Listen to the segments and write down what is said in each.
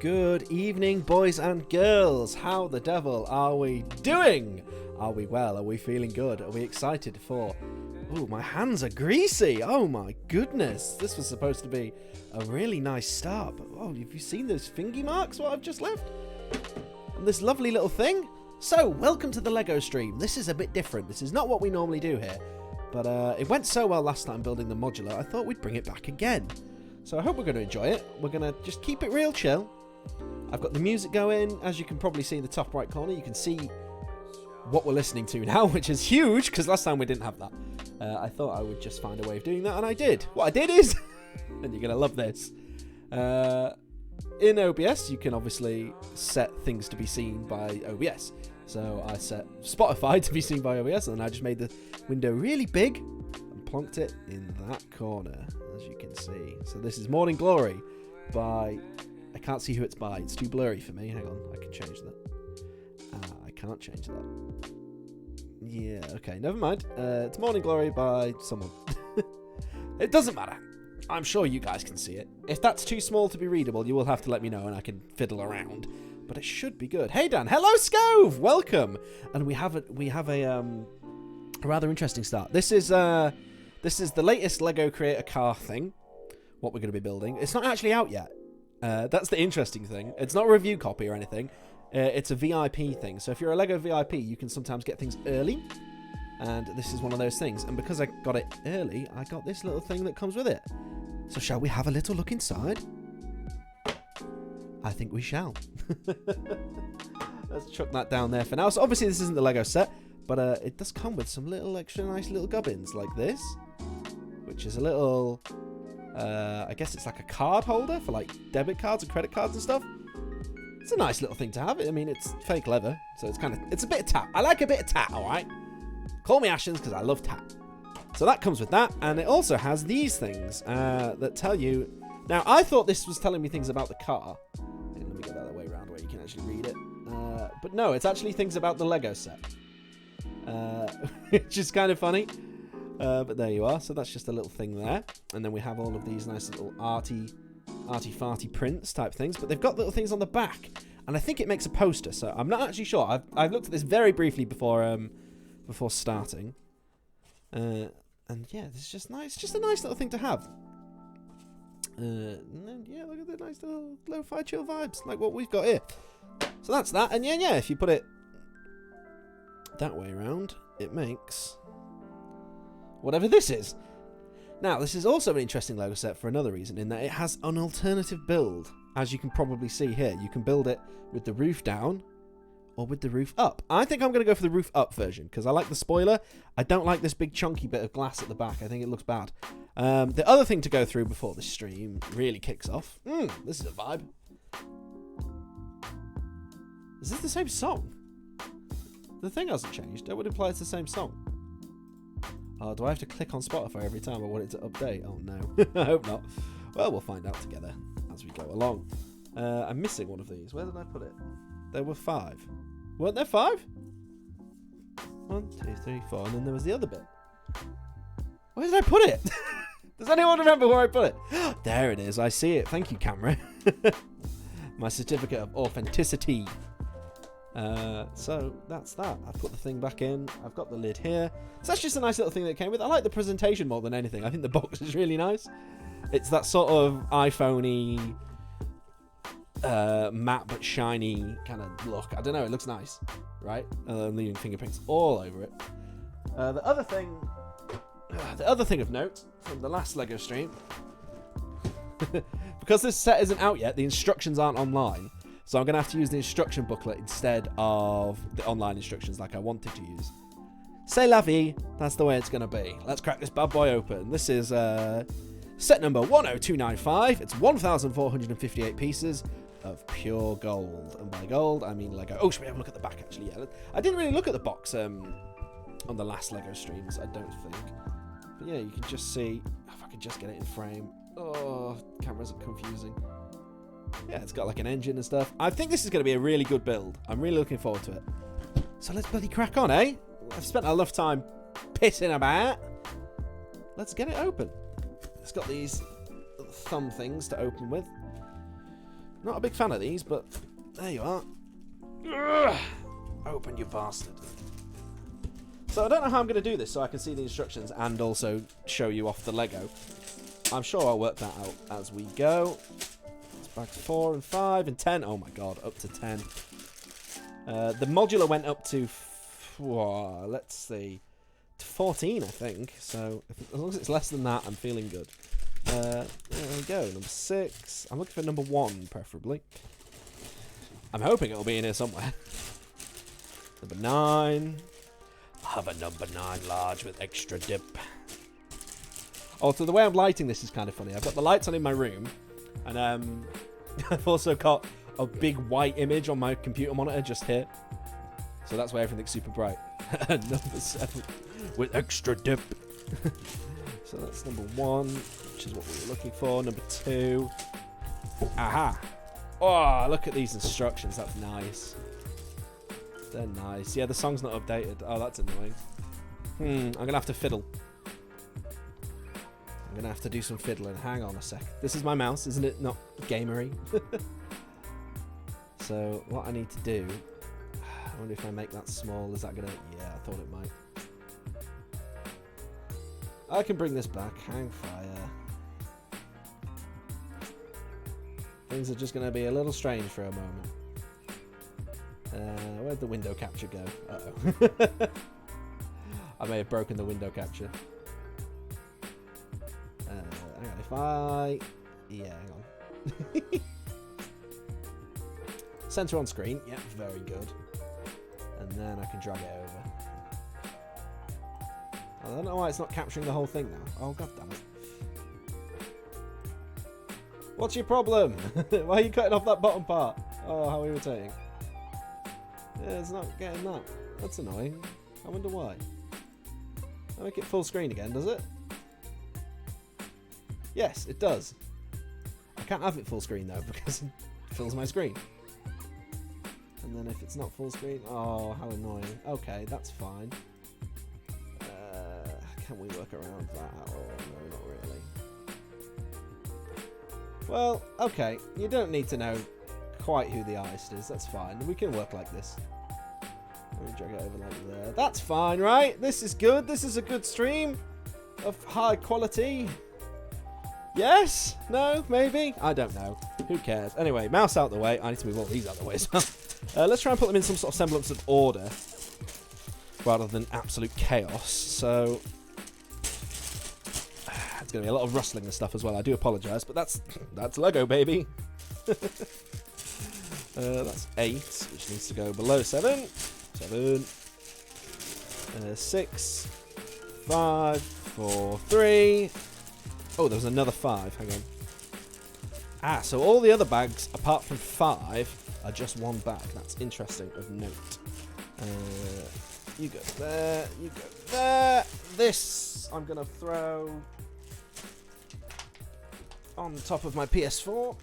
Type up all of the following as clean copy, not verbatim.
Good evening, boys and girls. How the devil are we doing? Are we well? Are we feeling good? Are we excited for... Oh, my hands are greasy. Oh my goodness. This was supposed to be a really nice start. But, oh, have you seen those fingy marks, what I've just left? And this lovely little thing? So, welcome to the Lego stream. This is a bit different. This is not what we normally do here. But it went so well last time building the modular, I thought we'd bring it back again. So I hope we're going to enjoy it. We're going to just keep it real chill. I've got the music going. As you can probably see in the top right corner, you can see what we're listening to now, which is huge, because last time we didn't have that. I thought I would just find a way of doing that, and I did. What I did is, and you're going to love this, in OBS, you can obviously set things to be seen by OBS. So I set Spotify to be seen by OBS, and I just made the window really big and plonked it in that corner, as you can see. So this is Morning Glory by... I can't see who it's by. It's too blurry for me. Hang on. I can change that. I can't change that. Yeah, okay. Never mind. It's Morning Glory by someone. It doesn't matter. I'm sure you guys can see it. If that's too small to be readable, you will have to let me know and I can fiddle around. But it should be good. Hey, Dan. Hello, Scove. Welcome. And we have a rather interesting start. This is the latest Lego Create a Car thing. What we're going to be building. It's not actually out yet. That's the interesting thing. It's not a review copy or anything. It's a VIP thing. So if you're a Lego VIP, you can sometimes get things early. And this is one of those things. And because I got it early, I got this little thing that comes with it. So shall we have a little look inside? I think we shall. Let's chuck that down there for now. So obviously this isn't the Lego set, but it does come with some little extra nice little gubbins like this. Which is a little... I guess it's like a card holder for like debit cards and credit cards and stuff. It's a nice little thing to have. I mean, it's fake leather, so it's a bit of tat. I like a bit of tat, all right? Call me Ashens because I love tat. So that comes with that, and it also has these things that tell you... Now, I thought this was telling me things about the car. Let me get that other way around where you can actually read it. But no, it's actually things about the Lego set. Which is kind of funny. But there you are. So that's just a little thing there. And then we have all of these nice little arty-farty prints type things. But they've got little things on the back. And I think it makes a poster. So I'm not actually sure. I've looked at this very briefly before starting. And yeah, this is just nice. Just a nice little thing to have. And then, yeah, look at the nice little lo-fi chill vibes. Like what we've got here. So that's that. And yeah, if you put it that way around, it makes... whatever this is. Now, this is also an interesting Lego set for another reason, in that it has an alternative build. As you can probably see here, you can build it with the roof down or with the roof up. I think I'm going to go for the roof up version, because I like the spoiler. I don't like this big chunky bit of glass at the back. I think it looks bad. The other thing to go through before the stream really kicks off. This is a vibe. Is this the same song? The thing hasn't changed. That would imply it's the same song. Oh, do I have to click on Spotify every time I want it to update? Oh, no. I hope not. Well, we'll find out together as we go along. I'm missing one of these. Where did I put it? There were 5. Weren't there 5? 1, 2, 3, 4. And then there was the other bit. Where did I put it? Does anyone remember where I put it? There it is. I see it. Thank you, camera. My certificate of authenticity. So that's that. I've put the thing back in. I've got the lid here. So that's just a nice little thing that it came with. I like the presentation more than anything. I think the box is really nice. It's that sort of iPhone-y, matte but shiny kind of look. I don't know. It looks nice, right? I'm leaving fingerprints all over it. The other thing of note from the last Lego stream, because this set isn't out yet, the instructions aren't online. So I'm going to have to use the instruction booklet instead of the online instructions like I wanted to use. C'est la vie. That's the way it's going to be. Let's crack this bad boy open. This is set number 10295. It's 1,458 pieces of pure gold. And by gold, I mean Lego. Oh, should we have a look at the back, actually? Yeah. I didn't really look at the box on the last Lego streams, I don't think. But yeah, you can just see... If I could just get it in frame. Oh, cameras are confusing. Yeah, it's got like an engine and stuff. I think this is going to be a really good build. I'm really looking forward to it. So let's bloody crack on, eh? I've spent enough time pissing about. Let's get it open. It's got these thumb things to open with. Not a big fan of these, but there you are. Ugh. Open, you bastard. So I don't know how I'm going to do this so I can see the instructions and also show you off the Lego. I'm sure I'll work that out as we go. It's back to 4 and 5 and 10. Oh my god, up to 10. The modular went up to, let's see, to 14, I think. So as long as it's less than that, I'm feeling good. There we go, number 6. I'm looking for number 1, preferably. I'm hoping it'll be in here somewhere. Number 9. I have a number 9 large with extra dip. Also, the way I'm lighting this is kind of funny. I've got the lights on in my room, and I've also got a big white image on my computer monitor just here. So that's why everything's super bright. Number 7 with extra dip. So that's number 1, which is what we were looking for. Number 2. Aha! Oh, look at these instructions. That's nice. They're nice. Yeah, the song's not updated. Oh, that's annoying. I'm going to have to fiddle. I'm going to have to do some fiddling. Hang on a sec. This is my mouse, isn't it? Not gamery. So, what I need to do... I wonder if I make that small. Is that going to... Yeah, I thought it might. I can bring this back. Hang fire. Things are just going to be a little strange for a moment. Where'd the window capture go? Uh-oh. I may have broken the window capture. Hang on, if I... Yeah, hang on. Center on screen. Yep, very good. And then I can drag it over. I don't know why it's not capturing the whole thing now. Oh, god damn it. What's your problem? Why are you cutting off that bottom part? Oh, how irritating. Yeah, it's not getting that. That's annoying. I wonder why. I make it full screen again, does it? Yes, it does. I can't have it full screen though because it fills my screen. And then if it's not full screen, oh, how annoying. Okay, that's fine. Can we work around that? Oh, no, not really. Well, okay. You don't need to know quite who the artist is. That's fine. We can work like this. Let me drag it over like there. That's fine, right? This is good. This is a good stream of high quality. Yes? No? Maybe? I don't know. Who cares? Anyway, mouse out the way. I need to move all these out the way as well. Let's try and put them in some sort of semblance of order rather than absolute chaos. So it's going to be a lot of rustling and stuff as well. I do apologise, but that's Lego, baby. That's 8, which needs to go below 7. 7. 6. 5. 4. 3. Oh, there was another 5. Hang on. Ah, so all the other bags, apart from 5, are just one bag. That's interesting of note. You go there. You go there. This I'm going to throw on top of my PS4.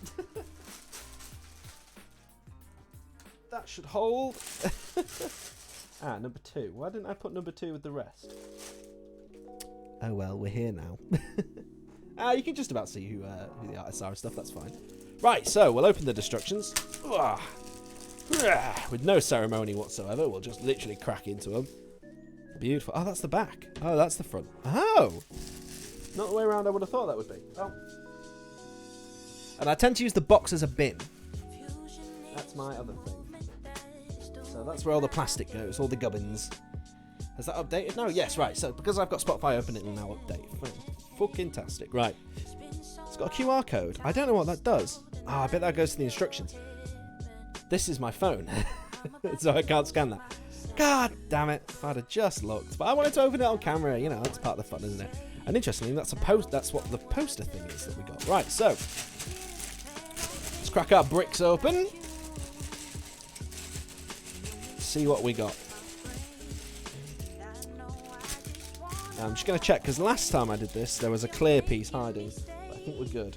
That should hold. Ah, number 2. Why didn't I put number 2 with the rest? Oh well, we're here now. You can just about see who the artists are and stuff. That's fine. Right, so we'll open the destructions. With no ceremony whatsoever. We'll just literally crack into them. Beautiful. Oh, that's the back. Oh, that's the front. Oh! Not the way around I would have thought that would be. Oh. And I tend to use the box as a bin. That's my other thing. So that's where all the plastic goes, all the gubbins. Has that updated? No, yes, right. So because I've got Spotify open, it will now update. Fucking tastic. Right. It's got a QR code. I don't know what that does. I bet that goes to the instructions. This is my phone. So I can't scan that. God damn it. If I'd have just looked. But I wanted to open it on camera. You know, that's part of the fun, isn't it? And interestingly, that's what the poster thing is that we got. Right, so let's crack our bricks open. See what we got. I'm just going to check, because last time I did this, there was a clear piece hiding. But I think we're good.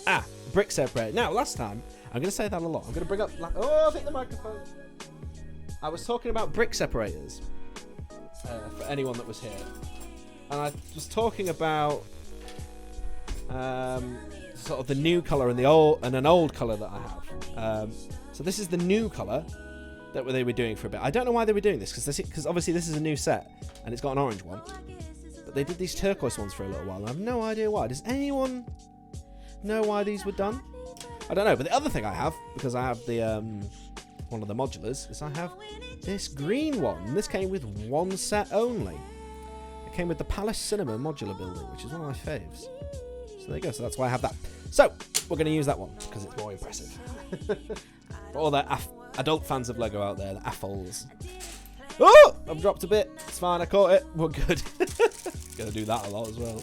Ah, brick separator. Now, last time, I'm going to say that a lot. I'm going to bring up... Oh, I've hit the microphone. I was talking about brick separators. For anyone that was here. And I was talking about... sort of the new colour and the old and an old colour that I have. So this is the new colour that they were doing for a bit. I don't know why they were doing this because obviously this is a new set and it's got an orange one. But they did these turquoise ones for a little while. And I have no idea why. Does anyone know why these were done? I don't know. But the other thing I have, because I have the one of the modulars, is I have this green one. And this came with one set only. It came with the Palace Cinema modular building, which is one of my faves. So there you go. So that's why I have that. So we're going to use that one because it's more impressive. For all the adult fans of Lego out there, the AFOLs. Oh! I've dropped a bit. It's fine. I caught it. We're good. Gonna do that a lot as well.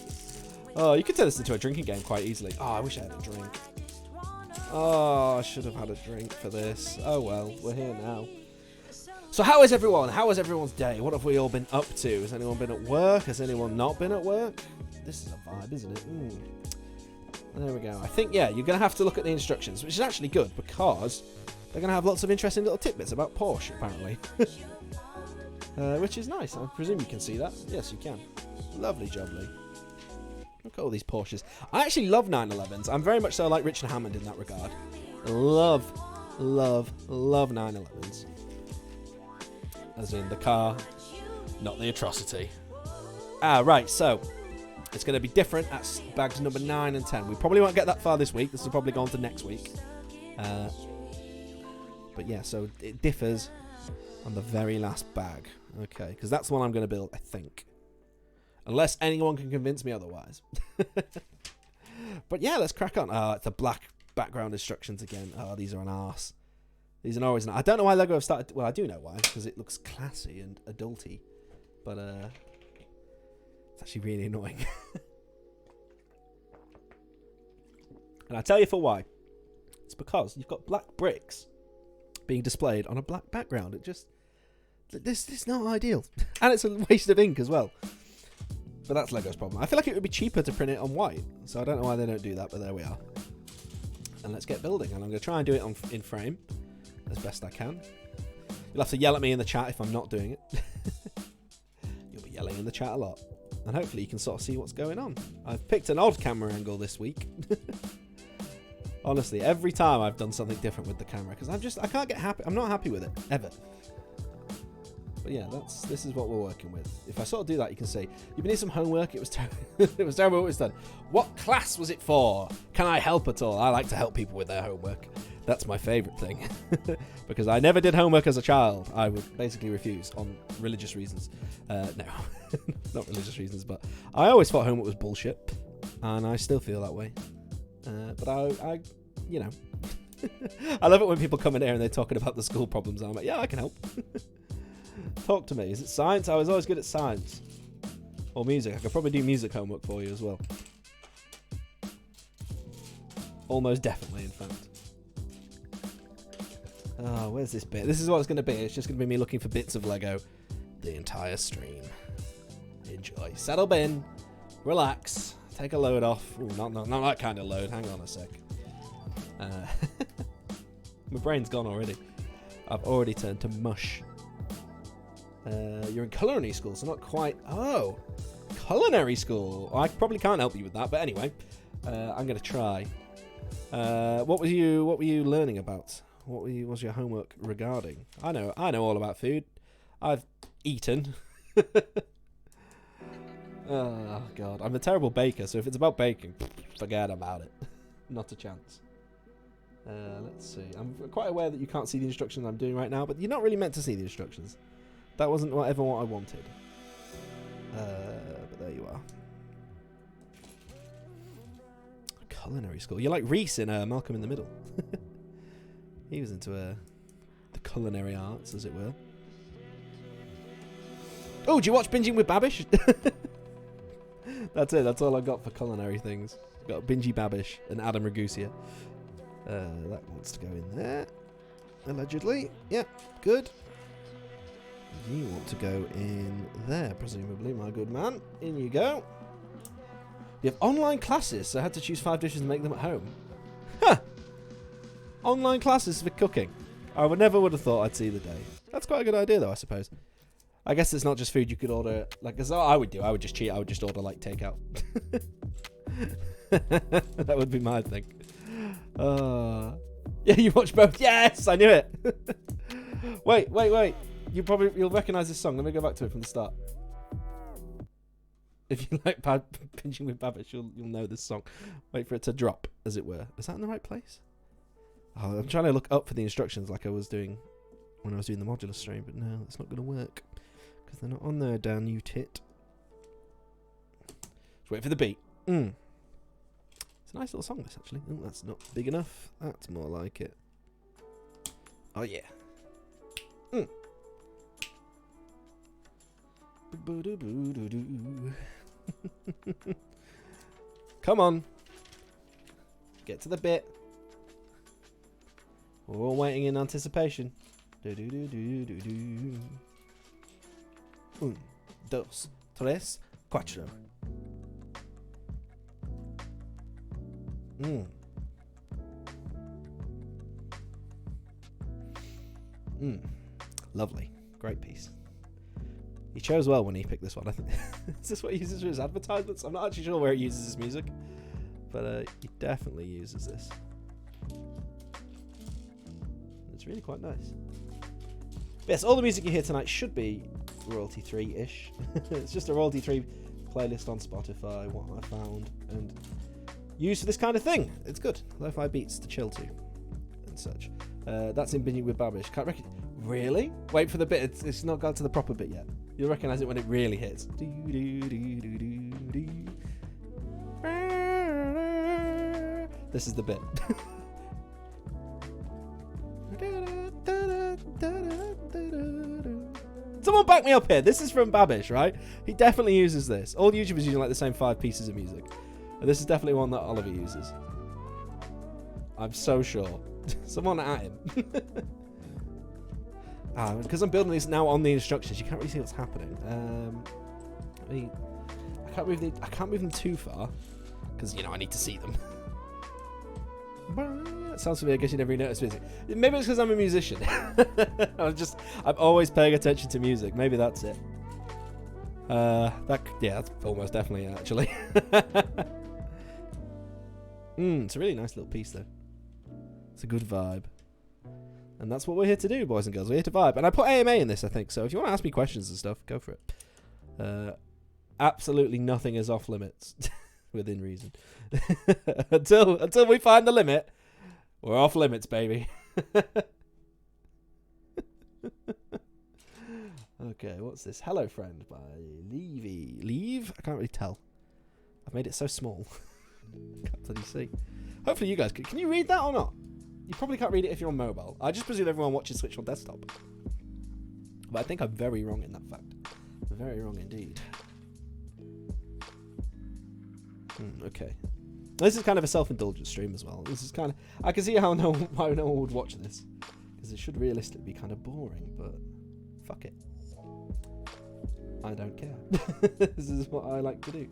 Oh, you could turn this into a drinking game quite easily. Oh, I wish I had a drink. Oh, I should have had a drink for this. Oh well, we're here now. So how is everyone? How was everyone's day? What have we all been up to? Has anyone been at work? Has anyone not been at work? This is a vibe, isn't it? There we go. I think, yeah, you're going to have to look at the instructions, which is actually good because they're going to have lots of interesting little tidbits about Porsche, apparently. Which is nice. I presume you can see that. Yes, you can. Lovely jubbly. Look at all these Porsches. I actually love 911s. I'm very much so like Richard Hammond in that regard. Love 911s. As in the car, not the atrocity. Right, so it's going to be different at bags number 9 and 10. We probably won't get that far this week. This will probably go on to next week. But yeah, so it differs on the very last bag. Okay, because that's the one I'm going to build, I think. Unless anyone can convince me otherwise. But yeah, let's crack on. It's the black background instructions again. Oh, these are an arse. These are always an arse. I don't know why Lego have started... Well, I do know why, because it looks classy and adulty. But it's actually really annoying. And I tell you for why. It's because you've got black bricks being displayed on a black background. It just... This is not ideal. And it's a waste of ink as well. But that's Lego's problem. I feel like it would be cheaper to print it on white. So I don't know why they don't do that, but there we are. And let's get building. And I'm going to try and do it in frame as best I can. You'll have to yell at me in the chat if I'm not doing it. You'll be yelling in the chat a lot. And hopefully you can sort of see what's going on. I've picked an odd camera angle this week. Honestly, every time I've done something different with the camera. Because I can't get happy. I'm not happy with it. Ever. But yeah, this is what we're working with. If I sort of do that, you can see. You've been doing some homework. It was it was terrible what was done. What class was it for? Can I help at all? I like to help people with their homework. That's my favourite thing. Because I never did homework as a child. I would basically refuse on religious reasons. No, not religious reasons, but I always thought homework was bullshit. And I still feel that way. But I you know. I love it when people come in here and they're talking about the school problems. And I'm like, yeah, I can help. Talk to me. Is it science? I was always good at science. Or music. I could probably do music homework for you as well. Almost definitely, in fact. Oh, where's this bit? This is what it's going to be. It's just going to be me looking for bits of Lego the entire stream. Enjoy. Settle in. Relax. Take a load off. Ooh, not that kind of load. Hang on a sec. My brain's gone already. I've already turned to mush. You're in culinary school, so not quite... Oh, culinary school. I probably can't help you with that, but anyway, I'm going to try. What were you learning about? What was your homework regarding? I know all about food. I've eaten. Oh God, I'm a terrible baker. So if it's about baking, forget about it. Not a chance. Let's see. I'm quite aware that you can't see the instructions I'm doing right now, but you're not really meant to see the instructions. That wasn't ever what I wanted. But there you are. Culinary school. You're like Reese in Malcolm in the Middle. He was into the culinary arts, as it were. Oh, do you watch Binging with Babish? That's it. That's all I've got for culinary things. Got Bingy Babish and Adam Ragusia. That wants to go in there. Allegedly. Yeah, good. You want to go in there, presumably, my good man. In you go. You have online classes, so I had to choose 5 dishes and make them at home. Huh! Online classes for cooking. I would have thought I'd see the day. That's quite a good idea, though, I suppose. I guess it's not just food you could order. Like, as I would do. I would just cheat. I would just order, like, takeout. That would be my thing. Yeah, you watch both. Yes, I knew it. Wait. You'll recognise this song. Let me go back to it from the start. If you like pinching with Babish, you'll know this song. Wait for it to drop, as it were. Is that in the right place? Oh, I'm trying to look up for the instructions like I was doing when I was doing the modular stream, but no, it's not going to work because they're not on there, Dan, you tit. Just wait for the beat. It's a nice little song, this, actually. Oh, that's not big enough. That's more like it. Oh, yeah. Come on. Get to the bit. We're all waiting in anticipation. Un, dos, tres, cuatro. Lovely. Great piece. He chose well when he picked this one, I think. Is this what he uses for his advertisements? I'm not actually sure where he uses his music, but he definitely uses this. It's really quite nice. But yes, all the music you hear tonight should be royalty-free-ish. It's just a royalty-free playlist on Spotify, what I found, and used for this kind of thing. It's good. Lo-fi beats to chill to and such. That's in Bingy with Babish. Can't reckon. Really? Wait for the bit. It's not got to the proper bit yet. You'll recognise it when it really hits. This is the bit. Someone back me up here. This is from Babish, right? He definitely uses this. All YouTubers using like the same 5 pieces of music. And this is definitely one that Oliver uses. I'm so sure. Someone at him. Because I'm building these now on the instructions, you can't really see what's happening. I can't move them too far because I need to see them. It sounds familiar. I guess you never noticed music. Maybe it's because I'm a musician. I'm always paying attention to music. Maybe that's it. That's almost definitely it, actually. It's a really nice little piece though. It's a good vibe. And that's what we're here to do, boys and girls. We're here to vibe. And I put AMA in this, I think. So if you want to ask me questions and stuff, go for it. Absolutely nothing is off limits. Within reason. until we find the limit, we're off limits, baby. Okay, what's this? Hello Friend by Levy. Leave? I can't really tell. I've made it so small. Can't bloody see. Hopefully you guys can you read that or not? You probably can't read it if you're on mobile. I just presume everyone watches Switch on desktop. But I think I'm very wrong in that fact. Very wrong indeed. Okay. This is kind of a self-indulgent stream as well. This is kind of... I can see why no one would watch this. Because it should realistically be kind of boring, but... Fuck it. I don't care. This is what I like to do.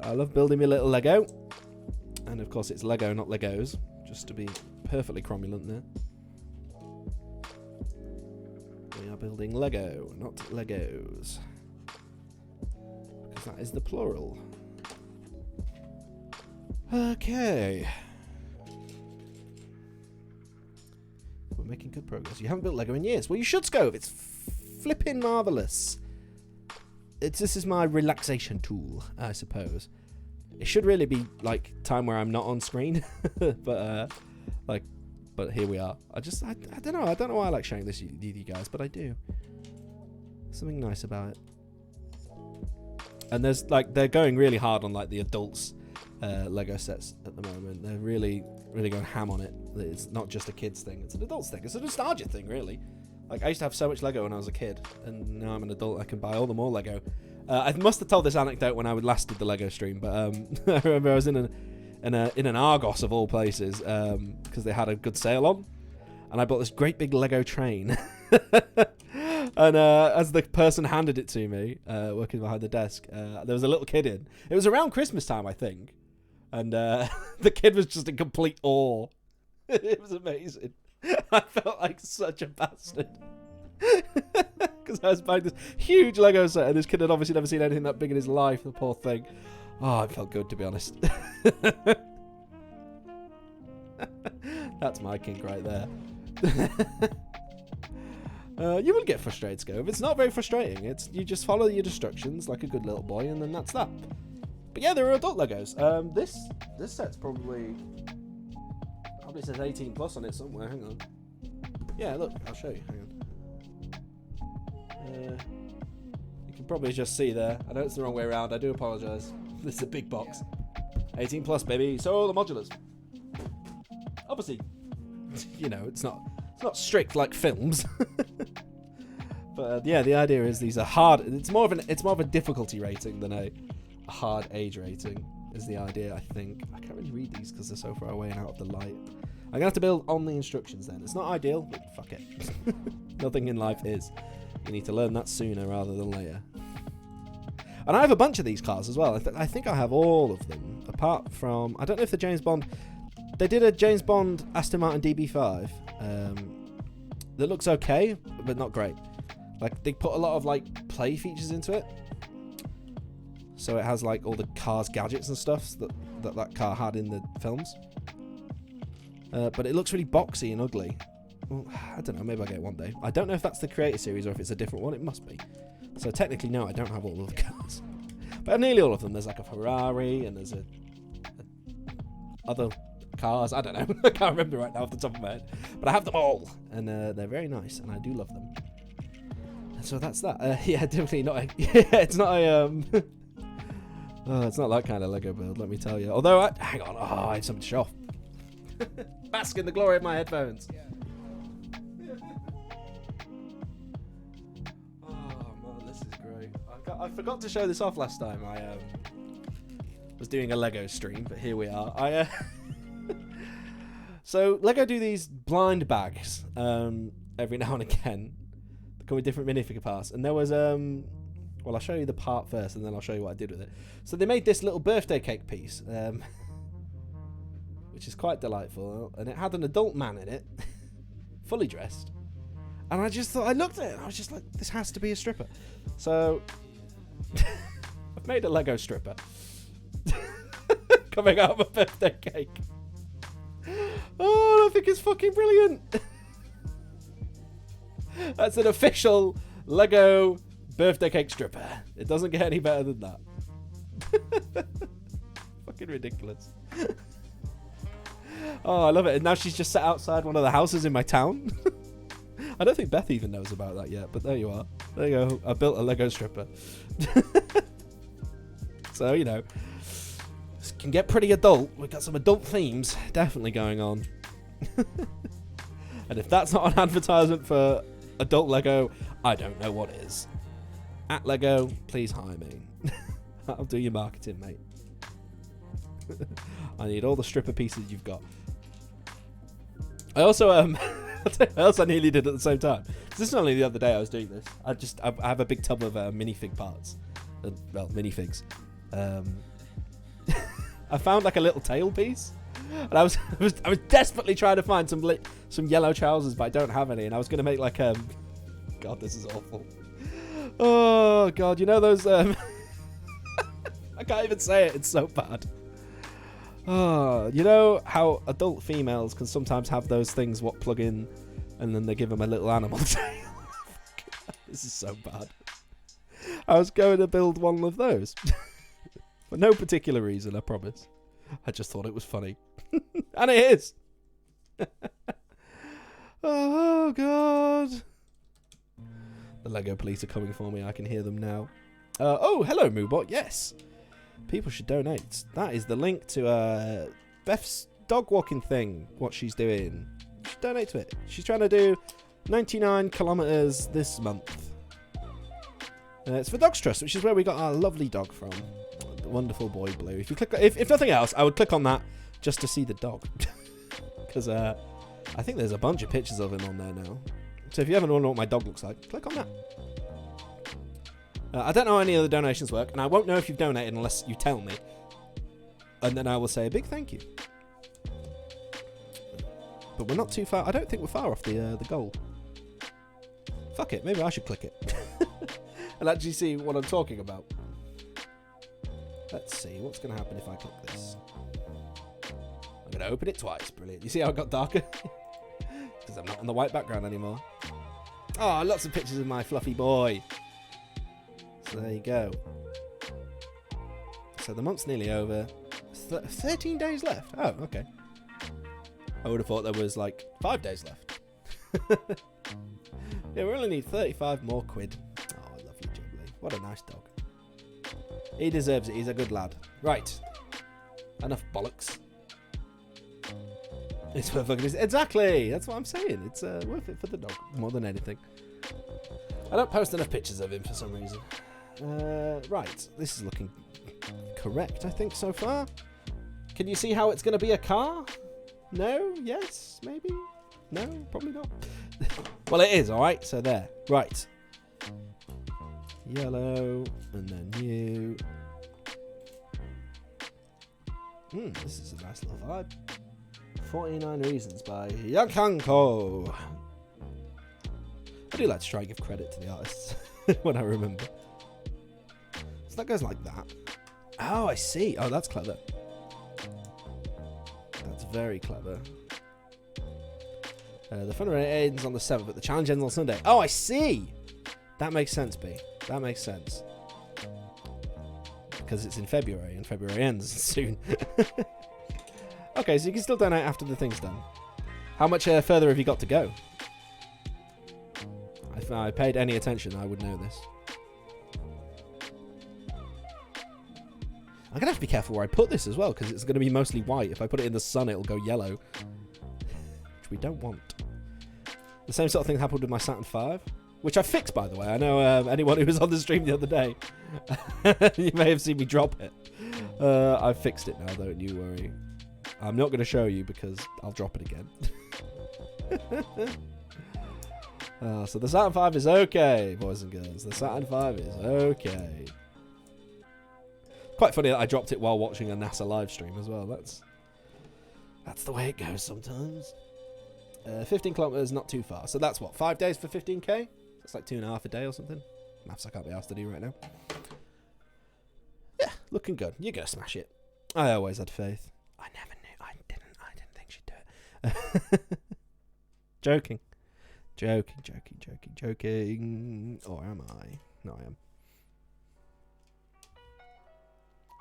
I love building my little Lego. And of course it's Lego, not Legos. Just to be perfectly cromulent there. We are building Lego, not Legos. Because that is the plural. Okay. We're making good progress. You haven't built Lego in years. Well, you should, Scove. It's flipping marvellous. This is my relaxation tool, I suppose. It should really be like time where I'm not on screen, but here we are. I don't know. I don't know why I like sharing this with you guys, but I do. Something nice about it. And they're going really hard on like the adults Lego sets at the moment. They're really going ham on it. It's not just a kids thing. It's an adults thing. It's a nostalgia thing, really. Like I used to have so much Lego when I was a kid, and now I'm an adult. I can buy all the more Lego. I must have told this anecdote when I last did the Lego stream, but I remember I was in an Argos of all places because they had a good sale on, and I bought this great big Lego train. And as the person handed it to me, working behind the desk, there was a little kid in. It was around Christmas time, I think, and the kid was just in complete awe. It was amazing. I felt like such a bastard. Because I was buying this huge Lego set, and this kid had obviously never seen anything that big in his life, the poor thing. Oh, it felt good, to be honest. That's my kink right there. You will get frustrated, Scove. It's not very frustrating. You just follow your instructions like a good little boy, and then that's that. But yeah, there are adult Legos. This set's probably says 18 plus on it somewhere. Hang on. Yeah, look, I'll show you. Hang on. You can probably just see there. I know it's the wrong way around. I do apologise. This is a big box. 18 plus, baby. So are the modulars. Obviously, you know, it's not strict like films. But yeah, the idea is these are hard. It's more of a difficulty rating than a hard age rating is the idea, I think. I can't really read these because they're so far away and out of the light. I'm gonna have to build on the instructions then. It's not ideal, but fuck it. Nothing in life is. You need to learn that sooner rather than later. And I have a bunch of these cars as well. I think I have all of them, apart from, I don't know if the James Bond. They did a James Bond Aston Martin DB5 that looks okay, but not great. Like, they put a lot of like play features into it, so it has like all the car's gadgets and stuff that car had in the films. But it looks really boxy and ugly. Well, I don't know, maybe I'll get it one day. I don't know if that's the Creator Series or if it's a different one. It must be. So technically, no, I don't have all of the cars. But I have nearly all of them. There's like a Ferrari and there's a other cars. I don't know. I can't remember right now off the top of my head. But I have them all. And they're very nice and I do love them. And so that's that. Yeah, definitely not. It's not a... oh, it's not that kind of Lego build, let me tell you. Although, hang on. Oh, I have something to show off. Bask in the glory of my headphones. I forgot to show this off last time. I was doing a Lego stream, but here we are. So Lego do these blind bags every now and again. They come with different minifigure parts. And there was well, I'll show you the part first, and then I'll show you what I did with it. So they made this little birthday cake piece, which is quite delightful, and it had an adult man in it, fully dressed. And I just thought, I looked at it, and I was just like, this has to be a stripper. So I've made a Lego stripper coming out of a birthday cake. Oh, I think it's fucking brilliant. That's an official Lego birthday cake stripper. It doesn't get any better than that. Fucking ridiculous. Oh, I love it. And now she's just sat outside one of the houses in my town. I don't think Beth even knows about that yet, but there you are. There you go. I built a Lego stripper. So, you know, this can get pretty adult. We've got some adult themes definitely going on. And if that's not an advertisement for adult Lego, I don't know what is. At Lego, please hire me. I'll do your marketing, mate. I need all the stripper pieces you've got. I also what else I nearly did at the same time. This is only the other day I was doing this. I have a big tub of minifig parts. Well, minifigs. I found like a little tail piece, and I was desperately trying to find some yellow trousers, but I don't have any. And I was gonna make like God, this is awful. Oh God, you know those I can't even say it. It's so bad. Oh, you know how adult females can sometimes have those things what plug in, and then they give them a little animal tail. This is so bad. I was going to build one of those. For no particular reason, I promise. I just thought it was funny. And it is. Oh, God. The Lego police are coming for me. I can hear them now. Oh, hello, Moobot. Yes. People should donate. That is the link to Beth's dog walking thing. What she's doing. Donate to it. She's trying to do 99 kilometers this month. It's for Dogs Trust, which is where we got our lovely dog from. The wonderful boy Blue. If you click, if nothing else, I would click on that just to see the dog, because I think there's a bunch of pictures of him on there now. So if you ever want to know what my dog looks like, click on that. I don't know how any of the donations work, and I won't know if you've donated unless you tell me, and then I will say a big thank you. But we're not too far. I don't think we're far off the goal. Fuck it, maybe I should click it and actually see what I'm talking about. Let's see what's going to happen if I click this. I'm going to open it twice. Brilliant. You see how it got darker? Because I'm not on the white background anymore. Oh, lots of pictures of my fluffy boy. So there you go. So the month's nearly over. 13 days left. Oh, okay. I would have thought there was like 5 days left. Yeah, we only need 35 more quid. Oh, lovely Jubilee. What a nice dog. He deserves it. He's a good lad. Right. Enough bollocks. It's worth looking at. Exactly. That's what I'm saying. It's worth it for the dog more than anything. I don't post enough pictures of him for some reason. Right. This is looking correct, I think, so far. Can you see how it's going to be a car? No? Yes? Maybe? No? Probably not. Well, it is, alright. So there. Right. Yellow. And then new. This is a nice little vibe. 49 Reasons by Yakanko. I do like to try and give credit to the artists when I remember. So that goes like that. Oh, I see. Oh, that's clever. That's very clever. The fun run ends on the 7th, but the challenge ends on Sunday. Oh, I see. That makes sense, B. That makes sense. Because it's in February, and February ends soon. Okay, so you can still donate after the thing's done. How much further have you got to go? If I paid any attention, I would know this. I'm going to have to be careful where I put this as well, because it's going to be mostly white. If I put it in the sun, it'll go yellow. Which we don't want. The same sort of thing happened with my Saturn V, which I fixed, by the way. I know anyone who was on the stream the other day, you may have seen me drop it. I've fixed it now, don't you worry. I'm not going to show you because I'll drop it again. So the Saturn V is okay, boys and girls. The Saturn V is okay. Quite funny that I dropped it while watching a NASA live stream as well. That's the way it goes sometimes. 15 kilometers, not too far. So that's what, 5 days for 15k? That's like 2.5 a day or something. Maths I can't be asked to do right now. Yeah, looking good. You're gonna smash it. I always had faith. I never knew. I didn't think she'd do it. Joking. Or am I? No, I am.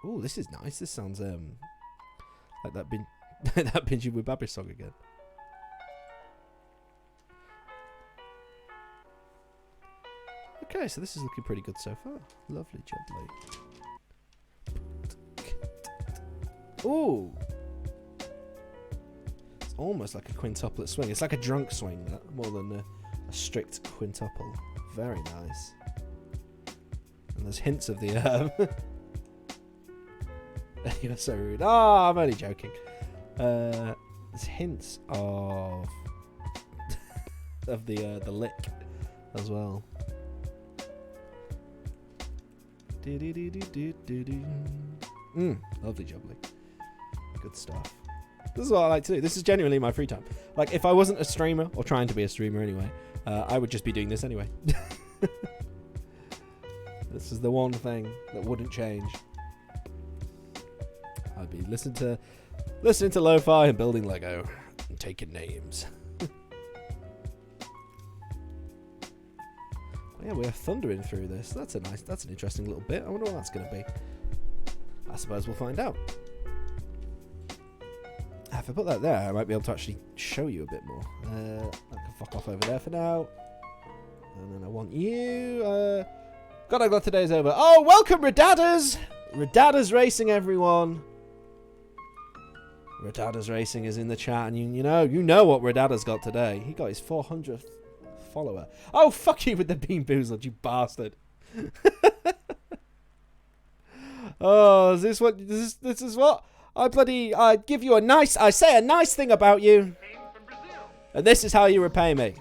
Oh, this is nice. This sounds like that that Binging with Babish song again. Okay, so this is looking pretty good so far. Lovely, jubbly. Ooh. It's almost like a quintuplet swing. It's like a drunk swing, more than a strict quintuple. Very nice. And there's hints of the... You're so rude. Oh, I'm only joking. There's hints of the lick as well. Lovely jubbly. Good stuff. This is what I like to do. This is genuinely my free time. Like, if I wasn't a streamer, or trying to be a streamer anyway, I would just be doing this anyway. This is the one thing that wouldn't change. I'd be listening to lo-fi and building Lego and taking names. Yeah, we're thundering through this. That's an interesting little bit. I wonder what that's going to be. I suppose we'll find out. If I put that there, I might be able to actually show you a bit more. I can fuck off over there for now. And then I want you. God, I'm glad today's over. Oh, welcome, Redada's! Redada's Racing, everyone. Redada's Racing is in the chat, and you know what Redada's got today. He got his 400th follower. Oh, fuck you with the Bean Boozled, you bastard. Oh, is this what this is what I give you I say a nice thing about you, and this is how you repay me.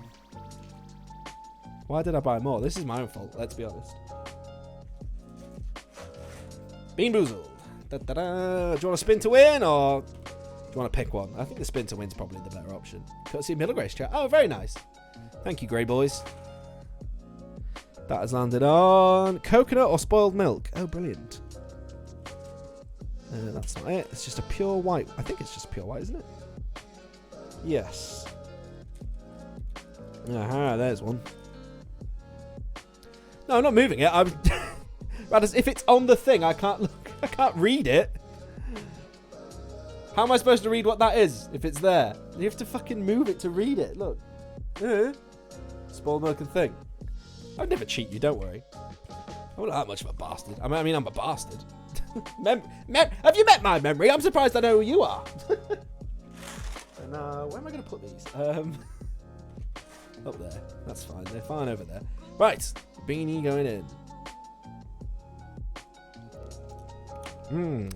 Why did I buy more? This is my own fault, let's be honest. Bean Boozled. Da, da, da. Do you want a spin to win, or do you want to pick one? I think the spin to win's probably the better option. Courtesy of Middle Grace chat. Oh, very nice. Thank you, Grey Boys. That has landed on coconut or spoiled milk. Oh, brilliant. That's not it. It's just a pure white. I think it's just pure white, isn't it? Yes. Aha, there's one. No, I'm not moving it. I'm. If it's on the thing, I can't look. I can't read it. How am I supposed to read what that is if it's there? You have to fucking move it to read it. Look. Spoiled milk and thing. I'd never cheat you. Don't worry. I'm not that much of a bastard. I mean, I'm a bastard. Have you met my memory? I'm surprised I know who you are. And where am I going to put these? Up there. That's fine. They're fine over there. Right. Beanie going in.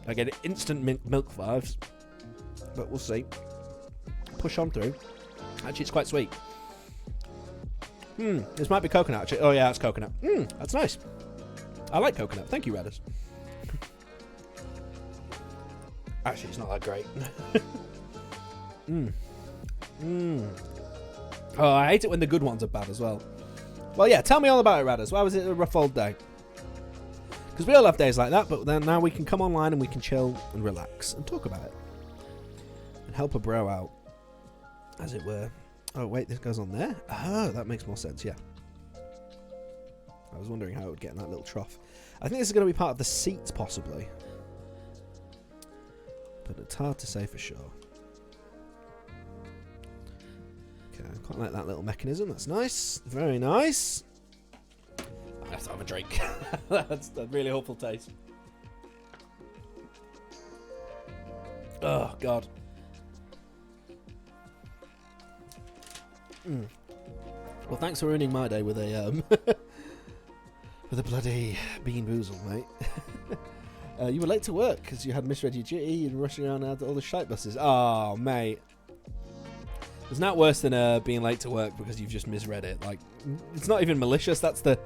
I get instant milk vibes. But we'll see. Push on through. Actually, it's quite sweet. This might be coconut, actually. Oh, yeah, it's coconut. That's nice. I like coconut. Thank you, Radders. Actually, it's not that great. Oh, I hate it when the good ones are bad as well. Well, yeah, tell me all about it, Radders. Why was it a rough old day? Because we all have days like that, but then now we can come online and we can chill and relax and talk about it. And help a bro out, as it were. Oh, wait, this goes on there? Oh, that makes more sense, yeah. I was wondering how it would get in that little trough. I think this is going to be part of the seats, possibly. But it's hard to say for sure. Okay, I quite like that little mechanism. That's nice. Very nice. I have to have a drink. That's a really hopeful taste. Oh, God. Well, thanks for ruining my day with a with a bloody bean boozle, mate. You were late to work because you had misread your duty and rushing around and had all the shite buses. Oh, mate. It's not worse than being late to work because you've just misread it. Like, it's not even malicious. That's the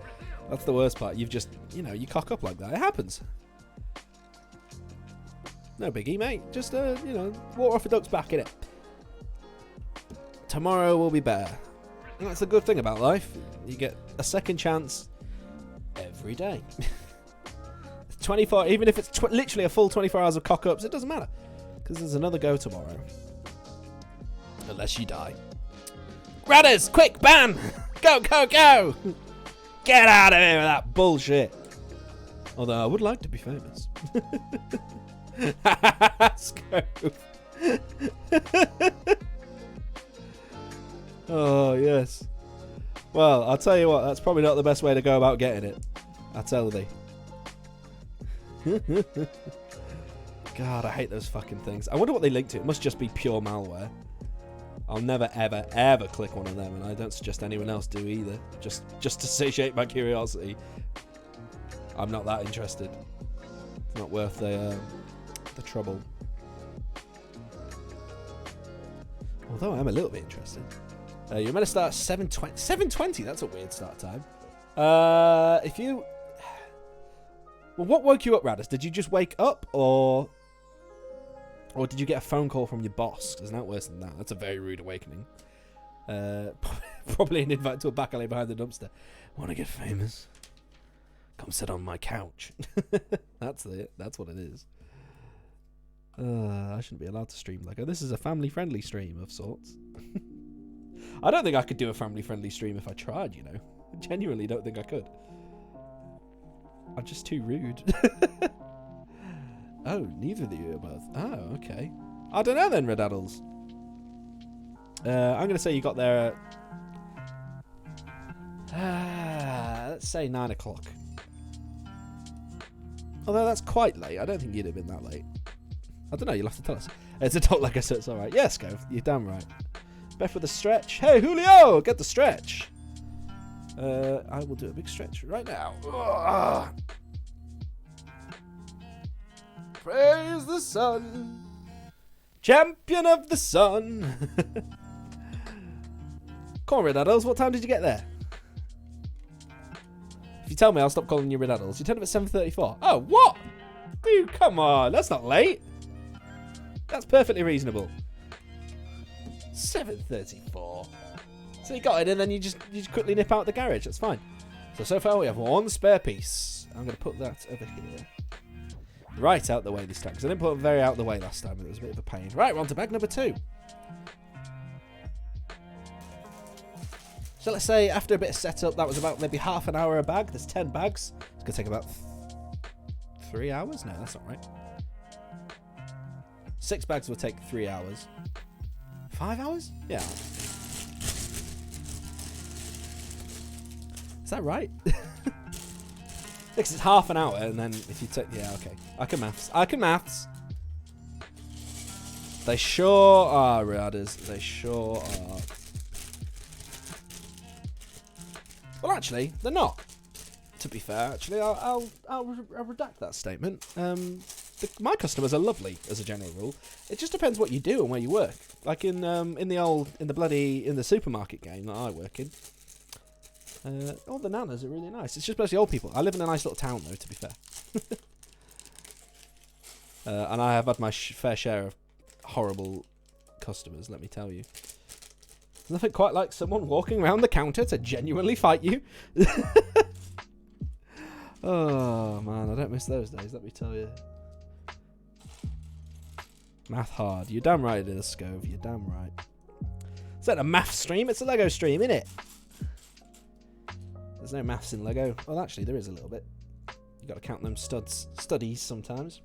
worst part. You've just, you cock up like that. It happens. No biggie, mate. Just, water off a duck's back, innit? Tomorrow will be better. And that's the good thing about life. You get a second chance every day. 24, even if it's literally a full 24 hours of cock-ups, it doesn't matter. Because there's another go tomorrow. Unless you die. Radders, quick, ban! Go, go, go! Get out of here with that bullshit. Although I would like to be famous. Scope. Oh, yes. Well, I'll tell you what, that's probably not the best way to go about getting it. I tell thee. God, I hate those fucking things. I wonder what they link to. It must just be pure malware. I'll never, ever, ever click one of them, and I don't suggest anyone else do either. Just to satiate my curiosity. I'm not that interested. It's not worth the trouble. Although I am a little bit interested. You're meant to start at 7:20. 7:20? That's a weird start time. Well, what woke you up, Radders? Did you just wake up, or did you get a phone call from your boss? Isn't that worse than that? That's a very rude awakening. Probably an invite to a back alley behind the dumpster. Want to get famous? Come sit on my couch. That's it. That's what it is. I shouldn't be allowed to stream like that. This is a family-friendly stream of sorts. I don't think I could do a family-friendly stream if I tried, I genuinely don't think I could. I'm just too rude. Oh, neither of you are both. Oh, okay. I don't know then, Red Addles. I'm going to say you got there at, let's say 9 o'clock. Although that's quite late. I don't think you'd have been that late. I don't know, you'll have to tell us. It's a talk like I said, it's alright. Yes, go. You're damn right. Beth with a stretch. Hey, Julio, get the stretch. I will do a big stretch right now. Ugh. Praise the sun. Champion of the sun. Come on, Red Addles, what time did you get there? If you tell me, I'll stop calling you Red Addles. You turned up at 7:34. Oh, what? Dude, come on. That's not late. That's perfectly reasonable. 7:34. So you got it, and then you just quickly nip out the garage. That's fine. So far we have one spare piece. I'm going to put that over here. right out the way this time, because I didn't put them very out the way last time, and it was a bit of a pain. Right, we're on to bag number 2. So let's say after a bit of setup, that was about maybe half an hour a bag. There's 10 bags. It's going to take about 3 hours? No, that's not right. 6 bags will take 3 hours. 5 hours? Yeah. Is that right? Because it's half an hour, and then if you take... Yeah, okay. I can maths. They sure are, Radders. They sure are. Well, actually, they're not. To be fair, actually, I'll redact that statement. My customers are lovely, as a general rule. It just depends what you do and where you work. Like in the supermarket game that I work in. All the nanas are really nice. It's just mostly old people. I live in a nice little town, though, to be fair. And I have had my fair share of horrible customers, let me tell you. Nothing quite like someone walking around the counter to genuinely fight you. Oh, man, I don't miss those days, let me tell you. Math hard. You're damn right it is, Scove. You're damn right. Is that a math stream? It's a Lego stream, innit? There's no maths in Lego. Well, actually, there is a little bit. You got to count them studies sometimes.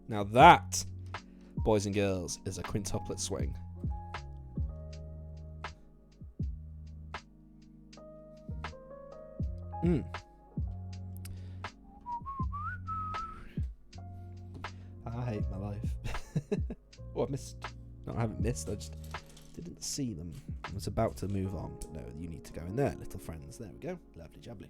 Now that, boys and girls, is a quintuplet swing. I hate my life. Oh, I missed. No, I haven't missed. I just didn't see them. I was about to move on, but no, you need to go in there, little friends. There we go. Lovely jubbly.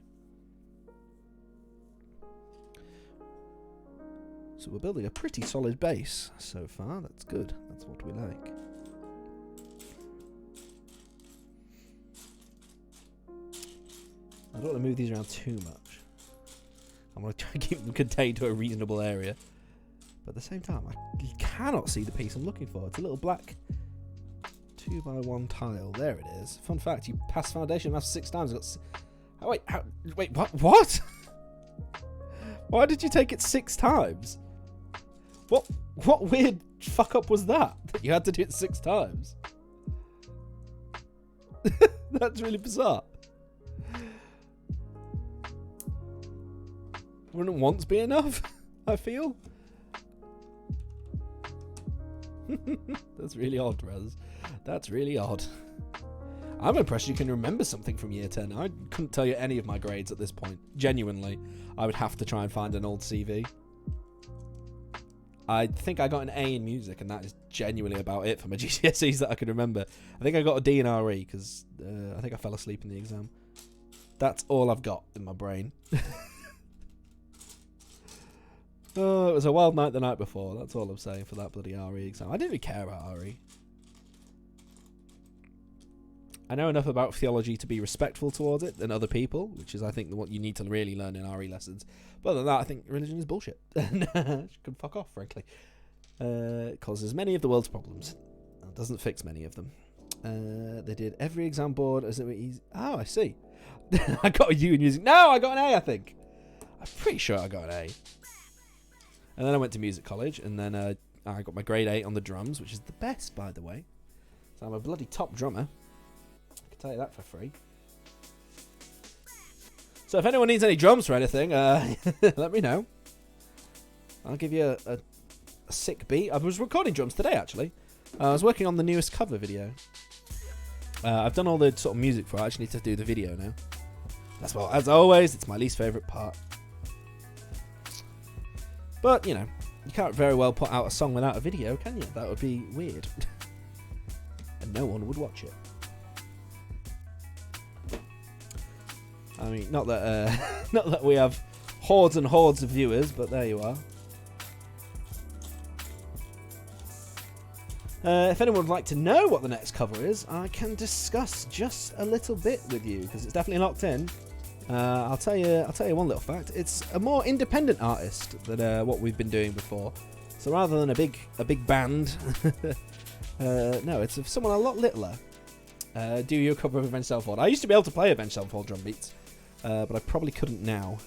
So we're building a pretty solid base so far. That's good. That's what we like. I don't want to move these around too much. I want to try and keep them contained to a reasonable area. But at the same time, you cannot see the piece I'm looking for. It's a little black 2x1 tile. There it is. Fun fact, you passed foundation maths 6 times. Oh, wait, what? Why did you take it 6 times? What weird fuck up was that you had to do it 6 times? That's really bizarre. Wouldn't once be enough? I feel. That's really odd, Raz. That's really odd. I'm impressed you can remember something from year 10. I couldn't tell you any of my grades at this point. Genuinely. I would have to try and find an old CV. I think I got an A in music, and that is genuinely about it for my GCSEs that I can remember. I think I got a D in RE, because I think I fell asleep in the exam. That's all I've got in my brain. Oh, it was a wild night the night before. That's all I'm saying for that bloody RE exam. I didn't really care about RE. I know enough about theology to be respectful towards it than other people, which is, I think, what you need to really learn in RE lessons. But other than that, I think religion is bullshit. It can fuck off, frankly. It causes many of the world's problems. It doesn't fix many of them. They did every exam board as it was easy. Oh, I see. I got a U in music. No, I got an A, I think. I'm pretty sure I got an A. And then I went to music college, and then I got my grade 8 on the drums, which is the best, by the way. So I'm a bloody top drummer. I can tell you that for free. So if anyone needs any drums for anything, let me know. I'll give you a sick beat. I was recording drums today, actually. I was working on the newest cover video. I've done all the sort of music for it. I actually need to do the video now. That's well, as always, it's my least favourite part. But, you know, you can't very well put out a song without a video, can you? That would be weird. And no one would watch it. I mean, not that not that we have hordes and hordes of viewers, but there you are. If anyone would like to know what the next cover is, I can discuss just a little bit with you, because it's definitely locked in. I'll tell you one little fact. It's a more independent artist than what we've been doing before. So rather than a big band, no, it's someone a lot littler. Do you a cover of Avenged Sevenfold? I used to be able to play Avenged Sevenfold drum beats, but I probably couldn't now.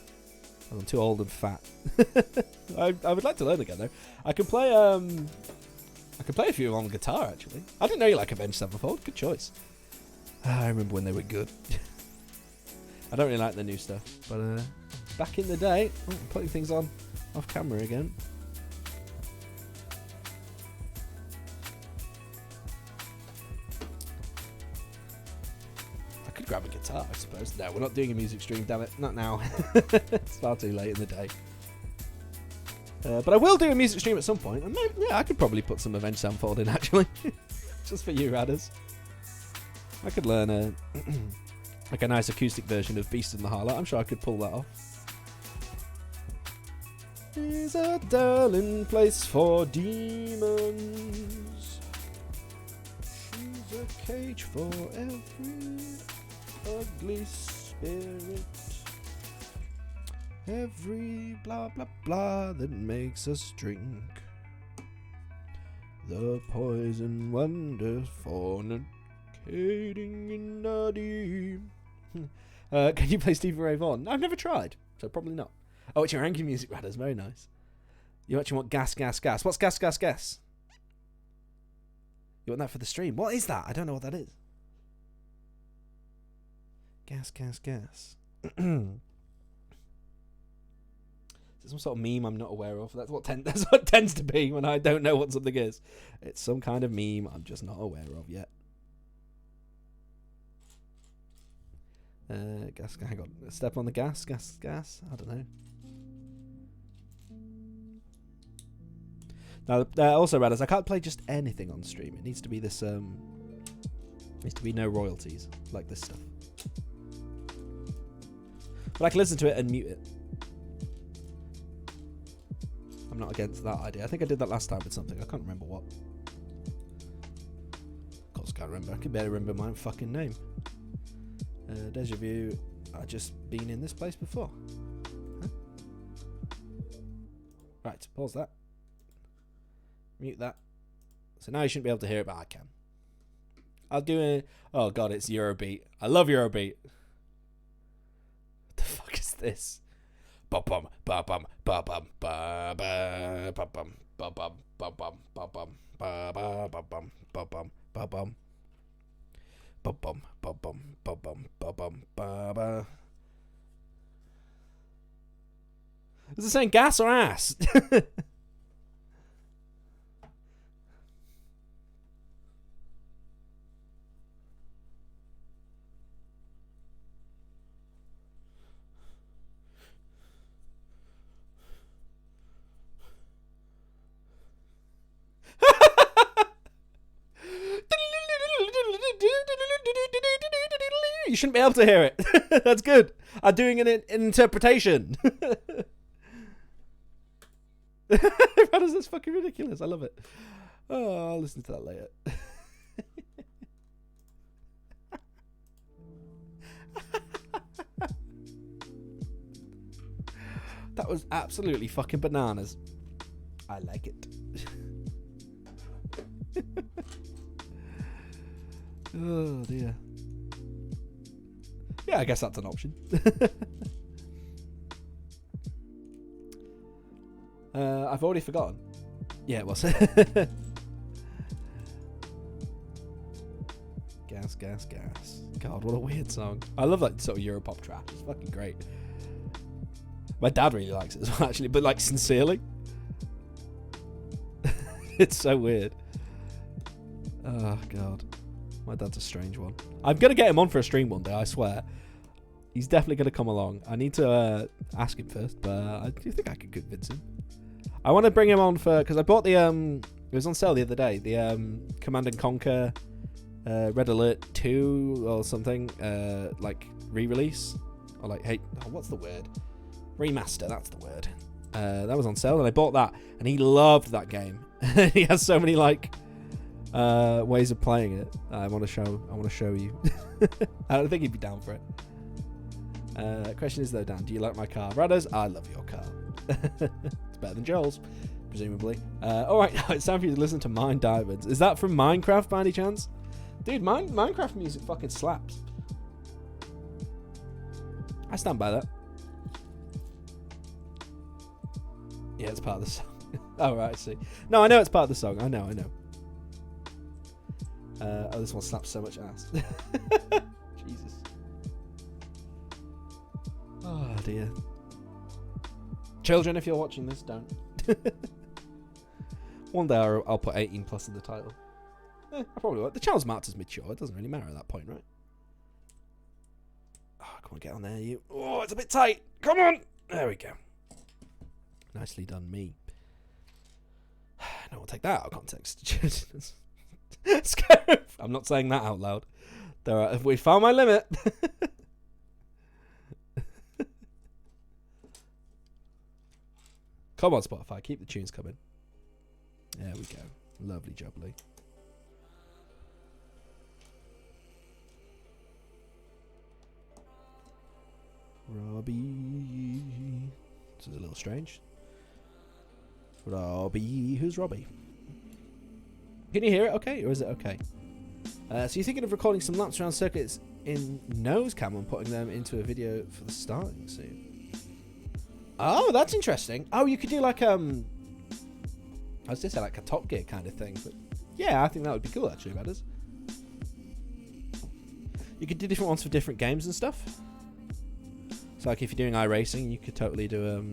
I'm too old and fat. I would like to learn again though. I can play a few on the guitar actually. I didn't know you like Avenged Sevenfold. Good choice. I remember when they were good. I don't really like the new stuff, but back in the day, I'm putting things on off camera again. I could grab a guitar, I suppose. No, we're not doing a music stream, damn it. Not now. It's far too late in the day. But I will do a music stream at some point, and maybe, yeah, I could probably put some Avenged Sevenfold in actually, just for you, Radders. I could learn a like a nice acoustic version of Beast in the Harlot. I'm sure I could pull that off. Is a darling place for demons. She's a cage for every ugly spirit. Every blah blah blah that makes us drink. The poison wonder fornicating in the deep. Can you play Stevie Ray Vaughan? I've never tried, so probably not. Oh, it's your angry music, Radders. Very nice. You actually want gas, gas, gas. What's gas, gas, gas? You want that for the stream? What is that? I don't know what that is. Gas, gas, gas. Is it some sort of meme I'm not aware of? That's what it tends to be when I don't know what something is. It's some kind of meme I'm just not aware of yet. Gas, hang on. Step on the gas, gas, gas. I don't know. Now, also, Radders, I can't play just anything on stream. It needs to be this. Needs to be no royalties like this stuff. But I can listen to it and mute it. I'm not against that idea. I think I did that last time with something. I can't remember what. Of course, I can't remember. I can barely remember my own fucking name. Deja vu. I've just been in this place before. Huh? Right, pause that. Mute that. So now you shouldn't be able to hear it, but I can. I'll do a... Oh god, it's Eurobeat. I love Eurobeat. What the fuck is this? Bum bum ba bum ba bum ba ba ba bum ba bum ba bum ba bum ba ba ba bum ba bum ba bum ba bum ba bum ba bum ba bum ba ba. Is it saying gas or ass? You shouldn't be able to hear it. That's good. I'm doing an interpretation. That's fucking ridiculous. I love it. Oh, I'll listen to that later. That was absolutely fucking bananas. I like it. Oh dear. Yeah, I guess that's an option. I've already forgotten. Yeah, it was. Gas, gas, gas. God, what a weird song. I love that sort of Europop track. It's fucking great. My dad really likes it as well, actually, but like sincerely. It's so weird. Oh, God. My dad's a strange one. I'm going to get him on for a stream one day, I swear. He's definitely going to come along. I need to ask him first, but I do think I could convince him. I want to bring him on for... Because I bought the... it was on sale the other day. The Command & Conquer Red Alert 2 or something. Like, re-release. Or like, hey... Oh, what's the word? Remaster, that's the word. That was on sale, and I bought that. And he loved that game. He has so many, like... ways of playing it. I want to show you. I don't think he'd be down for it. Question is though, Dan, do you like my car? Radders, I love your car. It's better than Joel's, presumably. Alright, now it's time for you to listen to Mine Diamonds. Is that from Minecraft by any chance? Dude, Minecraft music fucking slaps. I stand by that. Yeah, it's part of the song. Oh, right, I see. No, I know it's part of the song. I know. Oh, this one slaps so much ass. Jesus. Oh, dear. Children, if you're watching this, don't. One day I'll put 18 plus in the title. I probably won't. The channel's marked as mature. It doesn't really matter at that point, right? Oh, come on, get on there, you. Oh, it's a bit tight. Come on. There we go. Nicely done, me. No, we'll take that out of context. I'm not saying that out loud. We found my limit. Come on, Spotify. Keep the tunes coming. There we go. Lovely job, Lee. Robbie. This is a little strange. Robbie. Who's Robbie? Can you hear it okay, or is it okay? So you're thinking of recording some laps around circuits in nose cam and putting them into a video for the starting soon. Oh, that's interesting. Oh, you could do like I was just say like a Top Gear kind of thing, but yeah, I think that would be cool actually, that is. You could do different ones for different games and stuff. So like if you're doing iRacing, you could totally do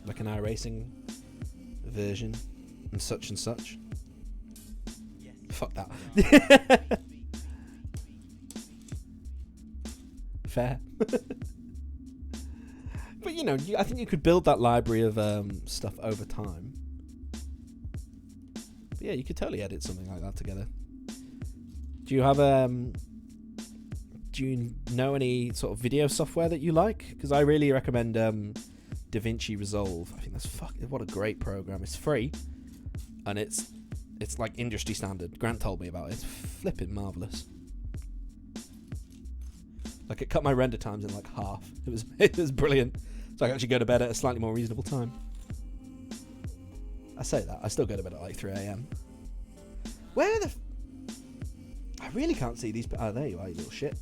like an iRacing version and such and such. Yes. Fuck that. Fair. But you know, I think you could build that library of stuff over time. But yeah, you could totally edit something like that together. Do you have do you know any sort of video software that you like? Because I really recommend DaVinci Resolve. I think that's what a great program. It's free, and it's like industry standard. Grant told me about it. It's flipping marvelous. Like it cut my render times in like half. It was brilliant. So I can actually go to bed at a slightly more reasonable time. I say that I still go to bed at like 3 a.m. Where the? I really can't see these. Oh, there you are, you little shit.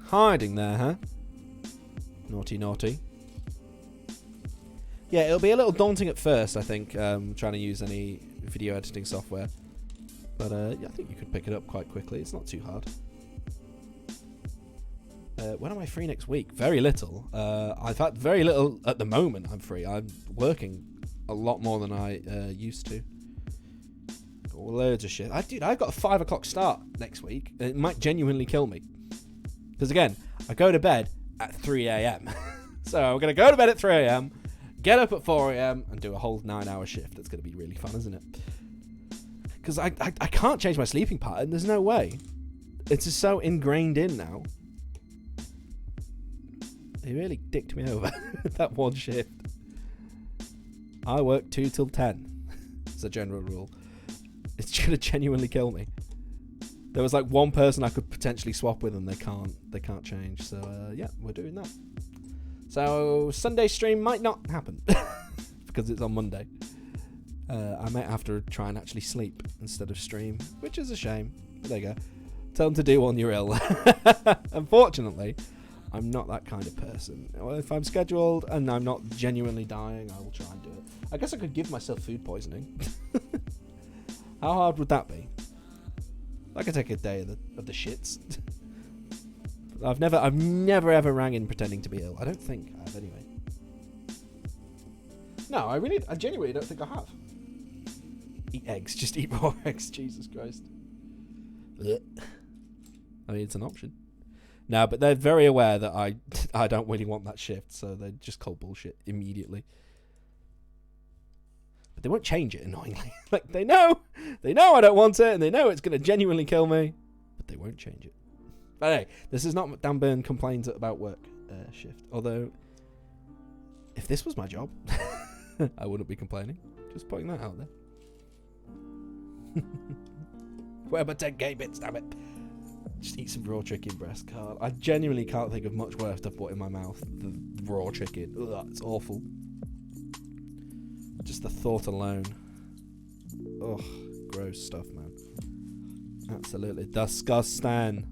Hiding there, huh? Naughty, naughty. Yeah, it'll be a little daunting at first, I think, trying to use any video editing software. But yeah, I think you could pick it up quite quickly. It's not too hard. When am I free next week? Very little. I've had very little at the moment. I'm free. I'm working a lot more than I used to. Got loads of shit. Dude, I've got a 5 o'clock start next week. It might genuinely kill me. Because again, I go to bed at 3 a.m. So I'm going to go to bed at 3 a.m., get up at 4 a.m. and do a whole 9-hour shift. That's going to be really fun, isn't it? Because I can't change my sleeping pattern. There's no way. It's just so ingrained in now. They really dicked me over that one shift. I work 2 till 10 as a general rule. It's going to genuinely kill me. There was like one person I could potentially swap with and they can't change. So yeah, we're doing that. So Sunday stream might not happen because it's on Monday. I might have to try and actually sleep instead of stream, which is a shame. But there you go. Tell them to do when you're ill. Unfortunately, I'm not that kind of person. If I'm scheduled and I'm not genuinely dying, I will try and do it. I guess I could give myself food poisoning. How hard would that be? I could take a day of the shits. I've never ever rang in pretending to be ill. I don't think I have anyway. No, I genuinely don't think I have. Eat eggs. Just eat raw eggs. Jesus Christ. Blech. I mean, it's an option. No, but they're very aware that I don't really want that shift, so they just call bullshit immediately. But they won't change it, annoyingly. Like, they know I don't want it, and they know it's going to genuinely kill me, but they won't change it. But hey, this is not Dan Byrne complains about work shift. Although, if this was my job, I wouldn't be complaining. Just putting that out there. Where are my 10k bits, damn it? Just eat some raw chicken breast. I genuinely can't think of much worse to put in my mouth than raw chicken. Ugh, it's awful. Just the thought alone. Ugh, gross stuff, man. Absolutely disgusting.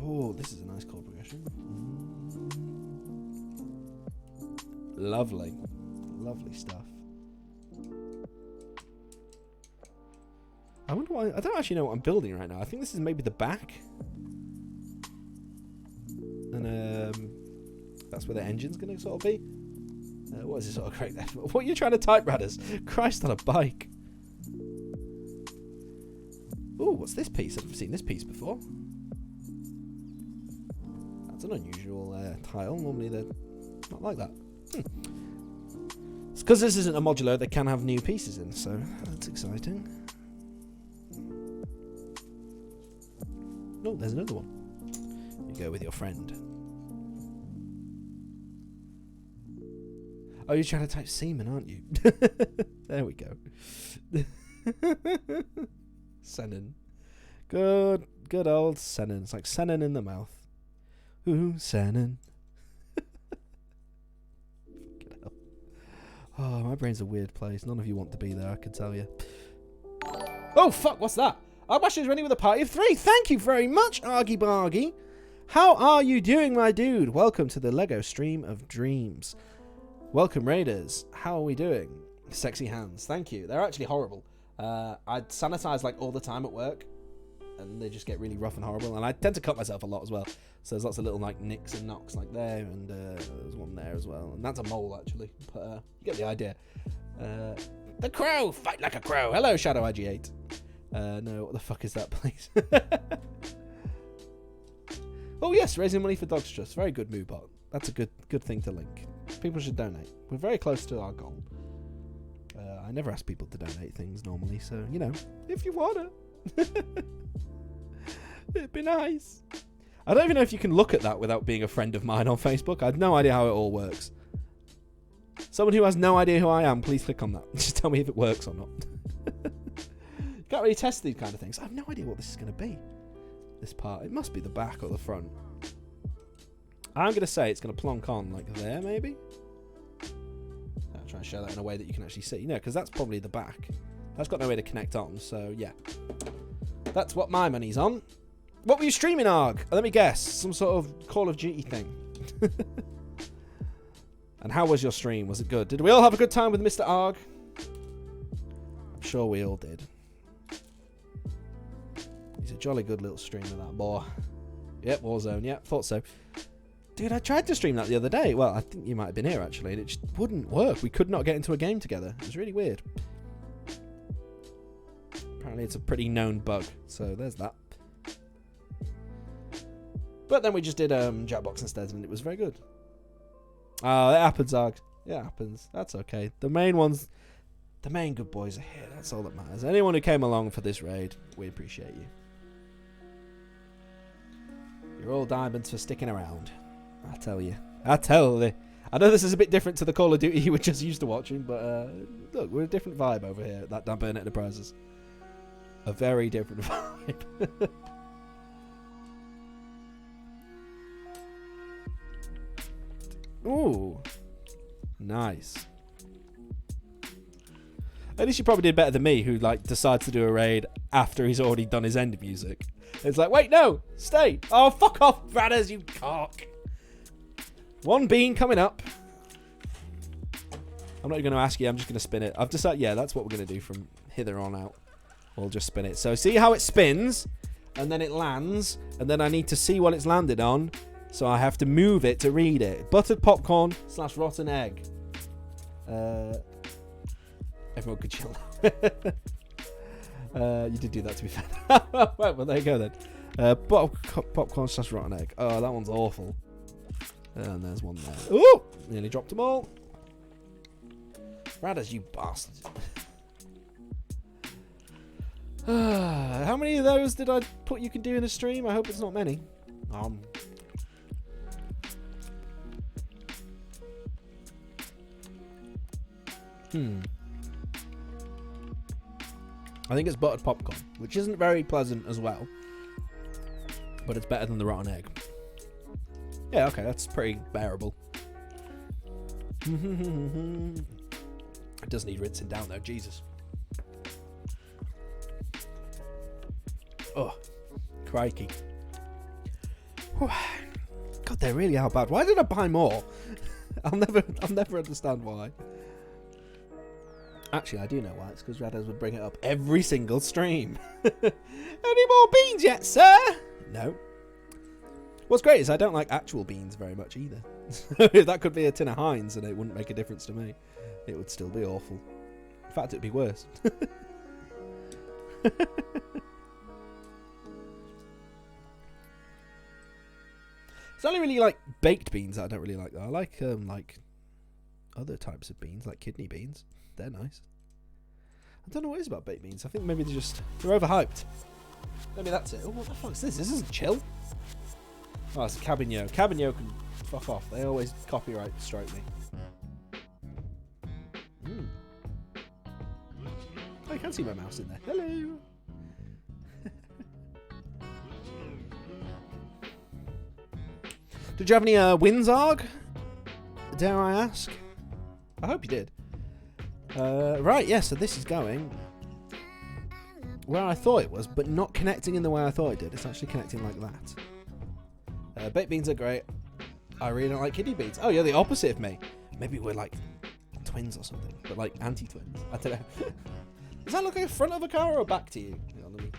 Oh, this is a nice chord progression. Lovely. Lovely stuff. I wonder why... I don't actually know what I'm building right now. I think this is maybe the back. And that's where the engine's going to sort of be. What is this sort of correct there? What are you trying to type, Radders? Christ on a bike. Oh, what's this piece? I've never seen this piece before. That's an unusual tile. Normally they're not like that. It's because this isn't a modular, they can have new pieces in, so that's exciting. Oh, there's another one. You go with your friend. Oh, you're trying to type semen, aren't you? There we go. Senin. Good old Senin. It's like Senin in the mouth. Ooh, Senin. Oh, my brain's a weird place. None of you want to be there, I can tell you. Oh, fuck, what's that? Arbash is running with a party of 3. Thank you very much, Argy Bargy. How are you doing, my dude? Welcome to the Lego Stream of Dreams. Welcome, Raiders. How are we doing? Sexy hands. Thank you. They're actually horrible. I sanitize like all the time at work, and they just get really rough and horrible. And I tend to cut myself a lot as well. So there's lots of little like nicks and knocks like there, and there's one there as well. And that's a mole actually, but you get the idea. The crow, fight like a crow. Hello, Shadow IG8. No, what the fuck is that, please? Oh yes, raising money for Dogs Trust. Very good move, bot. That's a good thing to link. People should donate. We're very close to our goal. I never ask people to donate things normally, so you know, if you wanna, it'd be nice. I don't even know if you can look at that without being a friend of mine on Facebook. I have no idea how it all works. Someone who has no idea who I am, please click on that. Just tell me if it works or not. You can't really test these kind of things. I have no idea what this is going to be. This part. It must be the back or the front. I'm going to say it's going to plonk on like there, maybe. I'll try and show that in a way that you can actually see. You know, because that's probably the back. That's got no way to connect on, so yeah. That's what my money's on. What were you streaming, Arg? Let me guess. Some sort of Call of Duty thing. And how was your stream? Was it good? Did we all have a good time with Mr. Arg? I'm sure we all did. He's a jolly good little streamer, that boy. Yep, Warzone. Yep, thought so. Dude, I tried to stream that the other day. Well, I think you might have been here, actually. And it just wouldn't work. We could not get into a game together. It was really weird. Apparently, it's a pretty known bug. So, there's that. But then we just did Jackbox instead, and it was very good. Oh, it happens, Arg. It happens. That's okay. The main ones, the main good boys are here. That's all that matters. Anyone who came along for this raid, we appreciate you. You're all diamonds for sticking around. I tell you. I tell you. I know this is a bit different to the Call of Duty you were just used to watching, but look, we're a different vibe over here at that Dan Burnett Enterprises. A very different vibe. Ooh, nice. At least you probably did better than me, who like decides to do a raid after he's already done his end music. It's like, wait, no, stay. Oh, fuck off, Bradders, you cock. One bean coming up. I'm not even going to ask you. I'm just going to spin it. I've decided, yeah, that's what we're going to do from hither on out. We'll just spin it. So see how it spins, and then it lands, and then I need to see what it's landed on. So I have to move it to read it. Buttered popcorn / rotten egg. Everyone could chill. You did do that, to be fair. Right, well, there you go then. Popcorn / rotten egg. Oh, that one's awful. And there's one there. Ooh! Nearly dropped them all. Radders, you bastards. How many of those did I put you can do in a stream? I hope it's not many. I think it's buttered popcorn, which isn't very pleasant as well, but it's better than the rotten egg. Yeah, okay, that's pretty bearable. It does need rinsing down though, Jesus. Oh, crikey. God, they really are bad. Why did I buy more? I'll never understand why. Actually, I do know why. It's because Rados would bring it up every single stream. Any more beans yet, sir? No. What's great is I don't like actual beans very much either. That could be a tin of Heinz and it wouldn't make a difference to me. It would still be awful. In fact, it'd be worse. It's only really like baked beans that I don't really like though. I like other types of beans, like kidney beans. They're nice. I don't know what it is about baked beans. I think maybe they're overhyped. Maybe that's it. Oh, what the fuck is this? This isn't chill. Oh, it's a Cabinho. Cabinho can fuck off. They always copyright strike me. Oh, you can see my mouse in there. Hello. Did you have any wins, Arg? Dare I ask? I hope you did. Right, yeah, so this is going where I thought it was, but not connecting in the way I thought it did. It's actually connecting like that. Baked beans are great. I really don't like kidney beans. Oh, you're the opposite of me. Maybe we're like twins or something, but like anti-twins. I don't know. Does that look like a front of a car or a back to you? Hang on, let me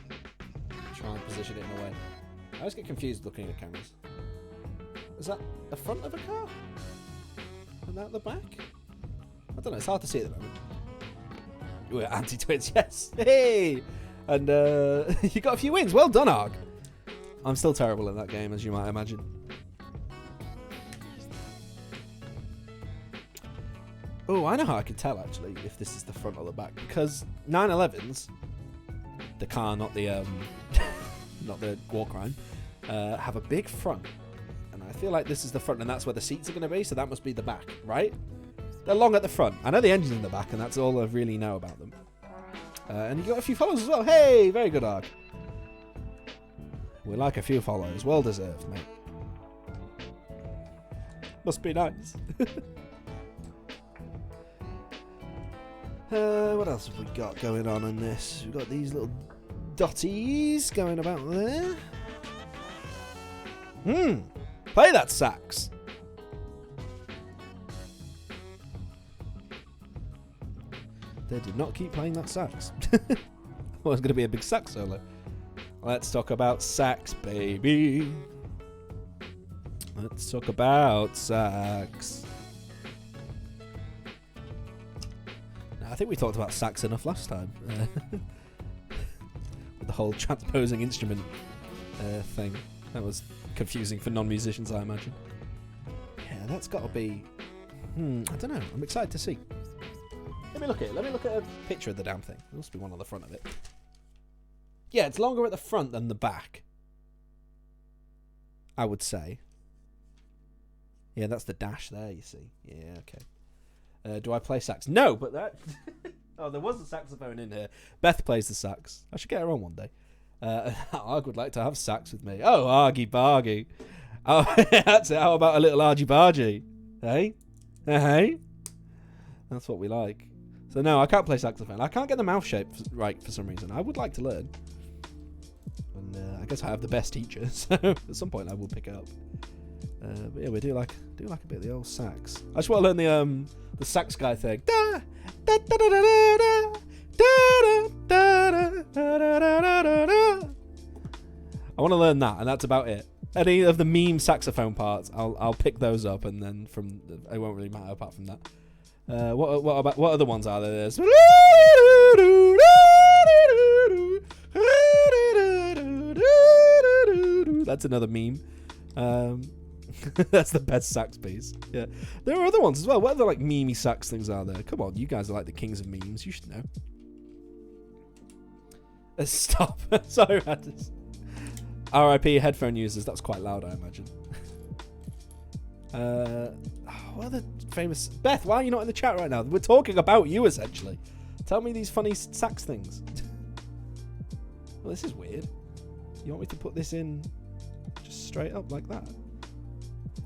try and position it in a way. I always get confused looking at cameras. Is that the front of a car? And that the back? I don't know, it's hard to see at the moment. We're anti-twins, yes. Hey! And you got a few wins. Well done, Arg. I'm still terrible at that game, as you might imagine. Oh, I know how I can tell, actually, if this is the front or the back. Because 911s, the car, not the not the war crime, have a big front. And I feel like this is the front, and that's where the seats are going to be, so that must be the back, right? They're long at the front. I know the engine's in the back, and that's all I really know about them. And you got a few follows as well. Hey, very good, Arg. We like a few follows. Well deserved, mate. Must be nice. What else have we got going on in this? We've got these little dotties going about there. Play that sax. They did not keep playing that sax. Well, it's going to be a big sax solo. Let's talk about sax, baby. Let's talk about sax. Now, I think we talked about sax enough last time. With the whole transposing instrument thing. That was confusing for non-musicians, I imagine. Yeah, that's got to be... I don't know. I'm excited to see. Let me look at a picture of the damn thing. There must be one on the front of it. Yeah, it's longer at the front than the back, I would say. Yeah, that's the dash there, you see. Yeah, okay. Do I play sax? No, but that... Oh, there was a saxophone in here. Beth plays the sax. I should get her on one day. Arg would like to have sax with me. Oh, Argy Bargy. Oh, that's it. How about a little Argy Bargy? Hey? Hey? That's what we like. So no, I can't play saxophone. I can't get the mouth shape right for some reason. I would like to learn. And I guess I have the best teacher, so at some point I will pick it up. But yeah, we do like a bit of the old sax. I just want to learn the sax guy thing. Da, da, da, da, da, da, da, da, da, da, da, da, da. I want to learn that, and that's about it. Any of the meme saxophone parts, I'll pick those up, and then it won't really matter apart from that. What other ones are there? There's that's another meme. That's the best sax piece. Yeah, there are other ones as well. What other like memey sax things are there? Come on, you guys are like the kings of memes. You should know. Stop. Sorry, Ratters. R.I.P. headphone users. That's quite loud, I imagine. What are the famous... Beth, why are you not in the chat right now? We're talking about you, essentially. Tell me these funny sax things. Well, this is weird. You want me to put this in just straight up like that?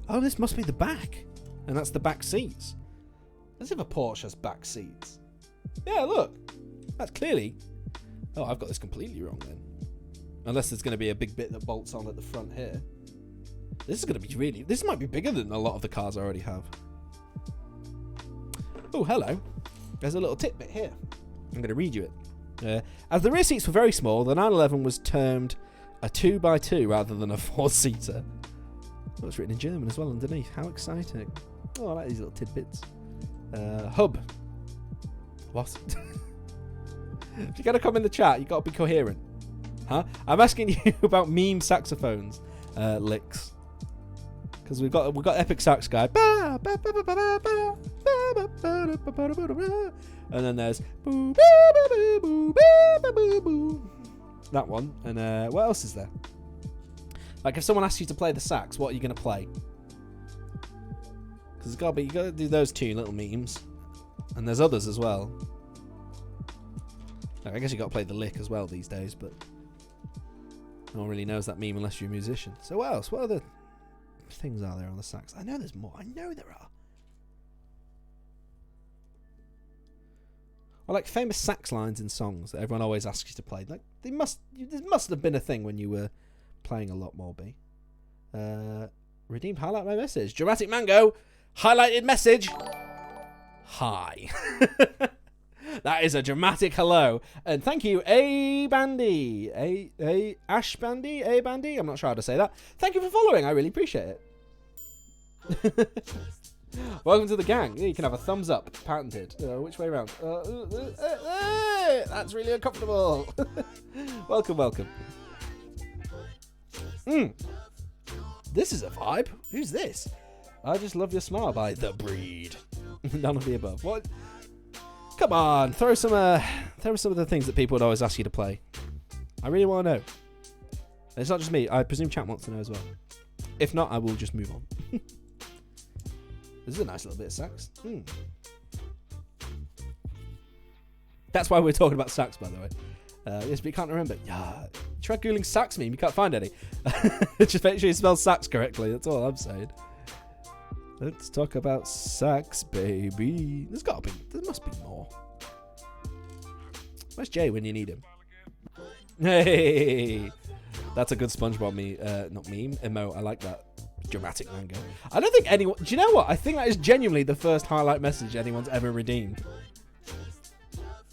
Oh, this must be the back. And that's the back seats. As if a Porsche has back seats. Yeah, look. That's clearly... Oh, I've got this completely wrong then. Unless there's going to be a big bit that bolts on at the front here. This is going to be really... This might be bigger than a lot of the cars I already have. Oh, hello. There's a little tidbit here. I'm going to read you it. As the rear seats were very small, the 911 was termed a 2x2 rather than a 4-seater. Oh, it's written in German as well underneath. How exciting. Oh, I like these little tidbits. Hub. What? If you're going to come in the chat, you've got to be coherent. Huh? I'm asking you about meme saxophones. Licks. Because we've got Epic Sax Guy. And then there's that one. And what else is there? Like if someone asks you to play the sax, what are you going to play? Because you got to do those two little memes. And there's others as well. I guess you got to play the lick as well these days, but no one really knows that meme unless you're a musician. So what else? What other things are there on the sax? I know there's more. I know there are. Or like famous sax lines in songs that everyone always asks you to play. Like there must have been a thing when you were playing a lot more. Redeemed highlight my message. Dramatic Mango highlighted message. Hi. That is a dramatic hello. And thank you, A Bandy. Ash Bandy? A Bandy? I'm not sure how to say that. Thank you for following. I really appreciate it. Welcome to the gang. You can have a thumbs up. Patented. Which way around? That's really uncomfortable. Welcome. This is a vibe. Who's this? I Just Love Your Smile by The Breed. None of the above. What? Come on, throw some of the things that people would always ask you to play. I really want to know. And it's not just me. I presume chat wants to know as well. If not, I will just move on. This is a nice little bit of sax. That's why we're talking about sax, by the way. Yes, but you can't remember. Yeah, try googling sax meme. You can't find any. Just make sure you spell sax correctly. That's all I'm saying. Let's talk about sax, baby. There must be more. Where's Jay when you need him? Hey, that's a good SpongeBob not meme, emote. I like that. Dramatic Mango. I don't think anyone. Do you know what? I think that is genuinely the first highlight message anyone's ever redeemed.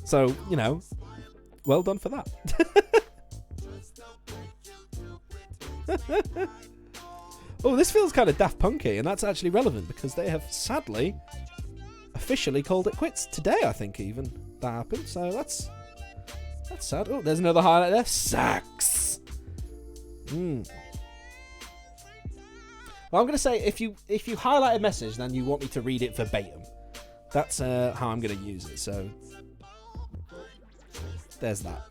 So well done for that. Oh, this feels kind of Daft Punky, and that's actually relevant because they have sadly officially called it quits today. I think even that happened. So that's sad. Oh, there's another highlight there. Sax. Well, I'm gonna say if you highlight a message, then you want me to read it verbatim. That's how I'm gonna use it. So there's that.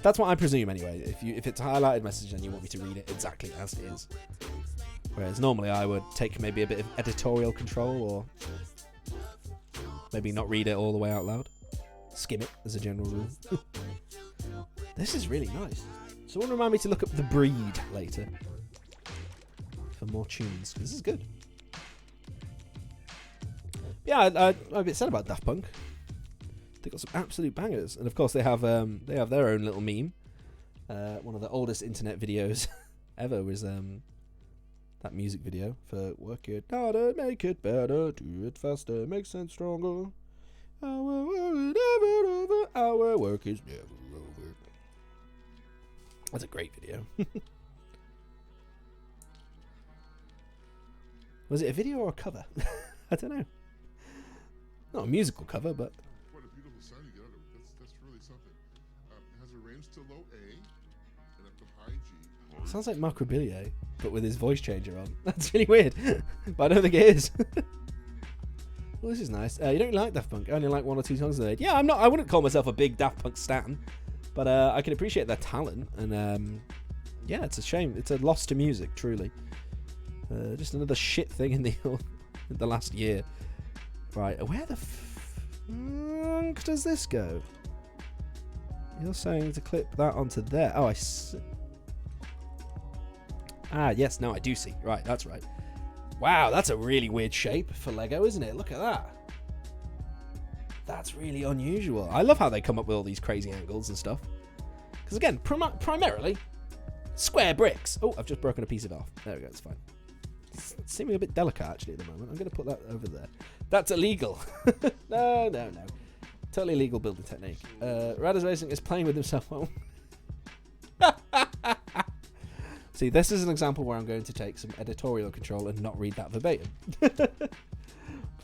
That's what I presume anyway. If it's a highlighted message, then you want me to read it exactly as it is. Whereas normally I would take maybe a bit of editorial control, or maybe not read it all the way out loud. Skim it as a general rule. This is really nice. Someone remind me to look up The Breed later for more tunes. This is good. Yeah, I'm a bit sad about Daft Punk. They've got some absolute bangers, and of course they have their own little meme. One of the oldest internet videos ever was that music video for "Work It Harder, Make It Better, Do It Faster, Make Sense Stronger. Our work is never over. Our work is never over." That's a great video. Was it a video or a cover? I don't know. Not a musical cover, but. What a beautiful sound you get out of it. That's really something. It has a range to low A and up to high G. Sounds like Marc Rebillier, but with his voice changer on. That's really weird, but I don't think it is. Well, this is nice. You don't like Daft Punk? I only like one or two songs they made. Yeah, I'm not. I wouldn't call myself a big Daft Punk stan, but I can appreciate their talent, and yeah, it's a shame. It's a loss to music, truly. Just another shit thing in the last year. Right, where the fuck does this go? You're saying to clip that onto there. Oh, I see. Ah, yes, now I do see. Right, that's right. Wow, that's a really weird shape for Lego, isn't it? Look at that. That's really unusual. I love how they come up with all these crazy angles and stuff. Because again, primarily, square bricks. Oh, I've just broken a piece of it off. There we go, it's fine. It's seeming a bit delicate actually at the moment. I'm going to put that over there. That's illegal. No. Totally illegal building technique. Radis Racing is playing with himself. See, this is an example where I'm going to take some editorial control and not read that verbatim.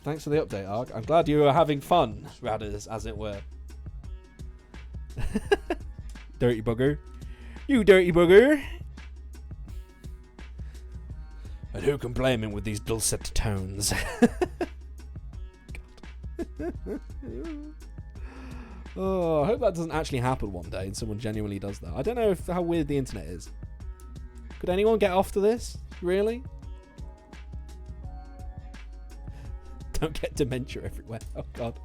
Thanks for the update, Arg. I'm glad you are having fun, Radis, as it were. Dirty bugger. You dirty bugger. And who can blame him with these dulcet tones? Oh, I hope that doesn't actually happen one day and someone genuinely does that. I don't know how weird the internet is. Could anyone get off to this? Really? Don't get dementia everywhere. Oh, God.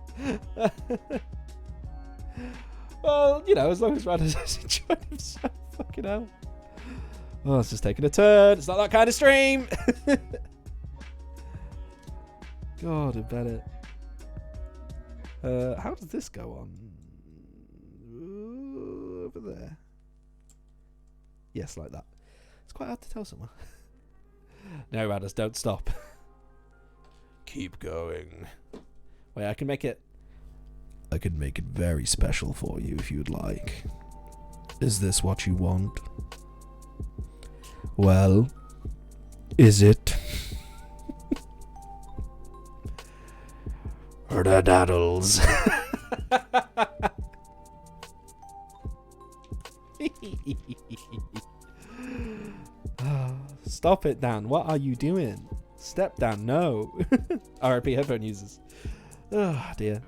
Well, you know, as long as Radis has enjoyed himself. Fucking hell. Oh, it's just taking a turn. It's not that kind of stream. God, I bet it. How does this go on? Over there. Yes, like that. It's quite hard to tell someone. No, Radis, don't stop. Keep going. Wait, I can make it very special for you if you'd like. Is this what you want? Well, is it? Daddles. Stop it, Dan. What are you doing? Step down. No. RIP headphone users. Oh, dear.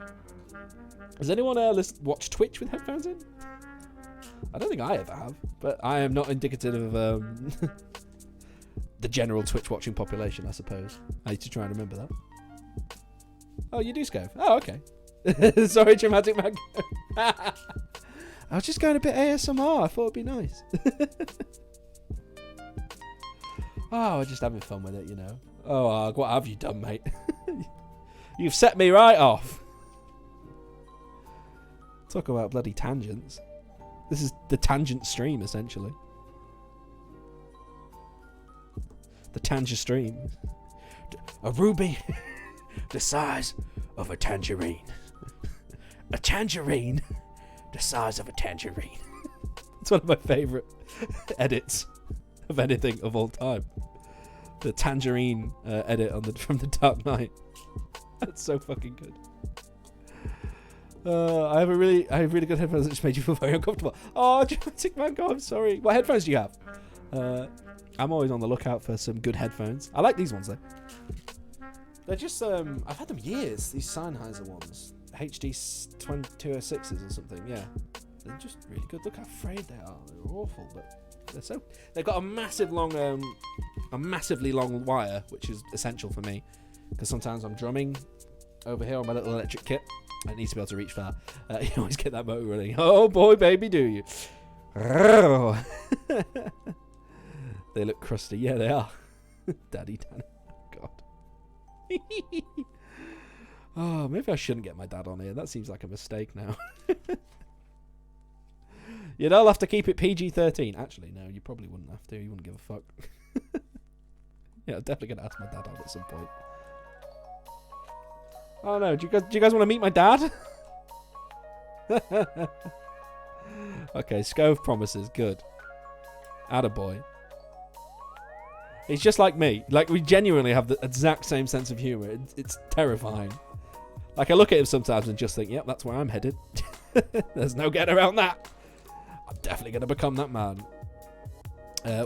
Does anyone watch Twitch with headphones in? I don't think I ever have, but I am not indicative of the general Twitch watching population, I suppose. I need to try and remember that. Oh, you do, Scove? Oh, okay. Sorry, Dramatic Mango. I was just going a bit ASMR. I thought it'd be nice. Oh, we're just having fun with it, you know. Oh, Arg, what have you done, mate? You've set me right off. Talk about bloody tangents. This is the tangent stream, essentially. The tangent stream. A ruby the size of a tangerine. A tangerine the size of a tangerine. It's one of my favourite edits of anything of all time. The tangerine edit from The Dark Knight. That's so fucking good. I have really good headphones that just made you feel very uncomfortable. Oh, Dramatic Mango, I'm sorry. What headphones do you have? I'm always on the lookout for some good headphones. I like these ones though. They're just I've had them years. These Sennheiser ones, HD 2206s or something. Yeah, they're just really good. Look how frayed they are. They're awful, but they've got a massively long wire, which is essential for me because sometimes I'm drumming over here on my little electric kit. I need to be able to reach far. You always get that motor running. Oh boy, baby, do you? They look crusty. Yeah, they are. Daddy Dan. God. Oh, maybe I shouldn't get my dad on here. That seems like a mistake now. You'd all have to keep it PG-13. Actually, no, you probably wouldn't have to. You wouldn't give a fuck. Yeah, I'm definitely going to ask my dad on at some point. Oh no, do you guys want to meet my dad? Okay, Scove promises. Good. Attaboy. He's just like me. Like, we genuinely have the exact same sense of humour. It's terrifying. Like, I look at him sometimes and just think, yep, that's where I'm headed. There's no getting around that. I'm definitely going to become that man.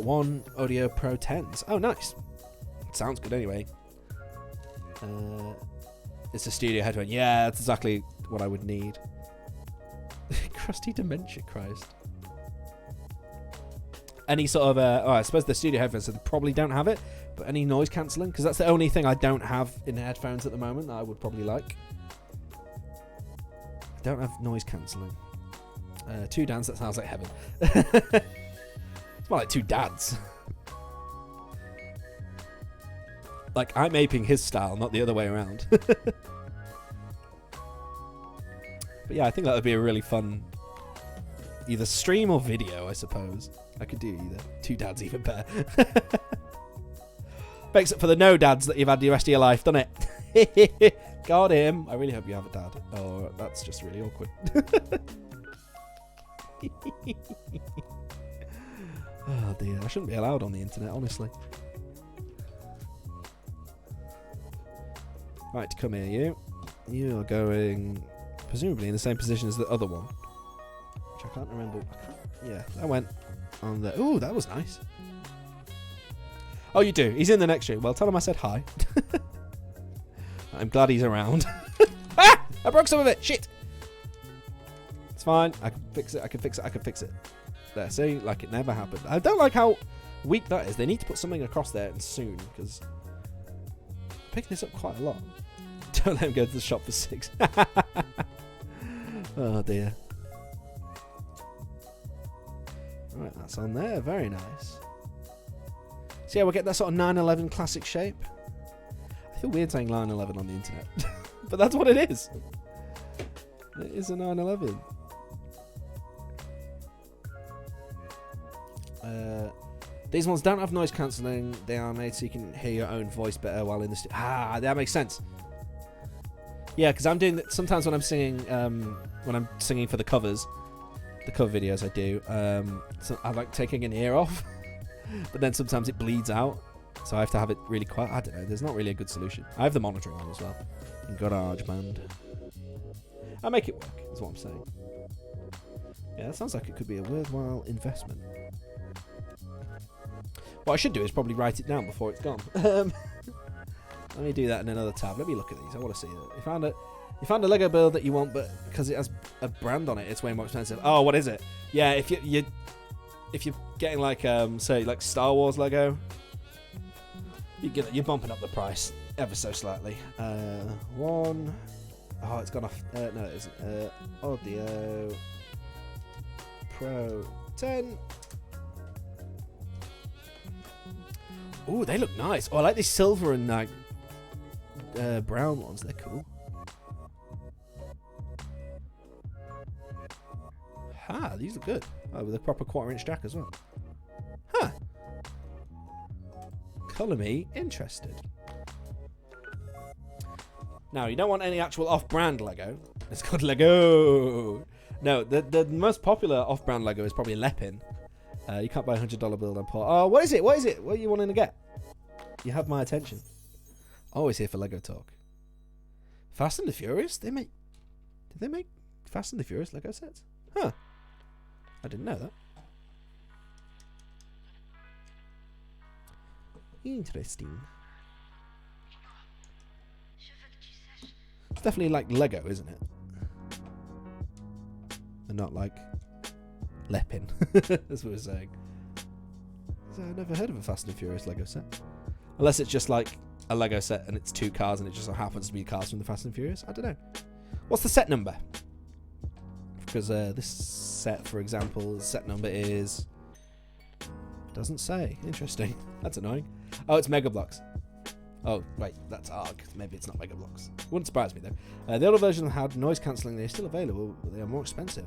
One Audio Pro 10s. Oh, nice. Sounds good anyway. It's a studio headphone. Yeah, that's exactly what I would need. Crusty dementia, Christ. Any sort of, I suppose the studio headphones, so they probably don't have it, but any noise cancelling, because that's the only thing I don't have in headphones at the moment that I would probably like. I don't have noise cancelling. Two dads, that sounds like heaven. It's more like two dads. Like, I'm aping his style, not the other way around. But yeah, I think that would be a really fun either stream or video, I suppose. I could do either. Two dads even better. Makes up for the no dads that you've had the rest of your life, doesn't it? Got him. I really hope you have a dad. Oh, that's just really awkward. Oh dear, I shouldn't be allowed on the internet, honestly. Right, come here, you. You are going presumably in the same position as the other one. Which I can't remember. Yeah, that went on the... Ooh, that was nice. Oh, you do? He's in the next room. Well, tell him I said hi. I'm glad he's around. Ah! I broke some of it! Shit! It's fine. I can fix it. I can fix it. I can fix it. There, see? Like it never happened. I don't like how weak that is. They need to put something across there and soon, because I'm picking this up quite a lot. Don't let him go to the shop for 6. Oh dear. Right, that's on there. Very nice. So yeah, we'll get that sort of 911 classic shape. I feel weird saying 911 on the internet. But that's what it is. It is a 911. These ones don't have noise cancelling. They are made so you can hear your own voice better while in the studio. Ah, that makes sense. Yeah, because I'm doing that sometimes when I'm singing for the covers, the cover videos I do. So I like taking an ear off, but then sometimes it bleeds out, so I have to have it really quiet. I don't know. There's not really a good solution. I have the monitoring on as well. In GarageBand. I make it work. Is what I'm saying. Yeah, that sounds like it could be a worthwhile investment. What I should do is probably write it down before it's gone. Let me do that in another tab. Let me look at these. I want to see it. You found a Lego build that you want, but because it has a brand on it, it's way more expensive. Oh, what is it? Yeah, if you're getting like say like Star Wars Lego, you're bumping up the price ever so slightly. Oh, it's gone off. No, it isn't. Audio Pro 10. Oh, they look nice. Oh, I like these silver and like brown ones. They're cool. Ha, these look good. Oh, with a proper 1/4-inch jack as well. Huh. Colour me interested. Now, you don't want any actual off-brand Lego. It's called Lego. No, the most popular off-brand Lego is probably Lepin. You can't buy a $100 build on Porsche. Oh, what is it? What is it? What are you wanting to get? You have my attention. Always here for Lego talk. Fast and the Furious? Did they make Fast and the Furious Lego sets? Huh. I didn't know that. Interesting. It's definitely like Lego, isn't it? And not like Lepin. That's what we're saying. So I've never heard of a Fast and Furious Lego set. Unless it's just like a Lego set and it's 2 cars and it just so happens to be cars from the Fast and Furious. I don't know. What's the set number? Because this set, for example, the set number is... Doesn't say. Interesting. That's annoying. Oh, it's Mega Bloks. Oh, wait, that's ARG. Maybe it's not Mega Bloks. Wouldn't surprise me, though. The older version had noise cancelling. They're still available, but they are more expensive.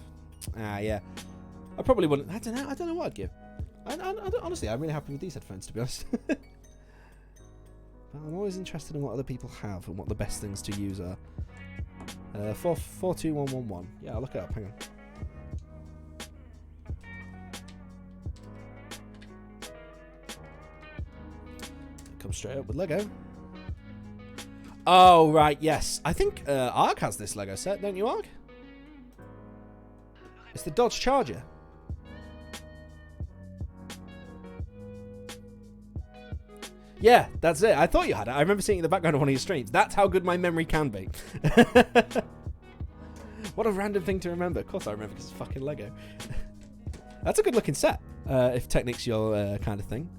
Ah, yeah. I probably wouldn't... I don't know what I'd give. Honestly, I'm really happy with these headphones, to be honest. But I'm always interested in what other people have and what the best things to use are. 42111. Yeah, I'll look it up. Hang on. Come straight up with Lego. Oh, right, yes. I think ARG has this Lego set, don't you, ARG? It's the Dodge Charger. Yeah, that's it. I thought you had it. I remember seeing it in the background of one of your streams. That's how good my memory can be. What a random thing to remember. Of course I remember because it's fucking Lego. That's a good looking set, if Technic's your kind of thing.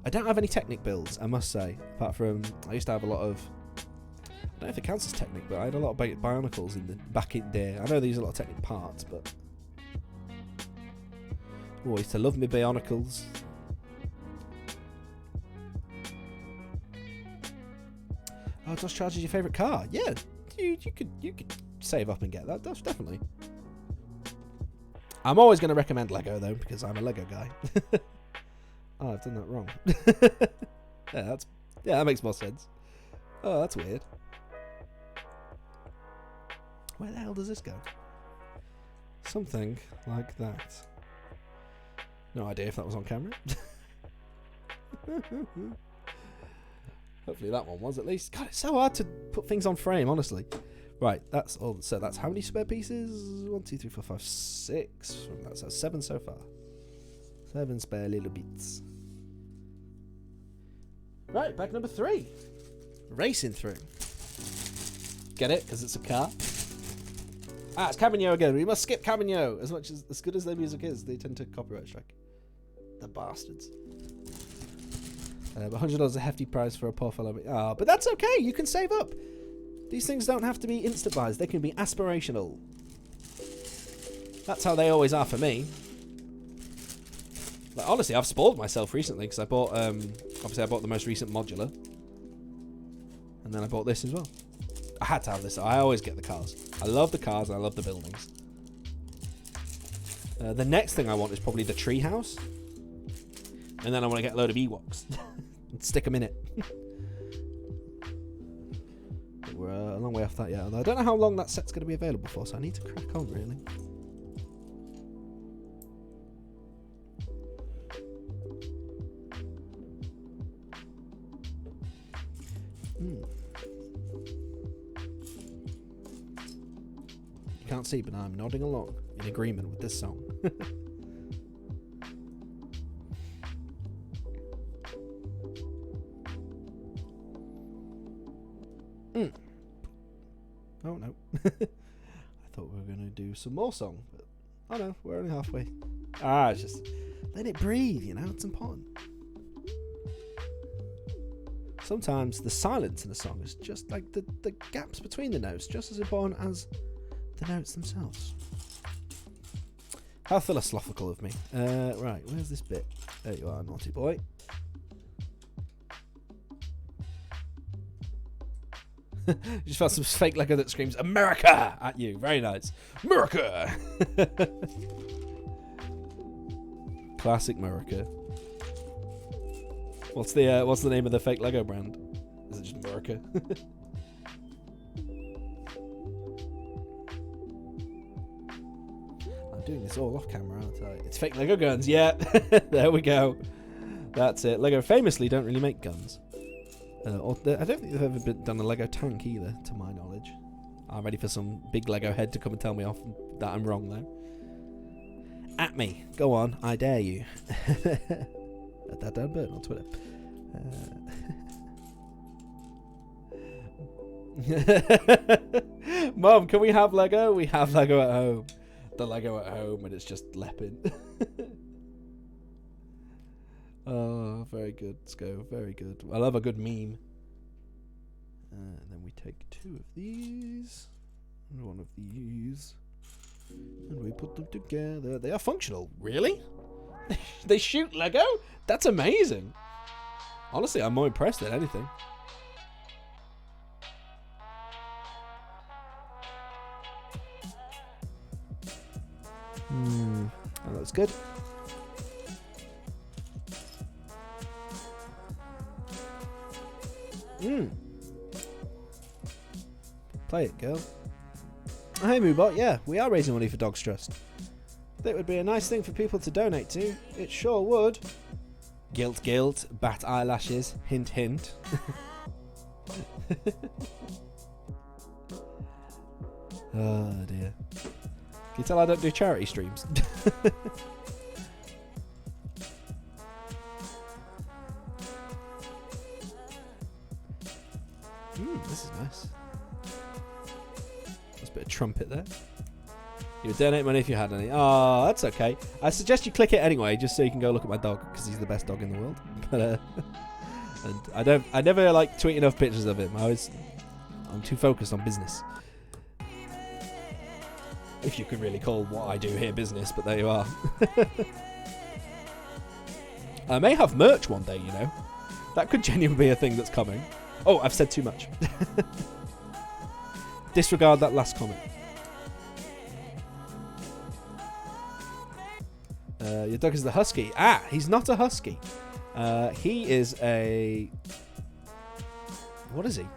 I don't have any Technic builds, I must say. Apart from, I used to have a lot of... I don't know if it counts as Technic, but I had a lot of Bionicles in the back in there. I know they use a lot of Technic parts, but... Oh, I used to love my Bionicles. Oh, Dodge Charger's your favourite car? Yeah, you could save up and get that. That's definitely. I'm always going to recommend Lego though because I'm a Lego guy. Oh, I've done that wrong. Yeah, that makes more sense. Oh, that's weird. Where the hell does this go? Something like that. No idea if that was on camera. Hopefully that one was at least. God, it's so hard to put things on frame, honestly. Right, that's all. So that's how many spare pieces? 1, 2, 3, 4, 5, 6. That's 7 so far. 7 spare little bits. Right, bag number 3. Racing through. Get it? Because it's a car. Ah, it's Camino again. We must skip Camino. As good as their music is, they tend to copyright strike. The bastards. But $100 is a hefty price for a poor fellow. Ah, but that's okay. You can save up. These things don't have to be instant buys. They can be aspirational. That's how they always are for me. Like, honestly, I've spoiled myself recently because I bought, obviously I bought the most recent modular. And then I bought this as well. I had to have this. I always get the cars. I love the cars and I love the buildings. The next thing I want is probably the tree house. And then I want to get a load of Ewoks and stick them in it. But we're a long way off that yet. I don't know how long that set's going to be available for, so I need to crack on, really. You can't see, but I'm nodding along in agreement with this song. Oh no. I thought we were going to do some more song, but oh no, we're only halfway. It's just let it breathe, you know, it's important. Sometimes the silence in a song is just like the gaps between the notes, just as important as the notes themselves. How philosophical of me. Right, where's this bit? There you are, naughty boy. Just found some fake Lego that screams America at you. Very nice. America. Classic America. What's the name of the fake Lego brand? Is it just America? I'm doing this all off camera, aren't I? It's fake Lego guns. Yeah. There we go. That's it. Lego famously don't really make guns. I don't think they've ever done a Lego tank either, to my knowledge. I'm ready for some big Lego head to come and tell me off that I'm wrong, though. At me. Go on. I dare you. At that Dan Burton on Twitter. Mum, can we have Lego? We have Lego at home. The Lego at home, and it's just lepping. Oh, very good, Sco. Very good. I love a good meme. And then we take 2 of these and 1 of these, and we put them together. They are functional. Really? They shoot Lego? That's amazing. Honestly, I'm more impressed than anything. That looks good. Play it, girl. Hey, Moobot. Yeah, we are raising money for Dogs Trust. That would be a nice thing for people to donate to. It sure would. Guilt, guilt. Bat eyelashes. Hint, hint. Oh, dear. Can you tell I don't do charity streams? This is nice. There's a bit of trumpet there. You would donate money if you had any. Oh, that's okay. I suggest you click it anyway, just so you can go look at my dog, because he's the best dog in the world. But and I never like tweet enough pictures of him. I'm too focused on business. If you could really call what I do here business, but there you are. I may have merch one day, you know. That could genuinely be a thing that's coming. Oh, I've said too much. Disregard that last comment. Your dog is the husky. Ah, he's not a husky. He is a... What is he?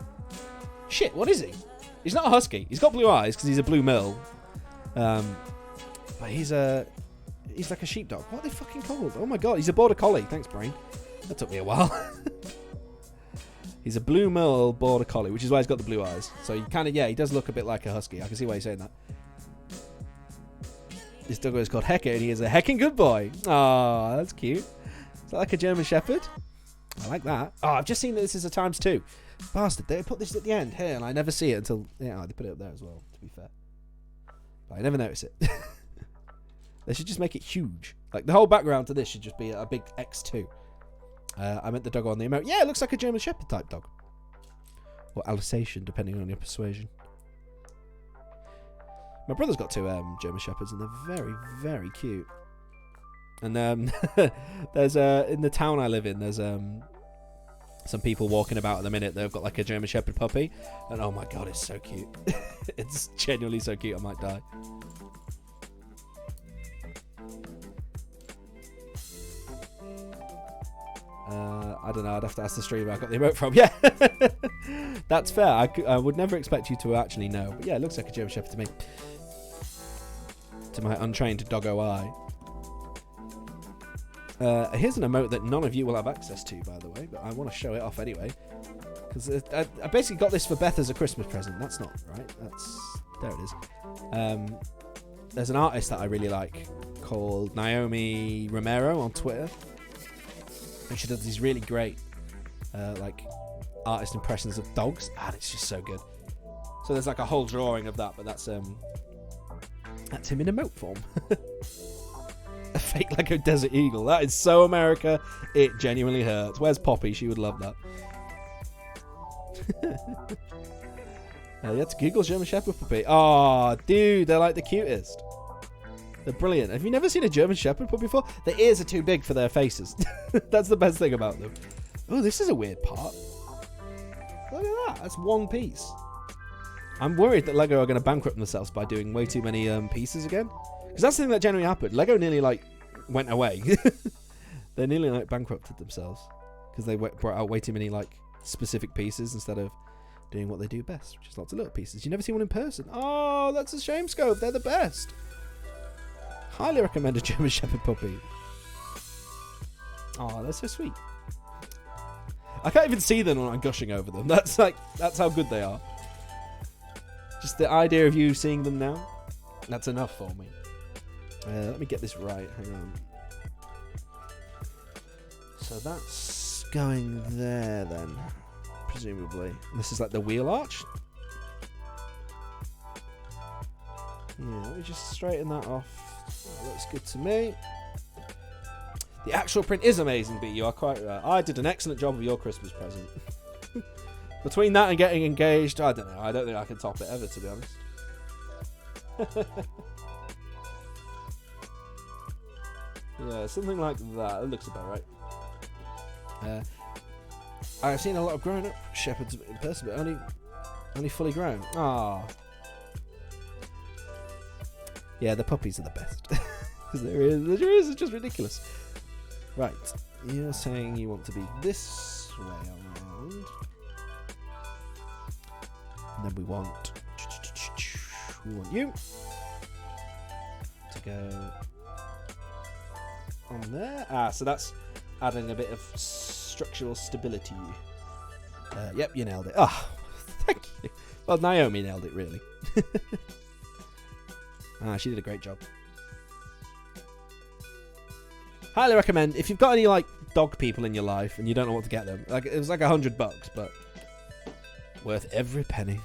Shit, what is he? He's not a husky. He's got blue eyes because he's a blue mill. But he's like a sheepdog. What are they fucking called? Oh my god, he's a border collie. Thanks, brain. That took me a while. He's a blue mill border collie, which is why he's got the blue eyes. So he kind of, he does look a bit like a husky. I can see why you're saying that. This doggo is called Hecker, and he is a hecking good boy. Oh, that's cute. Is that like a German Shepherd? I like that. Oh, I've just seen that this is a ×2. Bastard, they put this at the end here, and I never see it until... Yeah, they put it up there as well, to be fair. But I never notice it. They should just make it huge. Like, the whole background to this should just be a big X2. I meant the dog on the emote. Yeah, it looks like a German Shepherd type dog. Or Alsatian, depending on your persuasion. My brother's got 2 German Shepherds, and they're very, very cute. And there's in the town I live in, there's some people walking about at the minute. They've got like a German Shepherd puppy, and oh my god, it's so cute. It's genuinely so cute. I might die. I don't know. I'd have to ask the streamer I got the emote from. Yeah, that's fair. I would never expect you to actually know, but yeah, it looks like a German Shepherd to me. To my untrained doggo eye. Here's an emote that none of you will have access to, by the way, but I want to show it off anyway. Because I basically got this for Beth as a Christmas present. That's not right. There it is. There's an artist that I really like called Naomi Romero on Twitter. And she does these really great like artist impressions of dogs. And it's just so good. So there's like a whole drawing of that, but that's him in emote form. A fake Lego Desert Eagle. That is so America. It genuinely hurts. Where's Poppy? She would love that. That's Google's German Shepherd puppy. Oh, dude, they're like the cutest. They're brilliant. Have you never seen a German Shepherd puppy before? Their ears are too big for their faces. That's the best thing about them. Oh, this is a weird part. Look at that. That's one piece. I'm worried that Lego are going to bankrupt themselves by doing way too many pieces again. Because that's the thing that generally happened. Lego nearly went away. They nearly bankrupted themselves because they brought out way too many specific pieces instead of doing what they do best, which is lots of little pieces. You never see one in person. Oh, that's a shame, Scope. They're the best. Highly recommend a German Shepherd puppy. Oh, they're so sweet. I can't even see them when I'm gushing over them. That's how good they are. Just the idea of you seeing them now, that's enough for me. Let me get this right. Hang on. So that's going there then, presumably. This is like the wheel arch. Yeah, let me just straighten that off. That looks good to me. The actual print is amazing, but you are quite right. I did an excellent job of your Christmas present. Between that and getting engaged, I don't know. I don't think I can top it ever, to be honest. Yeah, something like that. It looks about right. I've seen a lot of grown-up shepherds in person, but only fully grown. Ah. Yeah, the puppies are the best. Because there is, it's just ridiculous. Right, you're saying you want to be this way around. And then we want you to go on there. Ah, so that's adding a bit of structural stability. Yep, you nailed it. Ah, thank you. Well, Naomi nailed it, really. She did a great job. Highly recommend, if you've got any dog people in your life and you don't know what to get them, it was $100, but worth every penny.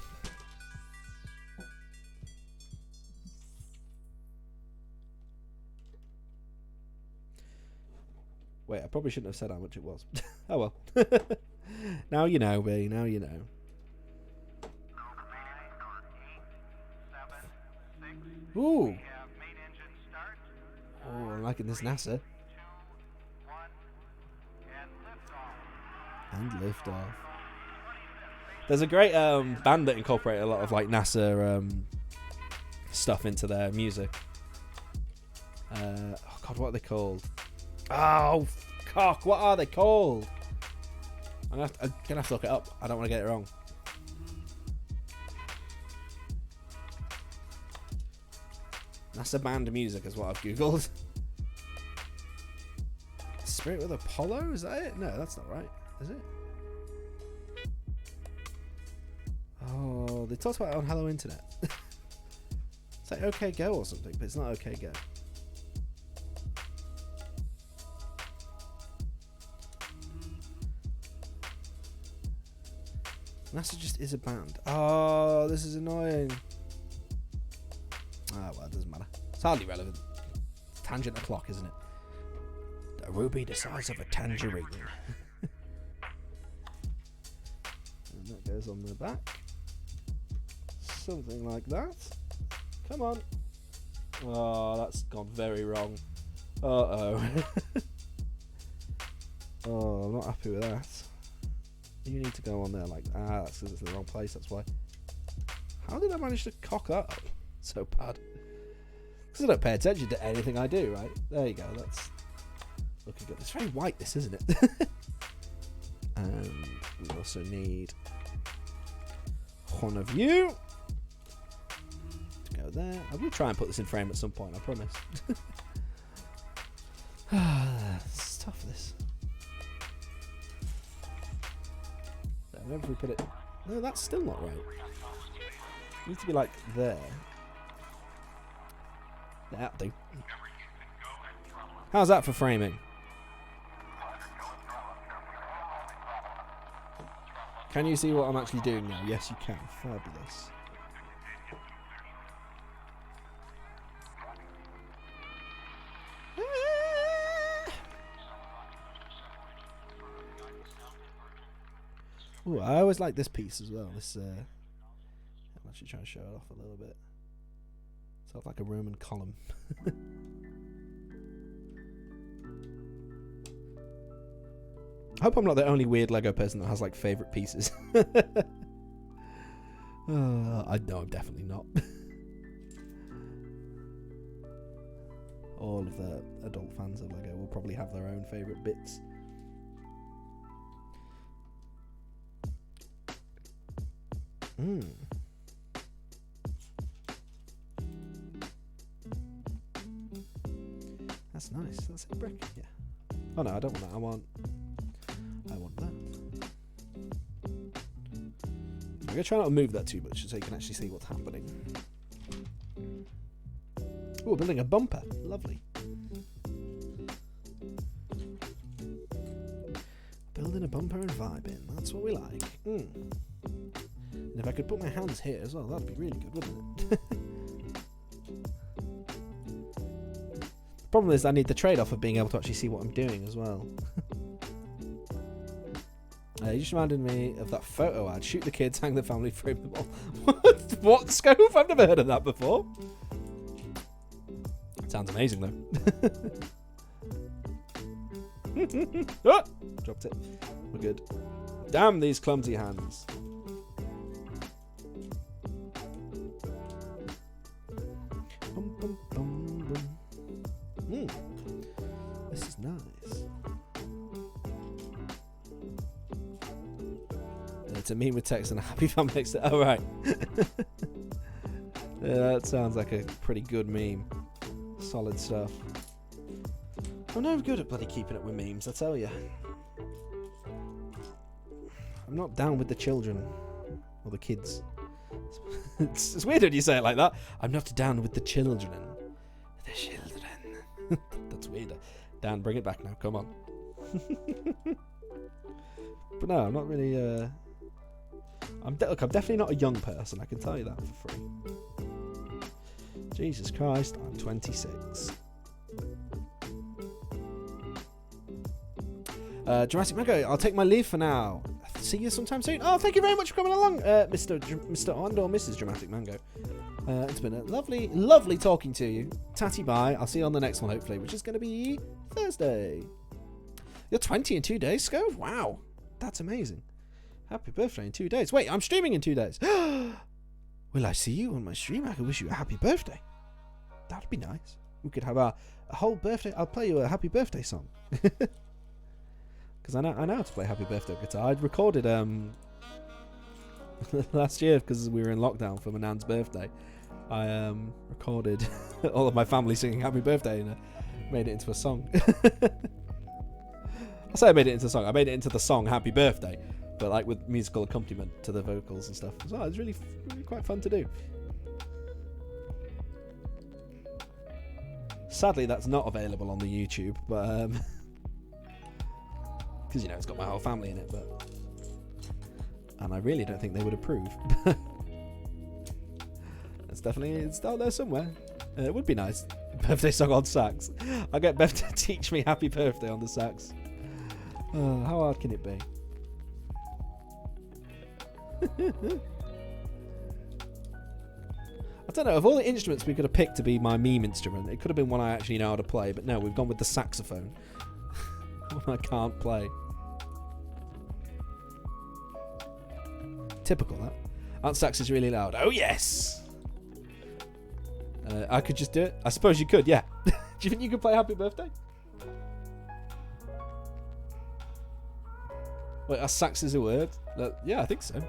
Wait, I probably shouldn't have said how much it was. Oh well. Now you know, B. Now you know. Ooh. Oh, I'm liking this NASA. And lift off. There's a great band that incorporate a lot of NASA stuff into their music. Oh God, what are they called? Oh, cock! What are they called? I'm gonna have to look it up. I don't want to get it wrong. NASA band music is what I've googled. Spirit with Apollo? Is that it? No, that's not right. Is it? Oh, they talked about it on Hello Internet. It's like OK Go or something, but it's not OK Go. NASA just is a band. Oh, this is annoying. Ah, well, it doesn't matter. It's hardly relevant. It's tangent o'clock, isn't it? A ruby the size of a tangerine. And that goes on the back. Something like that. Come on. Oh, that's gone very wrong. Uh-oh. Oh, I'm not happy with that. You need to go on there like that. That's because it's in the wrong place, that's why. How did I manage to cock that up so bad? Because I don't pay attention to anything I do, right? There you go, that's looking good. It's very white, this, isn't it? And we also need one of you to go there. I will try and put this in frame at some point, I promise. It's tough, this. Whenever we put it... No, that's still not right. It needs to be like there. That'll do. How's that for framing? Can you see what I'm actually doing now? Yes, you can. Fabulous. Ooh, I always like this piece as well. This, I'm actually trying to show it off a little bit. Sort of like a Roman column. I hope I'm not the only weird Lego person that has like favourite pieces. I know I'm definitely not. All of the adult fans of Lego will probably have their own favourite bits. That's nice. That's a brick. Yeah. Oh no, I don't want that. I want that. I'm gonna try not to move that too much so you can actually see what's happening. Oh, we're building a bumper. Lovely. Building a bumper and vibing. That's what we like. And if I could put my hands here as well, that'd be really good, wouldn't it? The problem is I need the trade-off of being able to actually see what I'm doing as well. You just reminded me of that photo ad. Shoot the kids, hang the family, frame them all. What scope? I've never heard of that before. Sounds amazing though. Oh, dropped it. We're good. Damn these clumsy hands. Bum, bum, bum, bum. This is nice. It's a meme with text and a happy family next to it. Oh, right. Yeah, that sounds like a pretty good meme. Solid stuff. I'm no good at bloody keeping up with memes, I tell you. I'm not down with the children. Or the kids. It's weird when you say it like that. I'm not down with the children. The children. That's weird. Dan, bring it back now. Come on. But no, I'm not really... Look, I'm definitely not a young person. I can tell you that for free. Jesus Christ, I'm 26. Jurassic Mango, I'll take my leave for now. See you sometime soon. Oh, thank you very much for coming along, Mr. and or Mrs. Dramatic Mango. It's been a lovely talking to you. Tatty bye. I'll see you on the next one, hopefully, which is going to be Thursday. You're 20 in 2 days, Scove? Wow. That's amazing. Happy birthday in 2 days. Wait, I'm streaming in 2 days. Will I see you on my stream? I can wish you a happy birthday. That'd be nice. We could have a whole birthday. I'll play you a happy birthday song. Because I know how to play happy birthday guitar. I'd recorded last year because we were in lockdown for my nan's birthday. I recorded all of my family singing happy birthday and made it into a song. I say I made it into a song. I made it into the song Happy Birthday, but like with musical accompaniment to the vocals and stuff. So it was really quite fun to do. Sadly, that's not available on the YouTube, but because it's got my whole family in it, and I really don't think they would approve. It's out there somewhere. It would be nice. Birthday song on sax. I'll get Bev to teach me Happy Birthday on the sax. How hard can it be? I don't know, of all the instruments we could have picked to be my meme instrument, it could have been one I actually know how to play, but no, we've gone with the saxophone. One I can't play. Typical, that. Aren't saxes really loud? Oh, yes! I could just do it. I suppose you could, yeah. Do you think you could play Happy Birthday? Wait, are saxes a word? Yeah, I think so.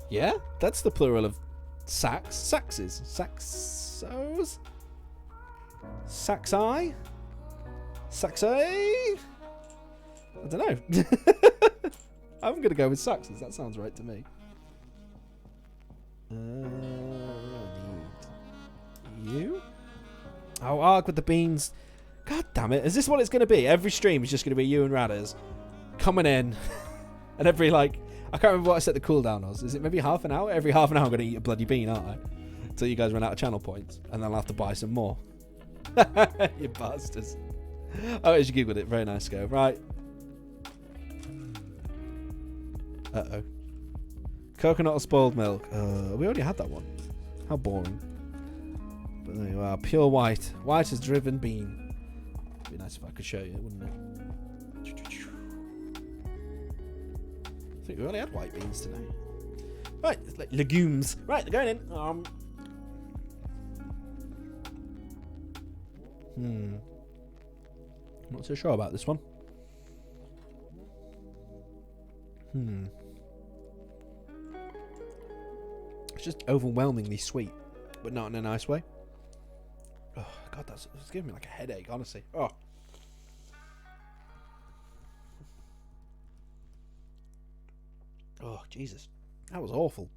Yeah, that's the plural of sax. Saxes. Saxos? Saxi? Saxi? I don't know. I'm going to go with saxes. That sounds right to me. You? Oh, arg with the beans. God damn it. Is this what it's going to be? Every stream is just going to be you and Radders coming in. And every, I can't remember what I set the cooldown was. Is it maybe half an hour? Every half an hour I'm going to eat a bloody bean, aren't I? Until you guys run out of channel points. And then I'll have to buy some more. You bastards. Oh, as you googled it. Very nice go. Right. Uh-oh. Coconut or spoiled milk? We already had that one. How boring. But there you are. Pure white. White as driven bean. It'd be nice if I could show you, wouldn't it? I think we only had white beans tonight. Right, it's like legumes. Right, they're going in. I'm not so sure about this one. It's just overwhelmingly sweet, but not in a nice way. Oh God, it's giving me like a headache, honestly. Oh, Jesus. That was awful.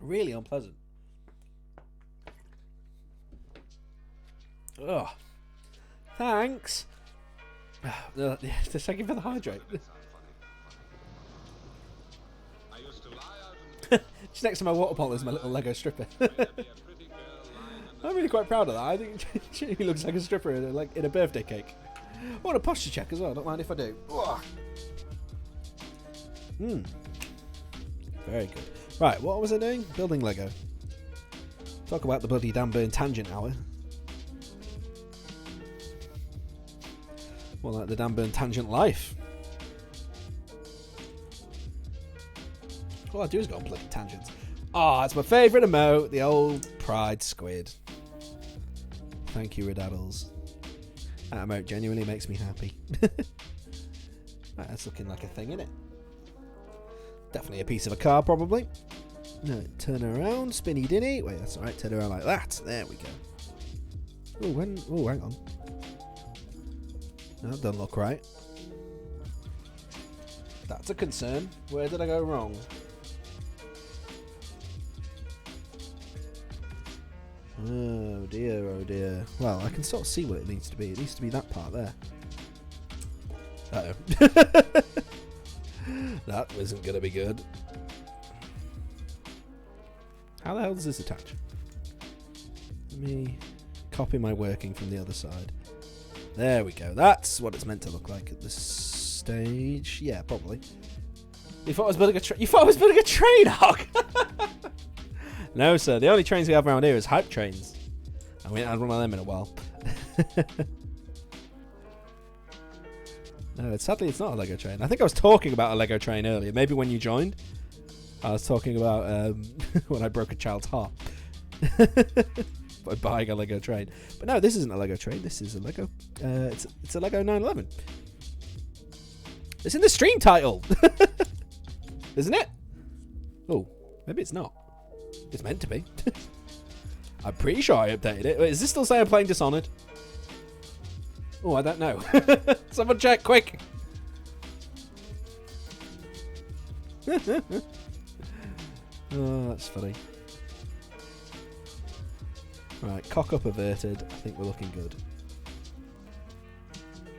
Really unpleasant. Oh. Thanks. Just thank you for the hydrate. Just next to my water bottle is my little Lego stripper. I'm really quite proud of that. I think she looks like a stripper in a birthday cake. I want a posture check as well. Don't mind if I do. Very good. Right, what was I doing? Building Lego. Talk about the bloody damn burn tangent hour. More like the damn burn tangent life. All I do is go on bloody tangents. It's my favourite emote, the old pride squid. Thank you, Ridaddles. That emote genuinely makes me happy. Right, that's looking like a thing, isn't it? Definitely a piece of a car, probably. No, turn around, spinny dinny. Wait, that's alright, turn around like that. There we go. Oh, hang on. No, that doesn't look right. That's a concern. Where did I go wrong? Oh dear, oh dear. Well, I can sort of see what it needs to be. It needs to be that part there. Uh-oh. That isn't going to be good. How the hell does this attach? Let me copy my working from the other side. There we go. That's what it's meant to look like at this stage. Yeah, probably. You thought I was building a train? You thought I was building a train, Hog? No, sir. The only trains we have around here is hype trains. And we haven't had one of them in a while. No, sadly it's not a Lego train. I think I was talking about a Lego train earlier. Maybe when you joined. I was talking about when I broke a child's heart. By buying a Lego train. But no, this isn't a Lego train. This is a Lego... it's a Lego 911. It's in the stream title. Isn't it? Oh, maybe it's not. It's meant to be. I'm pretty sure I updated it. Wait, is this still saying I'm playing Dishonored? Oh, I don't know. Someone check, quick! Oh, that's funny. Right, cock up averted. I think we're looking good.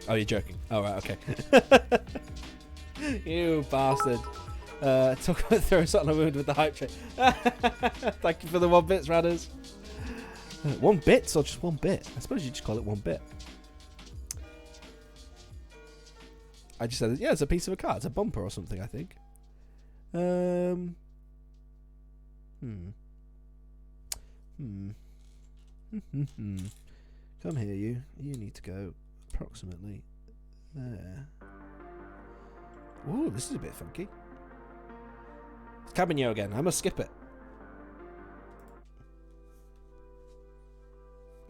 Oh, you're joking. Oh, right, okay. You bastard. Talk about throwing something on a wound with the hype train. Thank you for the 1 bits, Radders. 1 bits or just 1 bit? I suppose you just call it 1 bit. I just said, yeah, it's a piece of a car. It's a bumper or something, I think. Come here, you. You need to go approximately there. Ooh, this is a bit funky. It's Cabinho again. I must skip it.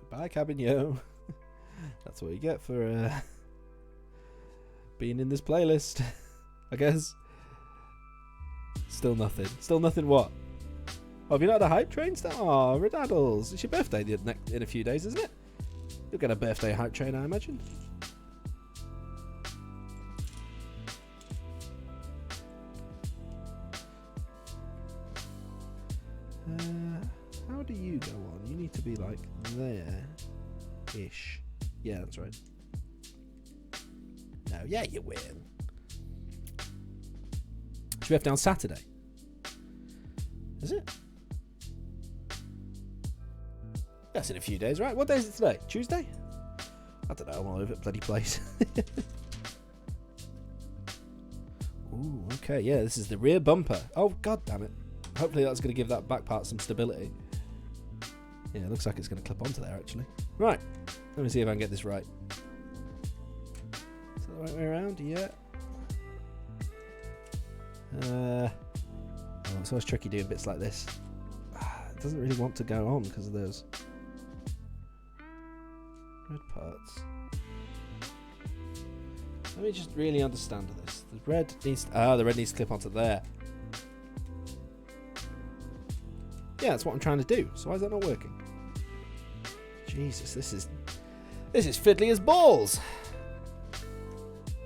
Goodbye, Cabinho. That's what you get for being in this playlist, I guess. Still nothing. Still nothing what? Oh, have you not had a hype train still? Oh, Ridaddles. It's your birthday in a few days, isn't it? You'll get a birthday hype train, I imagine. How do you go on? You need to be like there-ish. Yeah, that's right. No, yeah, you will. Should we have down Saturday? Is it? That's in a few days, right? What day is it today? Tuesday? I don't know, I'm all over the bloody place. Ooh, okay, yeah, this is the rear bumper. Oh, god damn it. Hopefully that's going to give that back part some stability. Yeah, it looks like it's going to clip onto there, actually. Right, let me see if I can get this right. Is that the right way around? Yeah. Oh, it's always tricky doing bits like this. It doesn't really want to go on because of those red parts. Let me just really understand this. The red needs the red needs to clip onto there. Yeah, that's what I'm trying to do. So why is that not working? Jesus, this is fiddly as balls.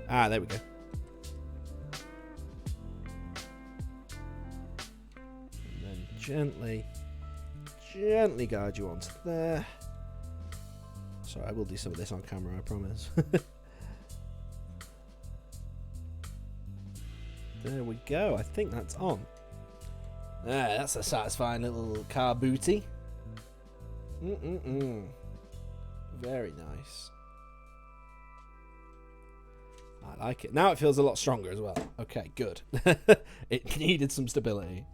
Ah, there we go. And then gently guide you onto there. Sorry, I will do some of this on camera, I promise. There we go. I think that's on. Ah, that's a satisfying little car booty. Very nice. I like it. Now it feels a lot stronger as well. Okay, good. It needed some stability.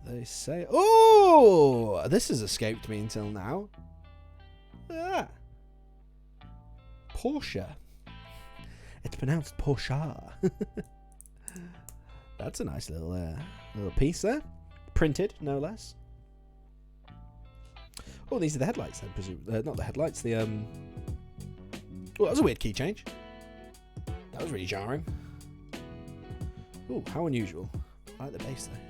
They say... Oh! This has escaped me until now. Ah. Porsche. It's pronounced Porsche. That's a nice little piece there. Printed, no less. Oh, these are the headlights then, presumably. Not the headlights, the... Oh, that was a weird key change. That was really jarring. Oh, how unusual. I like the bass there.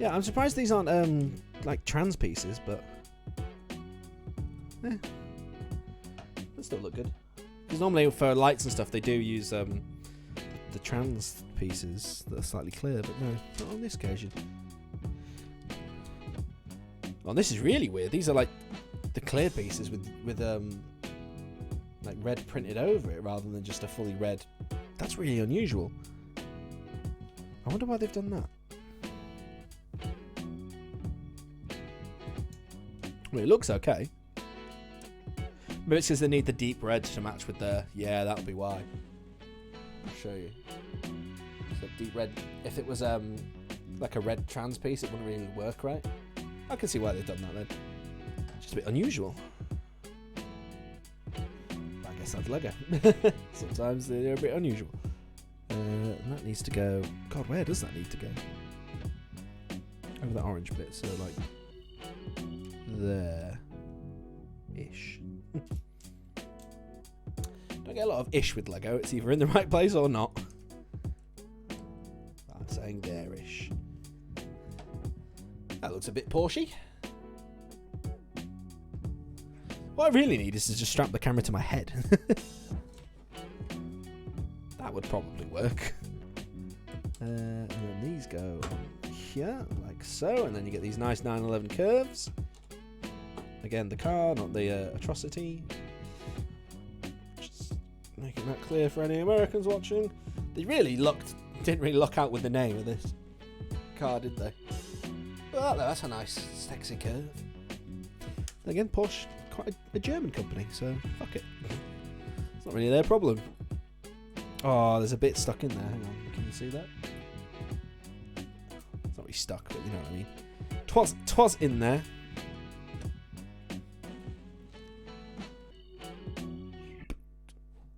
Yeah, I'm surprised these aren't like trans pieces, but they still look good. Because normally for lights and stuff, they do use the trans pieces that are slightly clear, but no, not on this occasion. Oh, this is really weird. These are like the clear pieces with like red printed over it rather than just a fully red. That's really unusual. I wonder why they've done that. Well, it looks okay. Maybe it's because they need the deep red to match with the... Yeah, that'll be why. I'll show you. So deep red... If it was like a red trans piece, it wouldn't really work right. I can see why they've done that then. Just a bit unusual. I guess that's Lego. Sometimes they're a bit unusual. And that needs to go... God, where does that need to go? Over that orange bit, so like... There. garish. Don't get a lot of ish with Lego. It's either in the right place or not. I'm saying garish. That looks a bit Porsche. What I really need is to just strap the camera to my head. That would probably work. And then these go on here, like so. And then you get these nice 911 curves. Again, the car, not the atrocity. Just making that clear for any Americans watching. They really didn't really luck out with the name of this car, did they? Well, that's a nice, sexy curve. Again, Porsche, quite a German company, so fuck it. It's not really their problem. Oh, there's a bit stuck in there. Hang on, can you see that? It's not really stuck, but you know what I mean. Twas in there.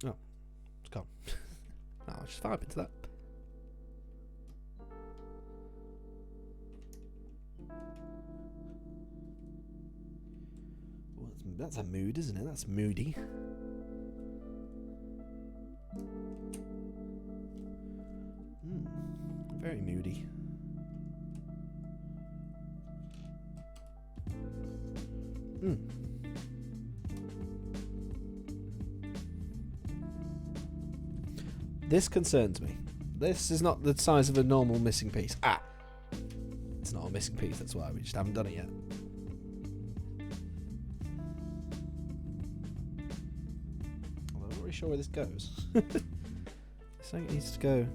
Oh, it's gone. Oh, I'll just vibe into that. That's a mood, isn't it? That's moody. Very moody. This concerns me. This is not the size of a normal missing piece. Ah! It's not a missing piece, that's why we just haven't done it yet. I'm not really sure where this goes. I think it needs to go.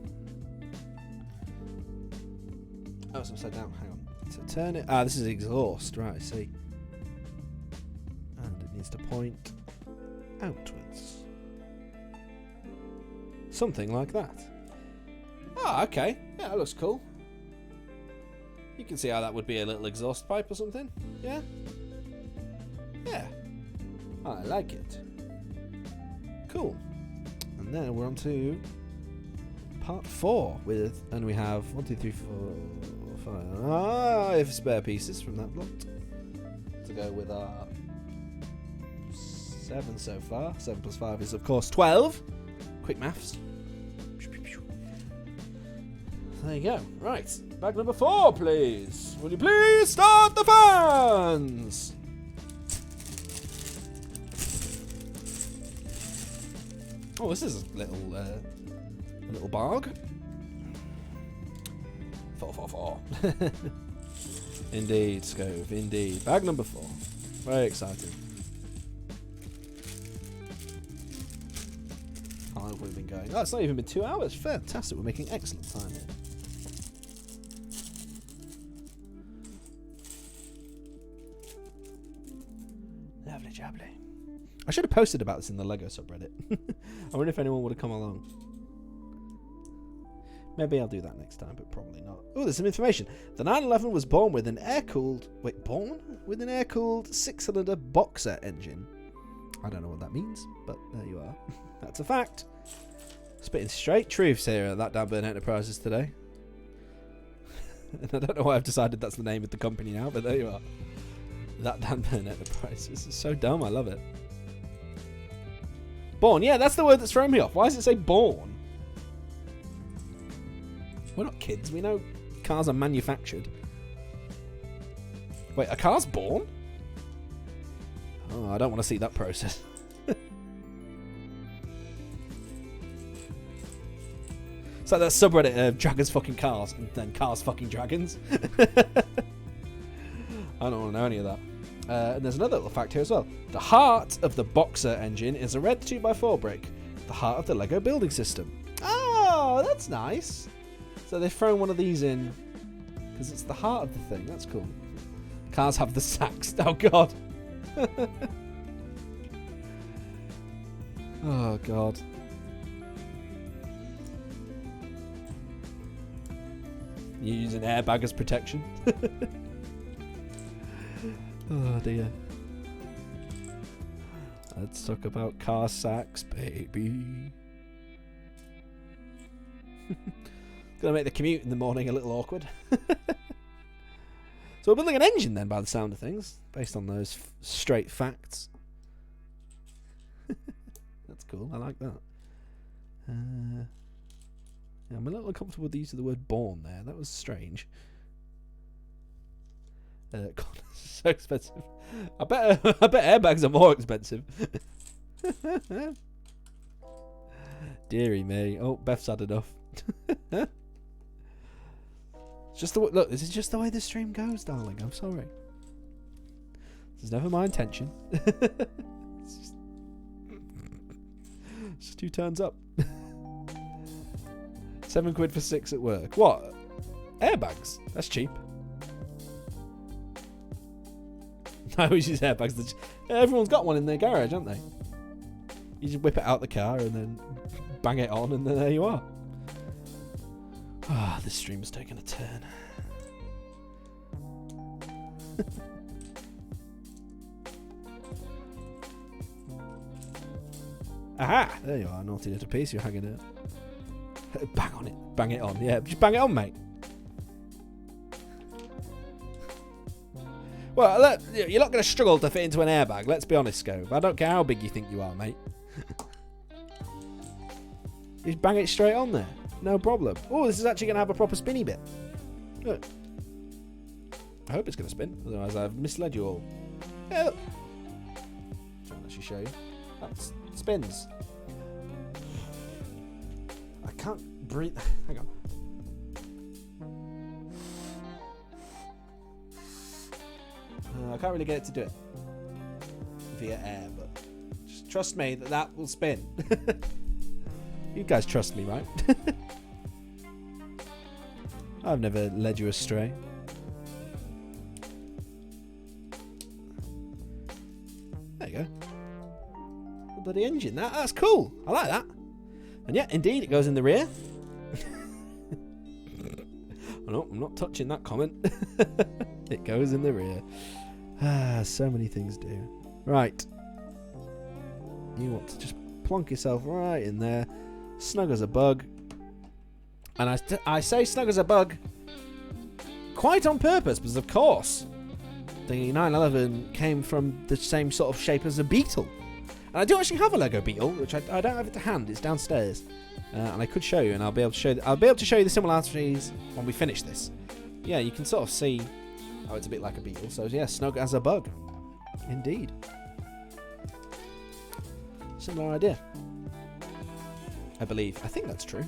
Oh, it's upside down. Hang on. So turn it. Ah, this is exhaust. Right, I see. And it needs to point outwards. Something like that. Ah, okay. Yeah, that looks cool. You can see how that would be a little exhaust pipe or something. Yeah? Yeah. I like it. Cool. And then we're on to part 4 and we have 1, 2, 3, 4, 5 spare pieces from that lot to go with our 7 so far. 7 plus 5 is of course 12. Quick maths. There you go. Right, bag number 4, please. Will you please start the fans? Oh, this is a little bag. 4. Indeed, Scove. Indeed. Bag number 4. Very exciting. How long have we been going? Oh, it's not even been 2 hours. Fantastic. We're making excellent time here. Lovely jubbly. I should have posted about this in the Lego subreddit. I wonder if anyone would have come along. Maybe I'll do that next time, but probably not. Oh, there's some information. The 911 was born with an air-cooled... Wait, born? With an air-cooled 6-cylinder boxer engine. I don't know what that means, but there you are. That's a fact. Spitting straight truths here at That Dan Burn Enterprises today. And I don't know why I've decided that's the name of the company now, but there you are. That Dan Burn Enterprises. This is so dumb, I love it. Born, yeah, that's the word that's thrown me off. Why does it say born? We're not kids, we know cars are manufactured. Wait, a car's born? Oh, I don't want to see that process. It's like that subreddit of dragons fucking cars and then cars fucking dragons. I don't want to know any of that. And there's another little fact here as well. The heart of the Boxer engine is a red 2x4 brick. The heart of the Lego building system. Oh, that's nice. So they've thrown one of these in because it's the heart of the thing. That's cool. Cars have the sacks. Oh, God. Oh, God. You use an airbag as protection. Oh, dear. Let's talk about car sacks, baby. Gonna make the commute in the morning a little awkward. So we're building an engine then, by the sound of things, based on those straight facts. cool. I like that. Yeah, I'm a little uncomfortable with the use of the word born there. That was strange. God, this is so expensive. I bet airbags are more expensive. Deary me. Oh, Beth's had enough. Just the look. This is just the way the stream goes, darling. I'm sorry. This is never my intention. It's just 2 turns up. £7 for 6 at work. What? Airbags? That's cheap. I always use airbags. Everyone's got one in their garage, haven't they? You just whip it out the car and then bang it on, and then there you are. Ah, this stream's taken a turn. Aha! There you are, naughty little piece. You're hanging out. Bang on it. Bang it on. Yeah, just bang it on, mate. Well, look, you're not going to struggle to fit into an airbag. Let's be honest, Scove. I don't care how big you think you are, mate. Just bang it straight on there. No problem. Oh, this is actually going to have a proper spinny bit. Look. I hope it's going to spin. Otherwise, I've misled you all. Yeah, look. Try and actually show you. That spins. I can't breathe. Hang on. I can't really get it to do it via air, but just trust me that will spin. You guys trust me, right? I've never led you astray. There you go. The bloody engine. That's cool. I like that. And yeah, indeed, it goes in the rear. No, I'm not touching that comment. It goes in the rear. Ah, so many things do. Right. You want to just plonk yourself right in there. Snug as a bug. And I say snug as a bug quite on purpose, because of course the 911 came from the same sort of shape as a Beetle. And I do actually have a Lego Beetle, which I don't have it to hand. It's downstairs. And I could show you, and I'll be able to show you the similarities when we finish this. Yeah, you can sort of see how it's a bit like a beetle. So yeah, snug as a bug, indeed. Similar idea, I believe. I think that's true.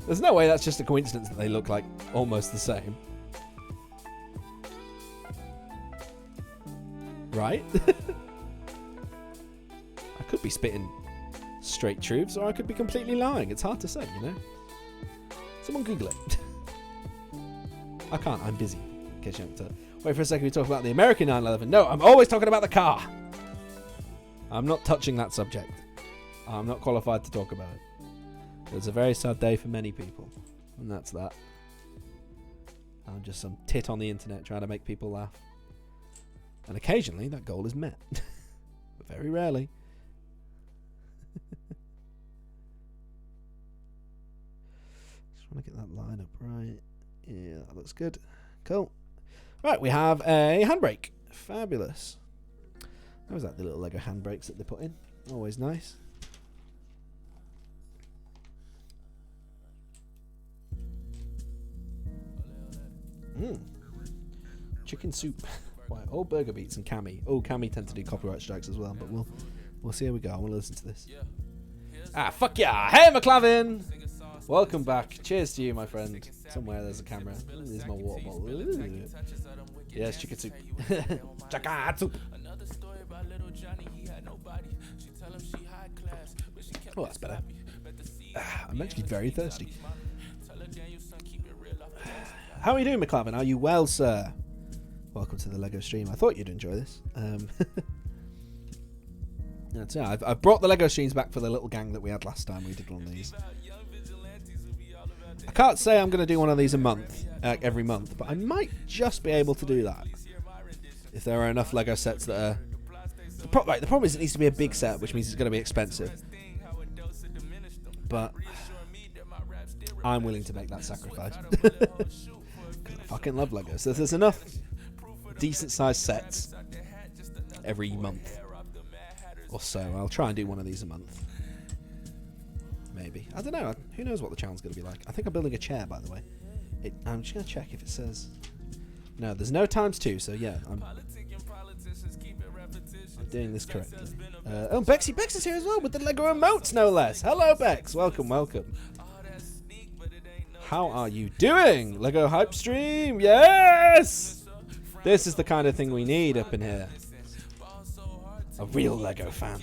There's no way that's just a coincidence that they look like almost the same, right? I could be spitting straight truths, or I could be completely lying. It's hard to say, you know. Someone Google it. I can't. I'm busy. In case you haven't. Wait for a second. We talk about the American 911. No, I'm always talking about the car. I'm not touching that subject. I'm not qualified to talk about it. It's a very sad day for many people, and that's that. I'm just some tit on the internet trying to make people laugh, and occasionally that goal is met, but very rarely. Just want to get that line up right. Yeah, that looks good. Cool. Right, we have a handbrake. Fabulous. How was that, the little Lego handbrakes that they put in? Always nice. Chicken soup. Right, all Burger Beats and Cammy. Oh, Cammy tend to do copyright strikes as well, but we'll see how we go. I want to listen to this. Ah, fuck yeah! Hey, MacLeod! Welcome back. Cheers to you, my friend. Somewhere there's a camera. There's my water bottle. Ooh. Yes, chicken soup. Chicken soup. Oh, that's better. I'm actually very thirsty. How are you doing, MacLeod? Are you well, sir? Welcome to the Lego stream. I thought you'd enjoy this. That's it. I've brought the Lego streams back for the little gang that we had last time we did one of these. I can't say I'm going to do one of these a month, every month, but I might just be able to do that if there are enough Lego sets that are. The problem is it needs to be a big set, which means it's going to be expensive. But I'm willing to make that sacrifice. I fucking love Lego. So if there's enough decent sized sets every month, or so. I'll try and do one of these a month. Maybe. I don't know. Who knows what the channel's going to be like. I think I'm building a chair, by the way. I'm just going to check if it says... No, there's no ×2, so yeah. I'm doing this correctly. Oh, Bex is here as well with the Lego emotes, no less. Hello, Bex. Welcome, welcome. How are you doing? Lego Hype Stream. Yes! This is the kind of thing we need up in here. A real Lego fan.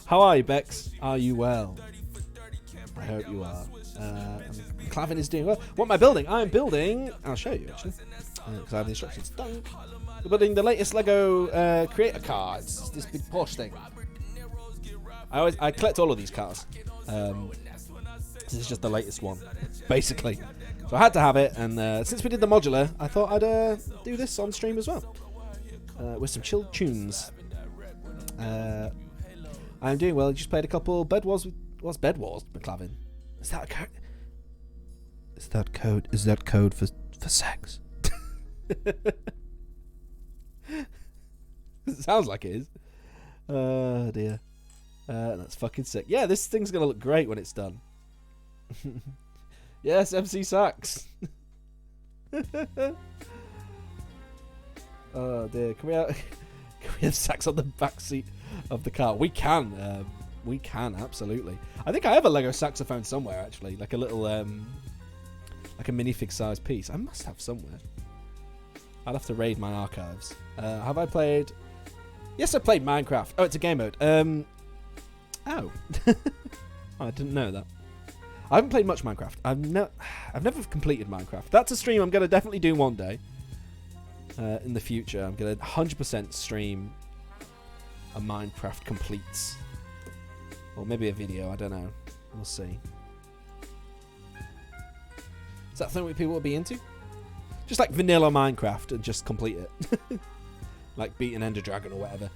How are you, Bex? Are you well? I hope you are. Clavin is doing well. What am I building? I'm building... I'll show you, actually. Because I have the instructions. Done. We're building the latest Lego creator car. It's this big Porsche thing. I collect all of these cars. This is just the latest one, basically. So I had to have it, and since we did the modular, I thought I'd do this on stream as well. With some chilled tunes. I'm doing well. I just played a couple Bed Wars with... What's Bed Wars, MacLeod? Is that a code? Is that code for sex? It sounds like it is. Oh dear. That's fucking sick. Yeah, this thing's gonna look great when it's done. Yes, MC Sax. Oh dear. Can we have Sax on the back seat of the car? We can. We can, absolutely. I think I have a Lego saxophone somewhere, actually. Like a little, like a minifig sized piece. I must have somewhere. I'll have to raid my archives. Have I played... Yes, I played Minecraft. Oh, it's a game mode. Oh. I didn't know that. I haven't played much Minecraft. I've never completed Minecraft. That's a stream I'm going to definitely do one day. In the future. I'm going to 100% stream a Minecraft completes. Or maybe a video, I don't know. We'll see. Is that something people will be into? Just like vanilla Minecraft and just complete it. Like beat an Ender Dragon or whatever.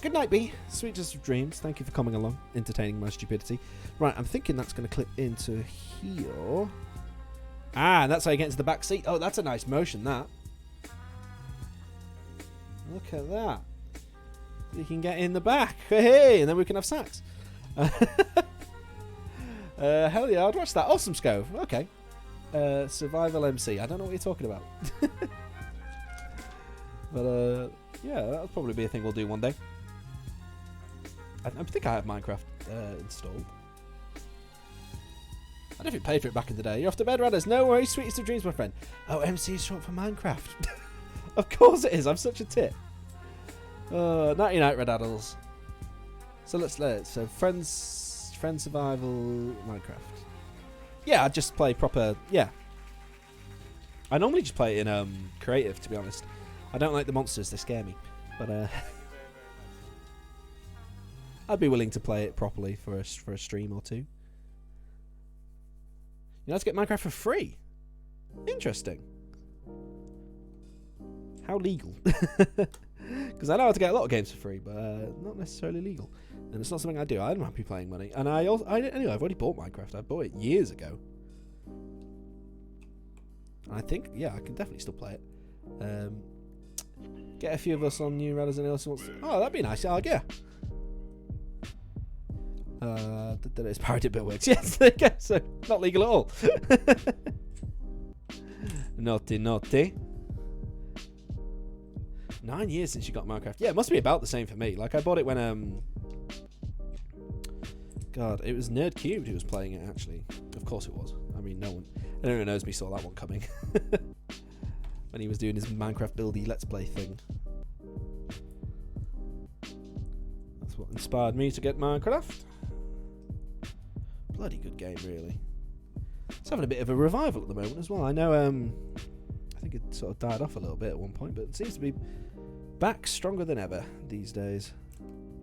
Good night, B. Sweetest of dreams. Thank you for coming along, entertaining my stupidity. Right, I'm thinking that's going to clip into here. Ah, that's how you get into the back seat. Oh, that's a nice motion, that. Look at that. You can get in the back. Hey, and then we can have sax. Hell yeah, I'd watch that. Awesome Scove. Okay. Survival MC. I don't know what you're talking about. But yeah, that'll probably be a thing we'll do one day. I think I have Minecraft installed. I definitely played for it back in the day. You're off to bed, Radders. No worries, sweetest of dreams, my friend. Oh, MC is short for Minecraft. Of course it is. I'm such a tit. Nighty night, Red Addles. So so friends survival Minecraft. Yeah, I just play proper. Yeah, I normally just play it in creative, to be honest. I don't like the monsters; they scare me. But I'd be willing to play it properly for a stream or two. You know, let's get Minecraft for free. Interesting. How legal? Because I know how to get a lot of games for free, but not necessarily legal. And it's not something I do. I'm happy playing money. And anyway, I've already bought Minecraft. I bought it years ago. And I think, yeah, I can definitely still play it. Get a few of us on New Radders and else wants to... Oh, that'd be nice. Yeah. It's pirated bit works. Yes, there you go. So, not legal at all. Naughty. 9 years since you got Minecraft. Yeah, it must be about the same for me. Like, I bought it when, God, it was Nerd Cubed who was playing it, actually. Of course it was. I mean, no one who knows me saw that one coming. When he was doing his Minecraft buildy Let's Play thing. That's what inspired me to get Minecraft. Bloody good game, really. It's having a bit of a revival at the moment as well. I know, I think it sort of died off a little bit at one point, but it seems to be back stronger than ever these days.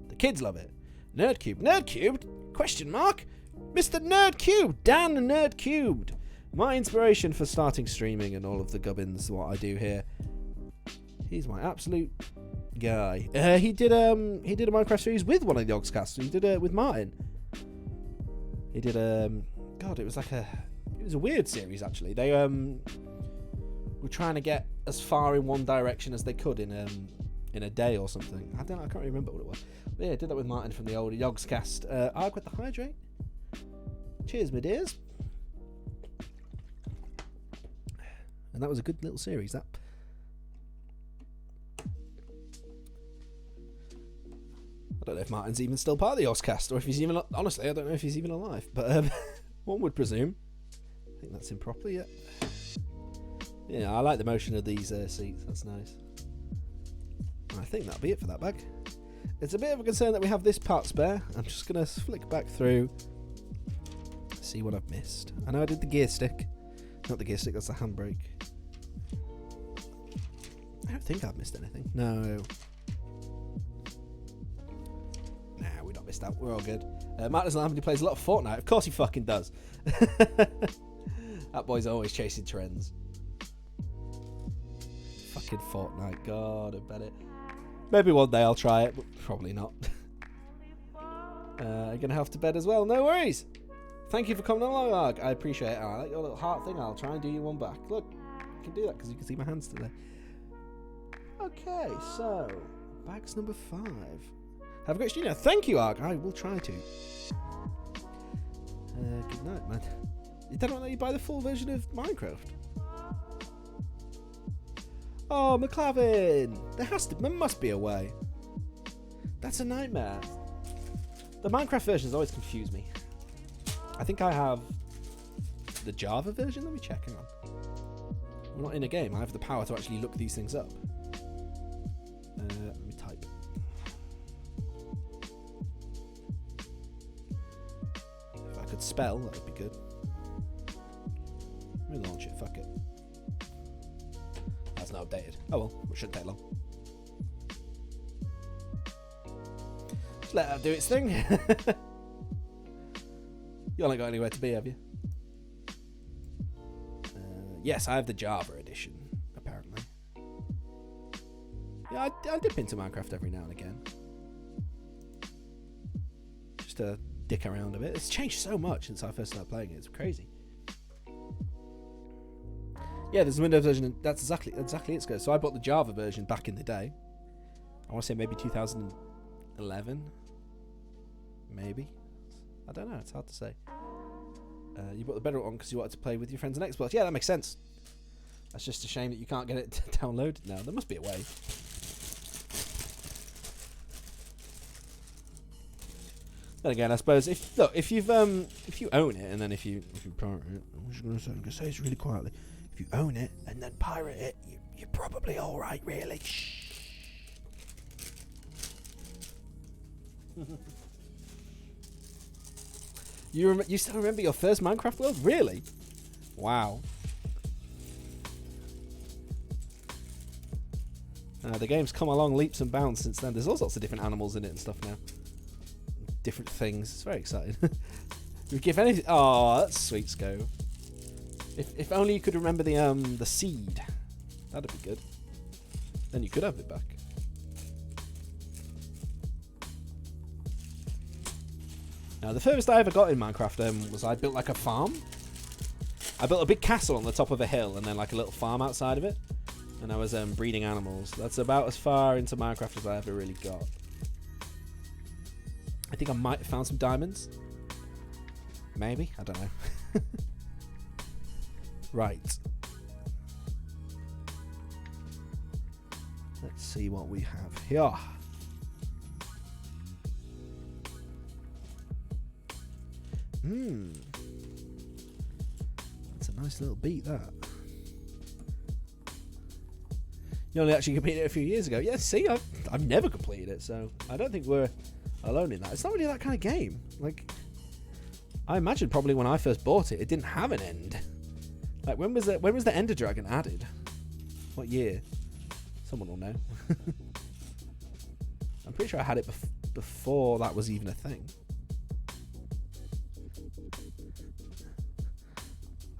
The kids love it. Nerdcube. Nerdcubed? Question mark? Mr. Nerdcube. Dan Nerdcubed. My inspiration for starting streaming and all of the gubbins, what I do here. He's my absolute guy. He did a Minecraft series with one of the Ogscasts. He did it with Martin. He did God, it was a weird series actually. They were trying to get as far in one direction as they could in in a day or something. I don't know, I can't remember what it was. But yeah, I did that with Martin from the old Yogs cast. Arg with the hydrate. Cheers, my dears. And that was a good little series, that. I don't know if Martin's even still part of the Yogs cast, or if he's even, honestly, I don't know if he's even alive, but one would presume. I think that's him properly, yeah. Yeah, I like the motion of these seats, that's nice. And I think that'll be it for that bag. It's a bit of a concern that we have this part spare. I'm just going to flick back through, see what I've missed. I know I did the gear stick. Not the gear stick, that's the handbrake. I don't think I've missed anything. No. Nah, we're not missed out. We're all good. Matt doesn't have any plays a lot of Fortnite. Of course he fucking does. That boy's always chasing trends. Fucking Fortnite. God, I bet it. Maybe one day I'll try it, but probably not. You're going to have to bed as well. No worries. Thank you for coming along, Arg. I appreciate it. I like your little heart thing. I'll try and do you one back. Look, I can do that because you can see my hands today. Okay, so bags number 5. Have a great stream. Thank you, Arg. I will try to. Good night, man. You don't let you buy the full version of Minecraft. Oh, McLavin! There must be a way. That's a nightmare. The Minecraft versions always confuse me. I think I have the Java version. Let me check. Hang on. We're not in a game. I have the power to actually look these things up. Let me type. If I could spell, that would be good. Let me launch it. Fuck it. That's not updated. Oh well, it shouldn't take long. Just let that do its thing. You haven't got anywhere to be, have you? Yes, I have the Java edition, apparently. Yeah, I dip into Minecraft every now and again. Just to dick around a bit. It's changed so much since I first started playing it. It's crazy. Yeah, there's a Windows version. That's exactly it. So I bought the Java version back in the day. I want to say maybe 2011. Maybe. I don't know. It's hard to say. You bought the better one because you wanted to play with your friends on Xbox. Yeah, that makes sense. That's just a shame that you can't get it downloaded now. There must be a way. Then again, I suppose if you own it and then if you pirate it, I'm just gonna say this really quietly. If you own it and then pirate it, you're probably all right, really. Shh. You still remember your first Minecraft world? Really? Wow. The game's come along leaps and bounds since then. There's all sorts of different animals in it and stuff now. Different things. It's very exciting. You give anything. Oh, that's sweet, Sco. If only you could remember the seed. That'd be good. Then you could have it back. Now, the furthest I ever got in Minecraft was I built like a farm. I built a big castle on the top of a hill and then like a little farm outside of it. And I was breeding animals. That's about as far into Minecraft as I ever really got. I think I might have found some diamonds. Maybe. I don't know. Right. Let's see what we have here. That's a nice little beat, that. You only actually completed it a few years ago. Yeah, see, I've never completed it, so I don't think we're alone in that. It's not really that kind of game. Like, I imagine probably when I first bought it, it didn't have an end. Like, when was the Ender Dragon added? What year? Someone will know. I'm pretty sure I had it before that was even a thing.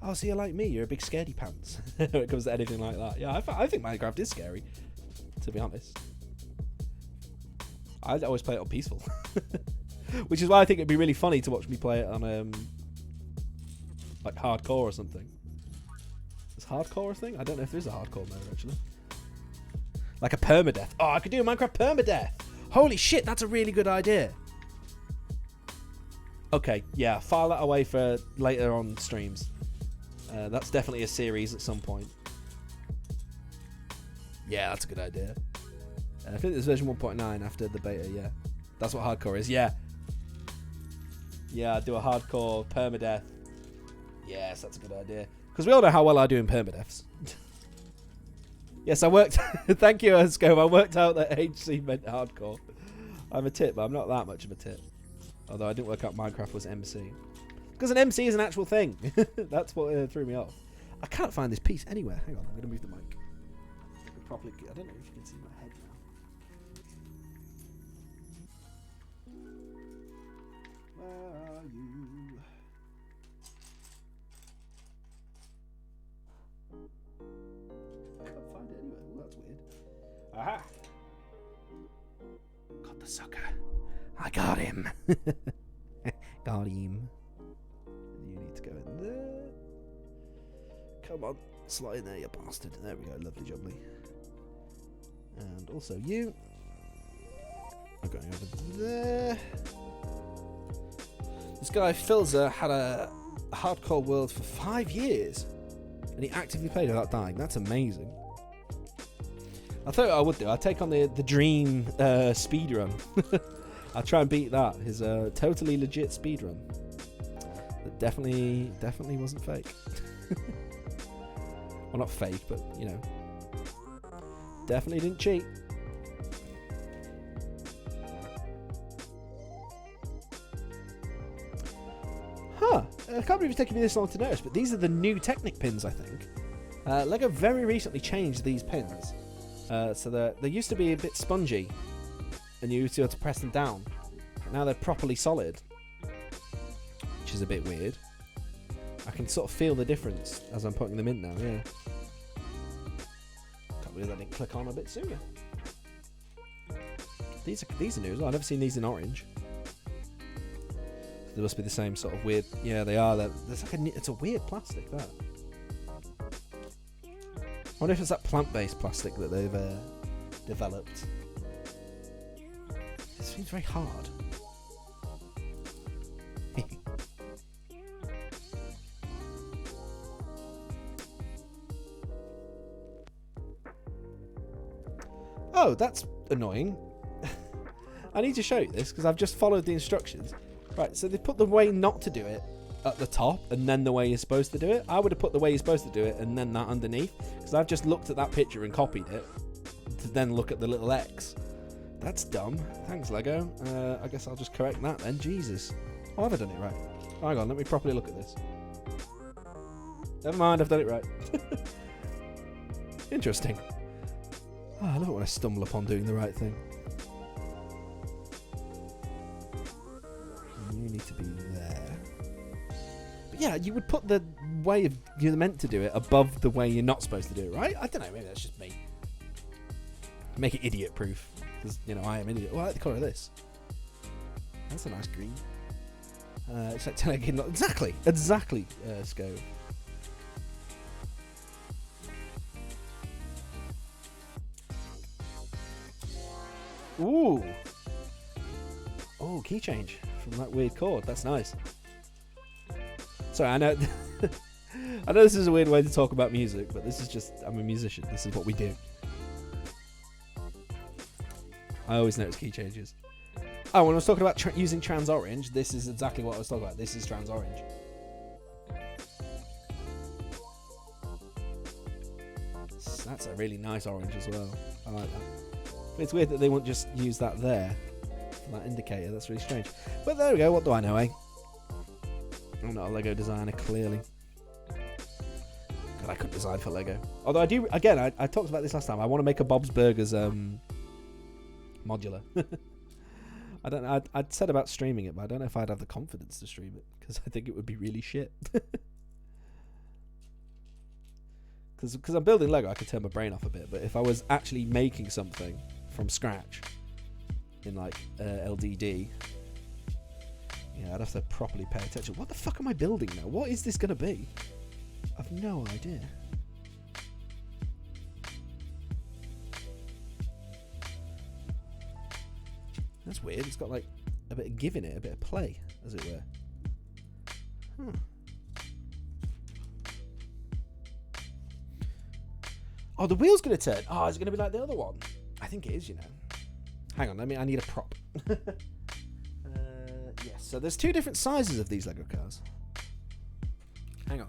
Oh, so you're like me. You're a big scaredy pants when it comes to anything like that. Yeah, I think Minecraft is scary, to be honest. I always play it on peaceful. Which is why I think it'd be really funny to watch me play it on like hardcore or something. Is hardcore a thing? I don't know if there's a hardcore mode, actually. Like a permadeath. Oh, I could do a Minecraft permadeath. Holy shit, that's a really good idea. Okay, yeah, file that away for later on streams. That's definitely a series at some point. Yeah, that's a good idea. I think there's version 1.9 after the beta, yeah. That's what hardcore is, yeah. Yeah, do a hardcore permadeath. Yes, that's a good idea. Because we all know how well I do in permadeaths. Yes, I worked... Thank you, Scope. I worked out that HC meant hardcore. I'm a tit, but I'm not that much of a tit. Although I didn't work out Minecraft was MC. Because an MC is an actual thing. That's what threw me off. I can't find this piece anywhere. Hang on, I'm going to move the mic. Properly, I don't know if you can see my head now. Where are you? I can't find it anywhere. Ooh, that's weird. Aha! Got the sucker. I got him. Got him. You need to go in there. Come on. Slide in there, you bastard. There we go. Lovely jubbly. And also you. I'm going over there. This guy, Filzer, had a hardcore world for 5 years. And he actively played without dying. That's amazing. I thought I would do. I'd take on the dream speedrun. I'll try and beat that. His totally legit speedrun. That definitely wasn't fake. Well, not fake, but, you know. Definitely didn't cheat. Huh. I can't believe it's taken me this long to notice, but these are the new Technic pins, I think. LEGO very recently changed these pins. So they used to be a bit spongy, and you used to be able to press them down. But now they're properly solid, which is a bit weird. I can sort of feel the difference as I'm putting them in now, yeah. Can't believe I didn't click on a bit sooner. These are new as well. I've never seen these in orange. They must be the same sort of weird. Yeah, they are. There's like it's a weird plastic, that. I wonder if it's that plant-based plastic that they've developed. It seems very hard. Oh, that's annoying. I need to show you this because I've just followed the instructions. Right, so they put the way not to do it at the top and then the way you're supposed to do it. I would have put the way you're supposed to do it and then that underneath, because I've just looked at that picture and copied it to then look at the little X. That's dumb. Thanks, Lego. I guess I'll just correct that then. Jesus. Oh, have I done it right? Hang on, let me properly look at this. Never mind, I've done it right. Interesting. Oh, I love it when I stumble upon doing the right thing. You need to be there. But yeah, you would put the way you're meant to do it above the way you're not supposed to do it, right? I don't know, maybe that's just me. Make it idiot proof. Because, you know, I am an idiot. Oh, I like the colour of this. That's a nice green. It's like 10 again. Exactly, Scope. Ooh. Oh, key change from that weird chord. That's nice. Sorry, I know. I know this is a weird way to talk about music, but this is just. I'm a musician. This is what we do. I always notice key changes. Oh, when I was talking about using trans orange, this is exactly what I was talking about. This is trans orange. That's a really nice orange as well. I like that. But it's weird that they won't just use that there. That indicator. That's really strange. But there we go. What do I know, eh? I'm not a Lego designer, clearly. God, I couldn't design for Lego. Although I do, again, I talked about this last time. I want to make a Bob's Burgers modular. I don't know. I'd said about streaming it, but I don't know if I'd have the confidence to stream it because I think it would be really shit. Because I'm building Lego, I could turn my brain off a bit. But if I was actually making something from scratch in like LDD, yeah, I'd have to properly pay attention. What the fuck am I building now? What is this going to be? I've no idea. That's weird. It's got like a bit of give in it, a bit of play, as it were. Oh, the wheel's going to turn. Oh, is it going to be like the other one? I think it is, you know. Hang on, I need a prop. Yes, so there's 2 different sizes of these Lego cars. Hang on,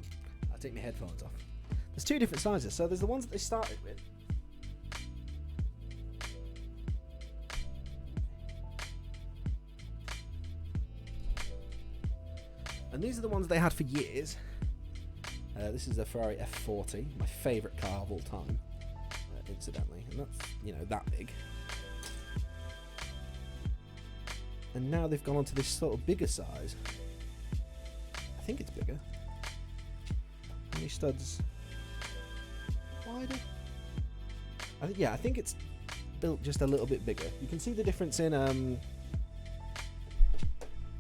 I'll take my headphones off. There's 2 different sizes. So there's the ones that they started with. And these are the ones they had for years. This is a Ferrari F40, my favourite car of all time, incidentally. And that's, you know, that big. And now they've gone on to this sort of bigger size. I think it's bigger. How many studs? Wider? I think it's built just a little bit bigger. You can see the difference in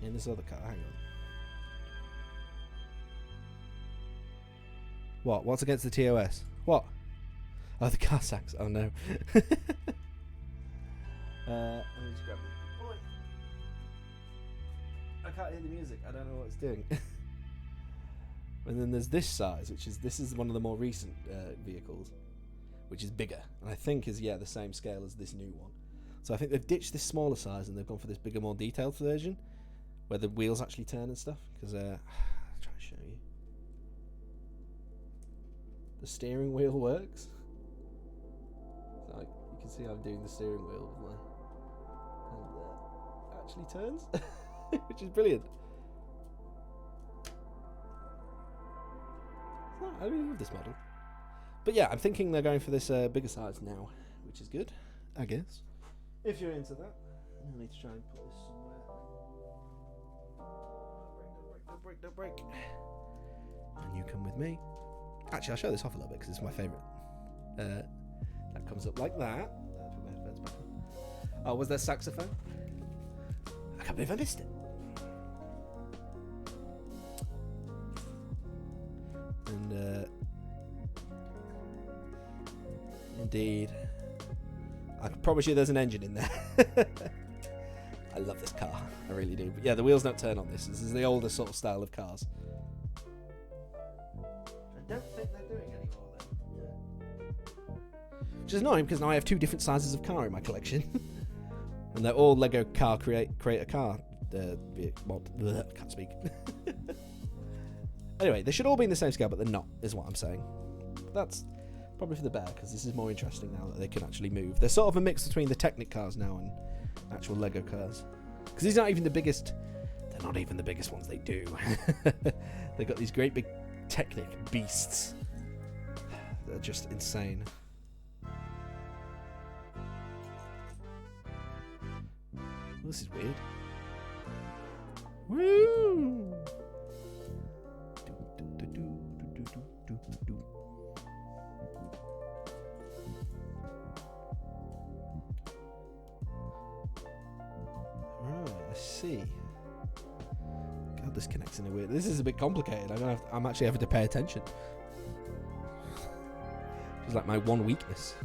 this other car. Hang on. What? What's against the TOS? What? Oh, the car sacks. Oh no. Let me just grab it. Boy. I can't hear the music. I don't know what it's doing. And then there's this size, this is one of the more recent vehicles, which is bigger, and I think is the same scale as this new one. So I think they've ditched this smaller size and they've gone for this bigger, more detailed version, where the wheels actually turn and stuff. Because I'll try to show you. The steering wheel works. So you can see I'm doing the steering wheel with my, and actually turns, which is brilliant. I really love this model. But yeah, I'm thinking they're going for this bigger size now, which is good, I guess. If you're into that. I need to try and put this somewhere. Don't break. And you come with me. Actually, I'll show this off a little bit because it's my favourite. That comes up like that. Put my headphones back on. Oh, was there saxophone? I can't believe I missed it. And indeed, I can promise you there's an engine in there. I love this car, I really do. But yeah, the wheels don't turn on this. This is the older sort of style of cars. I don't think they're doing anymore then. Yeah. Which is annoying because now I have 2 different sizes of car in my collection. And they're all Lego car create a car mod. Can't speak. Anyway, they should all be in the same scale, but they're not, is what I'm saying. But that's probably for the better, because this is more interesting now that they can actually move. They're sort of a mix between the Technic cars now and actual Lego cars. Because these aren't even the biggest. They're not even the biggest ones they do. They've got these great big Technic beasts. They're just insane. This is weird. Woo! Right, I see. God, this connects in a weird. This is a bit complicated. I'm actually having to pay attention. It's like my one weakness.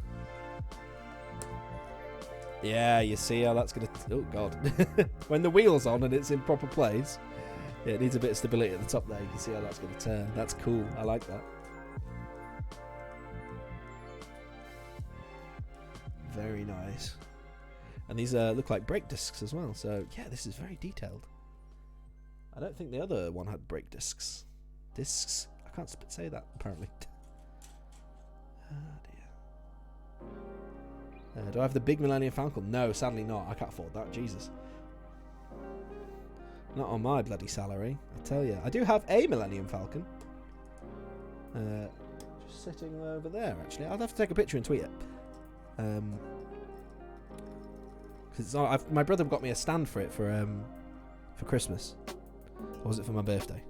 Yeah, you see how that's gonna. Oh God! When the wheel's on and it's in proper place, yeah, it needs a bit of stability at the top there. You can see how that's gonna turn. That's cool. I like that. Very nice. And these look like brake discs as well. So yeah, this is very detailed. I don't think the other one had brake discs. Discs? I can't say that apparently. Oh dear. Do I have the big Millennium Falcon? No, sadly not. I can't afford that. Jesus. Not on my bloody salary, I tell you. I do have a Millennium Falcon. Just sitting over there, actually. I'll have to take a picture and tweet it. Because my brother got me a stand for it for Christmas. Or was it for my birthday?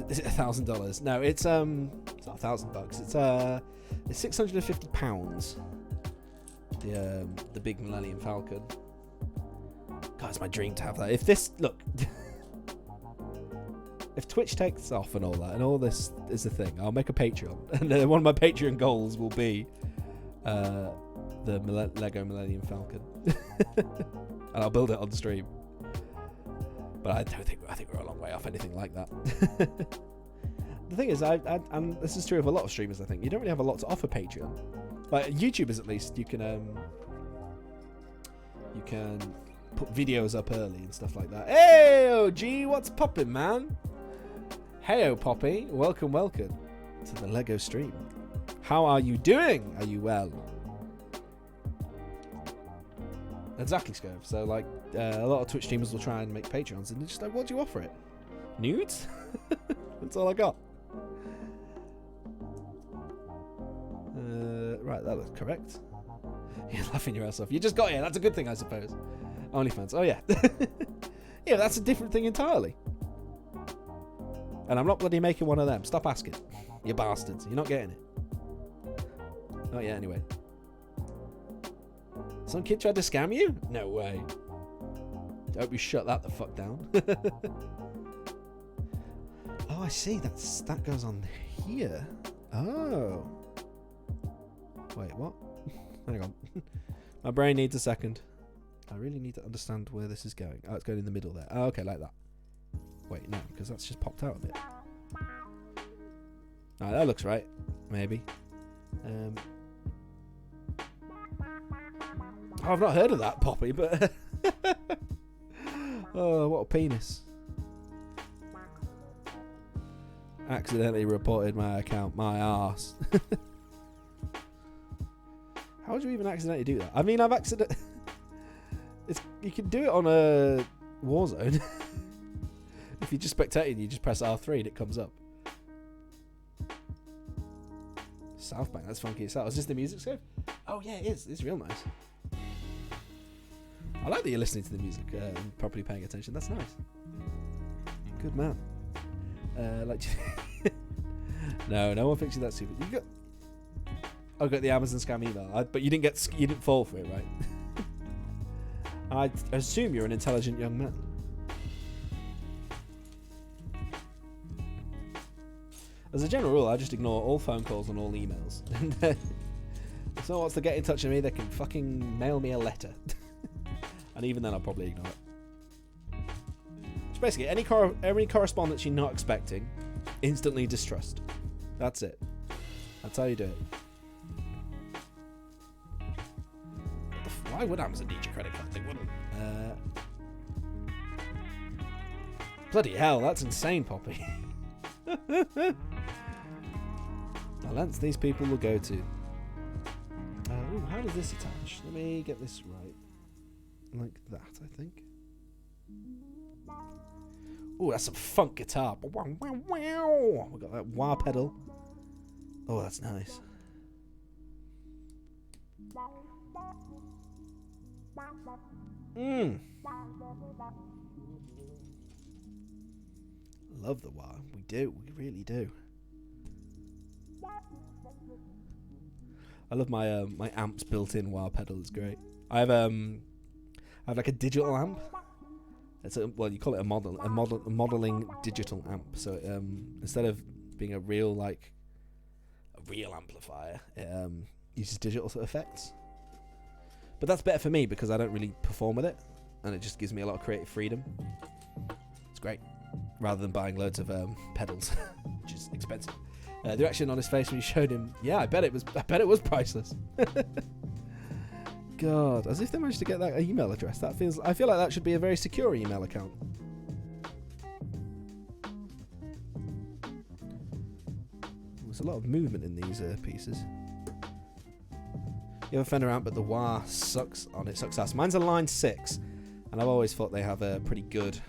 Is it $1,000? No, it's not $1,000. It's £650. The big Millennium Falcon. God, it's my dream to have that. If this if Twitch takes off and all that, and all this is a thing, I'll make a Patreon, and one of my Patreon goals will be the Lego Millennium Falcon, and I'll build it on stream. But I think we're a long way off anything like that. The thing is, and this is true of a lot of streamers. I think you don't really have a lot to offer Patreon. Like YouTubers, at least, you can put videos up early and stuff like that. Hey, OG, what's poppin', man? Heyo, Poppy, welcome to the Lego stream. How are you doing? Are you well? Exactly, Scove. So, like, a lot of Twitch streamers will try and make Patreons, and they're just like, what do you offer it? Nudes? That's all I got. Right, that looks correct. You're laughing your ass off. You just got here. That's a good thing, I suppose. OnlyFans. Oh, yeah. Yeah, that's a different thing entirely. And I'm not bloody making one of them. Stop asking. You bastards. You're not getting it. Not yet, anyway. Some kid tried to scam you? No way. I hope you shut that the fuck down. Oh, I see. That goes on here. Oh. Wait, what? Hang on. My brain needs a second. I really need to understand where this is going. Oh, it's going in the middle there. Oh, okay, like that. Wait, no, because that's just popped out a bit. Oh, that looks right. Maybe. Oh, I've not heard of that, Poppy, but... Oh, what a penis. Accidentally reported my account. My arse. How would you even accidentally do that? I mean, I've accidentally... You can do it on a Warzone. If you're just spectating, you just press R3 and it comes up. South Bank, that's funky as hell. Is this the music scope? Oh yeah, it is. It's real nice. I like that you're listening to the music and properly paying attention. That's nice. Good man. No one thinks you're that stupid. I got the Amazon scam email, but you didn't fall for it, right? I assume you're an intelligent young man. As a general rule, I just ignore all phone calls and all emails. If someone wants to get in touch with me, they can fucking mail me a letter. And even then, I'll probably ignore it. Just basically, any correspondence you're not expecting, instantly distrust. That's it. That's how you do it. Why would Amazon need your credit card? They wouldn't. Bloody hell, that's insane, Poppy. The lengths these people will go to. Ooh, how does this attach? Let me get this right. Like that, I think. Ooh, that's some funk guitar. We got that wah pedal. Oh, that's nice. Love the wah. We do. We really do. I love my my amp's built-in wah pedal. It's great. I have like a digital amp. It's you call it a modeling digital amp. So instead of being a real amplifier, it uses digital effects. But that's better for me because I don't really perform with it, and it just gives me a lot of creative freedom. It's great, rather than buying loads of pedals, which is expensive. The reaction on his face when you showed him, yeah, I bet it was priceless. God, as if they managed to get that email address. I feel like that should be a very secure email account. There's a lot of movement in these pieces. You have a Fender amp, but the wah sucks on it. Sucks ass. Mine's a line 6, and I've always thought they have a pretty good.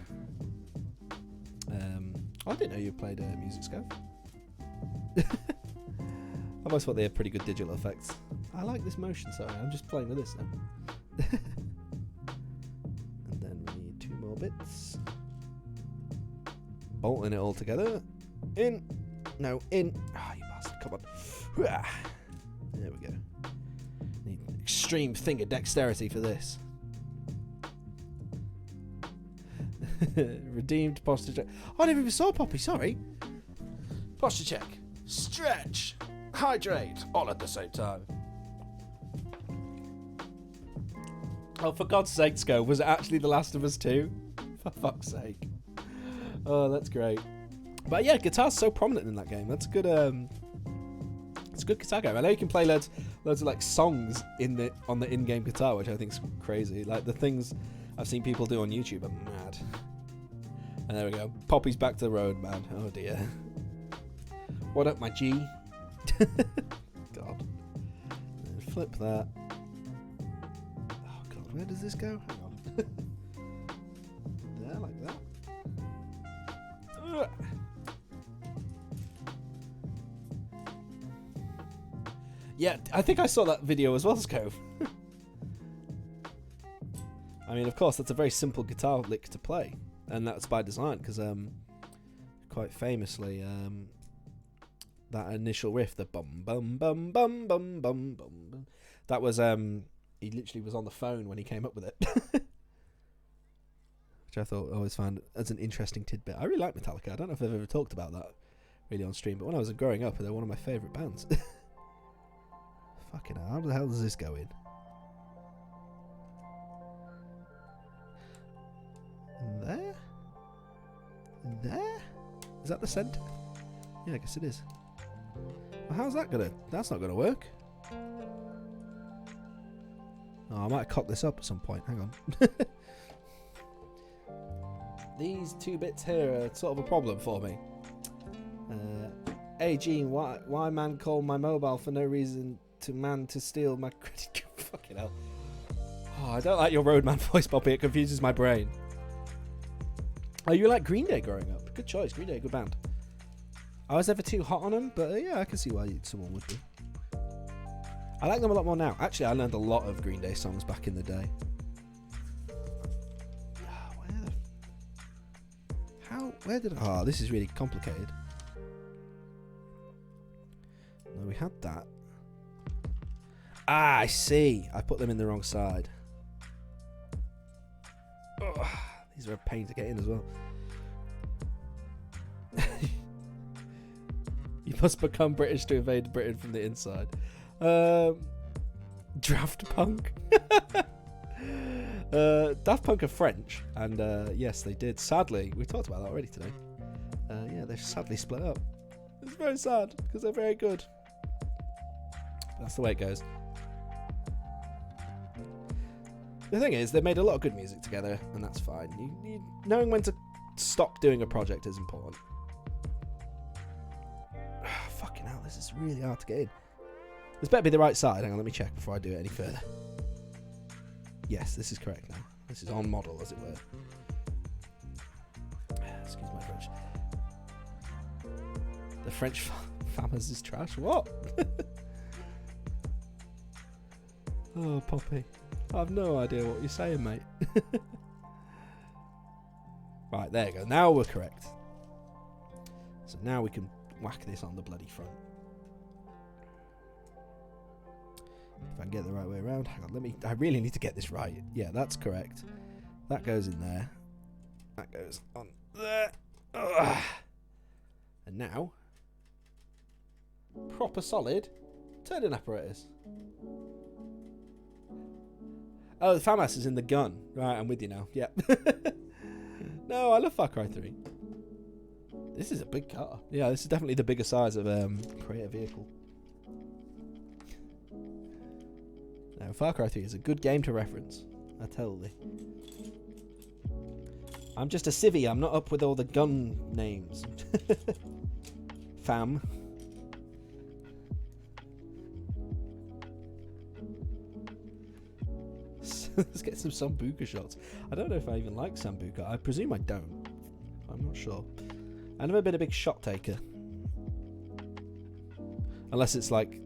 I didn't know you played music scope. I've always thought they have pretty good digital effects. I like this motion, sorry. I'm just playing with this now. And then we need 2 more bits. Bolting it all together. In. No, in. Ah, you bastard. Come on. There we go. Need extreme finger dexterity for this. Redeemed posture check. Oh, I never even saw Poppy, sorry. Posture check. Stretch. Hydrate. All at the same time. Oh, for God's sake, Sco, was it actually The Last of Us 2? For fuck's sake. Oh, that's great. But yeah, guitar's so prominent in that game. That's a good. It's a good guitar game. I know you can play loads of like songs on the in-game guitar, which I think is crazy. Like the things I've seen people do on YouTube are mad. And there we go. Poppy's back to the road, man. Oh dear. What up, my G? God. And flip that. Oh God, where does this go? Hang on. There, like that. Ugh. Yeah, I think I saw that video as well, Scove. I mean, of course, that's a very simple guitar lick to play, and that's by design, because quite famously, that initial riff, the bum bum bum bum bum bum bum, that was he literally was on the phone when he came up with it, which I thought I always found as an interesting tidbit. I really like Metallica. I don't know if I've ever talked about that really on stream, but when I was growing up, they're one of my favourite bands. Fucking hell, how the hell does this go in? There? There? Is that the centre? Yeah, I guess it is. Well, how's that gonna... That's not gonna work. Oh, I might cock this up at some point. Hang on. These two bits here are sort of a problem for me. Hey, Gene, why man call my mobile for no reason... to steal my credit. Fucking hell. Oh, I don't like your Roadman voice, Poppy. It confuses my brain. Oh, you like Green Day growing up? Good choice. Green Day, good band. I was never too hot on them, but yeah, I can see why someone would be. I like them a lot more now. Actually, I learned a lot of Green Day songs back in the day. Where did... Oh, this is really complicated. No, we had that. Ah, I see. I put them in the wrong side. Ugh, these are a pain to get in as well. You must become British to invade Britain from the inside. Daft Punk. Daft Punk are French, and yes, they did. Sadly, we talked about that already today. Yeah, they sadly split up. It's very sad because they're very good. That's the way it goes. The thing is, they made a lot of good music together, and that's fine. Knowing when to stop doing a project is important. Fucking hell, this is really hard to get in. This better be the right side. Hang on, let me check before I do it any further. Yes, this is correct now. This is on model, as it were. Excuse my French. The French farmers is trash. What? Oh, Poppy. I have no idea what you're saying, mate. Right, there you go. Now we're correct. So now we can whack this on the bloody front. If I can get the right way around. Hang on, I really need to get this right. Yeah, that's correct. That goes in there. That goes on there. Ugh. And now, proper solid turning apparatus. Oh, the FAMAS is in the gun. Right, I'm with you now. Yeah. No, I love Far Cry 3. This is a big car. Yeah, this is definitely the bigger size of creative vehicle. No, Far Cry 3 is a good game to reference. I tell thee. I'm just a civvy. I'm not up with all the gun names. Fam. Let's get some Sambuca shots. I don't know if I even like Sambuca. I presume I don't. I'm not sure. I've never been a big shot taker. Unless it's like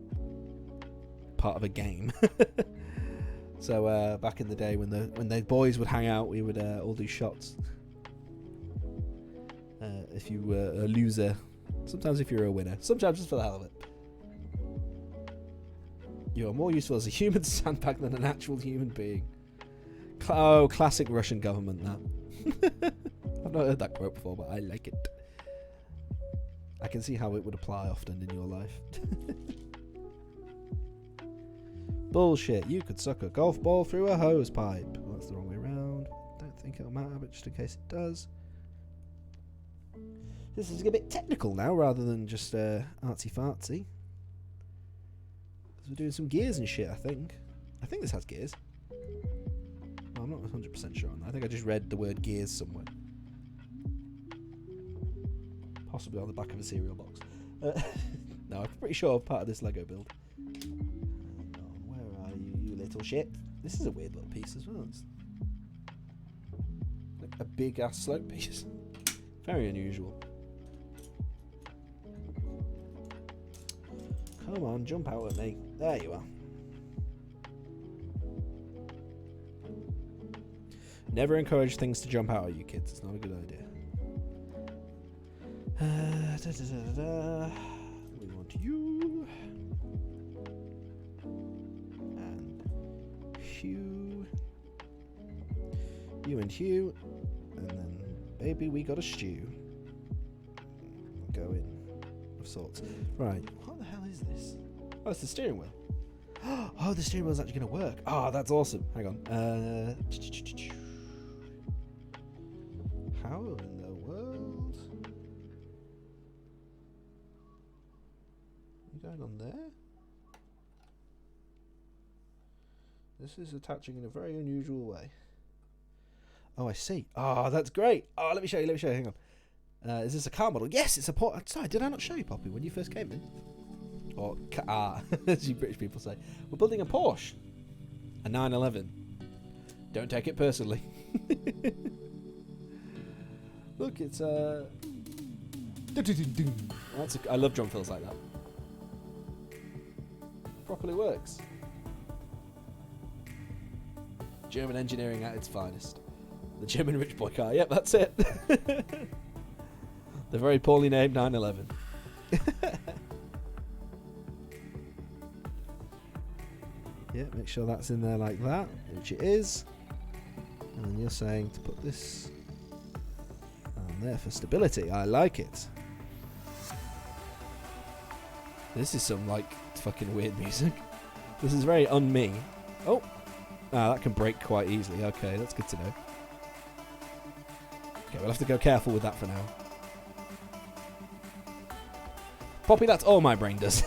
part of a game. So back in the day when the boys would hang out, we would all do shots. If you were a loser. Sometimes if you're a winner. Sometimes just for the hell of it. You are more useful as a human sandbag than an actual human being. Oh, classic Russian government, that. I've not heard that quote before, but I like it. I can see how it would apply often in your life. Bullshit. You could suck a golf ball through a hose pipe. Well, that's the wrong way around. Don't think it'll matter, but just in case it does. This is a bit technical now rather than just artsy fartsy. Because we're doing some gears and shit, I think. I think this has gears. Well, I'm not 100% sure on that. I think I just read the word gears somewhere. Possibly on the back of a cereal box. No, I'm pretty sure I'm part of this Lego build. Where are you, you little shit? This is a weird little piece as well. It's like a big ass slope piece. Very unusual. Come on, jump out at me. There you are. Never encourage things to jump out at you, kids. It's not a good idea. We want you. And Hugh. You and Hugh. And then, baby, we got a stew. Go in. Of sorts. Right. What the hell is this? Oh, it's the steering wheel. Oh, the steering wheel's actually going to work. Oh, that's awesome. Hang on. How in the world? You going on there? This is attaching in a very unusual way. Oh, I see. Oh, that's great. Oh, let me show you. Hang on. Is this a car model? Yes, it's a Porsche. Sorry, did I not show you, Poppy, when you first came in? Or car, as you British people say. We're building a Porsche. A 911. Don't take it personally. Look, it's I love drum fills like that. Properly works. German engineering at its finest. The German rich boy car. Yep, that's it. The very poorly named 911. Yeah, make sure that's in there like that, which it is. And then you're saying to put this on there for stability. I like it. This is some like fucking weird music. This is very un-me. Oh, that can break quite easily. Okay, that's good to know. Okay, we'll have to go careful with that for now. Poppy, that's all my brain does.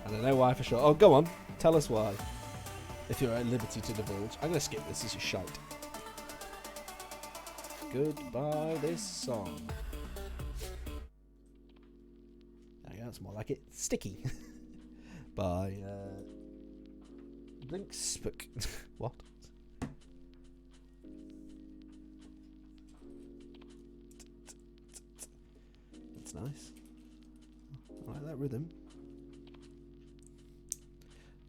I don't know why for sure. Oh, go on. Tell us why. If you're at liberty to divulge. I'm going to skip this. This is shite. Goodbye, this song. There you go. That's more like it. Sticky. By Blinkspook. What? That's nice. I like that rhythm.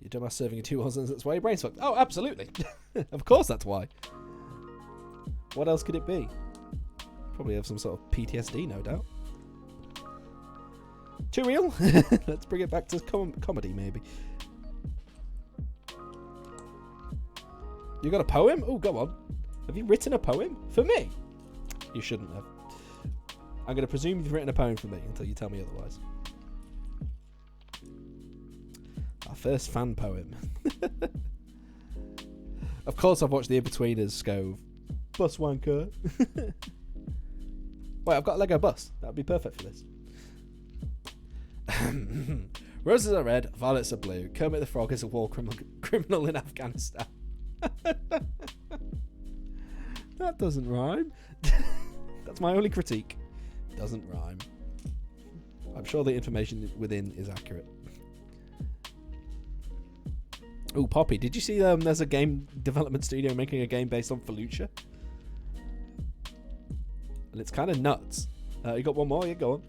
You dumbass serving a 2 husbands, that's why your brain's fucked. Oh, absolutely. Of course that's why. What else could it be? Probably have some sort of PTSD, no doubt. Too real? Let's bring it back to comedy, maybe. You got a poem? Oh, go on. Have you written a poem? For me? You shouldn't have. I'm going to presume you've written a poem for me until you tell me otherwise. Our first fan poem. Of course I've watched The In-Betweeners, Scove. Bus wanker. Wait, I've got a Lego bus. That would be perfect for this. Roses are red, violets are blue. Kermit the Frog is a war criminal in Afghanistan. That doesn't rhyme. That's my only critique. Doesn't rhyme. I'm sure the information within is accurate. Oh, Poppy, did you see there's a game development studio making a game based on Fallujah? And it's kind of nuts. You got one more? Yeah, go on.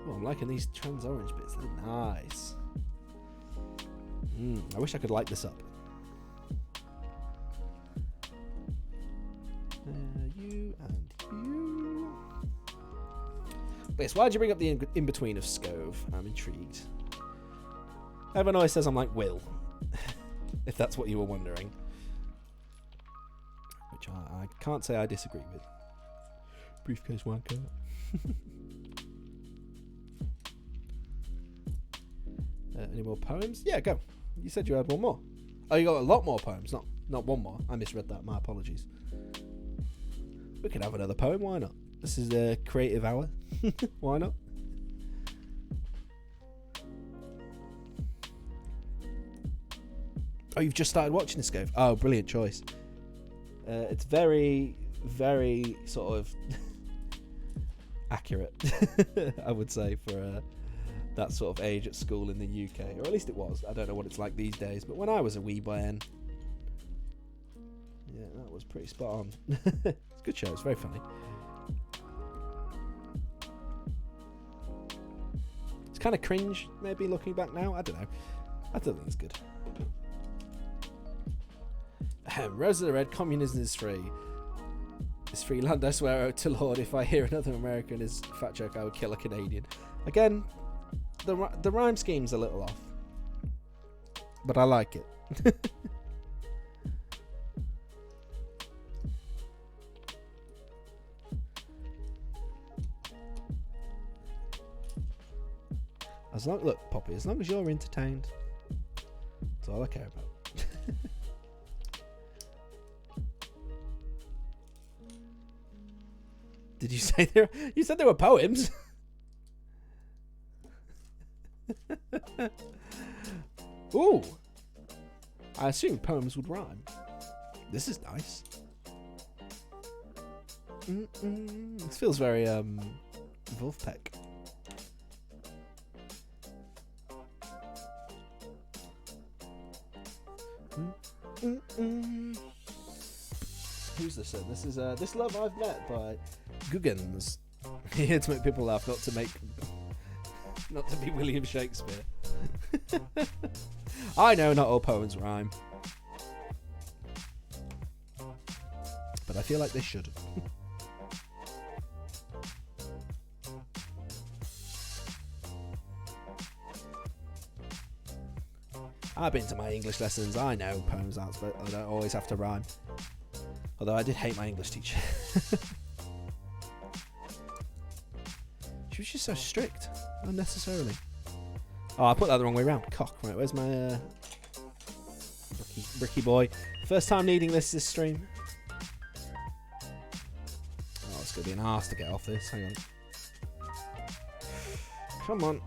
Oh, I'm liking these trans orange bits. They're nice. I wish I could light this up. You and you. Wait, so why did you bring up the in-between of Scove? I'm intrigued. Everyone always says I'm like Will. If that's what you were wondering. Which I can't say I disagree with. Briefcase wanker. Any more poems? Yeah, go. You said you had one more. Oh, you got a lot more poems, not one more. I misread that. My apologies. We can have another poem. Why not? This is a creative hour. Why not? Oh, you've just started watching this, Scove. Oh, brilliant choice. It's very, very sort of accurate, I would say, for that sort of age at school in the UK, or at least it was. I don't know what it's like these days, but when I was a wee bairn, yeah, that was pretty spot on. It's a good show. It's very funny. It's kind of cringe, maybe, looking back now. I don't know. I don't think it's good. Rose of the Red, communism is free. It's free land, I swear to Lord. If I hear another American is fat joke, I would kill a Canadian. Again, the rhyme scheme's a little off, but I like it. Look, Poppy, as long as you're entertained, that's all I care about. Did you say there? You said there were poems. Ooh. I assumed poems would rhyme. This is nice. This feels very Wolfpack. Who's this then? This is This Love I've Met by Guggins. Here to make people laugh, not to be William Shakespeare. I know not all poems rhyme, but I feel like they should. I've been to my English lessons. I know poems aren't, but I don't always have to rhyme. Although I did hate my English teacher. She was just so strict, unnecessarily. Oh, I put that the wrong way around. Cock. Right, where's my Bricky boy? First time needing this stream. Oh, it's gonna be an arse to get off this. Hang on. Come on.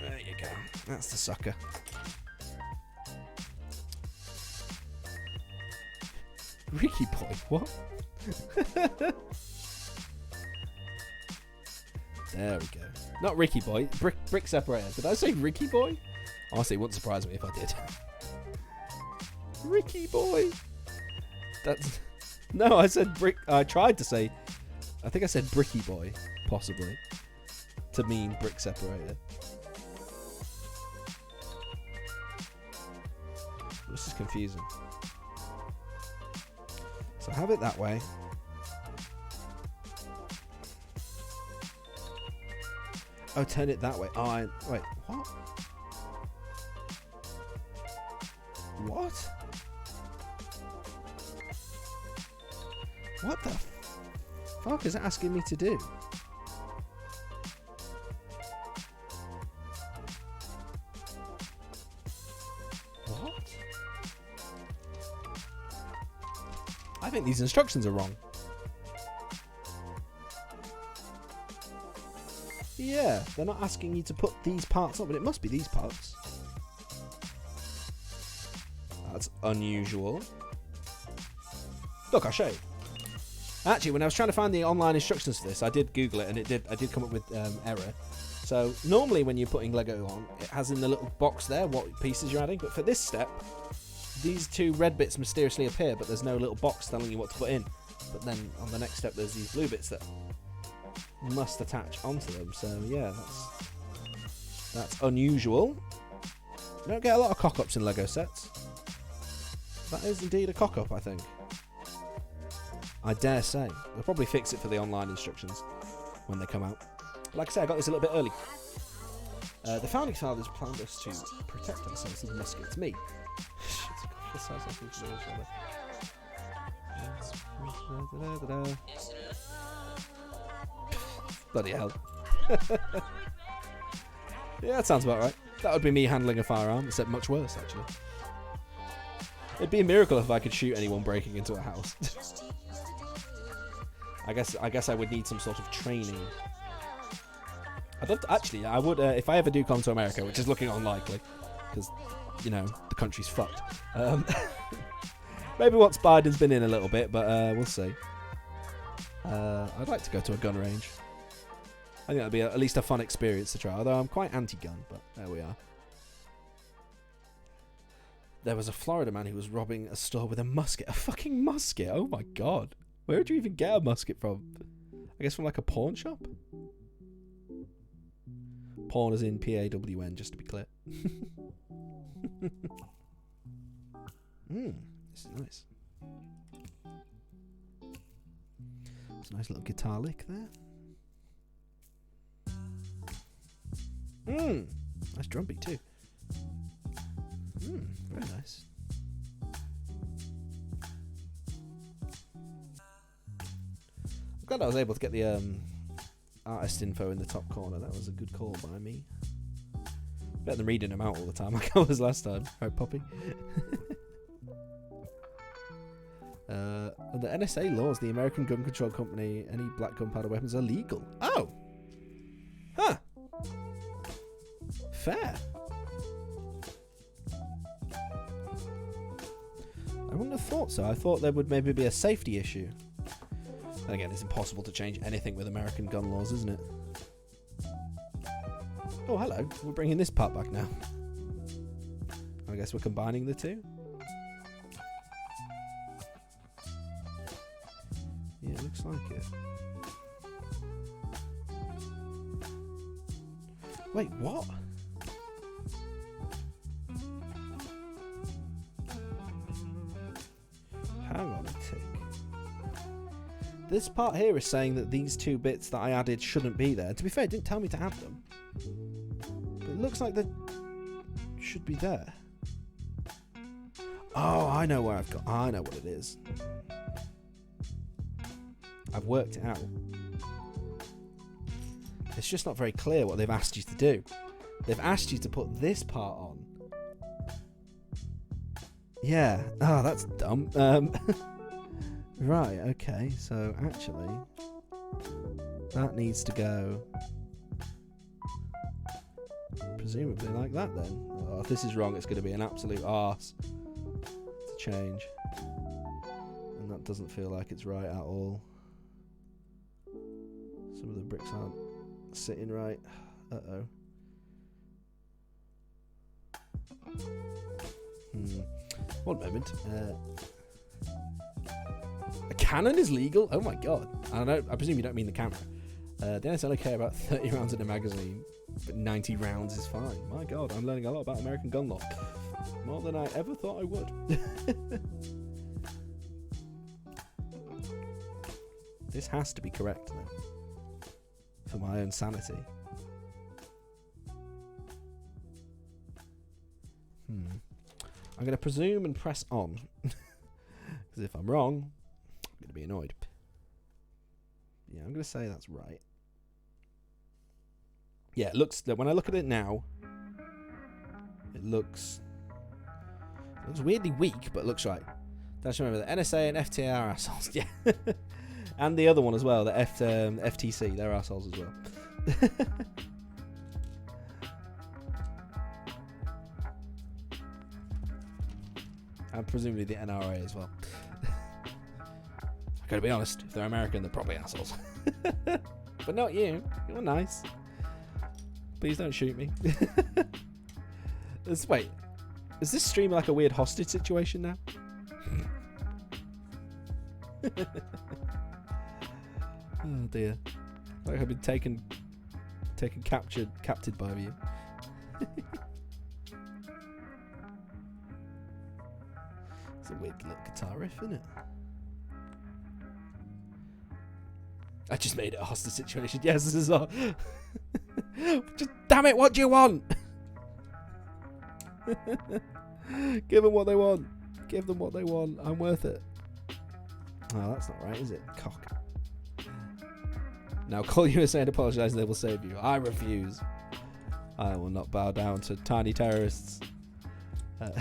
There you go. That's the sucker. Ricky boy, what? There we go. Not Ricky boy, brick separator. Did I say Ricky boy? Honestly, it wouldn't surprise me if I did. Ricky boy. That's no. I said brick. I tried to say. I think I said Bricky boy, possibly, to mean brick separator. This is confusing. So have it that way. Oh, turn it that way. Oh, wait, what? What? What the fuck is it asking me to do? What? I think these instructions are wrong. Yeah, they're not asking you to put these parts up, but it must be these parts. That's unusual. Look, I'll show you. Actually, when I was trying to find the online instructions for this, I did Google it, and I did come up with error. So normally when you're putting Lego on, it has in the little box there what pieces you're adding. But for this step, these two red bits mysteriously appear, but there's no little box telling you what to put in. But then on the next step, there's these blue bits that must attach onto them. So yeah, that's unusual. You don't get a lot of cock-ups in Lego sets. That is indeed a cock-up, I think. I dare say. They'll probably fix it for the online instructions when they come out. Like I say, I got this a little bit early. The founding fathers planned us to protect ourselves with muskets. Me. Bloody hell. Yeah, that sounds about right. That would be me handling a firearm, except much worse, actually. It'd be a miracle if I could shoot anyone breaking into a house. I guess I would need some sort of training. I'd love to, actually, I would, if I ever do come to America, which is looking unlikely, because, you know, the country's fucked. Maybe once Biden's been in a little bit, but we'll see. I'd like to go to a gun range. I think that'd be at least a fun experience to try, although I'm quite anti-gun, but there we are. There was a Florida man who was robbing a store with a musket. A fucking musket? Oh my god. Where would you even get a musket from? I guess from like a pawn shop? Pawn as in P-A-W-N, just to be clear. This is nice. It's a nice little guitar lick there. Nice drum beat too. Very nice. I'm glad I was able to get the artist info in the top corner. That was a good call by me. Better than reading them out all the time like I was last time. Right, Poppy? Under NSA laws, the American Gun Control Company, any black gunpowder weapons are legal. Oh! Huh! Fair. I wouldn't have thought so. I thought there would maybe be a safety issue. And again, it's impossible to change anything with American gun laws, isn't it? Oh, hello. We're bringing this part back now. I guess we're combining the two. Yeah, it looks like it. Wait, what? Hang on a tick. This part here is saying that these two bits that I added shouldn't be there. To be fair, it didn't tell me to add them. But it looks like they should be there. Oh, I know where I know what it is. I've worked it out. It's just not very clear what they've asked you to do. They've asked you to put this part on. Yeah. Oh, that's dumb. Right, okay. So, actually, that needs to go presumably like that then. Oh, if this is wrong, it's going to be an absolute arse to change. And that doesn't feel like it's right at all. Some of the bricks aren't sitting right. Uh-oh. One moment. A cannon is legal? Oh my god. I presume you don't mean the camera. The NSA only care about 30 rounds in a magazine, but 90 rounds is fine. My god, I'm learning a lot about American gun law. More than I ever thought I would. This has to be correct then. For my own sanity. I'm going to presume and press on. Because if I'm wrong, I'm going to be annoyed. Yeah, I'm going to say that's right. Yeah, it looks, when I look at it now, it looks weirdly weak, but it looks right. Just remember the NSA and FTA are assholes. Yeah. And the other one as well, the FTC, they're assholes as well. And presumably the NRA as well. I gotta be honest, if they're American, they're probably assholes. But not you. You're nice. Please don't shoot me. Wait, is this stream like a weird hostage situation now? Oh dear. Like I've been captured by you. It's a weird little guitar riff, isn't it? I just made it a hostage situation. Yes, this is all. Just damn it, what do you want? Give them what they want. Give them what they want. I'm worth it. Oh, that's not right, is it? Cock. Now call USA and apologise and they will save you. I refuse. I will not bow down to tiny terrorists. Where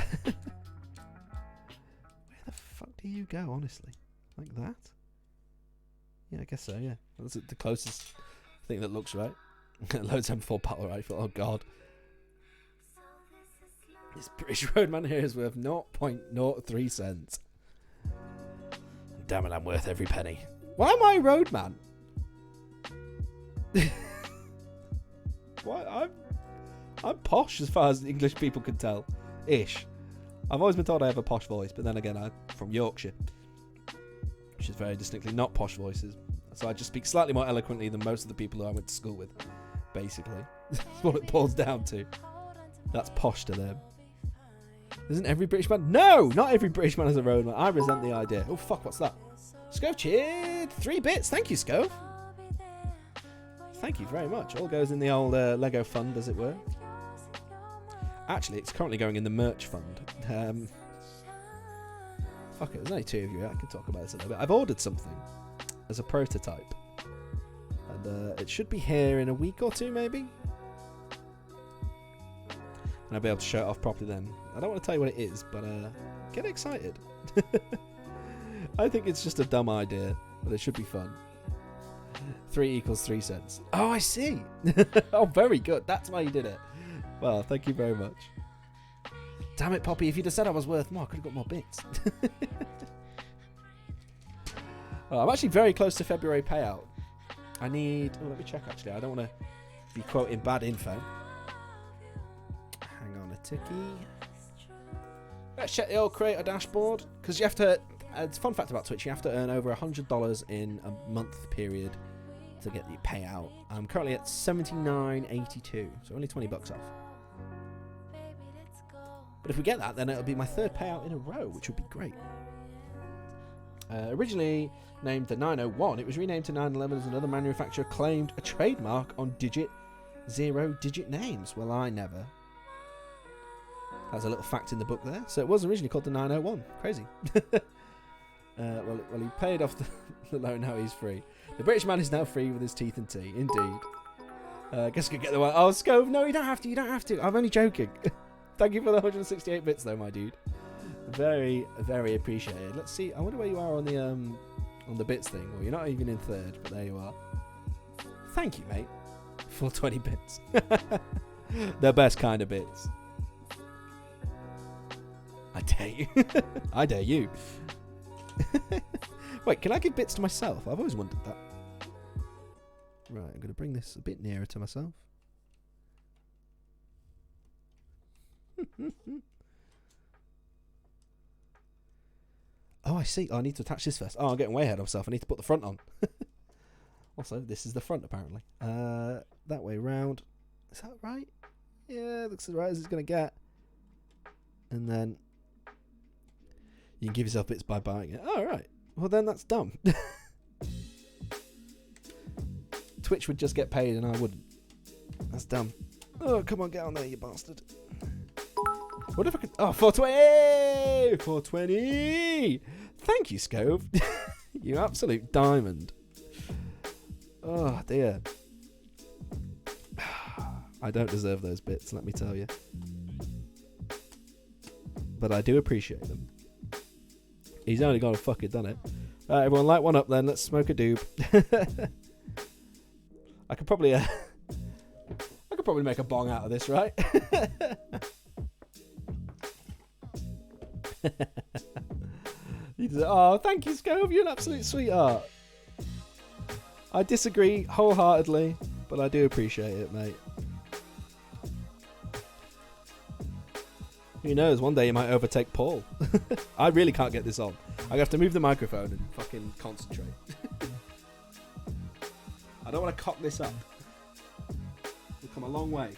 the fuck do you go, honestly? Like that? Yeah, I guess so, yeah. That's the closest thing that looks right. Loads M4 battle rifle, oh god. This British roadman here is worth 0.03 cents. Damn it, I'm worth every penny. Why am I a roadman? Why? I'm posh as far as English people can tell. Ish. I've always been told I have a posh voice, but then again, I'm from Yorkshire, which is very distinctly not posh voices. So I just speak slightly more eloquently than most of the people who I went to school with, basically. That's what it boils down to. That's posh to them. Isn't every British man? No! Not every British man is a roadman. I resent the idea. Oh, fuck, what's that? Scove cheered 3 bits. Thank you, Scove. Thank you very much. All goes in the old Lego fund, as it were. Actually, it's currently going in the merch fund. Fuck it, there's only 2 of you. I can talk about this a little bit. I've ordered something as a prototype. And it should be here in a week or 2, maybe. And I'll be able to show it off properly then. I don't want to tell you what it is, but get excited. I think it's just a dumb idea, but it should be fun. 3 = 3 cents. Oh, I see. Oh, very good. That's why you did it. Well, thank you very much. Damn it, Poppy. If you'd have said I was worth more, I could have got more bits. Oh, I'm actually very close to February payout. I need... Oh, let me check, actually. I don't want to be quoting bad info. Hang on a ticky. Let's check the old creator dashboard. Because you have to... It's a fun fact about Twitch. You have to earn over $100 in a month period to get the payout. I'm currently at $79.82, so only $20 off. But if we get that, then it'll be my 3rd payout in a row, which would be great. Originally named the 901, it was renamed to 911 as another manufacturer claimed a trademark on 0-digit names. Well, I never. That's a little fact in the book there. So it was originally called the 901. Crazy. Well, he paid off the loan, now he's free. The British man is now free with his teeth and tea. Indeed. Guess I could get the one. Oh, Scove, no, you don't have to. You don't have to. I'm only joking. Thank you for the 168 bits, though, my dude. Very, very appreciated. Let's see. I wonder where you are on the bits thing. Well, you're not even in 3rd, but there you are. Thank you, mate, for 20 bits. The best kind of bits. I dare you. I dare you. Wait, can I give bits to myself? I've always wondered that. Right, I'm going to bring this a bit nearer to myself. Oh, I see. Oh, I need to attach this first. Oh, I'm getting way ahead of myself. I need to put the front on. Also, this is the front, apparently. That way round. Is that right? Yeah, looks as right as it's going to get. And then you can give yourself bits by buying it. Oh, right. Well, then that's dumb. Twitch would just get paid and I wouldn't. That's dumb. Oh, come on, get on there, you bastard. What if I could... Oh, 420! 420! Thank you, Scove. You absolute diamond. Oh, dear. I don't deserve those bits, let me tell you. But I do appreciate them. He's only gone and fucking done it. Right, everyone, light one up then. Let's smoke a doob. I could probably make a bong out of this, right? Oh, thank you, Scove. You're an absolute sweetheart. I disagree wholeheartedly, but I do appreciate it, mate. Who knows? One day you might overtake Paul. I really can't get this on. I have to move the microphone and fucking concentrate. I don't want to cock this up. We've come a long way.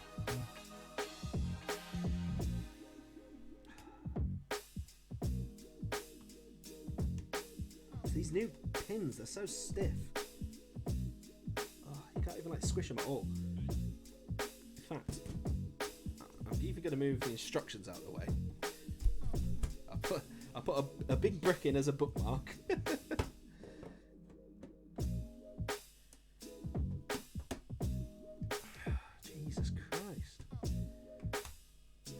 These new pins, they're so stiff. Oh, you can't even like squish them at all. In fact, I'm even going to move the instructions out of the way. I'll put a big brick in as a bookmark.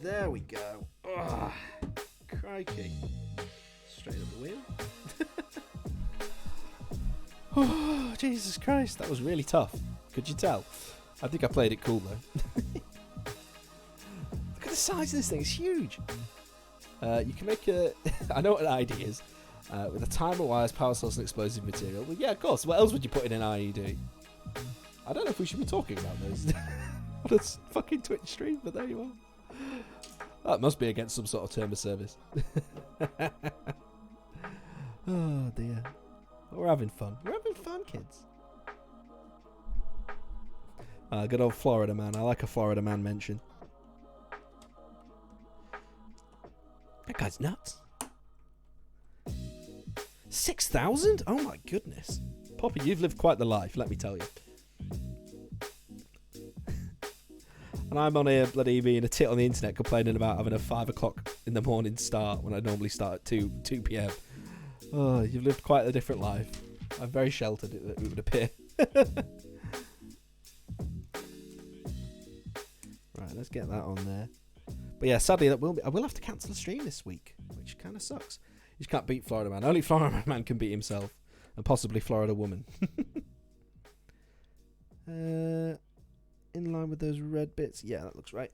There we go. Oh, crikey. Straight up the wheel. Oh, Jesus Christ, that was really tough. Could you tell? I think I played it cool though. Look at the size of this thing, it's huge. You can make a... I know what an ID is. With a timer, wires, power source and explosive material. Well, yeah, of course. What else would you put in an IED? I don't know if we should be talking about those. What a fucking Twitch stream, but there you are. That must be against some sort of term of service. Oh dear. We're having fun. We're having fun, kids. Good old Florida man. I like a Florida man mention. That guy's nuts. 6,000? Oh my goodness. Poppy, you've lived quite the life, let me tell you. And I'm on here bloody being a tit on the internet complaining about having a 5 o'clock in the morning start when I normally start at 2 p.m. Oh, you've lived quite a different life. I'm very sheltered, it would appear. Right, let's get that on there. But yeah, sadly, I will have to cancel the stream this week, which kind of sucks. You just can't beat Florida Man. Only Florida Man can beat himself, and possibly Florida Woman. In line with those red bits. Yeah, that looks right.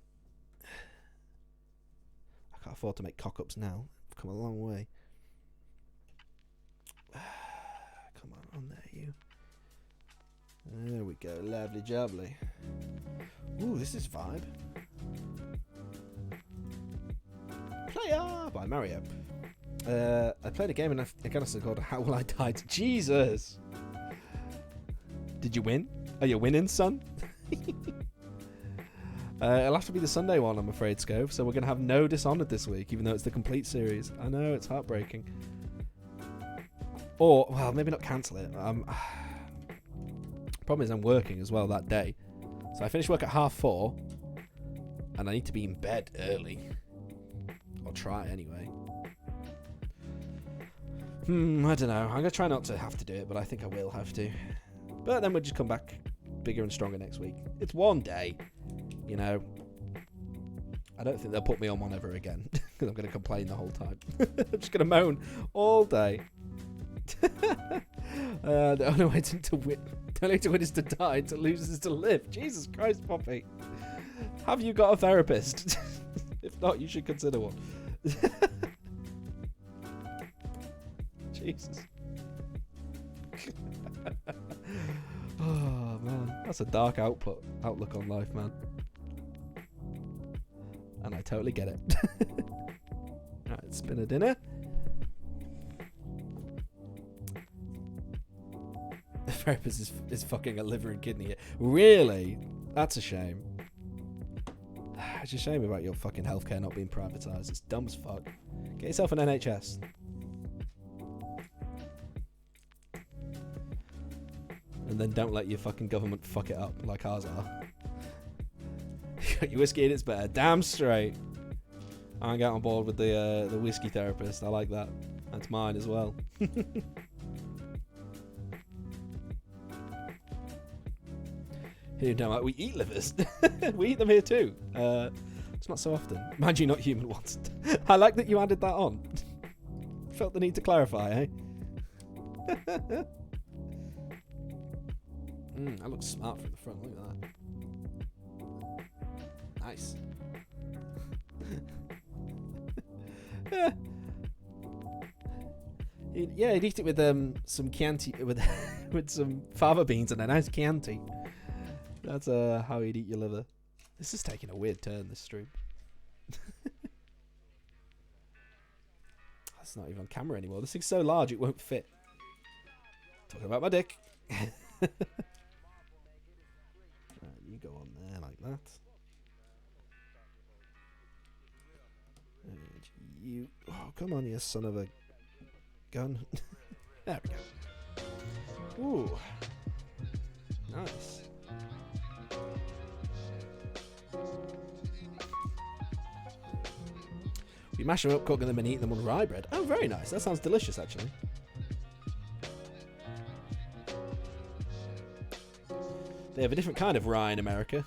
I can't afford to make cock-ups now. I've come a long way. Come on there, you. There we go. Lovely jubbly. Ooh, this is vibe. Player by Mario. I played a game in Afghanistan called How Will I Die? Jesus! Did you win? Are you winning, son? It'll have to be the Sunday one, I'm afraid, Scove. So we're going to have no Dishonored this week, even though it's the complete series. I know, it's heartbreaking. Or, well, maybe not cancel it. Problem is I'm working as well that day. So I finish work at 4:30, and I need to be in bed early. Or try anyway. I don't know. I'm going to try not to have to do it, but I think I will have to. But then we'll just come back bigger and stronger next week. It's one day, you know. I don't think they'll put me on one ever again, because I'm going to complain the whole time. I'm just going to moan all day. The only way to win is to die, to lose is to live. Jesus Christ, Poppy. Have you got a therapist? If not, you should consider one. Jesus. Oh man, that's a dark outlook on life, man. And I totally get it. Alright, spin a dinner. The therapist is fucking a liver and kidney. Really? That's a shame. It's a shame about your fucking healthcare not being privatised. It's dumb as fuck. Get yourself an NHS. And then don't let your fucking government fuck it up like ours are. You got your whiskey and it's better. Damn straight. I can get on board with the whiskey therapist. I like that. That's mine as well. Here, don't like, we eat livers. We eat them here too. It's not so often. Mind you, not human ones. I like that you added that on. Felt the need to clarify, eh? That looks smart from the front. Look at that. Nice. Yeah, he'd eat it with some Chianti, with some fava beans and a nice Chianti. That's how he'd eat your liver. This is taking a weird turn, this stream. That's not even on camera anymore. This thing's so large it won't fit. Talking about my dick. Right, you go on there like that. And you... Oh, come on, you son of a gun. There we go. Ooh. Nice. We mash them up, cook them and eat them on rye bread. Oh, very nice. That sounds delicious, actually. They have a different kind of rye in America.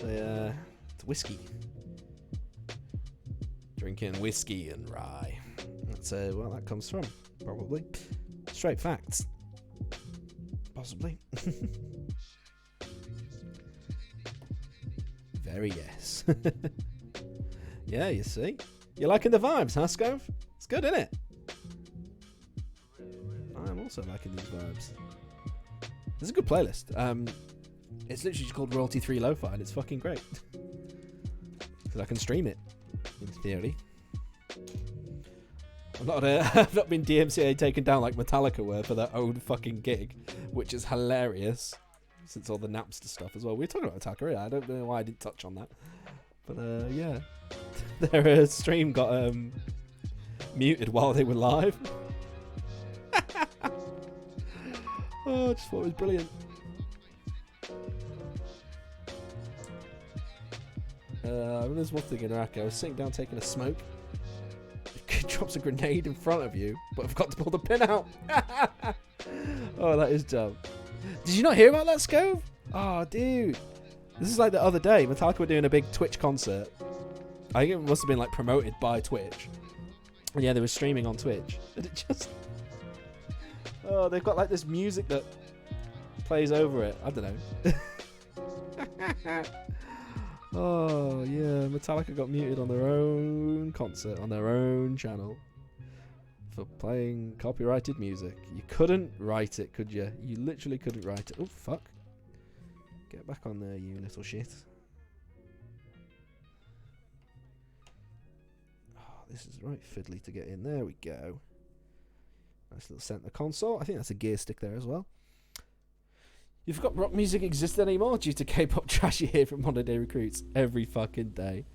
It's whiskey. Drinking whiskey and rye. That's where that comes from, probably. Straight facts. Possibly. Very yes. Yeah, you see? You're liking the vibes, huh, Scove? It's good, isn't it? I'm also liking these vibes. This is a good playlist. It's literally just called Royalty 3 Lo-Fi, and it's fucking great. Because I can stream it, in theory. I've not been DMCA taken down like Metallica were for their own fucking gig, which is hilarious. Since all the Napster stuff as well. We were talking about Metallica, yeah. I don't know why I didn't touch on that. But yeah. Their stream got muted while they were live. Oh, I just thought it was brilliant. There's one thing in Iraq. I was sitting down taking a smoke. It drops a grenade in front of you, but I've got to pull the pin out. Oh, that is dumb. Did you not hear about that, Scove? Oh, dude. This is like the other day. Metallica were doing a big Twitch concert. I think it must have been like promoted by Twitch. And yeah, they were streaming on Twitch. And it just... Oh, they've got like this music that plays over it. I don't know. Oh, yeah. Metallica got muted on their own concert, on their own channel. For playing copyrighted music. You couldn't write it, could you? You literally couldn't write it. Oh, fuck. Get back on there, you little shit. Oh, this is right fiddly to get in. There we go. Nice little center console. I think that's a gear stick there as well. You forgot rock music existed anymore due to K-pop trash you hear from modern day recruits every fucking day.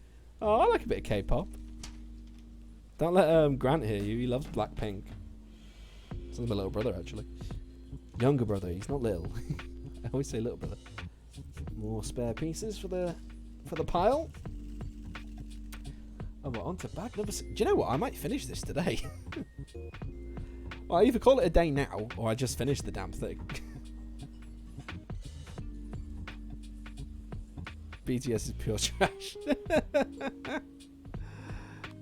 Oh, I like a bit of K-pop. Don't let Grant hear you. He loves Blackpink. Sounds like my little brother, actually. Younger brother. He's not little. I always say little brother. More spare pieces for the pile. Oh, well, on to bag number 6. Do you know what? I might finish this today. Well, I either call it a day now, or I just finish the damn thing. BTS is pure trash.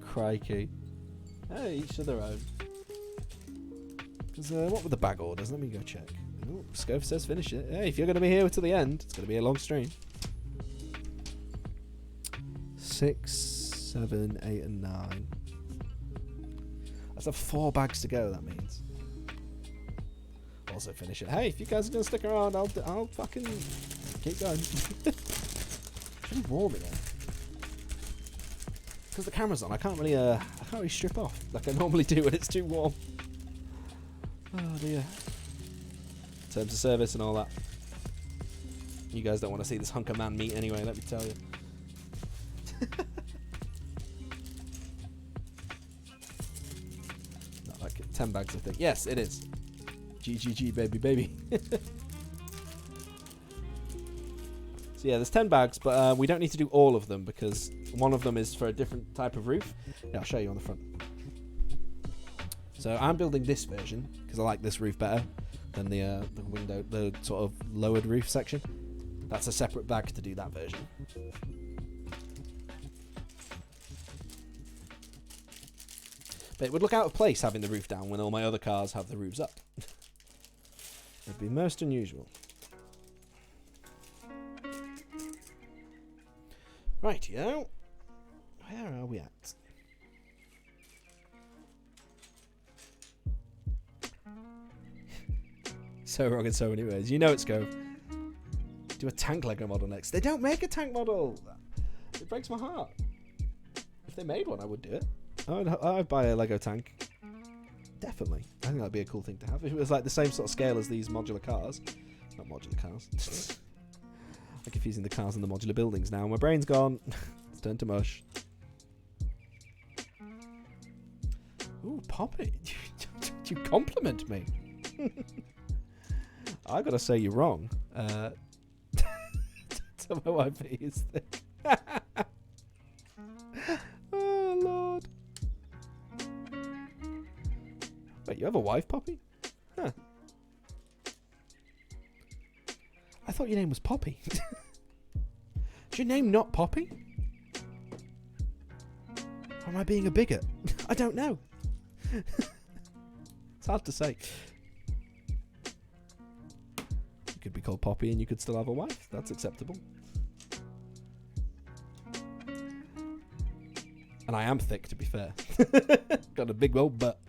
Crikey. Hey, each to their own. Because what were the bag orders? Let me go check. Ooh, Scove says finish it. Hey, if you're going to be here to the end, it's going to be a long stream. 6, 7, 8, and 9. That's 4 bags to go, that means. Also finish it. Hey, if you guys are going to stick around, I'll fucking keep going. It's really warm in there. Because the camera's on, I can't really strip off like I normally do when it's too warm. Oh dear. Terms of service and all that. You guys don't want to see this hunk of man meat anyway, let me tell you. Not like 10 bags, I think. Yes, it is. GGG, baby, baby. So yeah, there's 10 bags, but we don't need to do all of them because one of them is for a different type of roof. Yeah, I'll show you on the front. So I'm building this version because I like this roof better than the window, the sort of lowered roof section. That's a separate bag to do that version. But it would look out of place having the roof down when all my other cars have the roofs up. It'd be most unusual. Right, yo. Where are we at? So wrong in so many ways. You know it's go. Do a tank Lego model next. They don't make a tank model. It breaks my heart. If they made one, I would do it. I'd buy a Lego tank. Definitely. I think that'd be a cool thing to have. If it was like the same sort of scale as these modular cars. Not modular cars. I'm confusing the cars and the modular buildings now. My brain's gone. It's turned to mush. Ooh, Poppy. You compliment me. I gotta say you're wrong. Tell my wife he is thick. Oh, Lord. Wait, you have a wife, Poppy? Huh. I thought your name was Poppy. Is your name not Poppy? Or am I being a bigot? I don't know. It's hard to say. You could be called Poppy and you could still have a wife. That's acceptable. And I am thick, to be fair. Got a big old butt.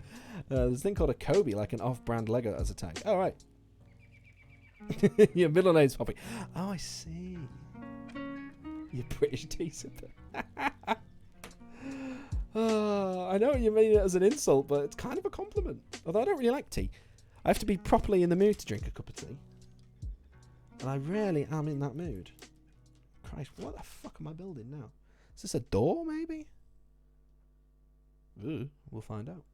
There's a thing called a Kobe, like an off-brand Lego as a tag. Oh, right. Your middle name's Poppy. Oh, I see. You British tea-sipper. Oh, I know you mean it as an insult, but it's kind of a compliment. Although I don't really like tea. I have to be properly in the mood to drink a cup of tea. And I rarely am in that mood. Christ, what the fuck am I building now? Is this a door, maybe? Ooh, we'll find out.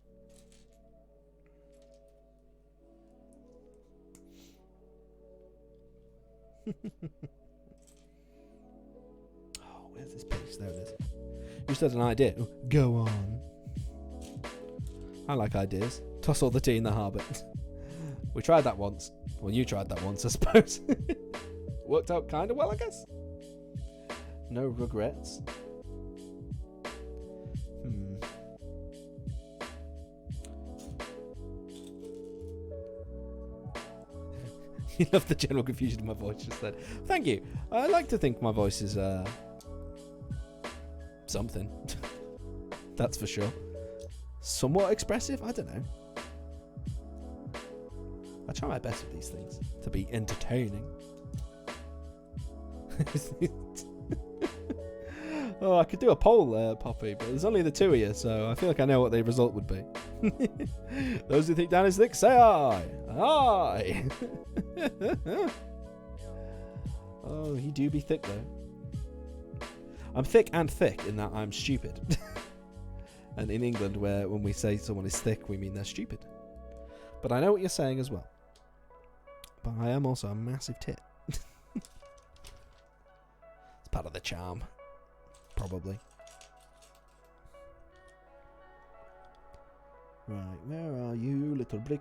Oh, where's this piece? There it is. You just had an idea. Ooh, go on. I like ideas. Toss all the tea in the harbour. We tried that once. Well, you tried that once, I suppose. Worked out kind of well, I guess. No regrets. You love the general confusion in my voice just then. Thank you. I like to think my voice is something. That's for sure. Somewhat expressive? I don't know. I try my best with these things to be entertaining. Oh, I could do a poll, Poppy, but there's only the two of you, so I feel like I know what the result would be. Those who think Dan is thick, say aye. Aye. Oh, you do be thick, though. I'm thick and thick in that I'm stupid. And in England, when we say someone is thick, we mean they're stupid. But I know what you're saying as well. But I am also a massive tit. It's part of the charm. Probably. Right, where are you, little brick?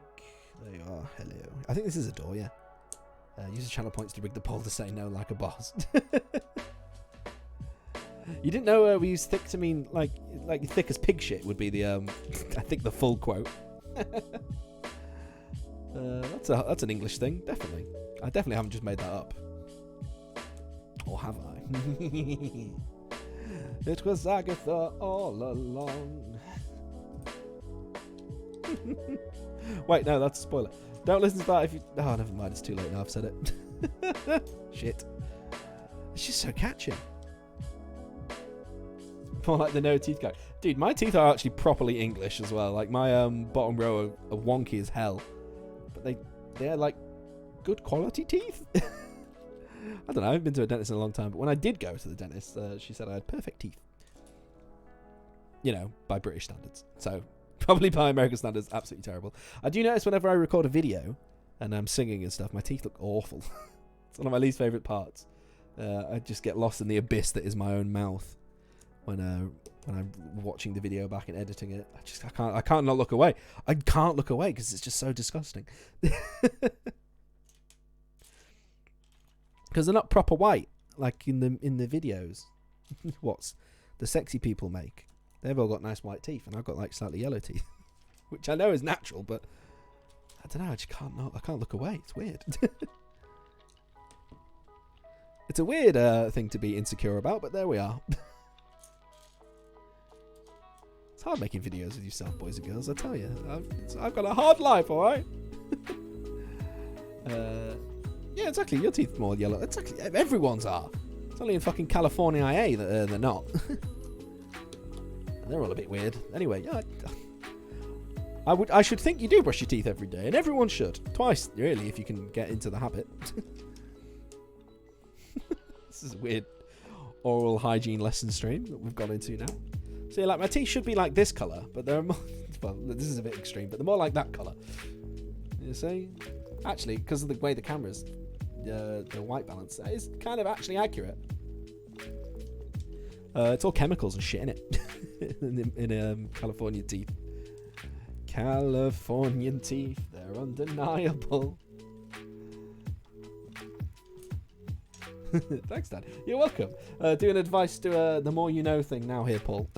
There you are. Hello. I think this is a door, yeah. Use the channel points to rig the poll to say no like a boss. You didn't know we use thick to mean like thick as pig shit would be the I think the full quote. That's an English thing, definitely. I definitely haven't just made that up. Or have I? It was Agatha all along. Wait, no, that's a spoiler. Don't listen to that if you... Oh, never mind, it's too late now, I've said it. Shit. It's just so catchy. More like the no teeth guy. Dude, my teeth are actually properly English as well. Like, my bottom row are wonky as hell. But they're like good quality teeth. I don't know, I haven't been to a dentist in a long time, but when I did go to the dentist, she said I had perfect teeth. You know, by British standards. So, probably by American standards, absolutely terrible. I do notice whenever I record a video and I'm singing and stuff, my teeth look awful. It's one of my least favourite parts. I just get lost in the abyss that is my own mouth when I'm watching the video back and editing it. I can't not look away. I can't look away because it's just so disgusting. Because they're not proper white, like in the videos. What's the sexy people make? They've all got nice white teeth, and I've got like slightly yellow teeth, which I know is natural, but I don't know. I can't look away. It's weird. It's a weird thing to be insecure about, but there we are. It's hard making videos with yourself, boys and girls. I tell you, I've got a hard life. All right. Yeah, exactly. Your teeth are more yellow. Exactly. Everyone's are. It's only in fucking California IA that they're not. They're all a bit weird. Anyway, yeah. I should think you do brush your teeth every day, and everyone should. Twice, really, if you can get into the habit. This is a weird oral hygiene lesson stream that we've got into now. So, yeah, like, my teeth should be like this colour, but they're more... Well, this is a bit extreme, but they're more like that colour. You see? Actually, because of the way the camera's... the white balance, that is kind of actually accurate. It's all chemicals and shit in it. in California teeth. Californian teeth, they're undeniable. Thanks, Dad. You're welcome. Doing advice to the more you know thing now here, Paul.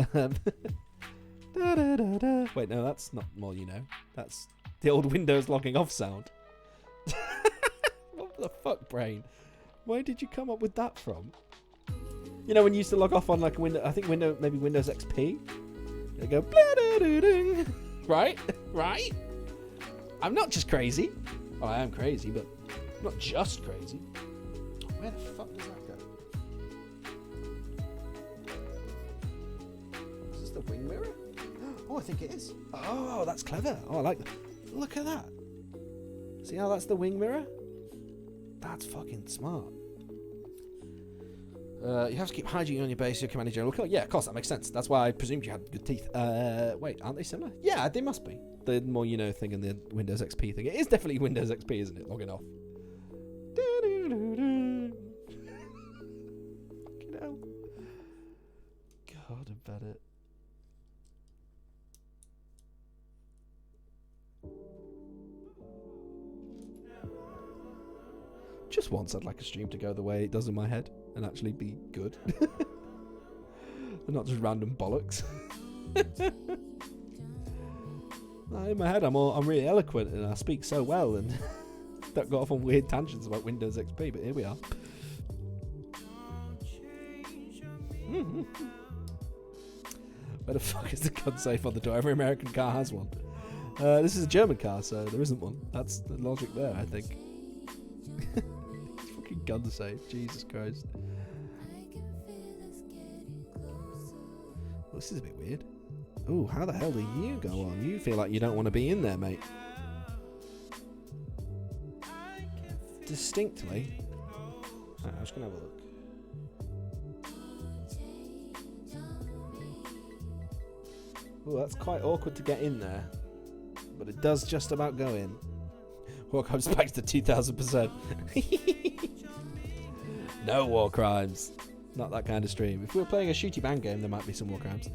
Wait, no, that's not more you know. That's the old Windows logging off sound. What the fuck, brain? Where did you come up with that from? You know when you used to log off on like a window, I think maybe Windows XP? They go blah-da-doo-ding. Right? Right? I'm not just crazy. Oh, I am crazy, but I'm not just crazy. Where the fuck does that go? Is this the wing mirror? Oh, I think it is. Oh, that's clever. Oh, I like that. Look at that. See how that's the wing mirror? That's fucking smart. You have to keep hygiene on your base, your command in general. Yeah, of course, that makes sense. That's why I presumed you had good teeth. Wait, aren't they similar? Yeah, they must be. The more you know thing and the Windows XP thing. It is definitely Windows XP, isn't it? Logging off. Fucking hell. God, I bet it. Just once I'd like a stream to go the way it does in my head and actually be good. And not just random bollocks. In my head I'm really eloquent and I speak so well and don't go off on weird tangents about Windows XP, but here we are. Where the fuck is the gun safe on the door? Every American car has one. This is a German car, so there isn't one. That's the logic there, I think. Fucking gun safe, Jesus Christ. Well, this is a bit weird. Ooh, how the hell do you go on? You feel like you don't want to be in there, mate. Distinctly. Right, I'm just going to have a look. Ooh, that's quite awkward to get in there. But it does just about go in. War crimes back to 2000%. No war crimes. Not that kind of stream. If we were playing a shooty bang game, there might be some war crimes.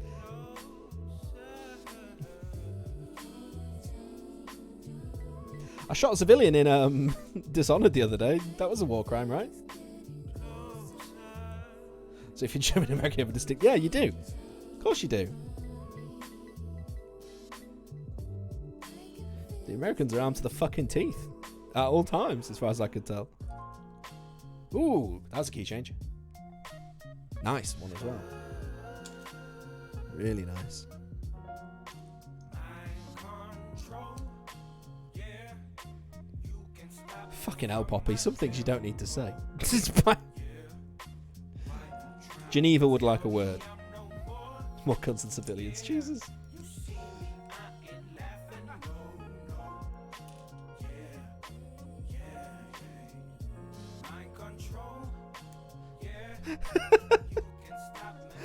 I shot a civilian in Dishonored the other day. That was a war crime, right? So if you're German American, you have a distinct... Yeah, you do. Of course you do. The Americans are armed to the fucking teeth. At all times, as far as I could tell. Ooh, that was a key change. Nice one as well. Really nice. Fucking hell, Poppy. Some things you don't need to say. Geneva would like a word. More guns than civilians. Jesus.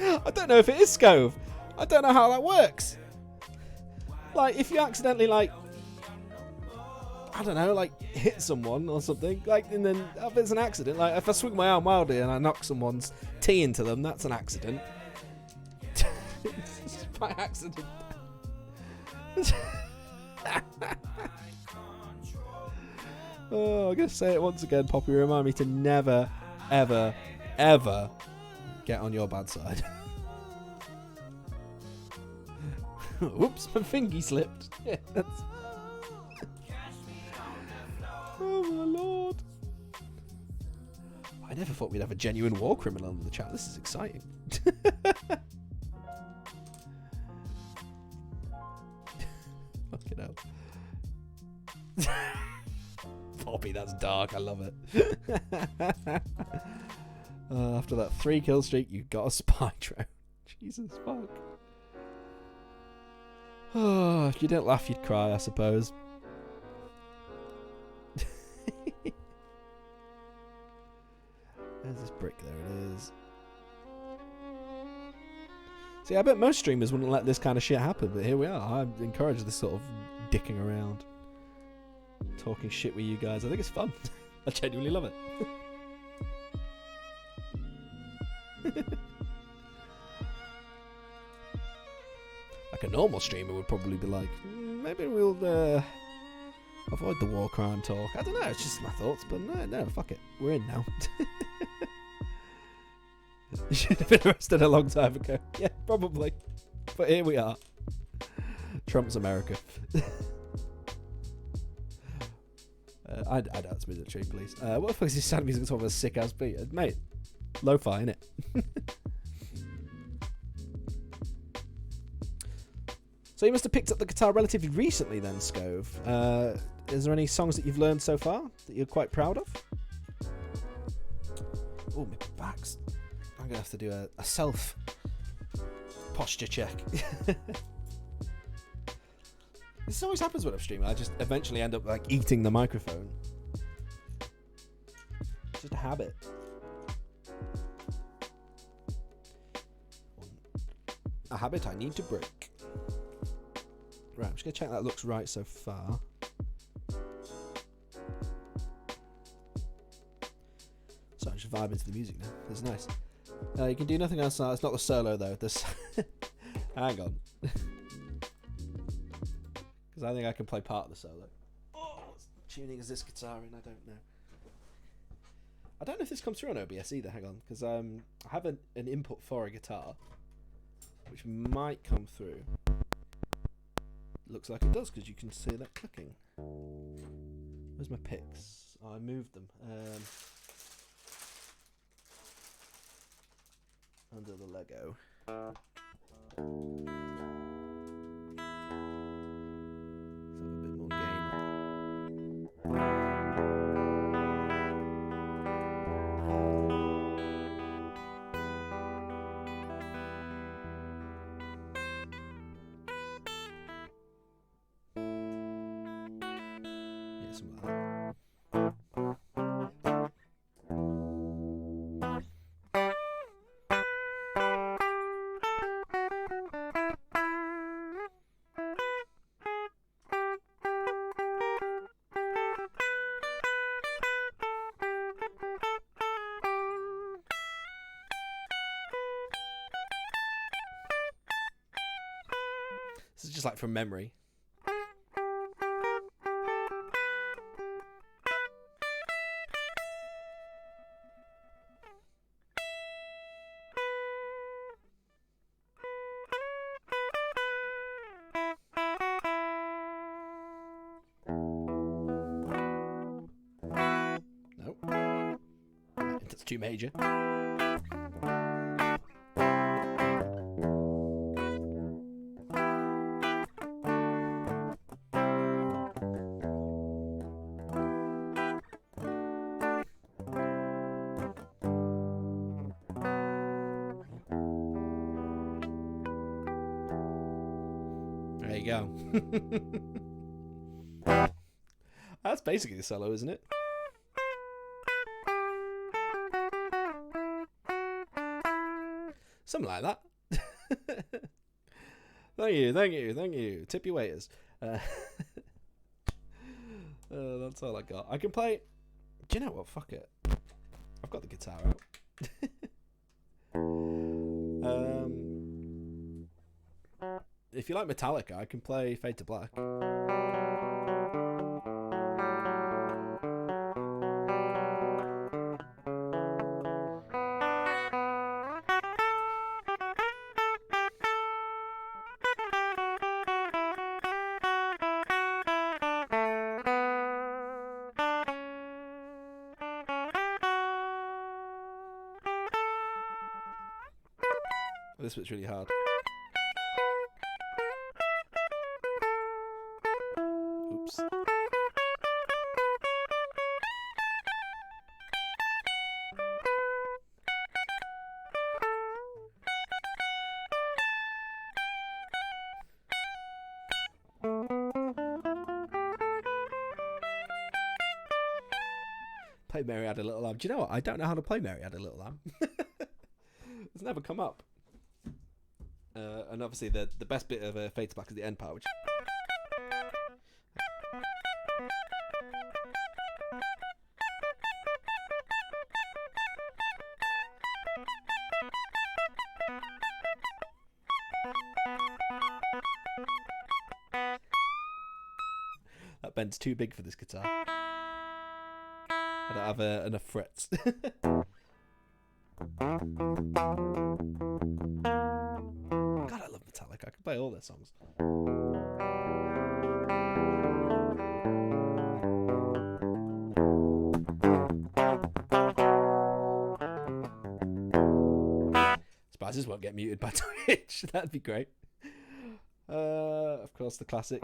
I don't know if it is Scove. I don't know how that works. Like, if you accidentally, like, I don't know, like, hit someone or something, like, and then if it's an accident, like, if I swing my arm wildly and I knock someone's tea into them, that's an accident. It's by accident. Oh, I'm going to say it once again, Poppy. Remind me to never, ever, ever get on your bad side. Whoops, my fingy slipped. Yeah, oh my lord. I never thought we'd have a genuine war criminal in the chat. This is exciting. Fucking hell. Poppy, that's dark. I love it. After that 3 kill streak, you got a spy drone. Jesus fuck. Oh, if you didn't laugh, you'd cry, I suppose. There's this brick. There it is. See, I bet most streamers wouldn't let this kind of shit happen, but here we are. I encourage this sort of dicking around, talking shit with you guys. I think it's fun. I genuinely love it. Like a normal streamer would probably be like, maybe we'll avoid the war crime talk. I don't know, it's just my thoughts, but no, fuck it. We're in now. You should have been arrested a long time ago. Yeah, probably. But here we are. Trump's America. I doubt it's military police. What the fuck is this sound music on top of a sick ass beat? Mate, lo-fi, innit? So you must have picked up the guitar relatively recently then, Scove. Is there any songs that you've learned so far that you're quite proud of? Oh, my back's... I'm going to have to do a self posture check. This always happens when I'm streaming. I just eventually end up like eating the microphone. It's just a habit. A habit I need to break. Right, I'm just going to check that looks right so far. So I'm just vibing to the music now. It's nice. You can do nothing else now. It's not the solo though. This. Hang on. Because I think I can play part of the solo. Oh, what tuning is this guitar in? I don't know. I don't know if this comes through on OBS either. Hang on, because I have an input for a guitar, which might come through. Looks like it does because you can see that clicking. Where's my picks? Oh, I moved them. Under the Lego. Let's have a bit more gain on that. Yeah, something like that. This is just like from memory. Nope. That's too major. There you go. That's basically the solo, isn't it? Something like that. Thank you, thank you, thank you. Tip your waiters. That's all I got. I can play... Do you know what? Fuck it. I've got the guitar out. If you like Metallica, I can play Fade to Black. This bit's really hard. Oops. Play Mary Had a Little Lamb. Do you know what? I don't know how to play Mary Had a Little Lamb. It's never come up. And obviously the best bit of Fade to Black is the end part, which... That bend's too big for this guitar. I don't have enough frets. God, I love Metallica. I can play all their songs. this won't get muted by Twitch. That'd be great. Of course, the classic.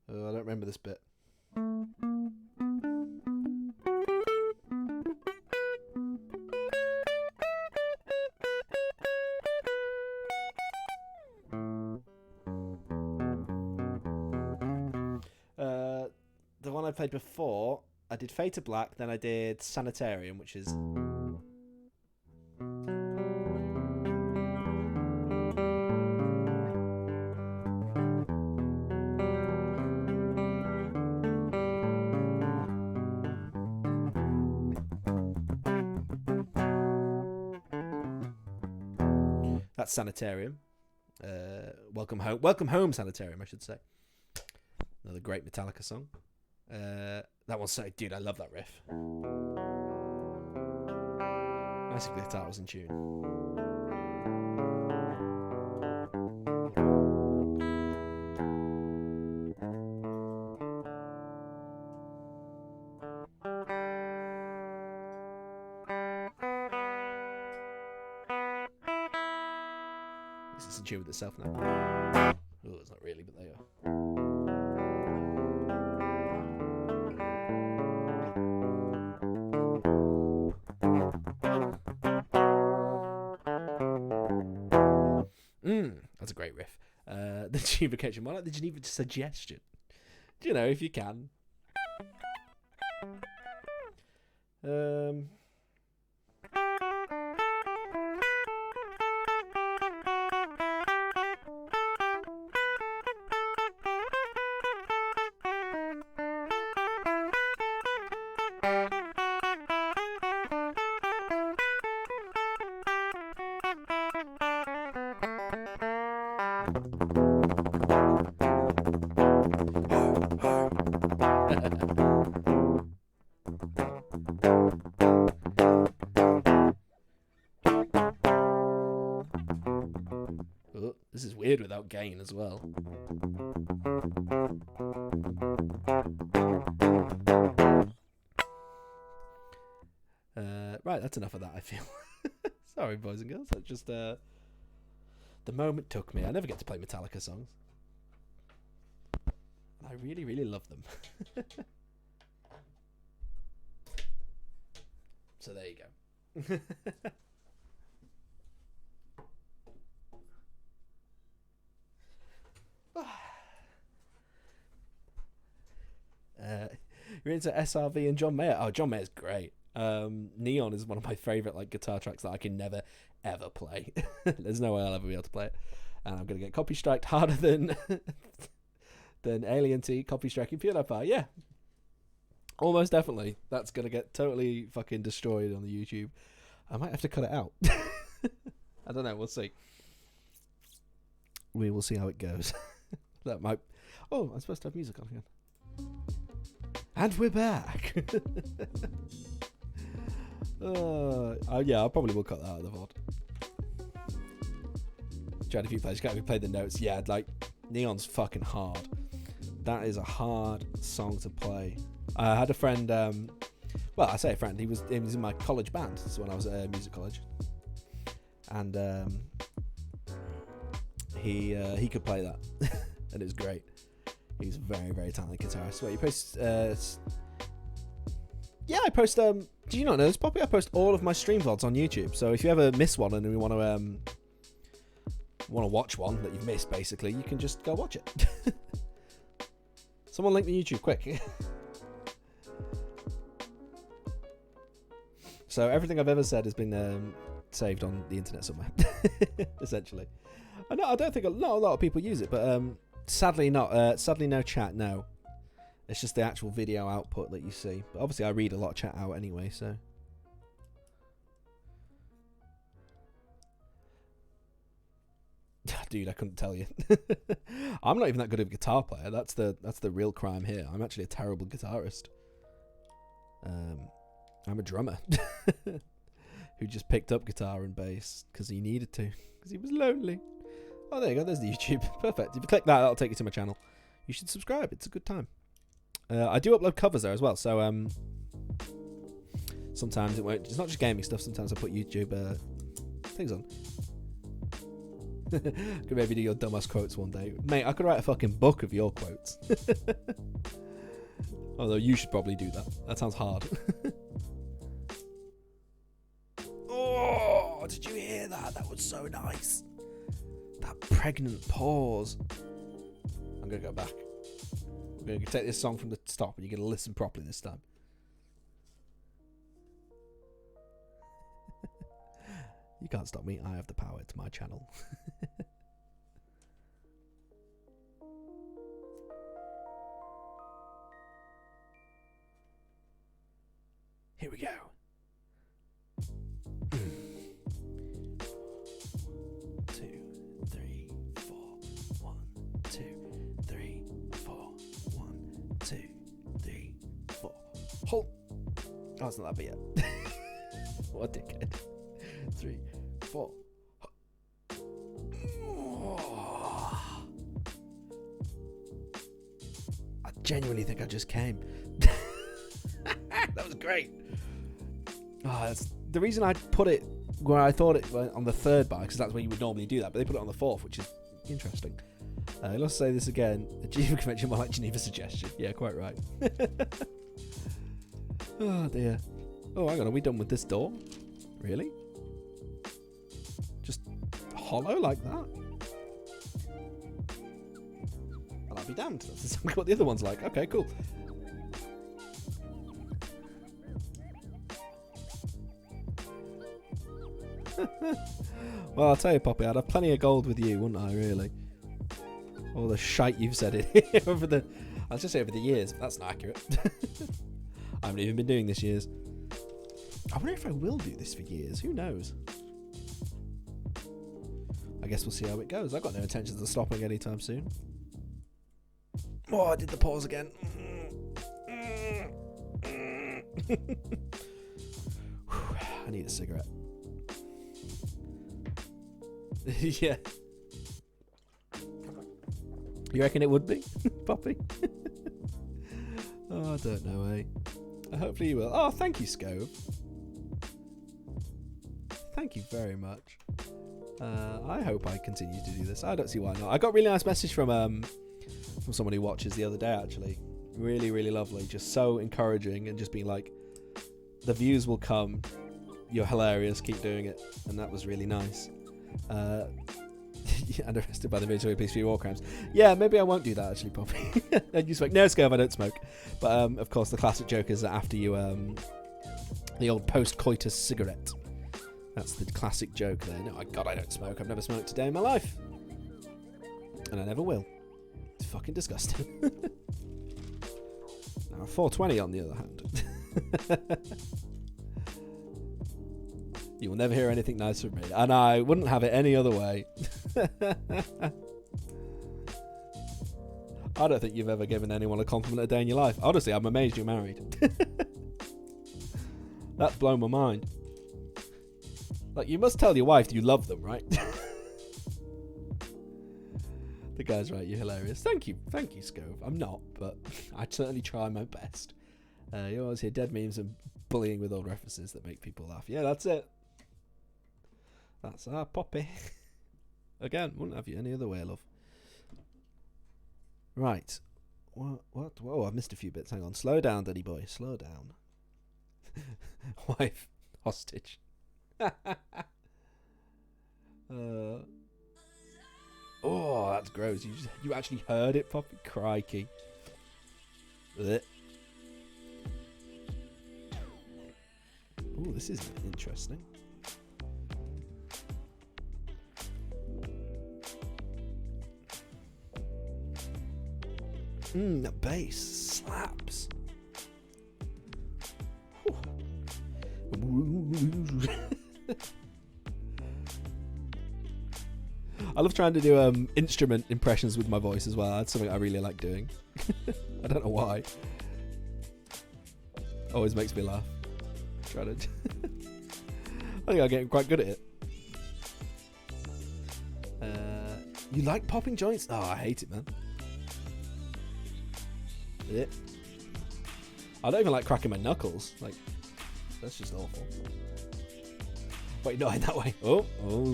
I don't remember this bit. The one I played before, I did Fade to Black, then I did Sanitarium, which is... That's Sanitarium. Welcome home, Sanitarium, I should say. Another great Metallica song. That one's so... Dude, I love that riff. Nice if the guitar was in tune. This is in tune with itself now. Oh, it's not really, but there you are. That's a great riff. The Geneva Kitchen. More like the Geneva Suggestion. Do you know, if you can. Oh, this is weird without gain as well. Right, that's enough of that, I feel. Sorry, boys and girls. That's just the moment took me. I never get to play Metallica songs. I really, really love them. So there you go. You're into SRV and John Mayer. Oh, John Mayer's great. Neon is one of my favourite like guitar tracks that I can never ever play. There's no way I'll ever be able to play it, and I'm gonna get copy striked harder than Alien T copy striking PewDiePie. Yeah, almost definitely. That's gonna get totally fucking destroyed on the YouTube. I might have to cut it out. I don't know. We'll see. We will see how it goes. That might. Oh, I'm supposed to have music on again. And we're back. Yeah, I probably will cut that out of the VOD. Tried a few plays. Can't we play the notes? Yeah, like Neon's fucking hard. That is a hard song to play. I had a friend. Well, I say a friend. He was in my college band. So when I was at music college, and he could play that, and it was great. He's a very, very talented guitarist. Wait, you post... yeah, I post... do you not know this, Poppy? I post all of my stream VODs on YouTube. So if you ever miss one and you want to watch one that you've missed, basically, you can just go watch it. Someone link me YouTube, quick. So everything I've ever said has been saved on the internet somewhere, essentially. I don't think not a lot of people use it, but sadly not. Sadly, no chat. No, it's just the actual video output that you see. But obviously, I read a lot of chat out anyway, so. Dude, I couldn't tell you. I'm not even that good of a guitar player. That's the real crime here. I'm actually a terrible guitarist. I'm a drummer who just picked up guitar and bass because he needed to, because he was lonely. Oh, there you go. There's the YouTube. Perfect. If you click that, that'll take you to my channel. You should subscribe. It's a good time. I do upload covers there as well. So sometimes it won't. It's not just gaming stuff. Sometimes I put YouTube things on. Could maybe do your dumbass quotes one day, mate. I could write a fucking book of your quotes. Although you should probably do that. That sounds hard. Oh, did you hear that? That was so nice. That pregnant pause. I'm gonna go back. I'm gonna take this song from the top, and you're gonna listen properly this time. You can't stop me. I have the power. It's my channel. Here we go. 2, 3, 4. 1, 2, 3, 4. 1, 2, 3, 4. Hold. Oh, it's not that bit yet. What a dickhead. 3, 4. I genuinely think I just came. That was great. Oh, that's the reason I put it where I thought it went on the 3rd bar, because that's where you would normally do that, but they put it on the 4th, which is interesting. Let's say this again. A Geneva convention more like Geneva suggestion. Yeah, quite right. Oh dear. Oh, hang on, are we done with this door? Really? Just hollow like that? Well, I'll be damned. That's what the other one's like. Okay, cool. Well, I'll tell you, Poppy, I'd have plenty of gold with you, wouldn't I, really? All the shite you've said it over the... I'll just say over the years, but that's not accurate. I haven't even been doing this years. I wonder if I will do this for years. Who knows? I guess we'll see how it goes. I've got no intentions of stopping anytime soon. Oh, I did the pause again. I need a cigarette. Yeah. You reckon it would be, Poppy? Oh, I don't know, eh? Hopefully you will. Oh, thank you, Scove. Thank you very much. I hope I continue to do this. I don't see why not. I got a really nice message from someone who watches the other day, actually. Really, really lovely. Just so encouraging, and just being like, the views will come. You're hilarious. Keep doing it. And that was really nice. And arrested by the military police for your war crimes. Yeah, maybe I won't do that, actually, Poppy. And you smoke? No, Scove, I don't smoke. But of course, the classic joke is that after you the old post-coitus cigarette. That's the classic joke there. No, God, I don't smoke. I've never smoked a day in my life, and I never will. It's fucking disgusting. Now, 420 on the other hand. You will never hear anything nice from me, and I wouldn't have it any other way. I don't think you've ever given anyone a compliment a day in your life. Honestly, I'm amazed you're married. That's blown my mind. Like, you must tell your wife you love them, right? The guy's right, you're hilarious. Thank you, Scove. I'm not, but I certainly try my best. You always hear dead memes and bullying with old references that make people laugh. Yeah, that's it. That's our Poppy. Again, wouldn't have you any other way, love. Right. What? Whoa, I've missed a few bits. Hang on. Slow down, Daddy boy. Slow down. Wife. Hostage. Oh, that's gross. You actually heard it, Poppy? Crikey. Ooh, this is interesting. The bass slaps. I love trying to do instrument impressions with my voice as well. That's something I really like doing. I don't know why. Always makes me laugh. Try to. I think I'm getting quite good at it. You like popping joints? Oh, I hate it, man. Yeah. I don't even like cracking my knuckles. Like, that's just awful. Wait, no, in that way. Oh,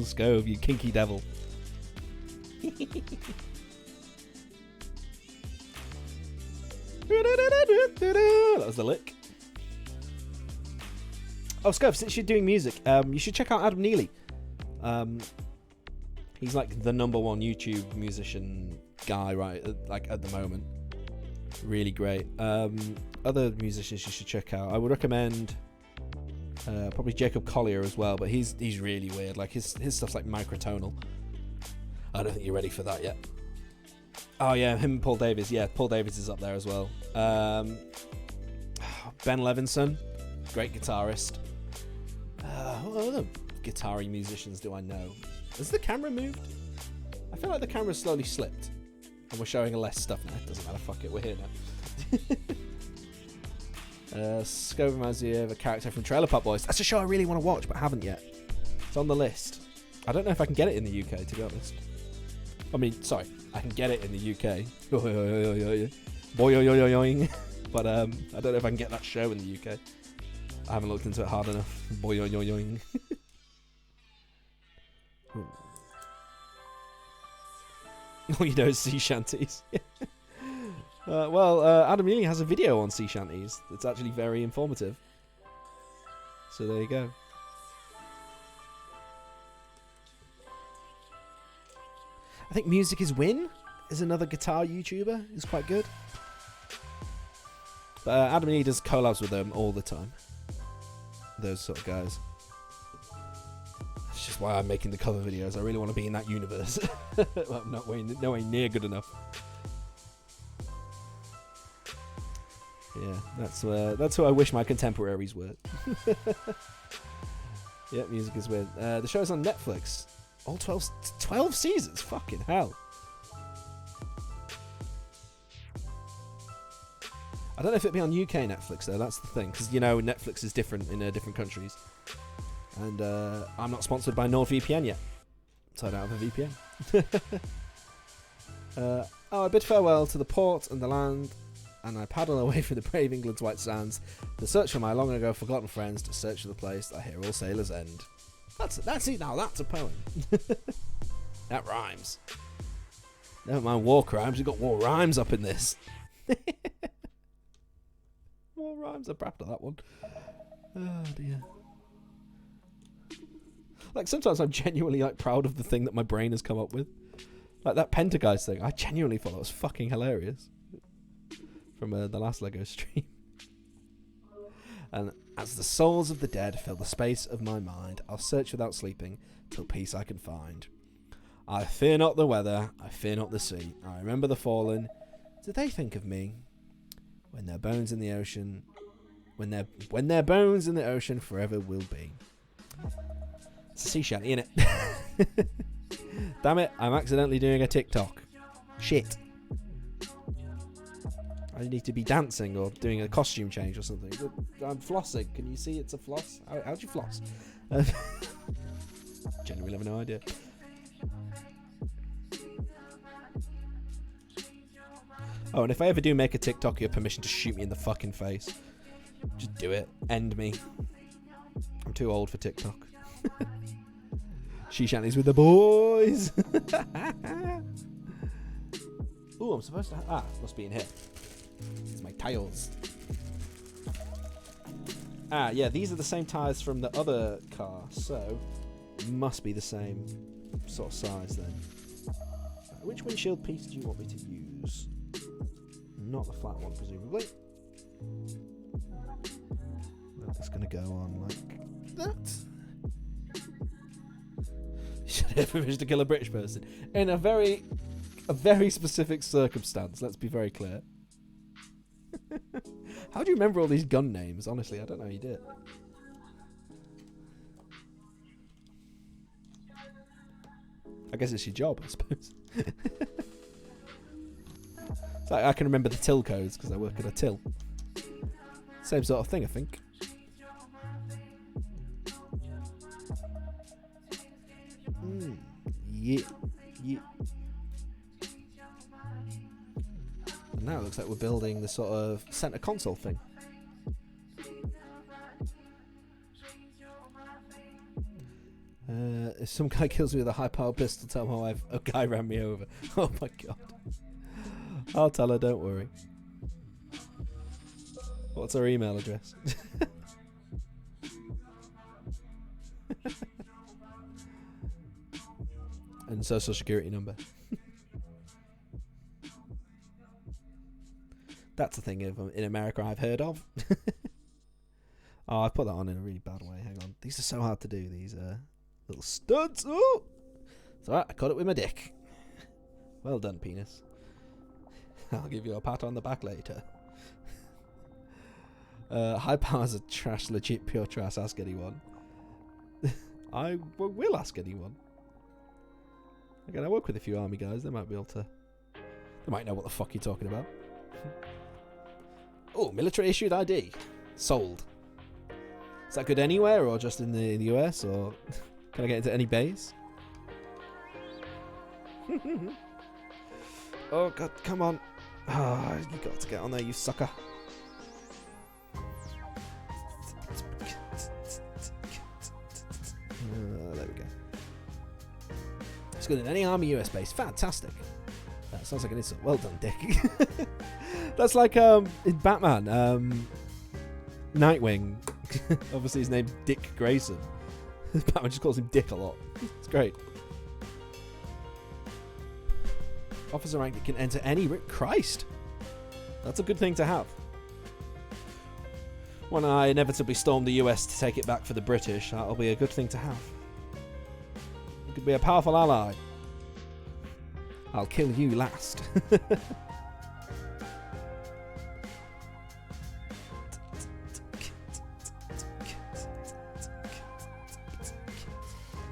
Scove, you kinky devil. That was the lick. Oh, Scove, since you're doing music, you should check out Adam Neely. He's like the #1 YouTube musician guy, right? Like at the moment. Really great. Other musicians you should check out. I would recommend probably Jacob Collier as well, but he's really weird. Like his stuff's like microtonal. I don't think you're ready for that yet. Oh yeah, him and Paul Davies. Yeah, Paul Davies is up there as well. Ben Levinson, great guitarist. What other guitar-y musicians do I know? Has the camera moved? I feel like the camera's slowly slipped. And we're showing less stuff now. It doesn't matter, fuck it, we're here now. Scove reminds me of a character from Trailer Park Boys. That's a show I really want to watch, but haven't yet. It's on the list. I don't know if I can get it in the UK, to be honest. I mean, sorry, I can get it in the UK. Boing. But I don't know if I can get that show in the UK. I haven't looked into it hard enough. Boing. All you know is sea shanties. Adam Neely has a video on sea shanties. It's actually very informative. So there you go. I think Music Is Win is another guitar YouTuber. He's quite good. But Adam Neely does collabs with them all the time. Those sort of guys. That's just why I'm making the cover videos. I really want to be in that universe. Well, I'm no way near good enough. Yeah, that's who I wish my contemporaries were. Yeah, Music Is Win. The show's on Netflix. All 12 seasons. Fucking hell. I don't know if it'd be on UK Netflix though. That's the thing, because you know Netflix is different in different countries, and I'm not sponsored by NordVPN yet, so I don't have a VPN. I bid farewell to the port and the land, and I paddle away through the brave England's white sands to search for my long ago forgotten friends, to search for the place that I hear all sailors end. That's it now. That's a poem. That rhymes. Never mind war crimes. We've got war rhymes up in this. War rhymes. I'm proud of that one. Oh dear. Like sometimes I'm genuinely like proud of the thing that my brain has come up with. Like that Pentaguise thing. I genuinely thought that was fucking hilarious. From the last Lego stream. And as the souls of the dead fill the space of my mind, I'll search without sleeping till peace I can find. I fear not the weather, I fear not the sea. I remember the fallen. Do they think of me? When their bones in the ocean, when their bones in the ocean forever will be. It's a sea shanty, innit? Damn it! I'm accidentally doing a TikTok. Shit. I need to be dancing or doing a costume change or something. I'm flossing. Can you see it's a floss? How'd you floss? Genuinely have no idea. Oh, and if I ever do make a TikTok, you have permission to shoot me in the fucking face. Just do it. End me. I'm too old for TikTok. She shanties with the boys. Ooh, I'm supposed to... must be in here. It's my tiles. Yeah, these are the same tires from the other car, so must be the same sort of size then. Which windshield piece do you want me to use? Not the flat one, presumably. It's going to go on like that. You should ever wish to kill a British person in a very specific circumstance. Let's be very clear. How do you remember all these gun names? Honestly, I don't know how you do it. I guess it's your job, I suppose. It's like I can remember the till codes because I work at a till. Same sort of thing, I think. Yeah. And now it looks like we're building the sort of center console thing. If some guy kills me with a high-powered pistol, tell him how a guy ran me over. Oh my god. I'll tell her, don't worry. What's her email address? And social security number. That's a thing in America I've heard of. Oh, I put that on in a really bad way. Hang on. These are so hard to do, these little studs. Oh! It's alright, I caught it with my dick. Well done, penis. I'll give you a pat on the back later. High powers are trash, legit pure trash. Ask anyone. I will ask anyone. Again, I work with a few army guys. They might be able to. They might know what the fuck you're talking about. Oh, military issued ID. Sold. Is that good anywhere, or just in the US, or can I get into any base? Oh god, come on. Ah, you got to get on there, you sucker. There we go. It's good in any army US base. Fantastic. That sounds like an insult. Well done, Dick. That's like in Batman, Nightwing. Obviously his name's Dick Grayson. Batman just calls him Dick a lot. It's great. Officer rank that can enter any... Christ! That's a good thing to have. When I inevitably storm the US to take it back for the British, that'll be a good thing to have. You could be a powerful ally. I'll kill you last.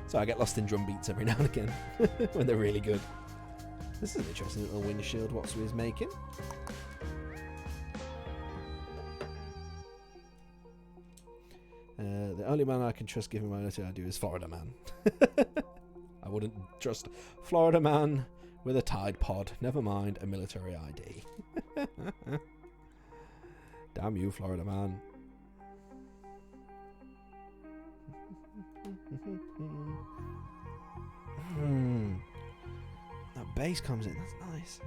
So I get lost in drum beats every now and again when they're really good. This is an interesting little windshield Watson is making. The only man I can trust giving my military ID is Florida Man. I wouldn't trust Florida Man with a Tide Pod. Never mind a military ID. Damn you, Florida Man. That bass comes in, that's nice.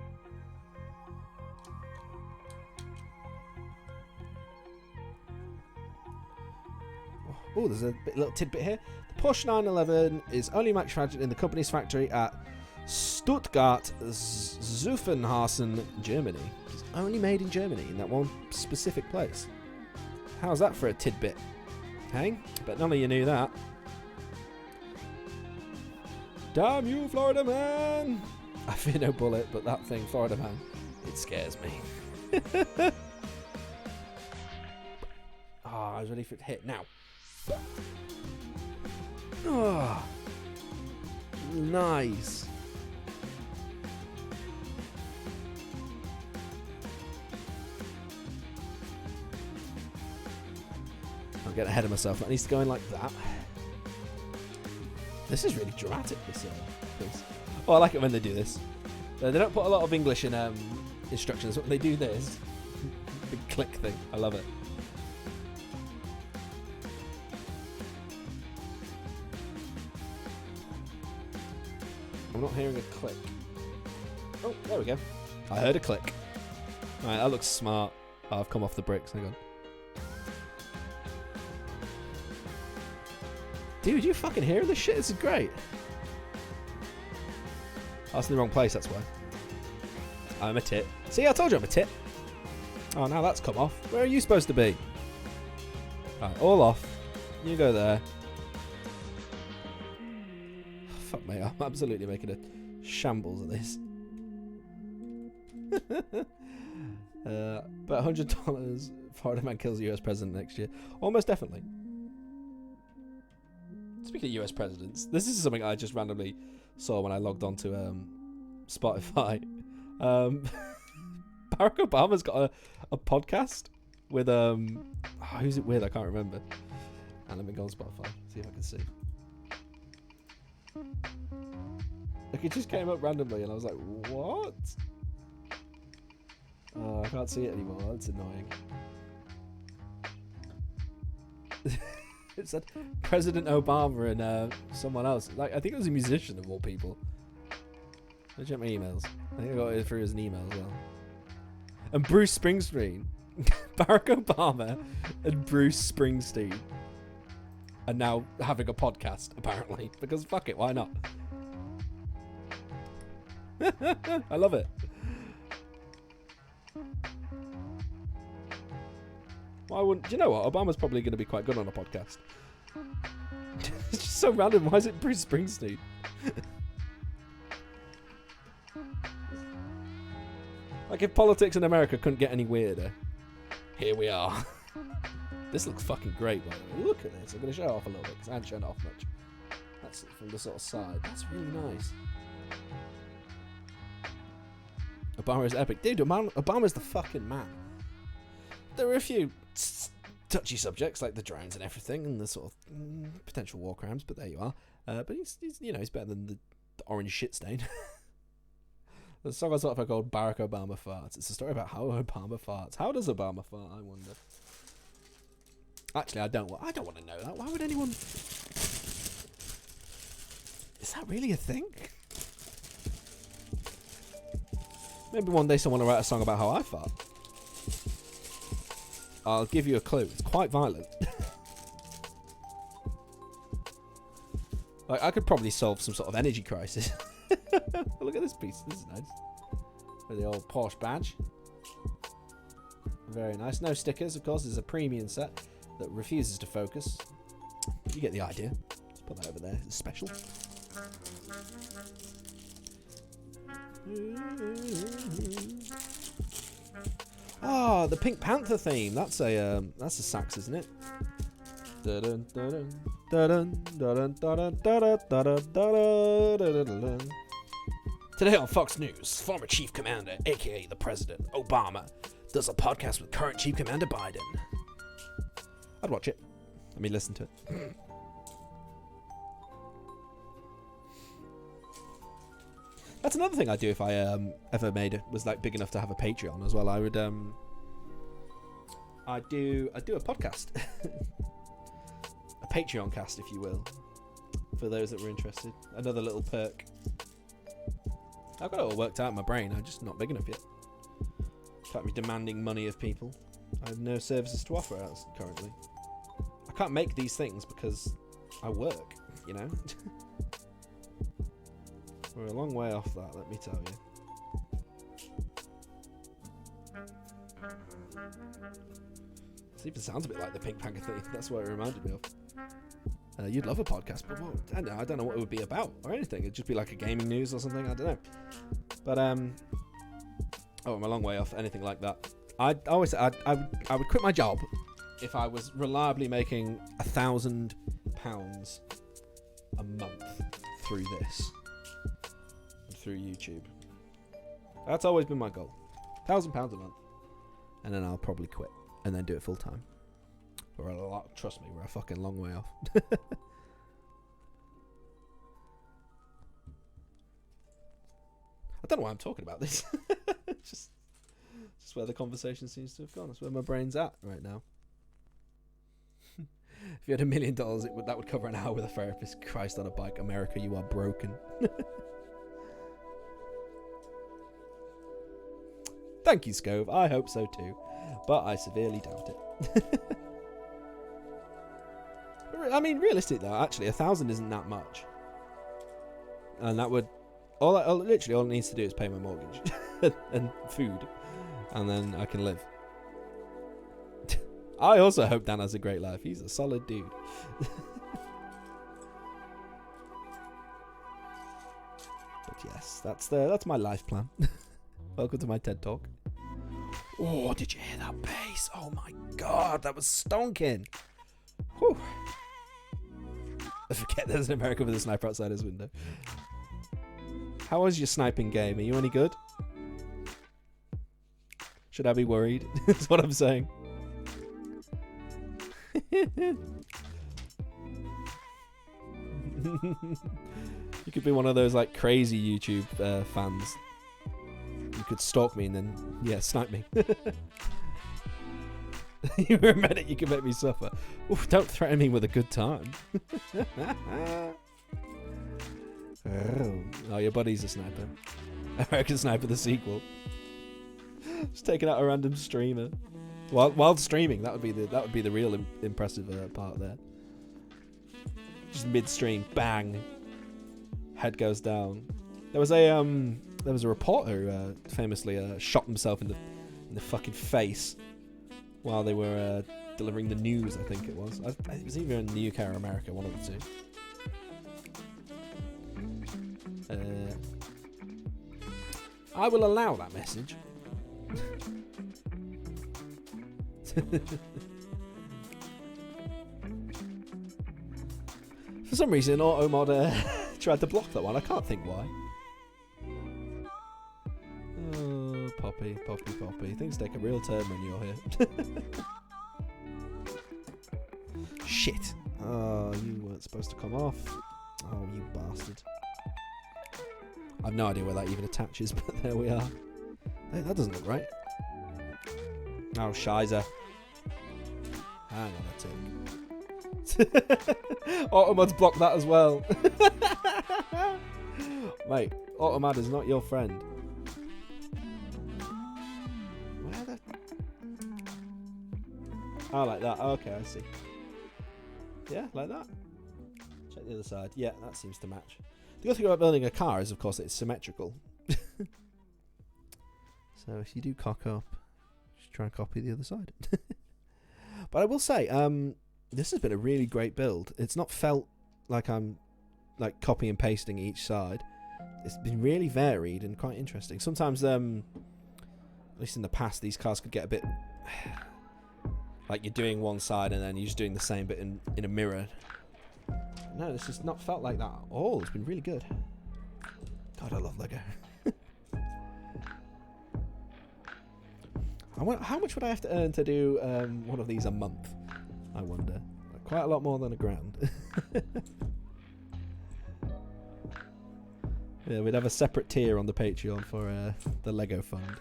Oh, there's a little tidbit here. The Porsche 911 is only manufactured in the company's factory at Stuttgart, Zuffenhausen, Germany. It's only made in Germany, in that one specific place. How's that for a tidbit? Hey? But none of you knew that. Damn you, Florida Man! I fear no bullet, but that thing, Florida Man, it scares me. I was ready for it to hit. Now. Oh, nice. I'm getting ahead of myself. That needs to go in like that. This is really dramatic, this piece. Oh, I like it when they do this. They don't put a lot of English in instructions, but when they do this, big click thing. I love it. I'm not hearing a click. Oh, there we go. I heard a click. Alright, that looks smart. Oh, I've come off the bricks. Hang on. Dude, you fucking hearing this shit? This is great. I was in the wrong place, that's why. I'm a tit. See, I told you I'm a tit. Oh, now that's come off. Where are you supposed to be? Right, all off. You go there. Fuck me, I'm absolutely making a shambles of this. But $100, Florida man kills US president next year. Almost definitely. Speaking of US presidents, this is something I just randomly saw when I logged on to Spotify. Barack Obama's got a podcast with who's it with? I can't remember. And let me go on Spotify, see if I can see. Like, it just came up randomly and I was like, what? Oh, I can't see it anymore. That's annoying. It said President Obama and someone else. Like, I think it was a musician of all people. Let me check my emails. I think I got it through as an email as well. And Bruce Springsteen. Barack Obama and Bruce Springsteen are now having a podcast, apparently. Because fuck it, why not? I love it. Why wouldn't... Do you know what? Obama's probably going to be quite good on a podcast. It's just so random. Why is it Bruce Springsteen? Like, if politics in America couldn't get any weirder, here we are. This looks fucking great, by the way. Look at this. I'm going to show it off a little bit because I haven't shown it off much. That's from the sort of side. That's really nice. Obama is epic. Dude, Obama's the fucking man. There are a few touchy subjects like the drones and everything and the sort of potential war crimes, but there you are. But he's you know, he's better than the orange shit stain. The song I thought of called Barack Obama Farts. It's a story about how Obama farts. How does Obama fart, I wonder? Actually, I don't want to know that. Why would anyone... Is that really a thing? Maybe one day someone will write a song about how I fart. I'll give you a clue. It's quite violent. Like, I could probably solve some sort of energy crisis. Look at this piece. This is nice. With the old Porsche badge. Very nice. No stickers, of course. It's a premium set that refuses to focus. You get the idea. Let's put that over there. It's special. Oh, the Pink Panther theme. That's a sax, isn't it? Today on Fox News, former Chief Commander, aka the President, Obama, does a podcast with current Chief Commander Biden. I'd watch it. I mean, listen to it. That's another thing I'd do if I ever was like big enough to have a Patreon as well. I would I'd do a podcast. A Patreon cast, if you will, for those that were interested. Another little perk. I've got it all worked out in my brain. I'm just not big enough yet. Can't be demanding money of people. I have no services to offer else currently. I can't make these things because I work, you know? We're a long way off that, let me tell you. It even sounds a bit like the Pink Panther thing. That's what it reminded me of. You'd love a podcast, but what, I don't know what it would be about or anything. It'd just be like a gaming news or something. I don't know. But I'm a long way off anything like that. I would quit my job if I was reliably making £1,000 a month through this, through YouTube. That's always been my goal. £1,000 a month, and then I'll probably quit and then do it full time. Trust me, we're a fucking long way off. I don't know why I'm talking about this. just where the conversation seems to have gone. That's where my brain's at right now. If you had $1 million, that would cover an hour with a therapist. Christ on a bike, America, you are broken. Thank you, Scove. I hope so too, but I severely doubt it. I mean, realistic though, actually, 1,000 isn't that much, and that would literally all it needs to do is pay my mortgage and food, and then I can live. I also hope Dan has a great life. He's a solid dude. But yes, that's my life plan. Welcome to my TED Talk. Oh, did you hear that bass? Oh my god, that was stonking. Whew. I forget there's an American with a sniper outside his window. How was your sniping game? Are you any good? Should I be worried? That's what I'm saying. You could be one of those like crazy YouTube fans. You could stalk me and then, yeah, snipe me. You're a medic, you can make me suffer. Oof, don't threaten me with a good time. Oh, your buddy's a sniper. American Sniper the sequel. Just taking out a random streamer while streaming. That would be the real impressive part there. Just midstream, bang, head goes down. There was a reporter who famously shot himself in the fucking face while they were delivering the news. I think it was. It was either in the UK or America, one of the two. I will allow that message. For some reason, AutoMod tried to block that one. I can't think why. Oh, Poppy. Things take a real turn when you're here. Shit. Oh, you weren't supposed to come off. Oh, you bastard. I've no idea where that even attaches, but there we are. Hey, that doesn't look right. Oh, shizer. Hang on a tick. AutoMod's blocked that as well. Mate, AutoMod is not your friend. Where the... Oh, like that. Oh, okay, I see. Yeah, like that. Check the other side. Yeah, that seems to match. The good thing about building a car is, of course, it's symmetrical. So if you do cock up, just try and copy the other side. But I will say, this has been a really great build. It's not felt like I'm like copy and pasting each side. It's been really varied and quite interesting. Sometimes, at least in the past, these cars could get a bit like you're doing one side and then you're just doing the same bit in a mirror. No, this has not felt like that at all. It's been really good. God, I love Lego. How much would I have to earn to do one of these a month? I wonder. Quite a lot more than £1,000. Yeah, we'd have a separate tier on the Patreon for the Lego fund.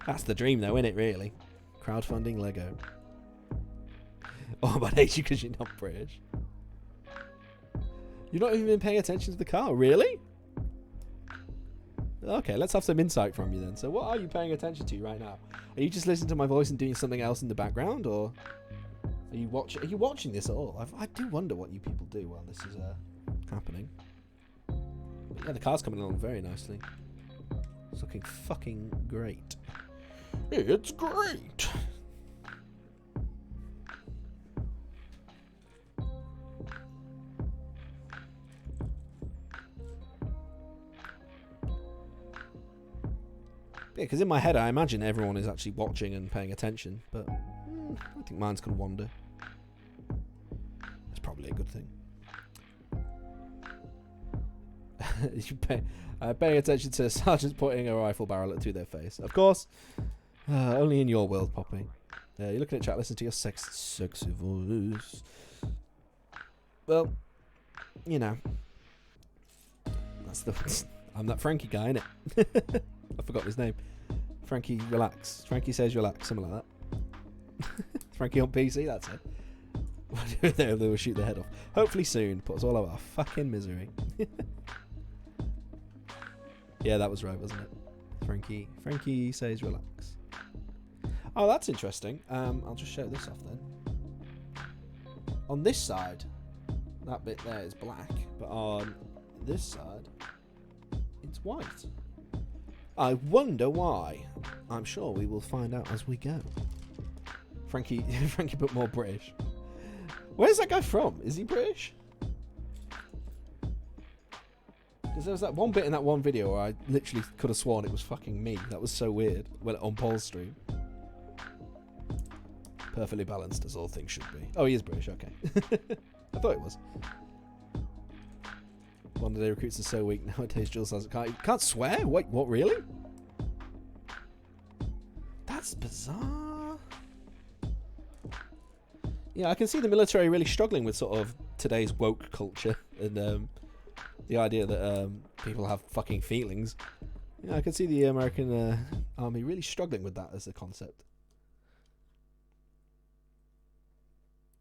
That's the dream, though, isn't it? Really, crowdfunding Lego. Oh, but I hate you because you're not British. You're not even been paying attention to the car, really? Okay, let's have some insight from you then. So what are you paying attention to right now? Are you just listening to my voice and doing something else in the background, or are you watching this at all? I do wonder what you people do while this is happening. But yeah, the car's coming along very nicely. It's looking fucking great. It's great. Yeah, because in my head I imagine everyone is actually watching and paying attention, but I think mine's going to wander. That's probably a good thing. You paying attention to sergeants pointing a rifle barrel to their face. Of course, only in your world, Poppy. You're looking at chat, listen to your sexy voice. Well, you know, I'm that Frankie guy, innit? I forgot his name. Frankie relax. Frankie says relax, something like that. Frankie on PC, that's it. They will shoot their head off. Hopefully soon. Put us all out of our fucking misery. Yeah, that was right, wasn't it? Frankie says relax. Oh, that's interesting. I'll just show this off then. On this side, that bit there is black, but on this side, it's white. I wonder why. I'm sure we will find out as we go. Frankie put more British. Where's that guy from? Is he British? Because there was that one bit in that one video where I literally could have sworn it was fucking me. That was so weird. When on Paul's stream. Perfectly balanced as all things should be. Oh, he is British, okay. I thought it was. One day recruits are so weak nowadays. Jules says can't swear. Wait, what? Really? That's bizarre. Yeah, I can see the military really struggling with sort of today's woke culture and the idea that people have fucking feelings. Yeah, I can see the American army really struggling with that as a concept.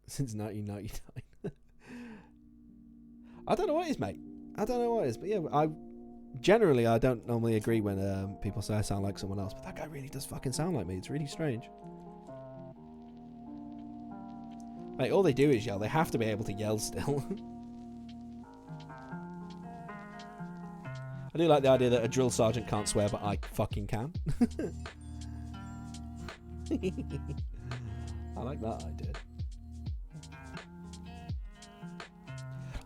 Since 1999. I don't know what it is, mate. I don't know what it is, but yeah, I don't normally agree when people say I sound like someone else, but that guy really does fucking sound like me. It's really strange. Mate, all they do is yell. They have to be able to yell still. I do like the idea that a drill sergeant can't swear, but I fucking can. I like that idea.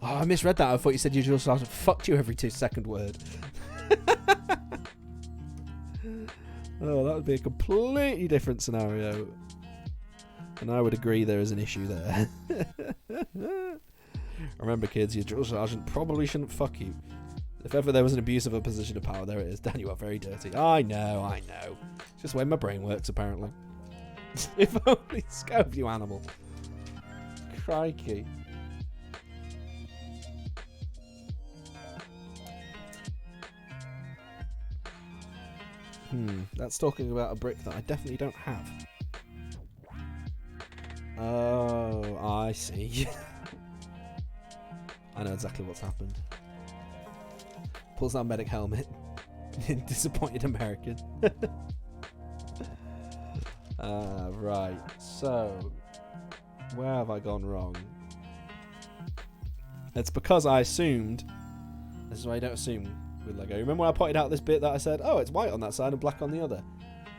Oh, I misread that. I thought you said your drill sergeant fucked you every 2-second word. Oh, that would be a completely different scenario. And I would agree there is an issue there. Remember, kids, your drill sergeant probably shouldn't fuck you. If ever there was an abuse of a position of power, there it is. Dan, you are very dirty. I know. It's just the way my brain works, apparently. If only scope, you animal. Crikey. That's talking about a brick that I definitely don't have. Oh, I see. I know exactly what's happened. Pulls out medic helmet. Disappointed American. Right. So, where have I gone wrong? It's because I assumed. This is why I don't assume with Lego. Remember when I pointed out this bit that I said, oh, it's white on that side and black on the other?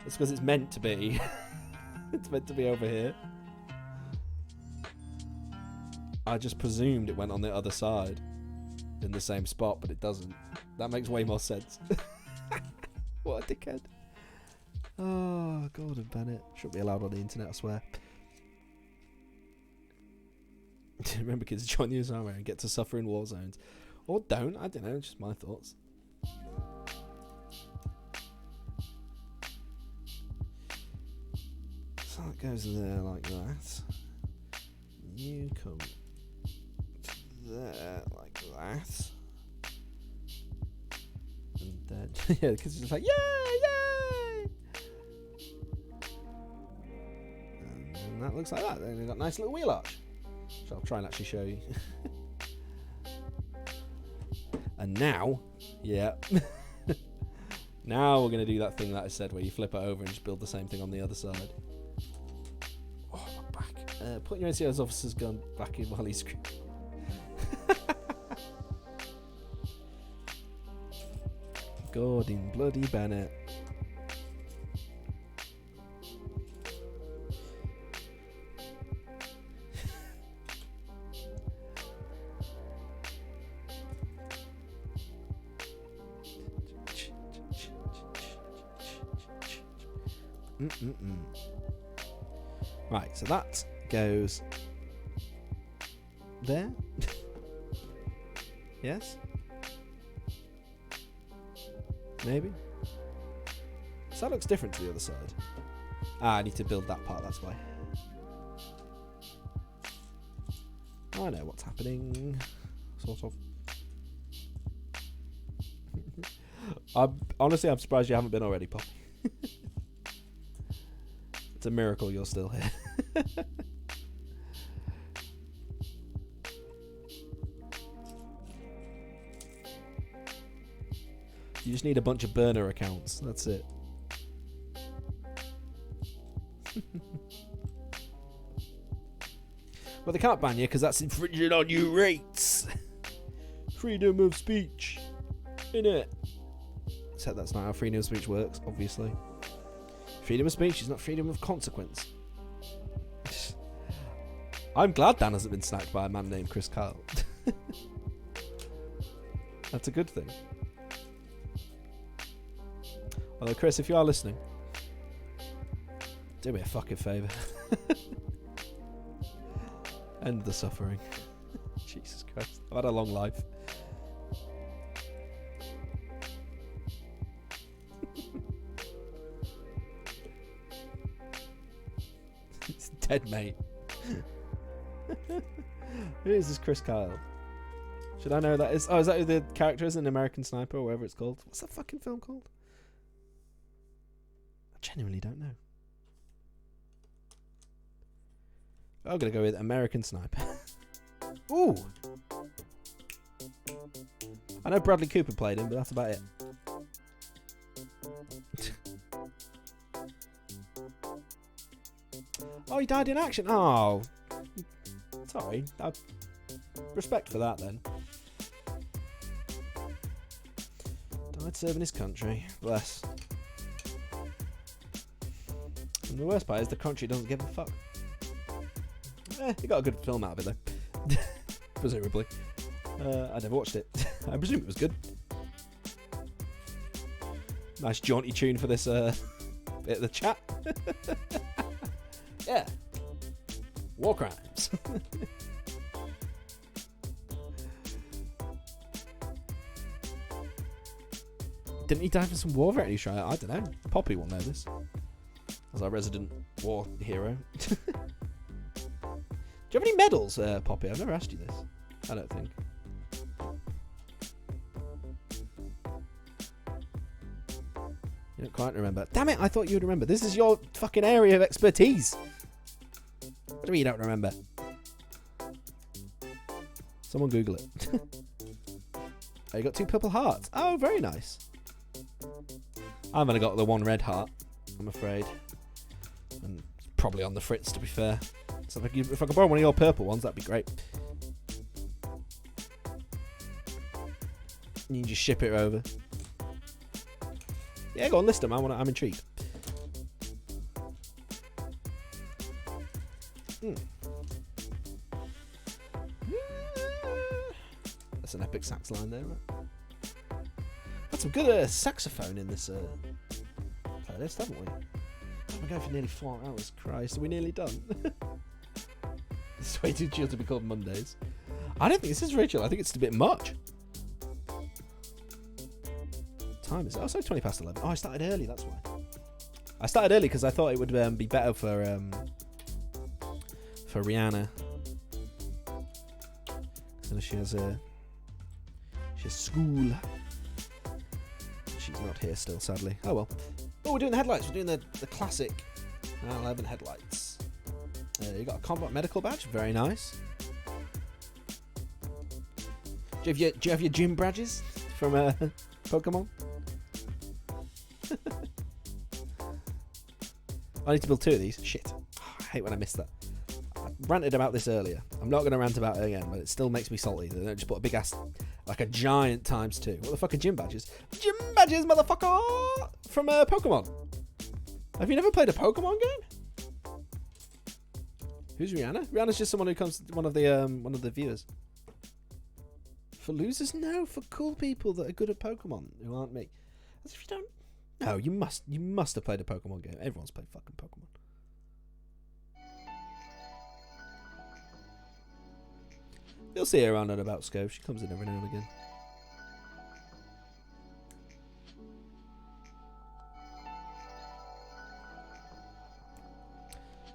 It's because it's meant to be. It's meant to be over here. I just presumed it went on the other side in the same spot, but it doesn't. That makes way more sense. What a dickhead. Oh, Gordon Bennett. Shouldn't be allowed on the internet, I swear. Remember, kids, join the US Army and get to suffer in war zones. Or don't. I don't know. Just my thoughts. So it goes there like that. You come there like that. And then, yeah, the kids are just like, yay, yay! And then that looks like that. Then they've got a nice little wheel arch. Which I'll try and actually show you. And now, yeah. Now we're going to do that thing that I said where you flip it over and just build the same thing on the other side. Oh, my back. Put your NCO's officer's gun back in while he's screaming. Gordon bloody Bennett. Right, so that goes there. Yes? Maybe? So that looks different to the other side. Ah, I need to build that part, that's why. I know what's happening. Sort of. Honestly, I'm surprised you haven't been already, Poppy. It's a miracle you're still here. You just need a bunch of burner accounts. That's it. Well, they can't ban you because that's infringing on your rights. Freedom of speech. Innit? except that's not how freedom of speech works, obviously. Freedom of speech is not freedom of consequence. I'm glad Dan hasn't been snacked by a man named Chris Kyle. That's a good thing. Although, Chris, if you are listening, do me a fucking favour. End the suffering. Jesus Christ. I've had a long life. It's dead, mate. Who is this Chris Kyle? Should I know who that is? Oh, is that who the character is in American Sniper or whatever it's called? What's that fucking film called? I genuinely don't know. I'm going to go with American Sniper. Ooh! I know Bradley Cooper played him, but that's about it. Oh, he died in action. Oh. Sorry. Respect for that, then. Died serving his country. Bless. And the worst part is the country doesn't give a fuck. He got a good film out of it, though. Presumably. I never watched it. I presume it was good. Nice jaunty tune for this bit of the chat. Yeah. War crimes. Didn't he die for some war veterans trial? I don't know. Poppy will know this. As our resident war hero. Do you have any medals, Poppy? I've never asked you this. I don't think. You don't quite remember. Damn it, I thought you would remember. This is your fucking area of expertise. What do you mean you don't remember? Someone Google it. Oh, you got 2 purple hearts. Oh, very nice. I've only got the 1 red heart, I'm afraid. And probably on the fritz, to be fair. So if I could borrow one of your purple ones, that'd be great. You can just ship it over. Yeah, go on, list them. I'm intrigued. That's an epic sax line there, right? Had some good saxophone in this playlist, haven't we? We're going for nearly 4 hours. Christ, are we nearly done? This is way too chill to be called Mondays. I don't think this is very chill. I think it's a bit much. Time is it? Oh, so 20 past 11. Oh, I started early. That's why. I started early because I thought it would be better for Rihanna. So she has school. She's not here still, sadly. Oh well. Oh, we're doing the headlights. We're doing the classic 911 headlights. You got a combat medical badge. Very nice. Do you have your gym badges from Pokemon? I need to build 2 of these. Shit. Oh, I hate when I miss that. I ranted about this earlier. I'm not going to rant about it again, but it still makes me salty. They don't just put a big ass, like a giant ×2. What the fuck are gym badges? Gym badges, motherfucker! From Pokemon. Have you never played a Pokemon game? Who's Rihanna? Rihanna's just someone who comes, one of the viewers. For losers? No, for cool people that are good at Pokemon who aren't me. As if you don't. No, you must have played a Pokemon game. Everyone's played fucking Pokemon. You'll see her around and about Scove. She comes in every now and again.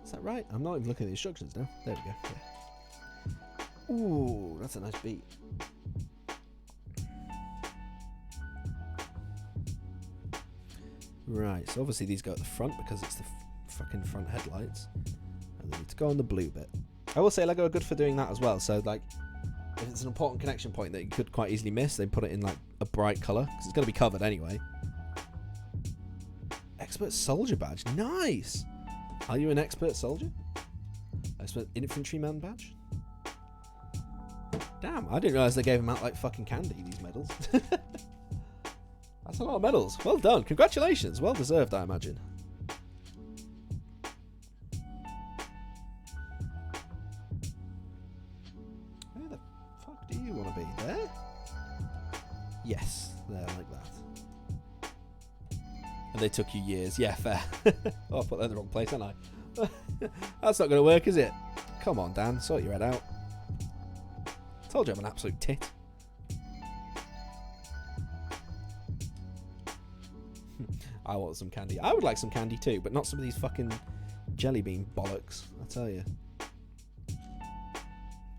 Is that right? I'm not even looking at the instructions now. There we go. Yeah. Ooh, that's a nice beat. Right, so obviously these go at the front because it's the fucking front headlights. And they need to go on the blue bit. I will say Lego are good for doing that as well. So, like, if it's an important connection point that you could quite easily miss, they put it in, like, a bright colour. Because it's going to be covered anyway. Expert soldier badge. Nice! Are you an expert soldier? Expert infantryman badge? Damn, I didn't realise they gave them out like fucking candy, these medals. That's a lot of medals. Well done. Congratulations. Well deserved, I imagine. Where the fuck do you want to be? There? Yes, there, like that. And they took you years. Yeah, fair. Oh, I put that in the wrong place, haven't I? That's not going to work, is it? Come on, Dan. Sort your head out. Told you I'm an absolute tit. I want some candy. I would like some candy too, but not some of these fucking jelly bean bollocks, I tell you.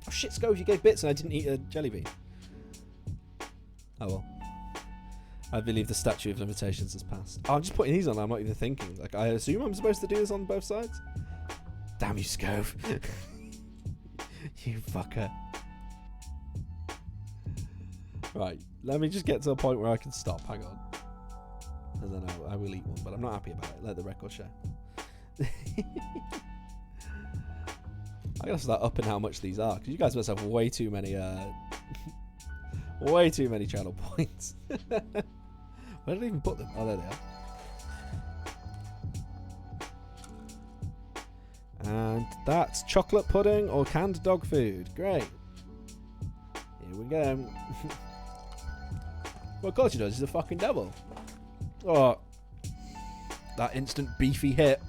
Oh shit, Scove, you gave bits and I didn't eat a jelly bean. Oh well. I believe the statute of limitations has passed. Oh, I'm just putting these on, I'm not even thinking. Like, I assume I'm supposed to do this on both sides? Damn you, Scove. You fucker. Right, let me just get to a point where I can stop. Hang on. And then I will eat one, but I'm not happy about it. Let the record show. I gotta start upping how much these are, because you guys must have way too many way too many channel points. Where did I even put them? Oh, there they are. And that's chocolate pudding or canned dog food. Great. Here we go. Well, of course he does. He's a fucking devil. Oh, that instant beefy hit.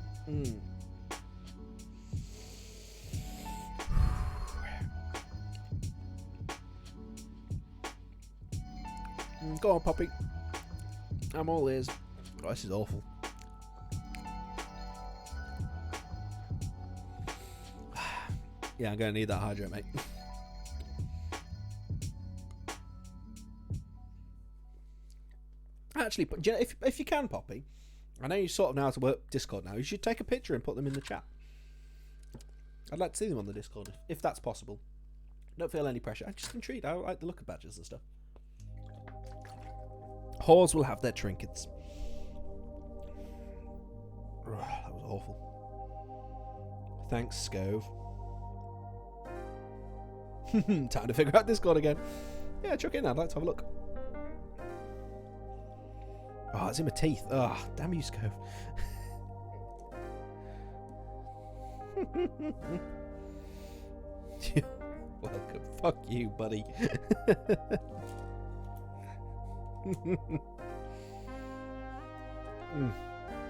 Go on, Poppy. I'm all ears. Oh, this is awful. Yeah, I'm going to need that hydrate, mate. Actually, if you can, Poppy, I know you sort of know how to work Discord now. You should take a picture and put them in the chat. I'd like to see them on the Discord, if that's possible. Don't feel any pressure. I'm just intrigued. I like the look of badges and stuff. Whores will have their trinkets. That was awful. Thanks, Scove. Time to figure out Discord again. Yeah, chuck in. I'd like to have a look. Oh, it's in my teeth. Oh, damn you, Scove. Welcome. Fuck you, buddy.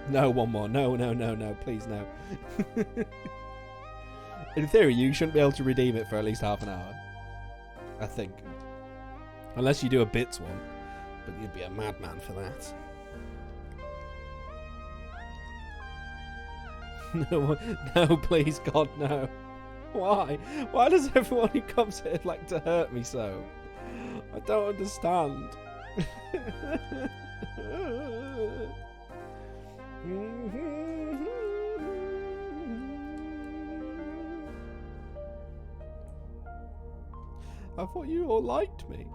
No, one more. No, please, no. In theory, you shouldn't be able to redeem it for at least half an hour. I think. Unless you do a bits one. But you'd be a madman for that. No, please, God, no. Why? Why does everyone who comes here like to hurt me so? I don't understand. I thought you all liked me.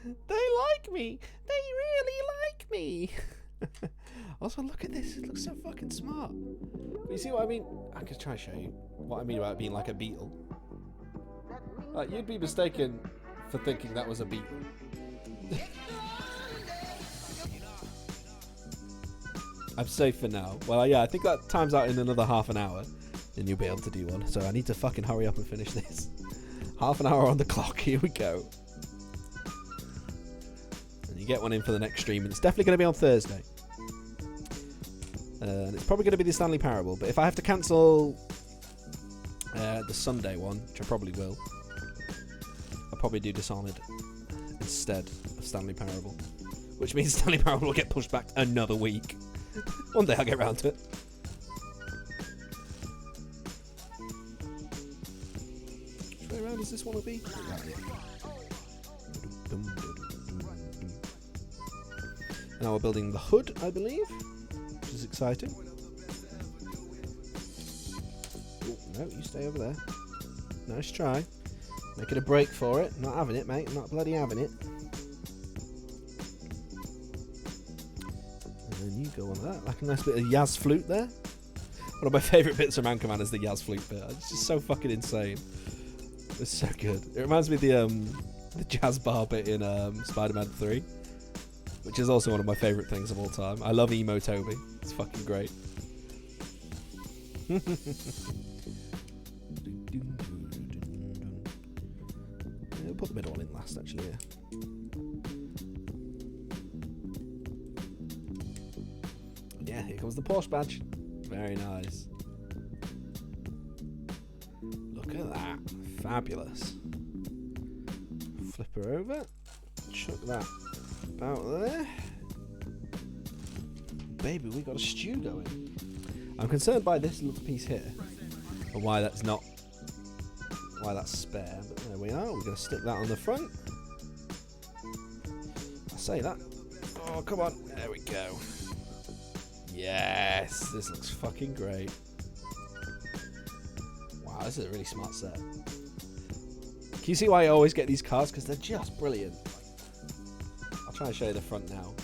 They like me. They really like me. Also, look at this. It looks so fucking smart. You see what I mean? I could try and show you what I mean about being like a beetle. You'd be mistaken for thinking that was a beetle. I'm safe for now. Well, yeah, I think that time's out in another half an hour, and you'll be able to do one. So I need to fucking hurry up and finish this. Half an hour on the clock. Here we go. And you get one in for the next stream, and it's definitely going to be on Thursday. And it's probably going to be the Stanley Parable, but if I have to cancel the Sunday one, which I probably will, I'll probably do Dishonored instead of Stanley Parable, which means Stanley Parable will get pushed back another week. One day I'll get around to it. Which way around does this want to be? Now we're building the hood, I believe, which is exciting. Oh, no, you stay over there. Nice try. Making a break for it. Not having it, mate. I'm not bloody having it. And then you go on that. Like a nice bit of Yaz flute there. One of my favourite bits of Man Command is the Yaz flute bit. It's just so fucking insane. It's so good. It reminds me of the jazz bar bit in Spider-Man 3. which is also one of my favourite things of all time. I love emo Toby. It's fucking great. We'll put the middle one in last, actually. Yeah, here comes the Porsche badge. Very nice. Look at that. Fabulous. Flip her over. Chuck that about there. Baby, we got a stew going. I'm concerned by this little piece here. And why that's not... why that's spare. But there we are. We're going to stick that on the front. I say that. Oh, come on. There we go. Yes. This looks fucking great. Wow, this is a really smart set. Can you see why I always get these cars? Because they're just brilliant. I'll try and show you the front now.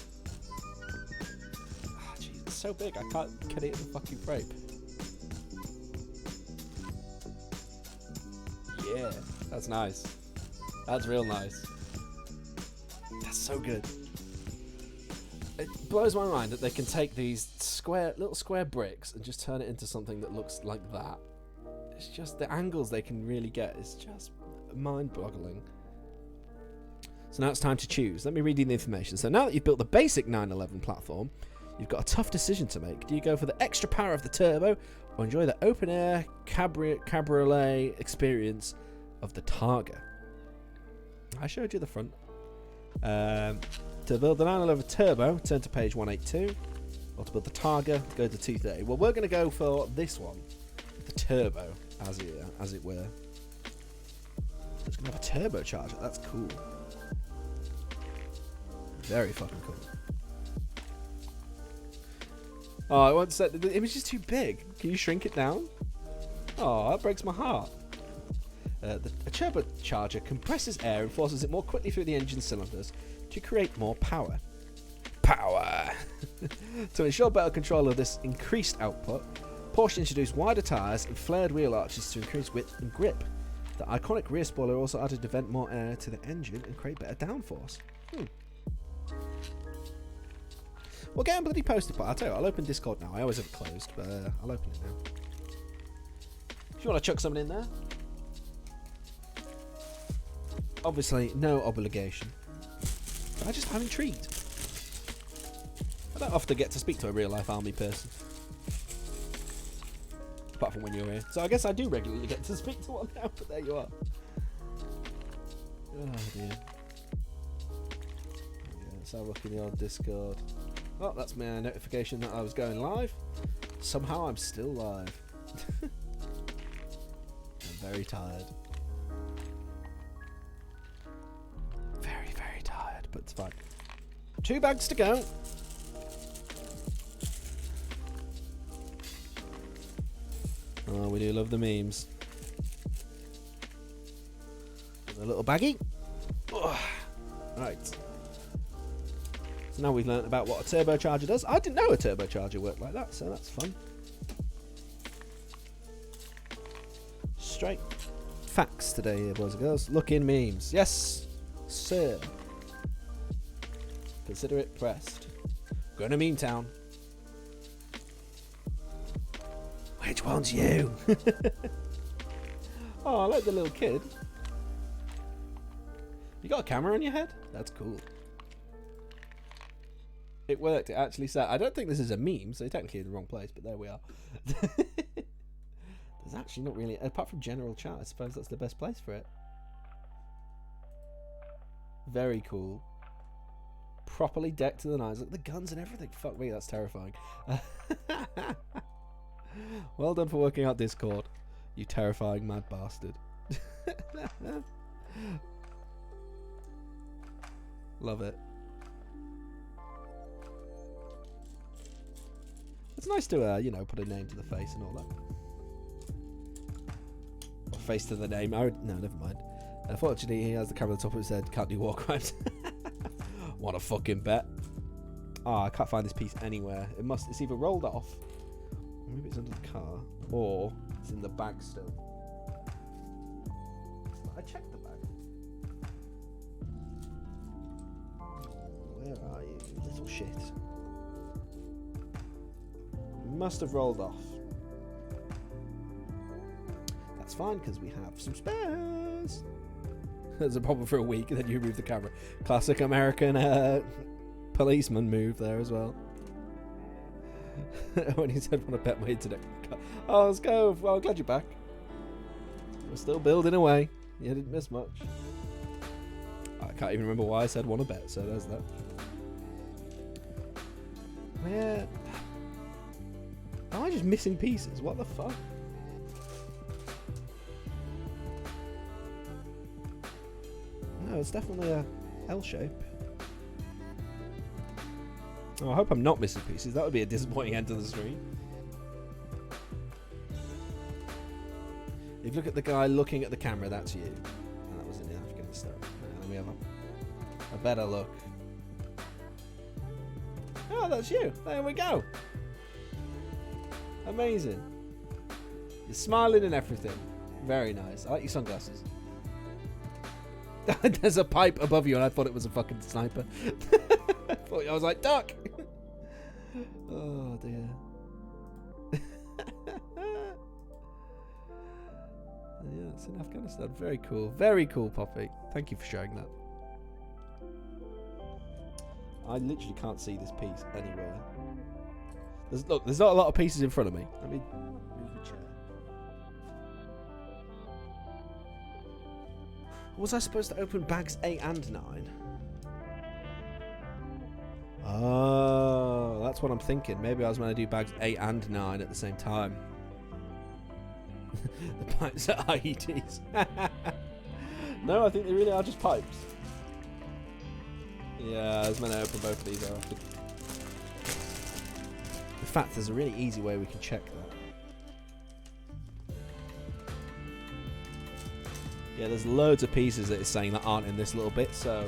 Ah, jeez, it's so big. I can't get it in the fucking frame. Yeah, that's nice. That's real nice. That's so good. It blows my mind that they can take these little square bricks and just turn it into something that looks like that. It's just the angles they can really get. It's just mind-boggling. So now it's time to choose. Let me read you the information. So now that you've built the basic 911 platform, you've got a tough decision to make. Do you go for the extra power of the turbo or enjoy the open-air cabriolet experience of the Targa? I showed you the front. To build the 911 turbo, turn to page 182. Or to build the Targa, go to 230. Well, we're going to go for this one. The turbo, as it were. It's going to have a turbocharger. That's cool. Very fucking cool. Oh, I want to say the image is too big. Can you shrink it down? Oh, that breaks my heart. A turbocharger compresses air and forces it more quickly through the engine cylinders to create more power. To ensure better control of this increased output, Porsche introduced wider tyres and flared wheel arches to increase width and grip. The iconic rear spoiler also added to vent more air to the engine and create better downforce. We'll get on bloody posted, but I'll tell you, I'll open Discord now. I always have it closed, but I'll open it now. If you want to chuck something in there. Obviously, no obligation. But I'm intrigued. I don't often get to speak to a real-life army person. Apart from when you're here. So I guess I do regularly get to speak to one now, but there you are. Oh dear. Let's have a look in the old Discord. Oh, that's my notification that I was going live. Somehow I'm still live. I'm very tired. Very, very tired, but it's fine. 2 bags to go. Oh, we do love the memes. A little baggie. Oh, right. So now we've learnt about what a turbocharger does. I didn't know a turbocharger worked like that, so that's fun. Straight facts today, boys and girls. Look in memes. Yes, sir. Consider it pressed. Going to Meme Town. Which one's you? Oh, I like the little kid. You got a camera on your head? That's cool. It worked. It actually sat. I don't think this is a meme, so technically in the wrong place, but there we are. There's actually not really, apart from general chat, I suppose that's the best place for it. Very cool. Properly decked to the nines. Look at the guns and everything. Fuck me, that's terrifying. Well done for working out Discord, you terrifying mad bastard. Love it. It's nice to, you know, put a name to the face and all that. Or face to the name. No, never mind. Unfortunately, he has the camera on the top of his head. Can't do war crimes. What a fucking bet. Oh, I can't find this piece anywhere. It's either rolled off, or maybe it's under the car, or it's in the bag still. I checked the bag. Where are you? shit. Must have rolled off. That's fine, because we have some spares. There's a problem for a week, and then you remove the camera. Classic American policeman move there as well. When he said, want to bet my internet. Oh, let's go. Well, I'm glad you're back. We're still building away. You didn't miss much. I can't even remember why I said want to bet, so there's that. Where... Am I just missing pieces? What the fuck? No, it's definitely a L shape. Oh, I hope I'm not missing pieces. That would be a disappointing end to the stream. If you look at the guy looking at the camera, that's you. And that was in Afghanistan. And then we have a better look. Oh, that's you. There we go. Amazing. You're smiling and everything. Very nice. I like your sunglasses. There's a pipe above you and I thought it was a fucking sniper. I was like, duck! Oh dear. Yeah, it's in Afghanistan. Very cool. Very cool, Poppy. Thank you for sharing that. I literally can't see this piece anywhere. Look, there's not a lot of pieces in front of me. Let me move the chair. Was I supposed to open bags 8 and 9? Oh, that's what I'm thinking. Maybe I was going to do bags 8 and 9 at the same time. The pipes are IEDs. No, I think they really are just pipes. Yeah, I was meant to open both of these after. In fact, there's a really easy way we can check that. Yeah, there's loads of pieces that it's saying that aren't in this little bit, so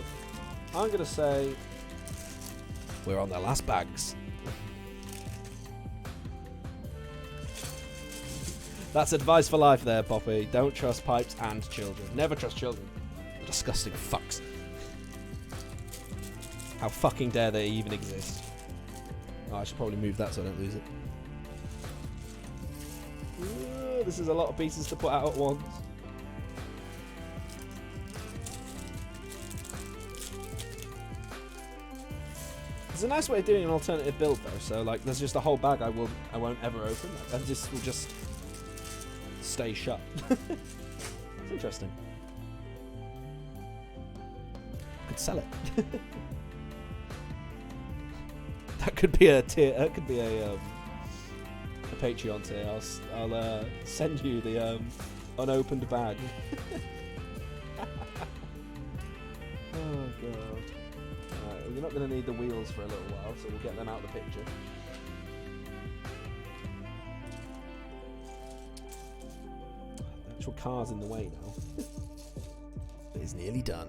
I'm going to say we're on the last bags. That's advice for life there, Poppy. Don't trust pipes and children. Never trust children. They're disgusting fucks. How fucking dare they even exist? Oh, I should probably move that so I don't lose it. Ooh, this is a lot of pieces to put out at once. It's a nice way of doing an alternative build though, so like there's just a whole bag I won't ever open, and this will just stay shut. It's interesting. Could sell it. That could be a tier. That could be a Patreon tier. I'll send you the unopened bag. Oh god. Alright, well, you're not going to need the wheels for a little while, so we'll get them out of the picture. The actual car's in the way now. But it's nearly done.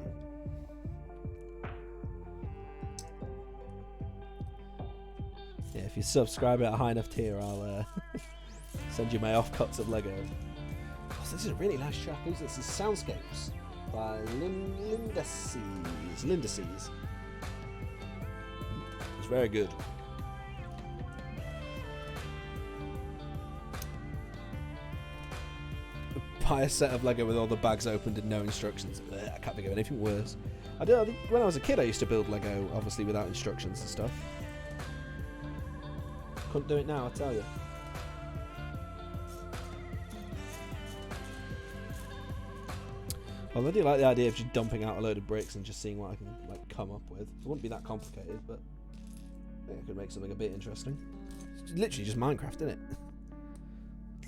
Yeah, if you subscribe at a high enough tier, I'll send you my offcuts of Lego. Oh, this is a really nice track. This is Soundscapes by Linda Seas. It's very good. Buy a set of Lego with all the bags opened and no instructions. I can't think of anything worse. I think when I was a kid, I used to build Lego, obviously without instructions and stuff. Couldn't do it now, I tell you. Well, I do like the idea of just dumping out a load of bricks and just seeing what I can like come up with. It wouldn't be that complicated, but I think I could make something a bit interesting. It's literally just Minecraft, isn't it?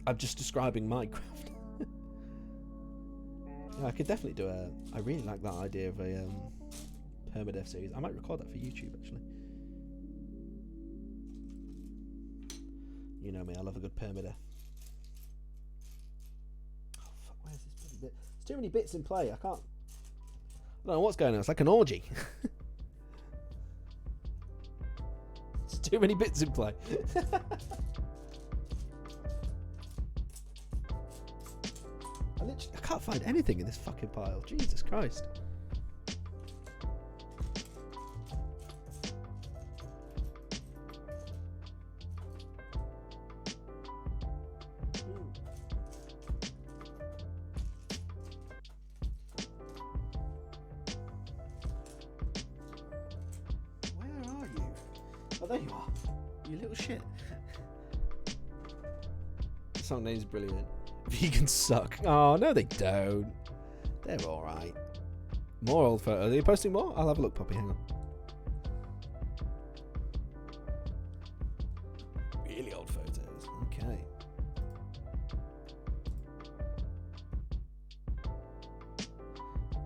I'm just describing Minecraft. Yeah, I could definitely do I really like that idea of a permadeath series. I might record that for YouTube, actually. You know me, I love a good permadeath. Oh fuck, where's this bloody bit? There's too many bits in play, I don't know what's going on, it's like an orgy. There's too many bits in play. I can't find anything in this fucking pile, Jesus Christ. there you are. You little shit. The song name's brilliant. Vegans suck. Oh, no, they don't. They're alright. More old photos. Are you posting more? I'll have a look, Poppy. Hang on. Really old photos. Okay.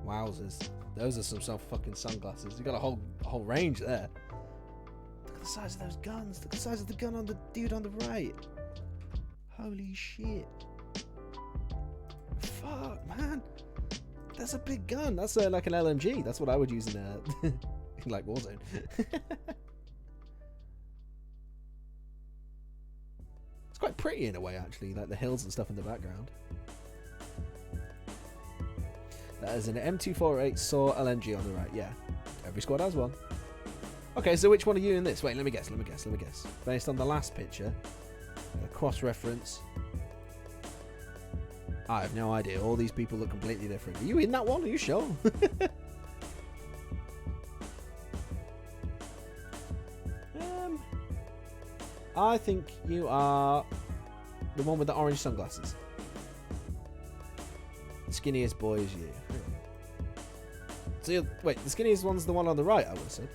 Wowzers. Those are some fucking sunglasses. You got a whole range there. Look at the size of those guns. Look at the size of the gun on the dude on the right. Holy shit. Fuck, man. That's a big gun. That's like an LMG. That's what I would use in like Warzone. It's quite pretty in a way, actually, like the hills and stuff in the background. That is an M248 SAW LMG on the right. Yeah, every squad has one. Okay, so which one are you in this? Wait, let me guess. Based on the last picture, the cross-reference. I have no idea. All these people look completely different. Are you in that one? Are you sure? I think you are the one with the orange sunglasses. The skinniest boy is you. So wait, the skinniest one's the one on the right, I would have said.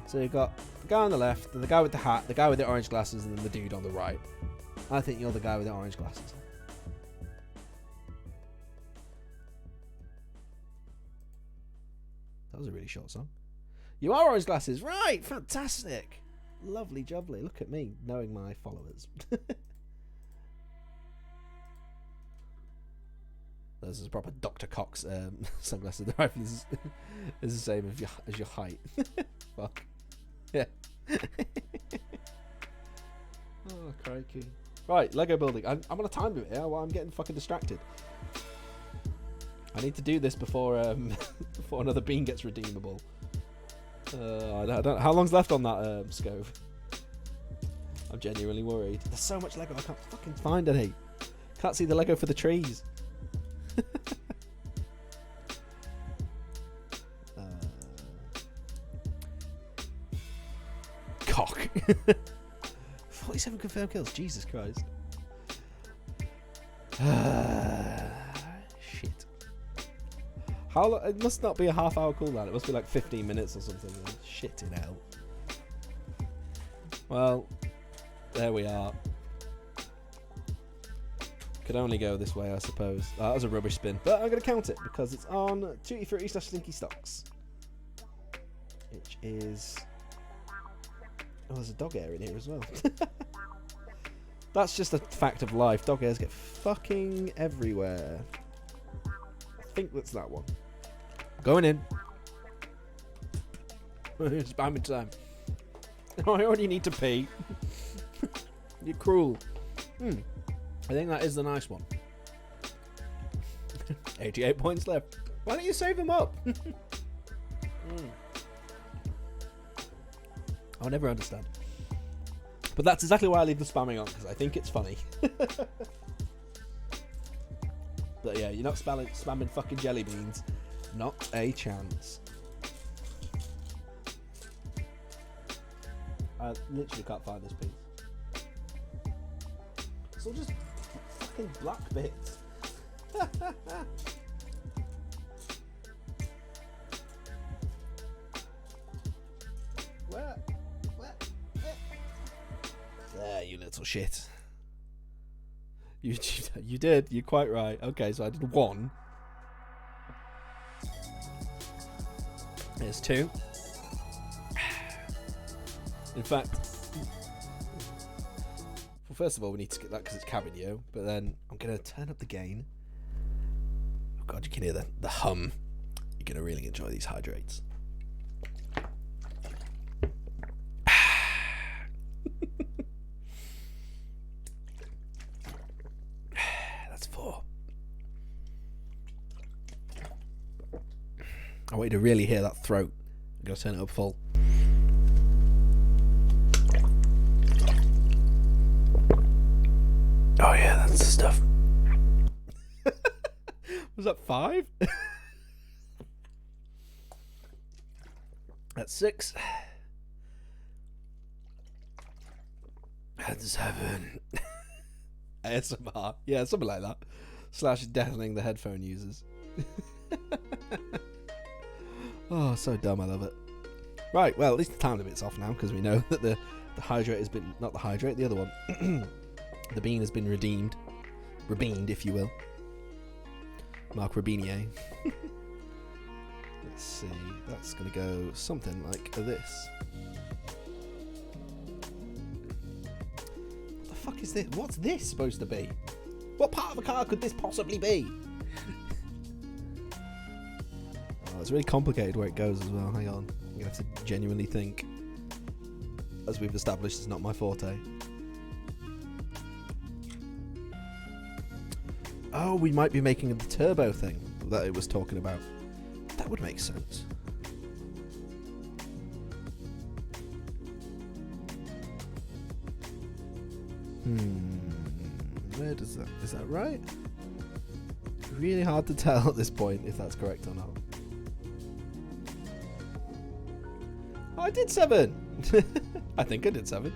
So you've got the guy on the left, the guy with the hat, the guy with the orange glasses, and then the dude on the right. I think you're the guy with the orange glasses. That was a really short song. You are orange glasses, right? Fantastic. Lovely jubbly. Look at me, knowing my followers. This is a proper Dr. Cox sunglasses. The rifle is the same as your height. Fuck. Yeah. Oh, crikey. Right, Lego building. I'm on a time limit here. Well, I'm getting fucking distracted. I need to do this before before another bean gets redeemable. I don't. How long's left on that scope? I'm genuinely worried. There's so much Lego. I can't fucking find any. Can't see the Lego for the trees. Cock. 47 confirmed kills. Jesus Christ. Shit. How long? It must not be a half-hour cooldown. It must be like 15 minutes or something. Shit in hell. Well, there we are. Could only go this way, I suppose. That was a rubbish spin, but I'm going to count it because it's on Tutti Frutti / Slinky Stocks, which is. Oh, there's a dog hair in here as well. That's just a fact of life. Dog hairs get fucking everywhere. I think that's that one. Going in. Spamming time. Oh, I already need to pee. You're cruel. I think that is the nice one. 88 points left. Why don't you save them up? I'll never understand. But that's exactly why I leave the spamming on, because I think it's funny. But yeah, you're not spamming fucking jelly beans. Not a chance. I literally can't find this piece. It's all just fucking black bits. Where? There, you little shit. You did. You're quite right. Okay, so I did one. There's two. In fact, well, first of all, we need to skip that because it's Cabinio. But then I'm going to turn up the gain. Oh God, you can hear the hum. You're going to really enjoy these hydrates. That's 4. I want you to really hear that throat. I'm going to turn it up full. Oh yeah, that's the stuff. Was that 5? That's 6. And 7. ASMR. Yeah, something like that. / deafening the headphone users. Oh, so dumb. I love it. Right, well, at least the time limit's off now, because we know that the hydrate has been... Not the hydrate, the other one. The bean has been redeemed. Rebeaned, if you will. Mark Rabinier. Let's see. That's going to go something like this. What the fuck is this? What's this supposed to be? What part of a car could this possibly be? Oh, it's really complicated where it goes as well. Hang on. I'm going to have to genuinely think. As we've established, it's not my forte. Oh, we might be making the turbo thing that it was talking about. That would make sense. Where does that... Is that right? Really hard to tell at this point if that's correct or not. Oh, I did 7! I think I did 7.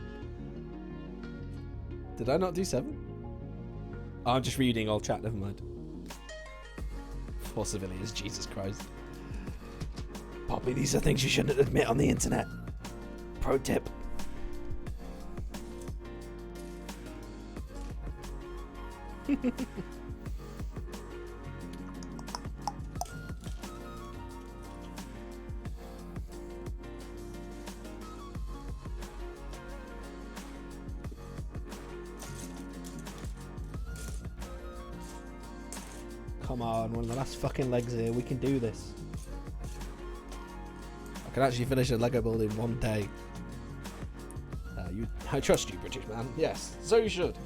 Did I not do 7? Oh, I'm just reading all chat, never mind. 4 civilians, Jesus Christ. Poppy, these are things you shouldn't admit on the internet. Pro tip. Come on, one of the last fucking legs here. We can do this. I can actually finish a Lego build in one day. I trust you, British man. Yes, so you should.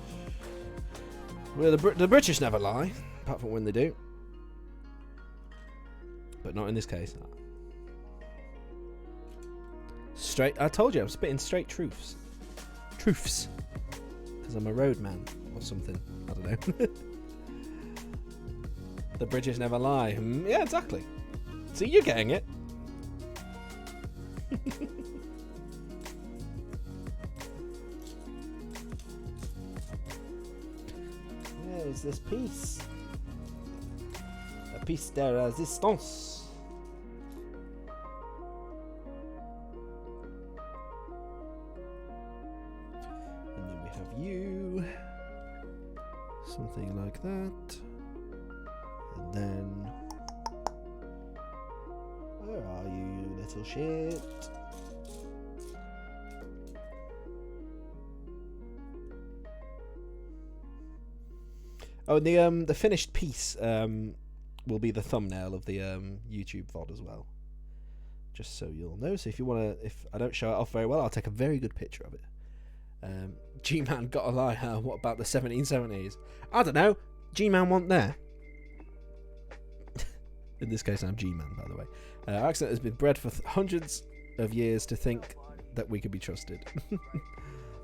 Well, the British never lie, apart from when they do. But not in this case. Straight. I told you, I'm spitting straight truths. Truths. Because I'm a roadman or something. I don't know. The British never lie. Yeah, exactly. See, you're getting it. Where is this piece? A piece de resistance. And then we have you. Something like that. And then, where are you, you little shit? Oh, and the finished piece will be the thumbnail of the YouTube VOD as well. Just so you'll know. So if you want to, if I don't show it off very well, I'll take a very good picture of it. G-Man got a lie. What about the 1770s? I don't know. G-Man wasn't there. In this case, I'm G-Man, by the way. Our accent has been bred for hundreds of years to think that we could be trusted.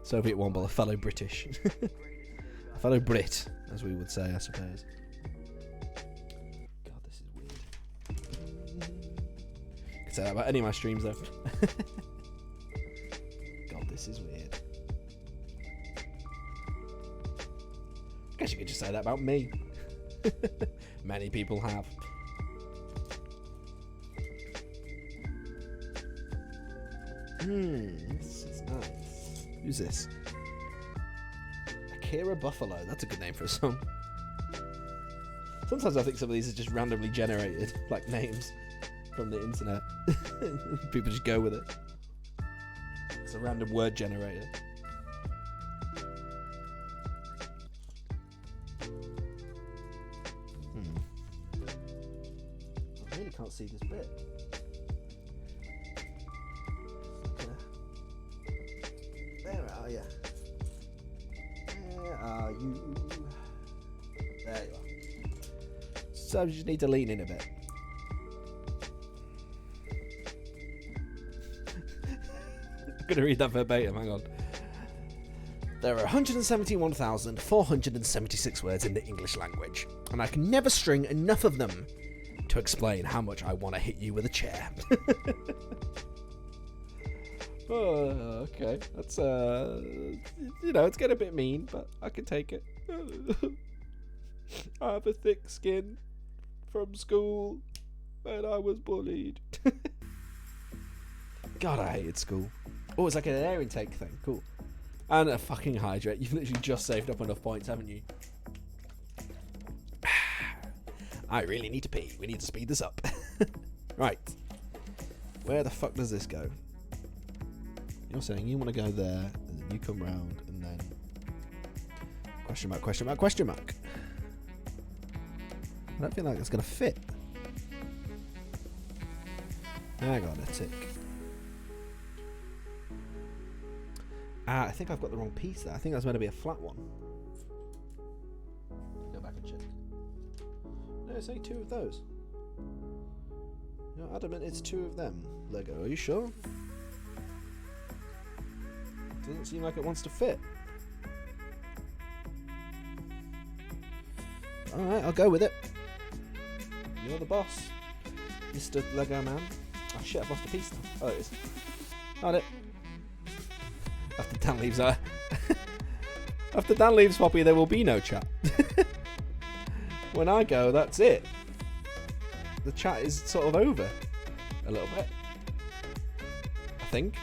Soviet Womble, a fellow British. A fellow Brit, as we would say, I suppose. God, this is weird. I could say that about any of my streams, though. God, this is weird. I guess you could just say that about me. Many people have. This is nice. Who's this? Akira Buffalo. That's a good name for a song. Sometimes I think some of these are just randomly generated, like names from the internet. People just go with it. It's a random word generator. I really can't see this bit. Where are you? Where are you? There you are. So you just need to lean in a bit. I'm going to read that verbatim, hang on. There are 171,476 words in the English language, and I can never string enough of them to explain how much I want to hit you with a chair. Oh, okay. That's, it's getting a bit mean, but I can take it. I have a thick skin from school, and I was bullied. God, I hated school. Oh, it's like an air intake thing. Cool. And a fucking hydrate. You've literally just saved up enough points, haven't you? I really need to pee. We need to speed this up. Right. Where the fuck does this go? You're saying you want to go there, and then you come round, and then... Question mark, question mark, question mark. I don't feel like it's going to fit. Hang on a tick. I think I've got the wrong piece there. I think that's meant to be a flat one. Go back and check. No, it's only 2 of those. You're adamant it's 2 of them, Lego. Are you sure? Doesn't seem like it wants to fit. Alright, I'll go with it. You're the boss, Mr. Lego Man. Oh shit, I've lost a piece now. Oh, it is. Got it. After Dan leaves, after Dan leaves, Poppy, there will be no chat. When I go, that's it. The chat is sort of over a little bit, I think.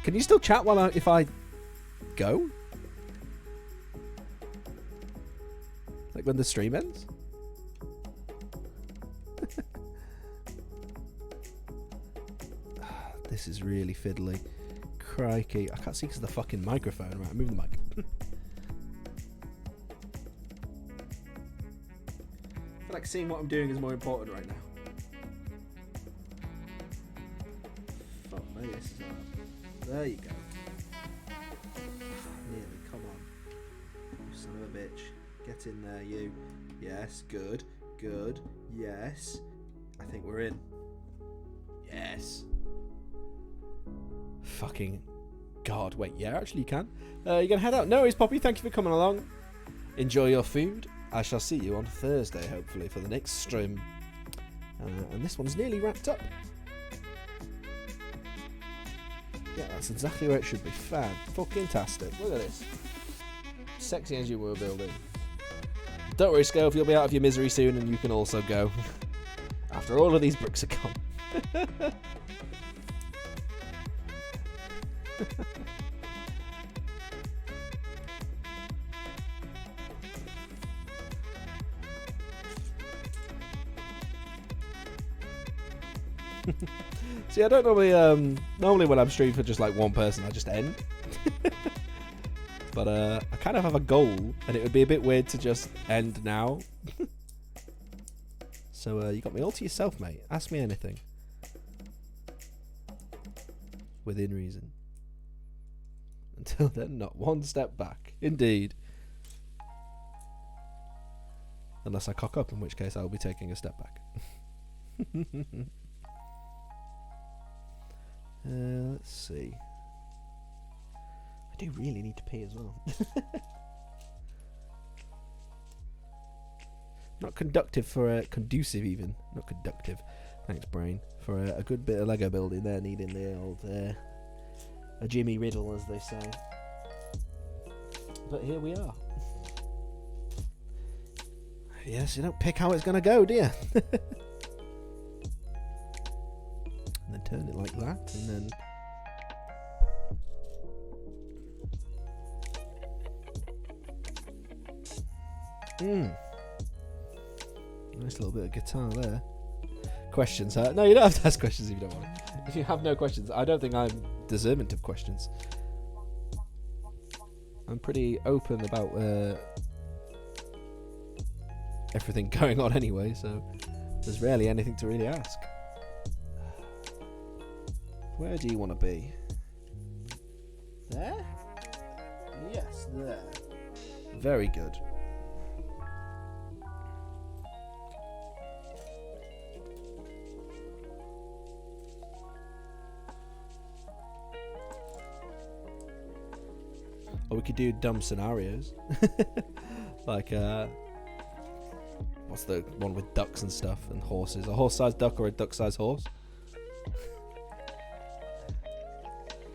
Can you still chat if I go? Like when the stream ends? This is really fiddly. Crikey. I can't see because of the fucking microphone. Right, I'm moving the mic. I feel like seeing what I'm doing is more important right now. Fuck me, this is hard. There you go. Nearly, come on. You son of a bitch. Get in there, you. Yes, good. Good. Yes. I think we're in. Yes. Fucking God. Wait, yeah, actually you can. You're going to head out. No worries, Poppy. Thank you for coming along. Enjoy your food. I shall see you on Thursday, hopefully, for the next stream. And this one's nearly wrapped up. Yeah, that's exactly where it should be. Fan-fucking-tastic. Look at this. Sexy engine we're building. Don't worry, Scove, you'll be out of your misery soon and you can also go. After all of these bricks are gone. See, I don't normally when I'm streaming for just like one person, I just end. But I kind of have a goal, and it would be a bit weird to just end now. So you got me all to yourself, mate. Ask me anything. Within reason. Until then, not one step back. Indeed. Unless I cock up, in which case I will be taking a step back. Let's see. I do really need to pee as well. Not conductive for conducive even. Not conductive. Thanks, brain. For a good bit of Lego building there, needing the old a Jimmy Riddle, as they say. But here we are. Yes, you don't pick how it's gonna go, do you? And then turn it like that, and then nice little bit of guitar there. Questions, huh? No, you don't have to ask questions if you don't want it. If you have no questions, I don't think I'm deserving of questions. I'm pretty open about everything going on anyway, so there's rarely anything to really ask. Where do you want to be? There? Yes, there. Very good. Or we could do dumb scenarios. Like, what's the one with ducks and stuff and horses? A horse-sized duck or a duck-sized horse?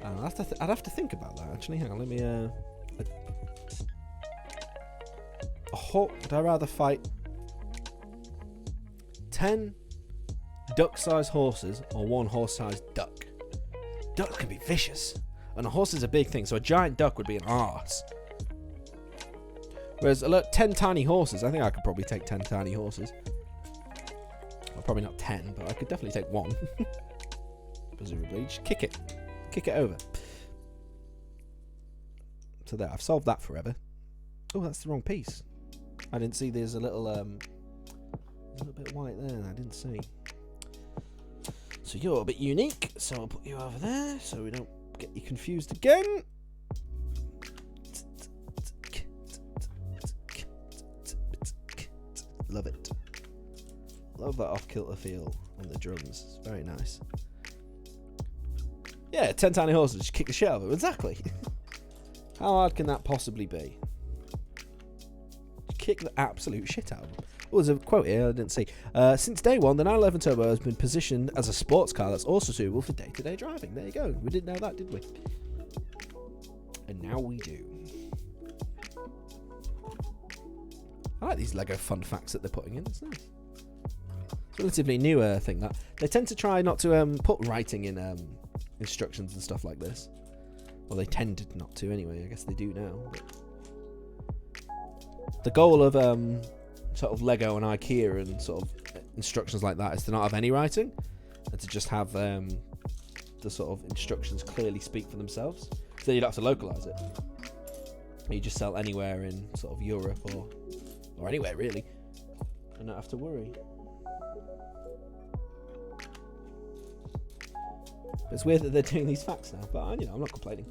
I'd have to think about that, actually. Hang on, let me... would I rather fight 10 duck-sized horses or 1 horse-sized duck? Ducks can be vicious. And a horse is a big thing, so a giant duck would be an arse. Whereas, look, 10 tiny horses, I think I could probably take 10 tiny horses. Well, probably not 10, but I could definitely take 1. Presumably. Just kick it. Kick it over. So there, I've solved that forever. Oh, that's the wrong piece. I didn't see there's a little bit white there. I didn't see. So you're a bit unique, so I'll put you over there so we don't get you confused again. Love it. Love that off-kilter feel on the drums. It's very nice. Yeah, 10 tiny horses, just kick the shit out of them. Exactly. How hard can that possibly be? Kick the absolute shit out of them. Oh, there's a quote here I didn't see. Since day one, the 911 Turbo has been positioned as a sports car that's also suitable for day-to-day driving. There you go. We didn't know that, did we? And now we do. I like these Lego fun facts that they're putting in. It's nice. It's a relatively new thing that they tend to try not to put writing in instructions and stuff like this. Well, they tended not to anyway. I guess they do now. But the goal of sort of Lego and IKEA and sort of instructions like that is to not have any writing and to just have the sort of instructions clearly speak for themselves. So you don't have to localize it. You just sell anywhere in sort of Europe or anywhere really, and not have to worry. But it's weird that they're doing these facts now, but I'm not complaining.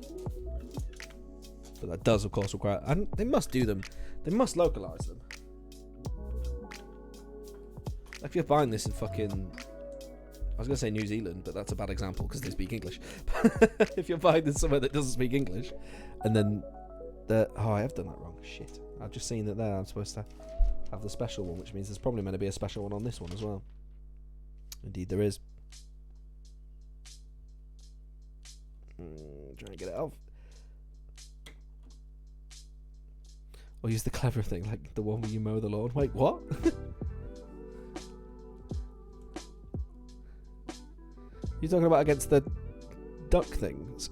But that does, of course, require... And they must do them. They must localise them. Like if you're buying this in fucking... I was going to say New Zealand, but that's a bad example because they speak English. If you're buying this somewhere that doesn't speak English, and then... Oh, I have done that wrong. Shit. I've just seen that there. I'm supposed to have the special one, which means there's probably meant to be a special one on this one as well. Indeed there is. Try and get it off. Or use the clever thing, like the one where you mow the lawn. Wait, what? You're talking about against the duck things?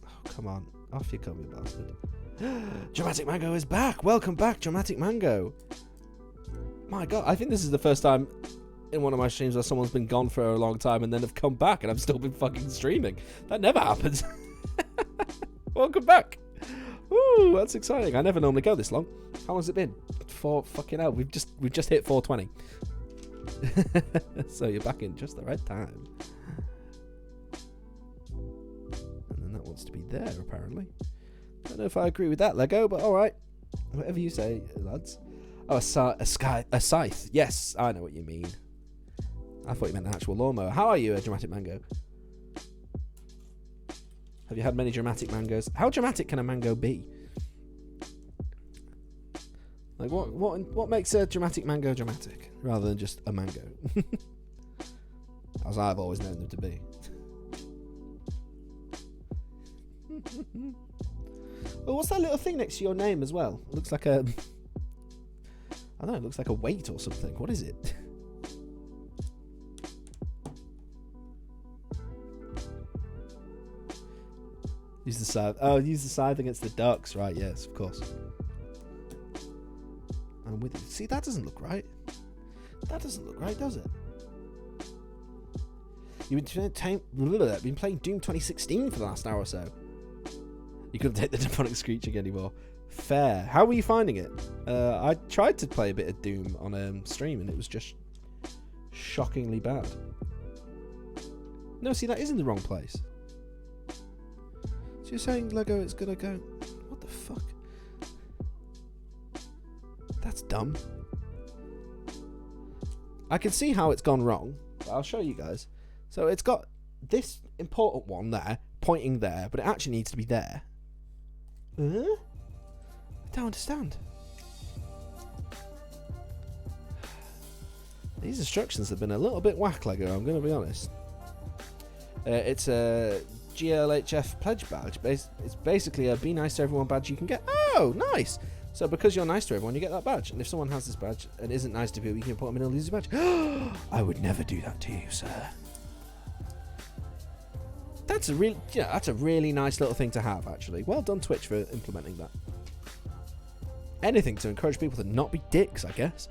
Oh, come on. Off you come, you bastard. Dramatic Mango is back! Welcome back, Dramatic Mango! My god, I think this is the first time in one of my streams where someone's been gone for a long time and then have come back and I've still been fucking streaming. That never happens. Welcome back. Woo, that's exciting. I never normally go this long. How long has it been? Fucking hell, we've just hit 420. So you're back in just the right time. And then that wants to be there, apparently. Don't know if I agree with that, Lego, but alright. Whatever you say, lads. Oh, a scythe. Yes, I know what you mean. I thought you meant an actual lawnmower. How are you, Dramatic Mango? Have you had many dramatic mangoes? How dramatic can a mango be? Like, what makes a dramatic mango dramatic, rather than just a mango? As I've always known them to be. Oh, what's that little thing next to your name as well? It looks like a... I don't know, it looks like a weight or something. What is it? Use the scythe. Oh, use the scythe against the ducks. Right, yes, of course. I'm with you. See, that doesn't look right. That doesn't look right, does it? You've been playing Doom 2016 for the last hour or so. You couldn't take the demonic screeching anymore. Fair. How were you finding it? I tried to play a bit of Doom on stream and it was just shockingly bad. No, see, that is in the wrong place. So you're saying, Lego, it's gonna go... What the fuck? That's dumb. I can see how it's gone wrong. I'll show you guys. So it's got this important one there, pointing there, but it actually needs to be there. I don't understand. These instructions have been a little bit whack, Lego, I'm going to be honest. It's a GLHF pledge badge. It's basically a be nice to everyone badge you can get. Oh, nice! So because you're nice to everyone, you get that badge. And if someone has this badge and isn't nice to people, you can put them in a loser badge. I would never do that to you, sir. That's a really nice little thing to have, actually. Well done, Twitch, for implementing that. Anything to encourage people to not be dicks, I guess.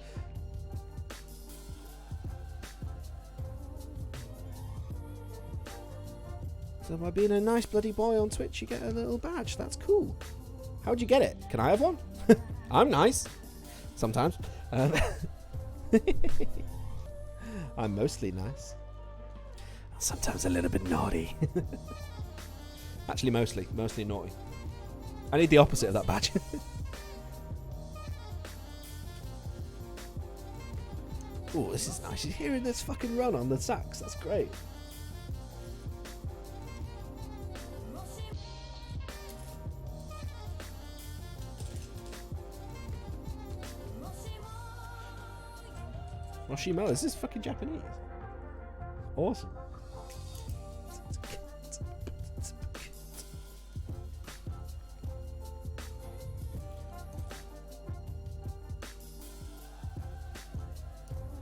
So by being a nice bloody boy on Twitch, you get a little badge. That's cool. How'd you get it? Can I have one? I'm nice. Sometimes. I'm mostly nice. Sometimes a little bit naughty. Actually, mostly naughty. I need the opposite of that badge. Oh, this is nice. You're hearing this fucking run on the sax. That's great. Moshimo, is this fucking Japanese? Awesome.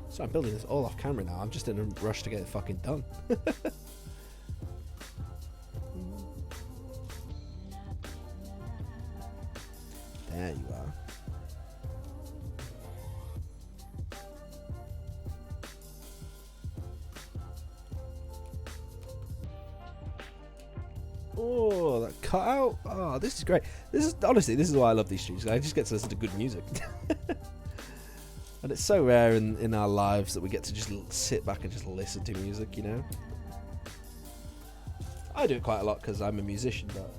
So I'm building this all off camera now. I'm just in a rush to get it fucking done. There you are. Oh, that cutout. Oh, this is great. This is honestly, this is why I love these streams. I just get to listen to good music. And it's so rare in our lives that we get to just sit back and just listen to music, you know? I do it quite a lot because I'm a musician, but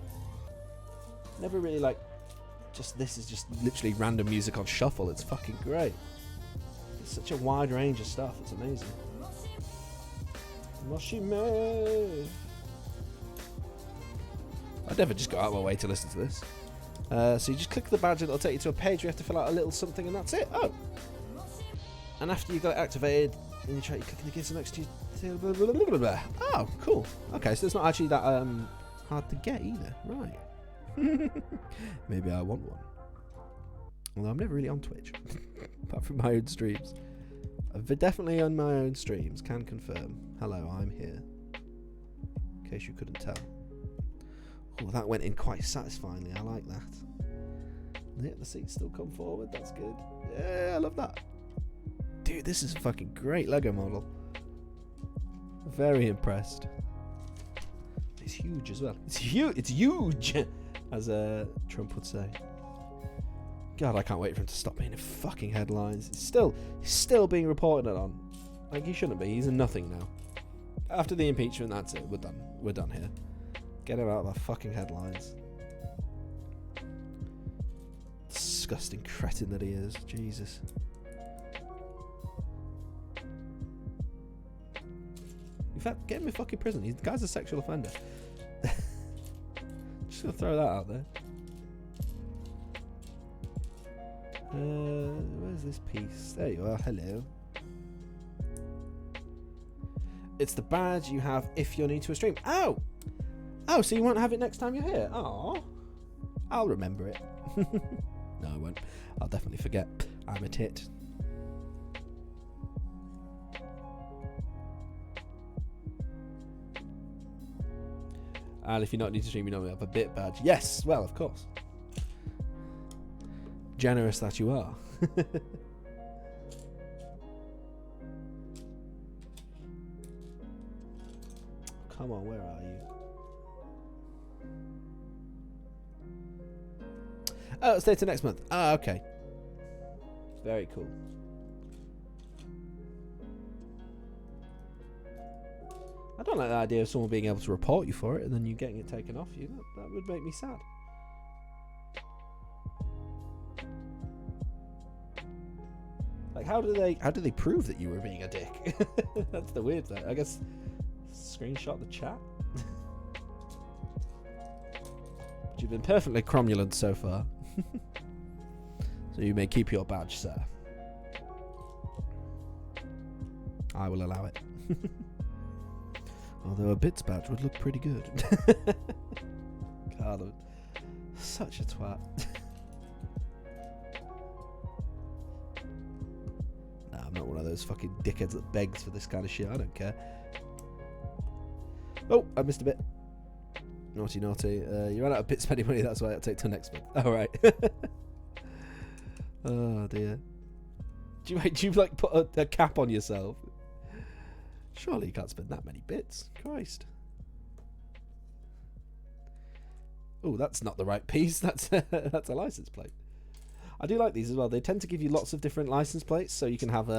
never really like this is just literally random music on shuffle. It's fucking great. It's such a wide range of stuff. It's amazing. Moshime. I'd never just go out of my way to listen to this. So you just click the badge and it'll take you to a page where you have to fill out a little something and that's it. Oh. And after you got it activated, then you try clicking the gears next to you. Blah, blah, blah, blah, blah. Oh, cool. Okay, so it's not actually that hard to get either. Right. Maybe I want one. Although I'm never really on Twitch. Apart from my own streams. But definitely on my own streams, can confirm. Hello, I'm here. In case you couldn't tell. Oh, that went in quite satisfyingly. I like that. Yeah, the seats still come forward. That's good. Yeah, I love that. Dude, this is a fucking great Lego model. Very impressed. It's huge as well. It's huge. It's huge, as Trump would say. God, I can't wait for him to stop being in fucking headlines. He's still being reported on. Like, he shouldn't be. He's a nothing now. After the impeachment, that's it. We're done. We're done here. Get him out of the fucking headlines. Disgusting cretin that he is. Jesus. In fact, get him in fucking prison. The guy's a sexual offender. Just gonna throw that out there. Where's this piece? There you are. Hello. It's the badge you have if you're new to a stream. Oh! Oh, so you won't have it next time you're here? Oh, I'll remember it. No, I won't. I'll definitely forget. I'm a tit. And if you're not new to stream, you know we have a bit badge. Yes, well, of course. Generous that you are. Come on, where are you? Oh, stay till next month. Ah, okay. Very cool. I don't like the idea of someone being able to report you for it and then you getting it taken off you. That would make me sad. Like, how do they prove that you were being a dick? That's the weird thing. I guess screenshot the chat. But you've been perfectly cromulent so far. So you may keep your badge, sir. I will allow it. Although a bits badge would look pretty good. God, I'm such a twat. Nah, I'm not one of those fucking dickheads that begs for this kind of shit. I don't care. Oh, I missed a bit. Naughty, naughty. You ran out of bit spending money, that's why I'll take till next month. Alright. Oh dear. Do you like put a cap on yourself? Surely you can't spend that many bits. Christ. Oh, that's not the right piece. That's a license plate. I do like these as well. They tend to give you lots of different license plates, so you can have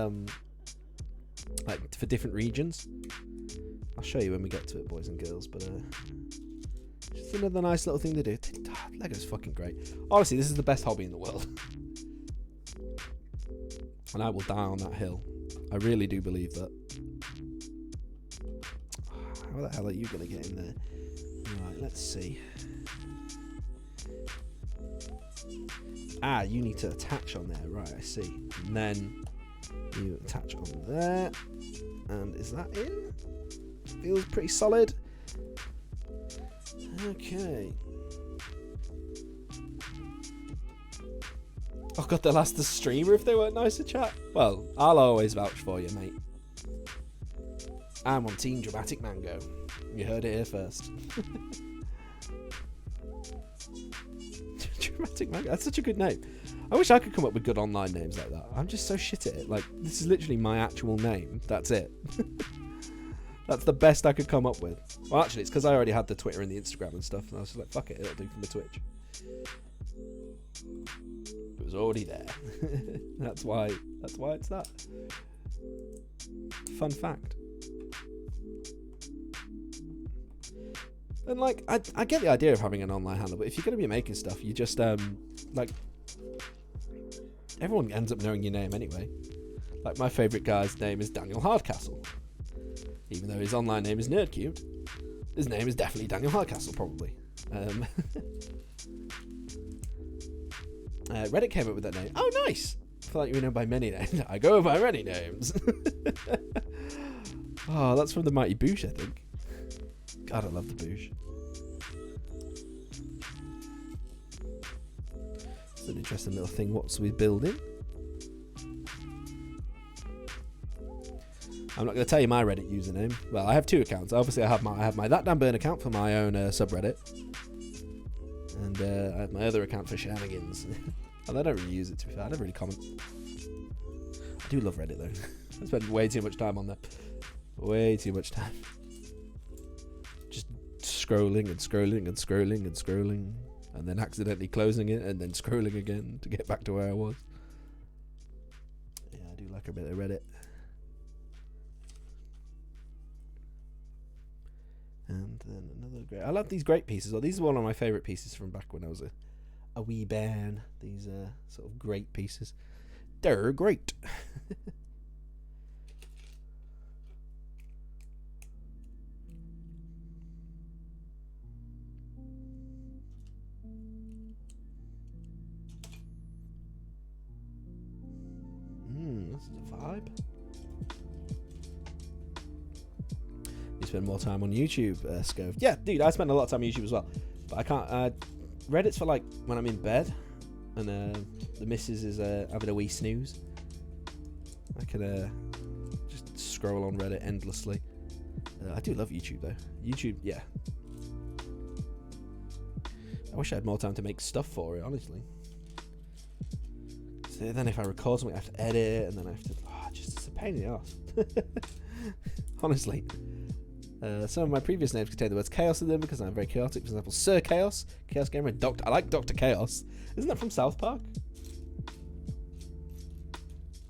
like for different regions. I'll show you when we get to it, boys and girls. But just another nice little thing to do. Lego's fucking great. Honestly, this is the best hobby in the world. And I will die on that hill. I really do believe that. How the hell are you going to get in there? Right, let's see. Ah, you need to attach on there. Right, I see. And then you attach on there. And is that in? Feels pretty solid. Okay. Oh god, they'll ask the streamer if they weren't nice to chat. Well, I'll always vouch for you, mate. I'm on Team Dramatic Mango. You heard it here first. Dramatic Mango, that's such a good name. I wish I could come up with good online names like that. I'm just so shit at it. Like, this is literally my actual name. That's it. That's the best I could come up with. Well, actually, it's because I already had the Twitter and the Instagram and stuff. And I was just like, fuck it, it'll do for my Twitch. It was already there. That's why it's that. Fun fact. And like, I get the idea of having an online handle, but if you're going to be making stuff, you just like, everyone ends up knowing your name anyway. Like, my favourite guy's name is Daniel Hardcastle, even though his online name is Nerdcubed. His name is definitely Daniel Hardcastle, probably. Reddit came up with that name. Oh, nice! I feel like you were known by many names. I go by many names. Oh, that's from the Mighty Boosh, I think. God, I love the Boosh. It's an interesting little thing. What's we building? I'm not going to tell you my Reddit username. Well, I have two accounts. Obviously, I have my That Damn Burn account for my own subreddit, and I have my other account for shenanigans. And I don't really use it, to be fair. I never really comment. I do love Reddit though. I spend way too much time on there. Way too much time. Just scrolling and scrolling and scrolling and scrolling, and then accidentally closing it and then scrolling again to get back to where I was. Yeah, I do like a bit of Reddit. And then another great. I love these great pieces. Well, these are one of my favourite pieces from back when I was a wee bairn. These sort of great pieces. They're great. This is a vibe. You spend more time on YouTube, Scove. Yeah, dude, I spend a lot of time on YouTube as well. But I can't. Reddit's for like when I'm in bed and the missus is having a wee snooze. I can just scroll on Reddit endlessly. I do love YouTube though. YouTube, yeah. I wish I had more time to make stuff for it, honestly. So then if I record something, I have to edit, and then I have to... Oh, it's a pain in the ass. Honestly. Some of my previous names contain the words chaos in them because I'm very chaotic. For example, Sir Chaos, Chaos Gamer, and Doctor... I like Dr. Chaos. Isn't that from South Park?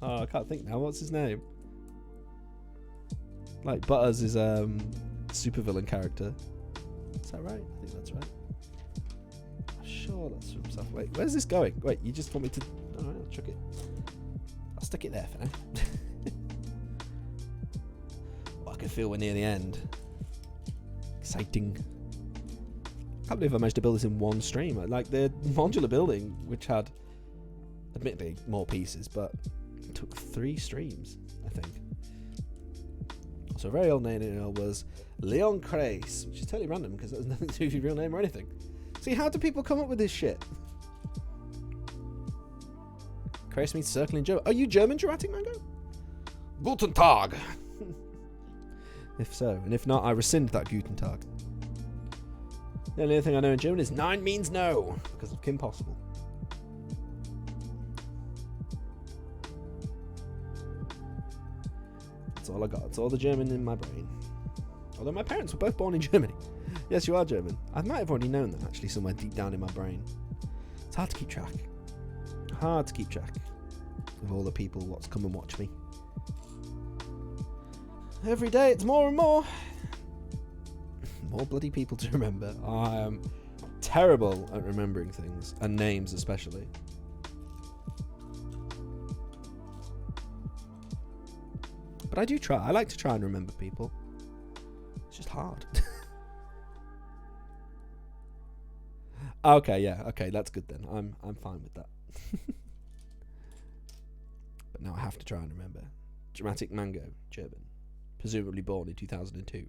Oh, I can't think now. What's his name? Like, Butters is supervillain character. Is that right? I think that's right. I'm sure that's from South... Wait, where's this going? Wait, you just want me to... Alright, I'll chuck it. stick it there for now. Oh, I can feel we're near the end. Exciting. I can't believe I managed to build this in one stream. Like the modular building, which had, admittedly, more pieces, but it took 3 streams, I think. So a very old name was Leon Crace, which is totally random because that has nothing to do with your real name or anything. See, how do people come up with this shit? Crace means circle in German. Are you German, Dramatic Mango? Guten Tag. If so, and if not, I rescind that Guten Tag. The only other thing I know in German is 9 means no, because of Kim Possible. That's all I got. It's all the German in my brain. Although my parents were both born in Germany. Yes, you are German. I might have already known that, actually, somewhere deep down in my brain. It's hard to keep track. Hard to keep track of all the people what's come and watch me. Every day it's more and more. More bloody people to remember. I am terrible at remembering things, and names especially. But I do try. I like to try and remember people. It's just hard. Okay, yeah, okay, that's good then. I'm fine with that. But now I have to try and remember. Dramatic Mango, German. Presumably born in 2002.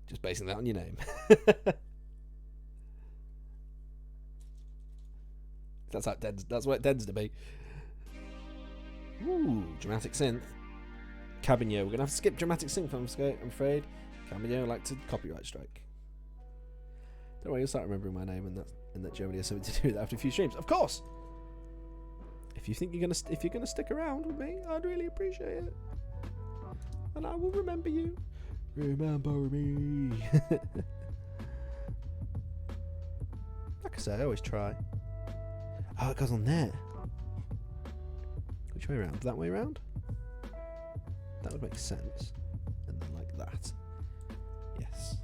Just basing that on your name. That's how it tends, that's what it tends to be. Ooh, dramatic synth. Cabinho. We're gonna have to skip dramatic synth, I'm afraid. Cabinho like to copyright strike. Don't worry, you'll start remembering my name, and that Germany has something to do with that after a few streams. Of course. If you think you're gonna stick around with me, I'd really appreciate it. And I will remember you. Remember me. Like I say, I always try. Oh, it goes on there. Which way around? That way around? That would make sense. And then like that. Yes.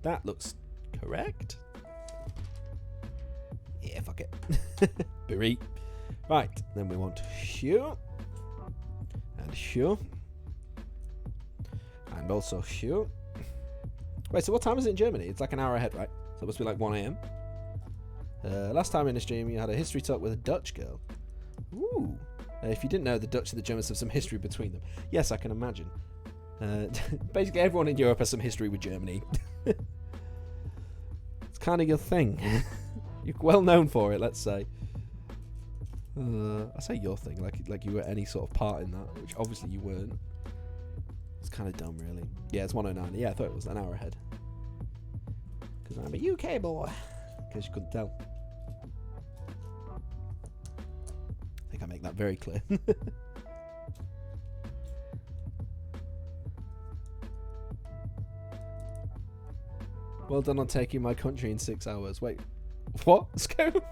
That looks correct. Yeah, fuck it. Bereat. Right, then we want here. And here. And also here. Wait, so what time is it in Germany? It's like an hour ahead, right? So it must be like 1 AM. Last time in the stream, you had a history talk with a Dutch girl. Ooh. If you didn't know, the Dutch and the Germans have some history between them. Yes, I can imagine. Basically, everyone in Europe has some history with Germany. It's kind of your thing. You're well known for it, let's say. I say your thing, like you were any sort of part in that, which obviously you weren't. It's kind of dumb, really. Yeah, it's 1:09. Yeah, I thought it was an hour ahead. Because I'm a UK boy. In case you couldn't tell. I think I make that very clear. Well done on taking my country in 6 hours. Wait, what? Scope?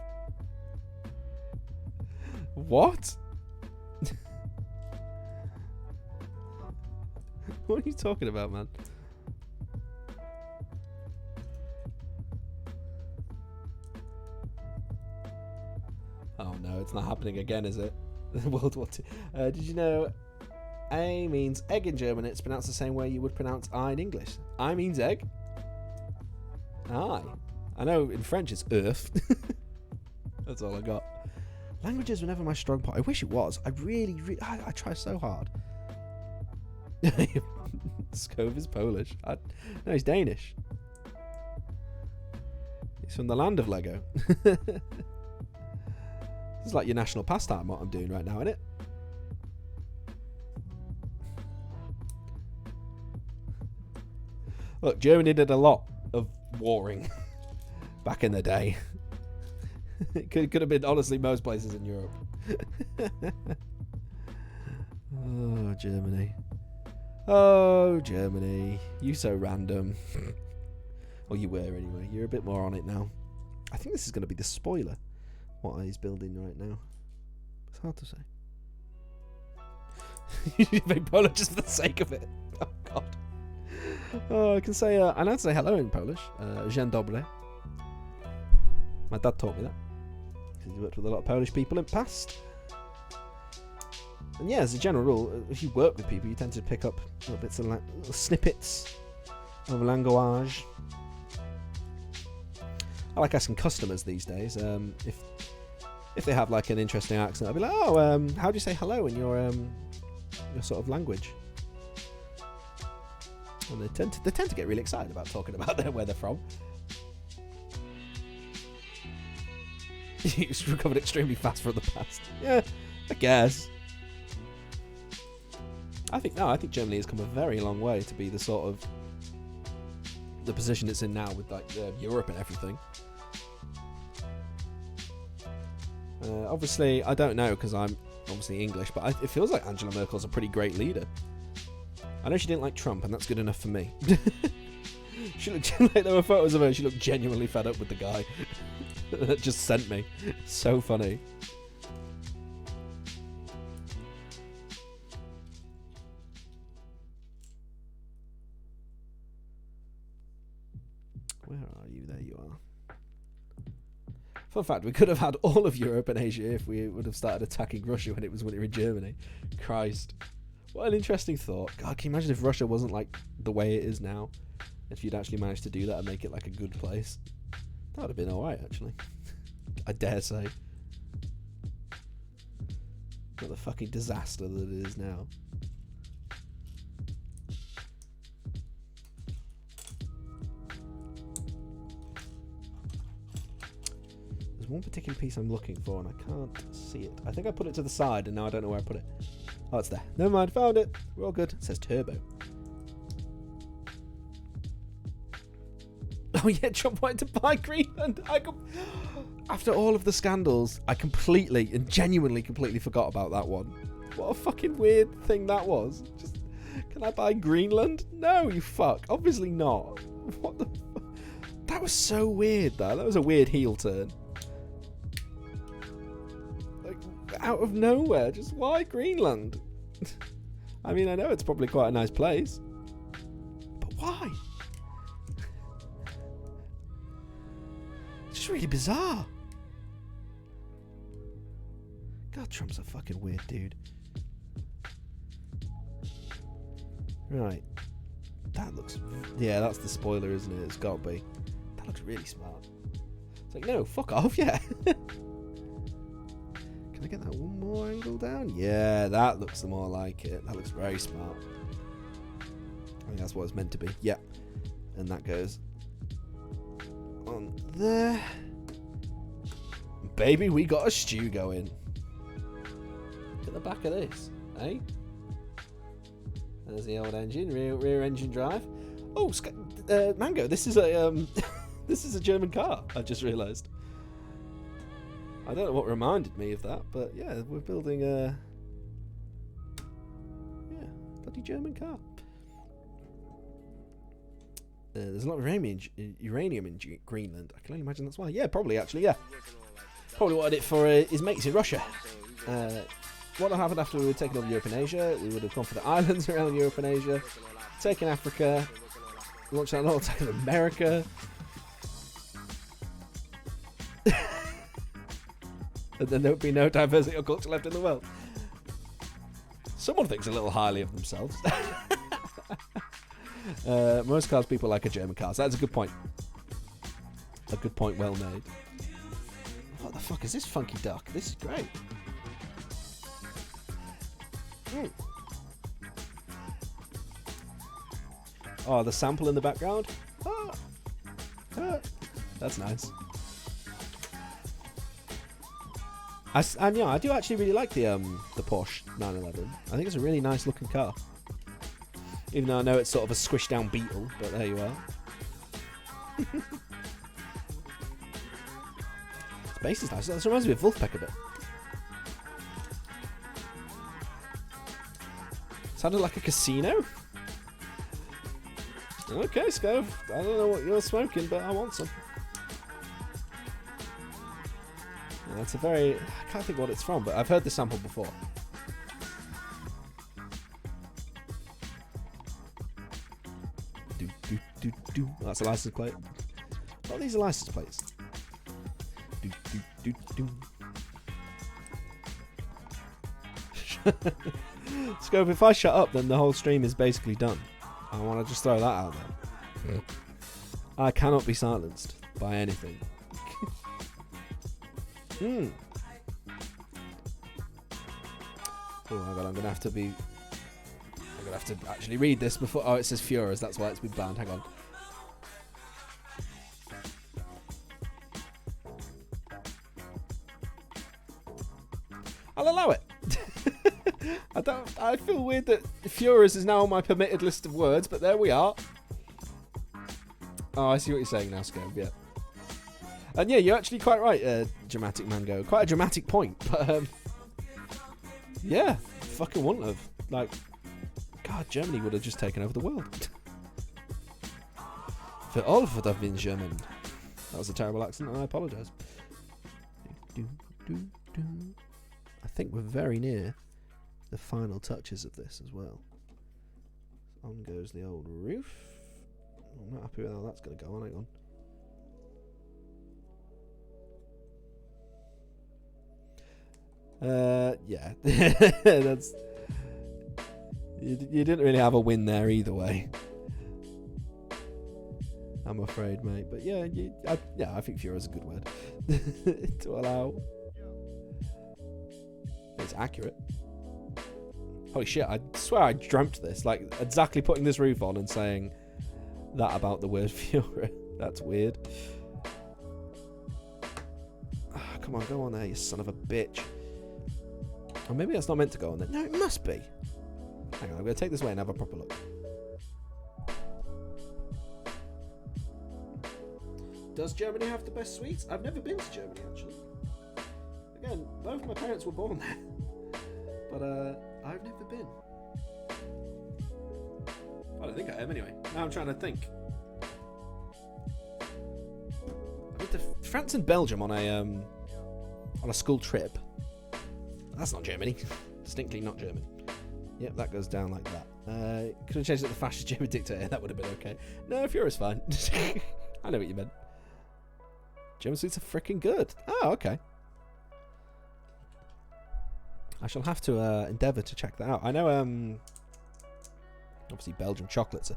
What? What are you talking about, man? Oh no, it's not happening again, is it? World War II. Did you know A means egg in German? It's pronounced the same way you would pronounce I in English. I means egg. Aye. I know in French it's earth. That's all I got. Languages were never my strong point. I wish it was. I I try so hard. Skov is Polish. No, he's Danish. He's from the land of Lego. This is like your national pastime, what I'm doing right now, isn't it? Look, Germany did a lot of warring back in the day. It could have been, honestly, most places in Europe. Oh, Germany. Oh, Germany. You so random. Or you were, anyway. You're a bit more on it now. I think this is going to be the spoiler, what he's building right now. It's hard to say. You make Polish just for the sake of it. Oh, God. Oh, I can say, I know how to say hello in Polish. Dzień dobry. My dad taught me that. He's worked with a lot of Polish people in the past. And yeah, as a general rule, if you work with people, you tend to pick up little bits of little snippets of language. I like asking customers these days if they have like an interesting accent. I'll be like, oh, how do you say hello in your sort of language? And they tend to get really excited about talking about where they're from. He's recovered extremely fast from the past. Yeah, I guess. I think Germany has come a very long way to be the sort of the position it's in now with like Europe and everything. Obviously, I don't know because I'm obviously English, but it feels like Angela Merkel's a pretty great leader. I know she didn't like Trump, and that's good enough for me. She looked like there were photos of her. She looked genuinely fed up with the guy. That just sent me. So funny. Where are you? There you are. Fun fact, we could have had all of Europe and Asia if we would have started attacking Russia when we were in Germany. Christ. What an interesting thought. God, can you imagine if Russia wasn't like the way it is now? If you'd actually managed to do that and make it like a good place? That would have been alright, actually. I dare say. Not the fucking disaster that it is now. There's one particular piece I'm looking for and I can't see it. I think I put it to the side and now I don't know where I put it. Oh, it's there. Never mind, found it. We're all good. It says turbo. Oh yeah, Trump wanted to buy Greenland. After all of the scandals, I completely and genuinely completely forgot about that one. What a fucking weird thing that was. Just, can I buy Greenland? No, you fuck. Obviously not. What the fuck? That was so weird, though. That was a weird heel turn. Like, out of nowhere. Just why Greenland? I mean, I know it's probably quite a nice place. But why? It's just really bizarre. God, Trump's a fucking weird dude. Right. That looks... Yeah, that's the spoiler, isn't it? It's got to be. That looks really smart. It's like, no, fuck off, yeah. Can I get that one more angle down? Yeah, that looks more like it. That looks very smart. I think that's what it's meant to be. Yeah. And that goes on there. Baby, we got a stew going. Look at the back of this, eh? There's the old engine, rear engine drive. Oh, Mango, this is a this is a German car. I just realised. I don't know what reminded me of that, but yeah, we're building a bloody German car. There's a lot of uranium in Greenland. I can only imagine that's why. Yeah, probably actually. Yeah, probably wanted it for his mates in Russia. What happened after we were taking over Europe and Asia? We would have gone for the islands around Europe and Asia, taken Africa, launched out an attack on America. And then there would be no diversity or culture left in the world. Someone thinks a little highly of themselves. Most cars people like a German car, so that's a good point. A good point, well made. What the fuck is this funky duck? This is great. Oh, the sample in the background. That's nice. And yeah, I do actually really like the Porsche 911. I think it's a really nice looking car. Even though I know it's sort of a squished down Beetle, but there you are. Its base is nice. That reminds me of Wolfpack a bit. Sounded like a casino. Okay, Scove. I don't know what you're smoking, but I want some. That's a very... I can't think what it's from, but I've heard this sample before. That's a license plate. Oh, these are license plates. Scope, if I shut up, then the whole stream is basically done. I want to just throw that out there. Yeah. I cannot be silenced by anything. Oh my god, I'm gonna have to actually read this before. Oh, it says Furors, that's why it's been banned. Hang on. I'll allow it. I feel weird that Furors is now on my permitted list of words, but there we are. Oh, I see what you're saying now, Scope, yeah. And yeah, you're actually quite right, Dramatic Mango. Quite a dramatic point, but yeah, fucking wouldn't have. Like, God, Germany would have just taken over the world. For all would have been German. That was a terrible accent, and I apologise. I think we're very near the final touches of this as well. On goes the old roof. I'm not happy with how that's going to go on. Hang on. Yeah. That's... You didn't really have a win there either way. I'm afraid, mate. But yeah, I think Furor is a good word to allow. It's accurate. Holy shit, I swear I dreamt this. Like, exactly putting this roof on and saying that about the word Furor. That's weird. Oh, come on, go on there, you son of a bitch. Or maybe that's not meant to go on there. No, it must be. Hang on, I'm going to take this away and have a proper look. Does Germany have the best sweets? I've never been to Germany, actually. Again, both my parents were born there. But I've never been. I don't think I am, anyway. Now I'm trying to think. I went to France and Belgium on a school trip. That's not Germany. Distinctly not Germany. Yep, that goes down like that. Could have changed it to the fascist German dictator. That would have been okay. No, Fury's fine. I know what you meant. German sweets are freaking good. Oh, okay. I shall have to endeavour to check that out. I know, obviously Belgian chocolates are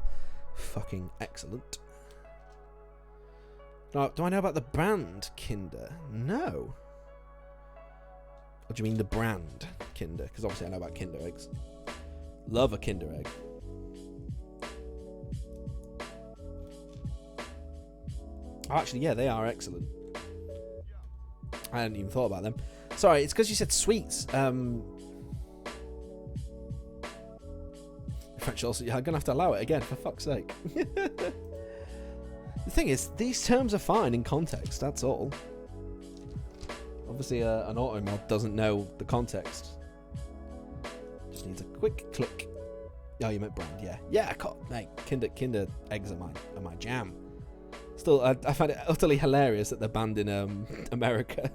fucking excellent. Now, do I know about the brand Kinder? No. Or do you mean the brand Kinder? Because obviously I know about Kinder eggs. Love a Kinder egg. Oh, actually, yeah, they are excellent. I hadn't even thought about them. Sorry, it's because you said sweets. French also, I'm going to have to allow it again, for fuck's sake. The thing is, these terms are fine in context, that's all. Obviously, an auto mod doesn't know the context. Just needs a quick click. Oh, you meant brand, yeah. Yeah, mate, Kinder eggs are my jam. Still, I find it utterly hilarious that they're banned in America.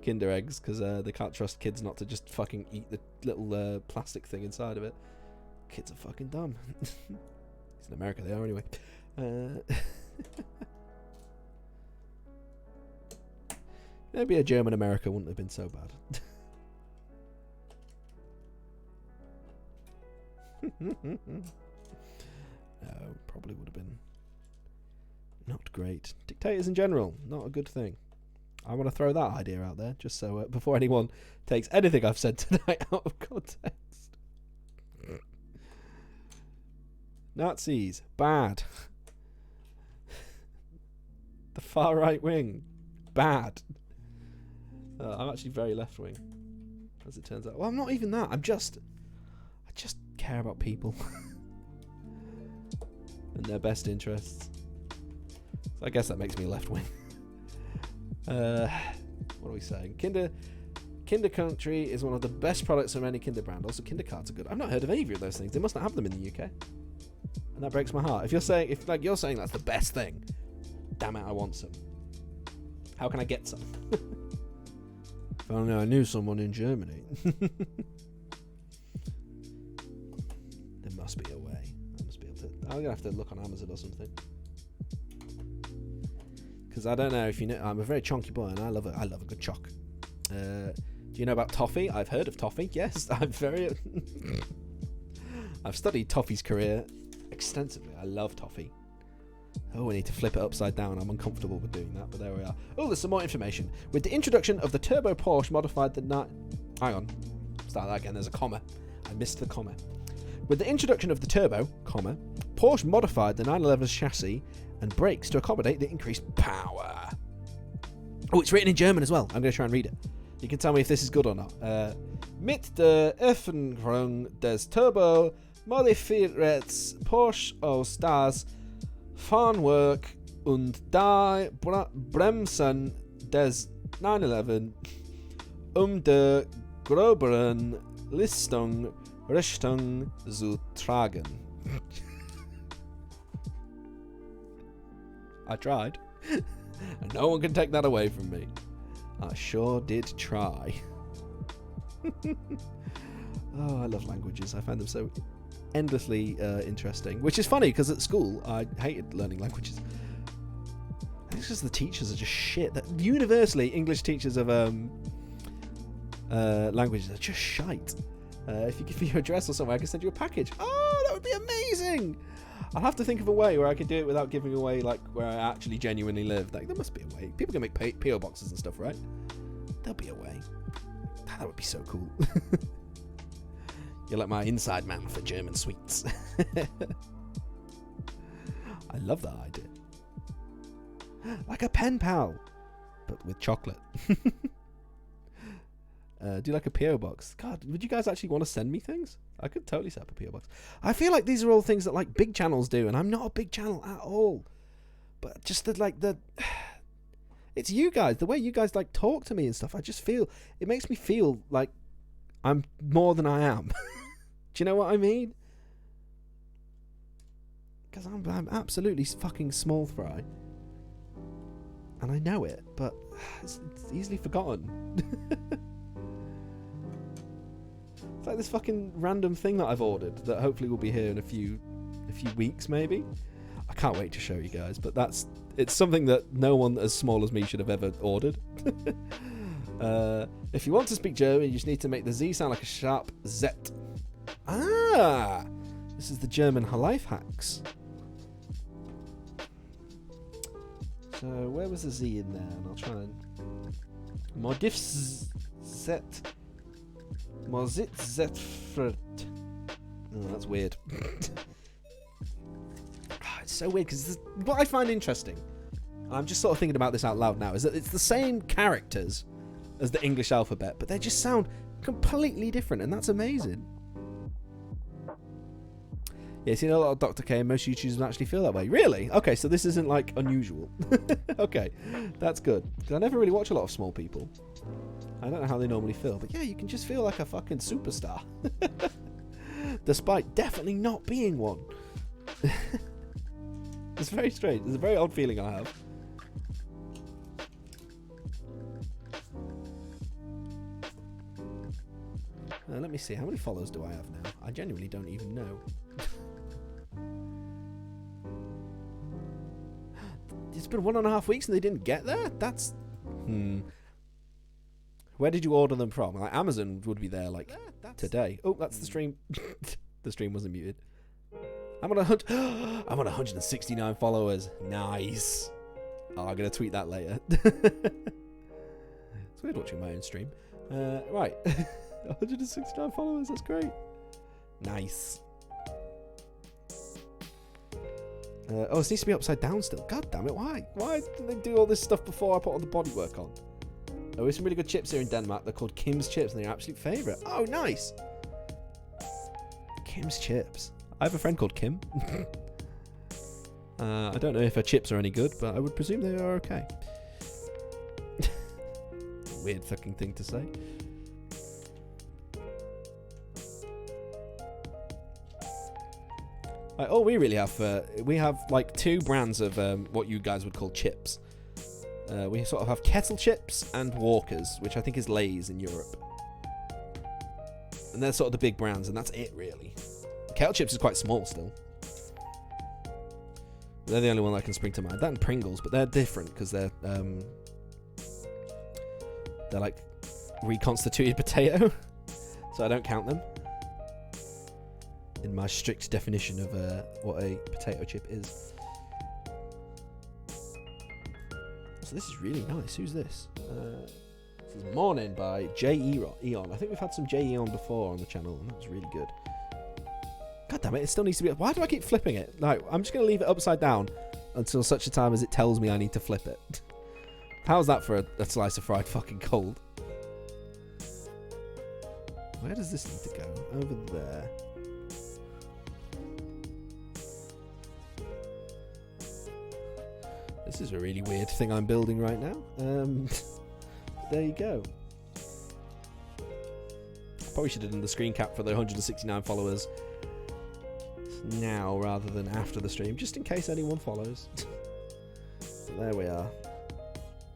Kinder eggs, because they can't trust kids not to just fucking eat the little plastic thing inside of it. Kids are fucking dumb. In America they are anyway. Maybe a German America wouldn't have been so bad. No, probably would have been not great. Dictators in general, not a good thing. I want to throw that idea out there, just so before anyone takes anything I've said tonight out of context. Nazis, bad. The far right wing, bad. I'm actually very left wing, as it turns out. Well, I'm not even that. I just care about people and their best interests. So I guess that makes me left wing. What are we saying? Kinder Country is one of the best products from any Kinder brand. Also, Kinder cards are good. I've not heard of either of those things. They must not have them in the UK, and that breaks my heart. If you're saying you're saying that's the best thing, damn it, I want some. How can I get some? If only I knew someone in Germany. There must be a way. I must be able to. I'm gonna have to look on Amazon or something. Because I don't know if you know, I'm a very chonky boy, and I love it. I love a good choc. Do you know about toffee? I've heard of toffee. Yes, I'm very. I've studied toffee's career extensively. I love toffee. Oh, we need to flip it upside down. I'm uncomfortable with doing that, but there we are. Oh, there's some more information. With the introduction of the turbo Porsche modified the hang on, start that again. There's a comma. I missed the comma. With the introduction of the turbo, comma, Porsche modified the 911's chassis and brakes to accommodate the increased power. Oh, it's written in German as well. I'm going to try and read it. You can tell me if this is good or not. Mit der Öffnung des Turbo modifiert Porsche aus das Fahrwerk und die Bremsen des 911 der gröberen Listung Richtung zu tragen. I tried. And no one can take that away from me. I sure did try. Oh, I love languages. I find them so endlessly interesting. Which is funny, because at school, I hated learning languages. I think it's just the teachers are just shit. That universally, English teachers of languages are just shite. If you give me your address or something, I can send you a package. Oh, that would be amazing! I'll have to think of a way where I can do it without giving away, like, where I actually genuinely live. Like, there must be a way. People can make P.O. boxes and stuff, right? There'll be a way. That would be so cool. You're like my inside man for German sweets. I love that idea. Like a pen pal, but with chocolate. Do you like a P.O. box? God, would you guys actually want to send me things? I could totally set up a P.O. box. I feel like these are all things that like big channels do, and I'm not a big channel at all. But just it's you guys, the way you guys like talk to me and stuff. I just feel it makes me feel like I'm more than I am. Do you know what I mean? Because I'm absolutely fucking small fry, and I know it, but it's easily forgotten. It's like this fucking random thing that I've ordered that hopefully will be here in a few weeks, maybe. I can't wait to show you guys, but it's something that no one as small as me should have ever ordered. If you want to speak German, you just need to make the Z sound like a sharp Z. Ah! This is the German life hacks. So where was the Z in there? And I'll try and modif Z. Mozit Zetfert. Oh, that's weird. It's so weird because what I find interesting, and I'm just sort of thinking about this out loud now, is that it's the same characters as the English alphabet, but they just sound completely different, and that's amazing. Yeah, seen a lot of Dr. K, and most YouTubers actually feel that way. Really? Okay, so this isn't like unusual. Okay, that's good. Because I never really watch a lot of small people. I don't know how they normally feel, but yeah, you can just feel like a fucking superstar. Despite definitely not being one. It's very strange. It's a very odd feeling I have. Let me see. How many followers do I have now? I genuinely don't even know. It's been 1.5 weeks and they didn't get there? That's... Where did you order them from? Like Amazon would be there like today. Oh, that's the stream. The stream wasn't muted. I'm on 169 followers. Nice. Oh, I'm going to tweet that later. It's weird watching my own stream. Right. 169 followers. That's great. Nice. Oh, this needs to be upside down still. God damn it. Why? Why didn't they do all this stuff before I put all the bodywork on? Oh, there's some really good chips here in Denmark. They're called Kim's Chips, and they're your absolute favourite. Oh, nice. Kim's Chips. I have a friend called Kim. I don't know if her chips are any good, but I would presume they are okay. Weird fucking thing to say. All we really have, we have like 2 brands of what you guys would call chips. We sort of have kettle chips and Walkers, which I think is Lay's in Europe. And they're sort of the big brands, and that's it really. Kettle chips is quite small still. They're the only one that can spring to mind. That and Pringles, but they're different because they're like reconstituted potato, so I don't count them in my strict definition of what a potato chip is. So this is really nice. Who's this? This is Morning by J. Eon. I think we've had some J. Eon before on the channel, and that was really good. God damn it, it still needs to be... Why do I keep flipping it? Like, I'm just going to leave it upside down until such a time as it tells me I need to flip it. How's that for a slice of fried fucking cold? Where does this need to go? Over there. This is a really weird thing I'm building right now. There you go. Probably should have done the screen cap for the 169 followers now rather than after the stream, just in case anyone follows. So there we are.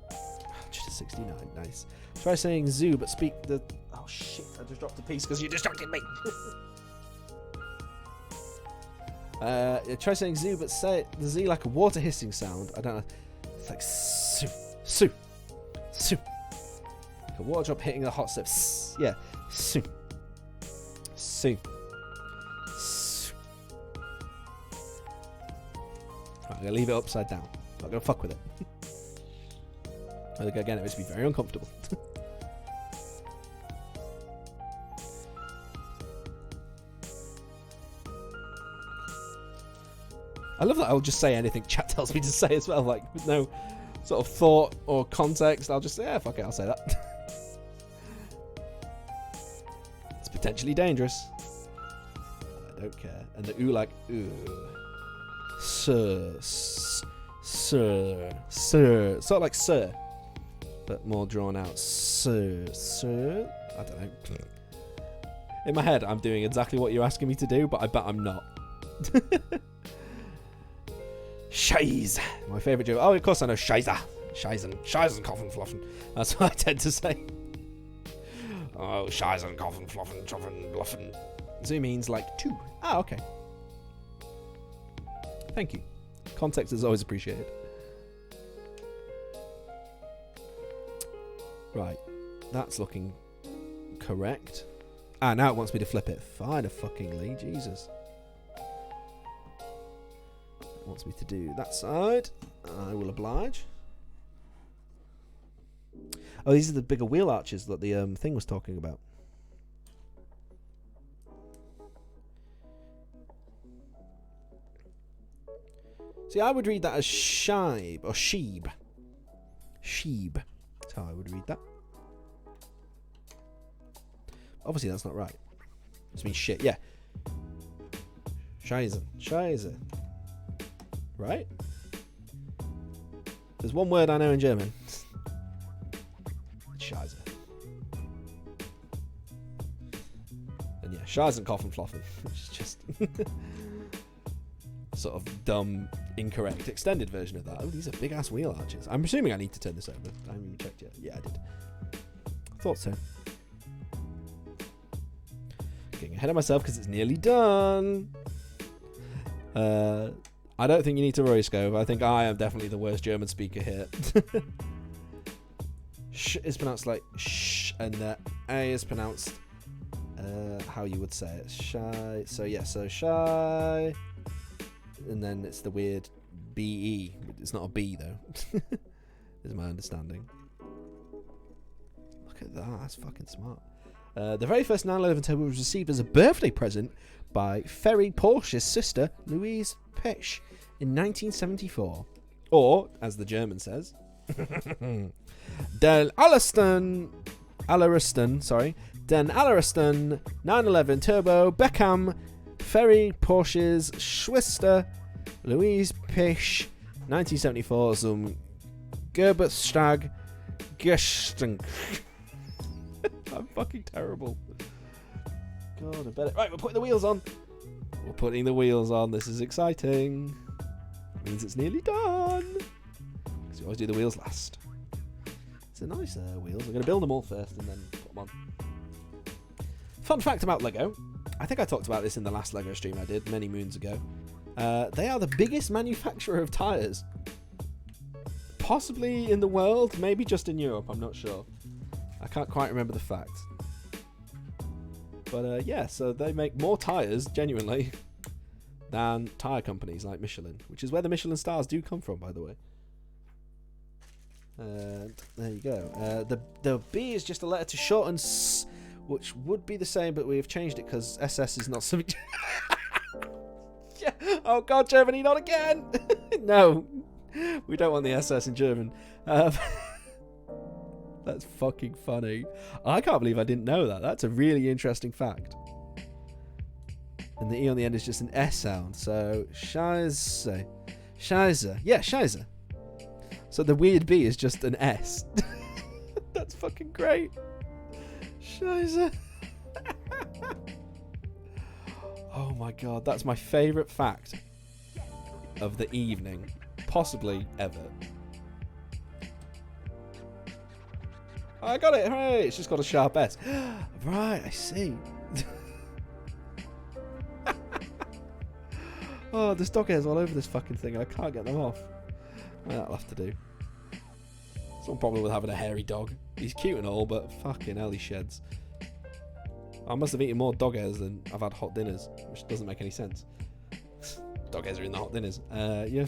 169, nice. Try saying zoo, but speak the... Oh shit, I just dropped a piece because you distracted me. Try saying zoo, but say the Z like a water hissing sound. I don't know. It's like soo, soo, soo. Like a water drop hitting a hot step. Yeah, soo, soo. I'm going to leave it upside down. Not going to fuck with it. I think, again, it makes me very uncomfortable. I love that I'll just say anything chat tells me to say as well, like, with no sort of thought or context. I'll just say, yeah, fuck it, I'll say that. It's potentially dangerous. I don't care. And the ooh, like, ooh. Sir, sir, sir, sort of like sir, but more drawn out. Sir, sir. I don't know. In my head, I'm doing exactly what you're asking me to do, but I bet I'm not. Scheiße, my favourite joke. Oh, of course I know Scheiße. Scheißen, coffin, fluffin. That's what I tend to say. Oh, Scheißen, coffin, fluffin, choffin, bluffin. Zoo means like two. Ah, okay. Thank you. Context is always appreciated. Right. That's looking correct. Ah, now it wants me to flip it. Fine-a-fucking-ly. Jesus. It wants me to do that side. I will oblige. Oh, these are the bigger wheel arches that the thing was talking about. See, I would read that as shibe or sheeb. Sheeb. That's how I would read that. Obviously, that's not right. It means shit. Yeah. Scheiße. Scheiße. Right? There's one word I know in German. Scheiße. And yeah, Scheiße and Coffin Floffen. Which is just sort of dumb, incorrect, extended version of that. Oh, these are big ass wheel arches. I'm assuming I need to turn this over. I haven't even checked yet. Yeah, I did. Thought so. Getting ahead of myself because it's nearly done. I don't think you need to worry, Scove. I think I am definitely the worst German speaker here. Sh is pronounced like sh, and the A is pronounced how you would say it. Shy. So yeah, so shy. And then it's the weird B-E. It's not a B, though. Is my understanding. Look at that. That's fucking smart. The very first 911 Turbo was received as a birthday present by Ferry Porsche's sister, Louise Pisch, in 1974. Or, as the German says, Den allerersten 911 Turbo Beckham Ferry Porsche's Schwester Louise Pisch 1974 zum Geburtstag geschenkt. I'm fucking terrible. God, I bet it. Right, we're putting the wheels on. We're putting the wheels on. This is exciting. Means it's nearly done. Because we always do the wheels last. It's a nice wheels. I'm going to build them all first and then put them on. Fun fact about Lego. I think I talked about this in the last Lego stream I did many moons ago. They are the biggest manufacturer of tyres. Possibly in the world, maybe just in Europe, I'm not sure. I can't quite remember the facts. But yeah, so they make more tyres, genuinely, than tyre companies like Michelin, which is where the Michelin stars do come from, by the way. There you go. The B is just a letter to shorten S, which would be the same, but we have changed it because SS is not something... Yeah. Oh god, Germany, not again! No, we don't want the SS in German. That's fucking funny. I can't believe I didn't know that. That's a really interesting fact. And the E on the end is just an S sound. So, Scheiße. Scheiße. Yeah, Scheiße. So the weird B is just an S. That's fucking great. Scheiße. Oh my god, that's my favourite fact of the evening. Possibly ever. I got it, hooray! It's just got a sharp S. Right, I see. Oh, there's dog hairs all over this fucking thing and I can't get them off. Well, that'll have to do. Some problem with having a hairy dog. He's cute and all, but fucking hell, he sheds. I must have eaten more dog hairs than I've had hot dinners, which doesn't make any sense. Dog hairs are in the hot dinners. Yeah.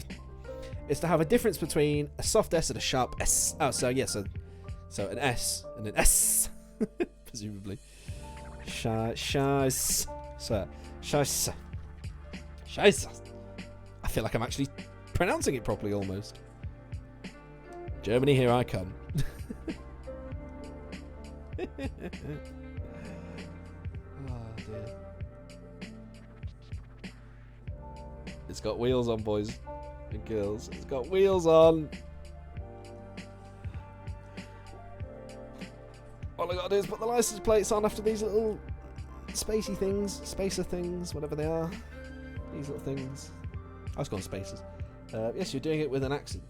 It's to have a difference between a soft S and a sharp S. Oh, so yeah, so an S and an S, presumably. Scheiße. Scheiße. Scheiße. I feel like I'm actually pronouncing it properly almost. Germany, here I come. Oh dear. It's got wheels on, boys and girls. It's got wheels on. All I gotta do is put the license plates on after these little spacey things, spacer things, whatever they are. These little things. I was calling spacers. Yes, you're doing it with an accent.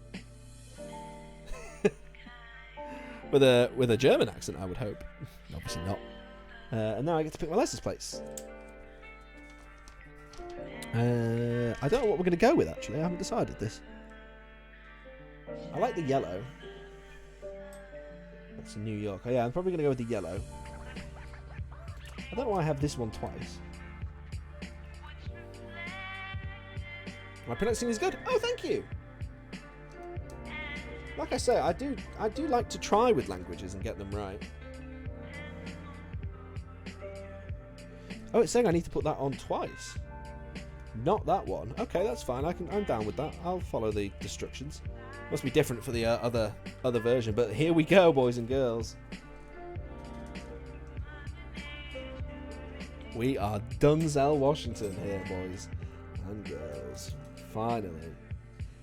with a German accent, I would hope. Obviously not. And now I get to pick my license plates. I don't know what we're going to go with, actually. I haven't decided this. I like the yellow. That's New York. Oh, yeah, I'm probably going to go with the yellow. I don't know why I have this one twice. My pronouncing is good. Oh, thank you. Like I say, I do like to try with languages and get them right. Oh, it's saying I need to put that on twice. Not that one. Okay, that's fine. I'm down with that. I'll follow the instructions. Must be different for the other version, but here we go, boys and girls. We are Dunzell, Washington here, boys and girls. Finally.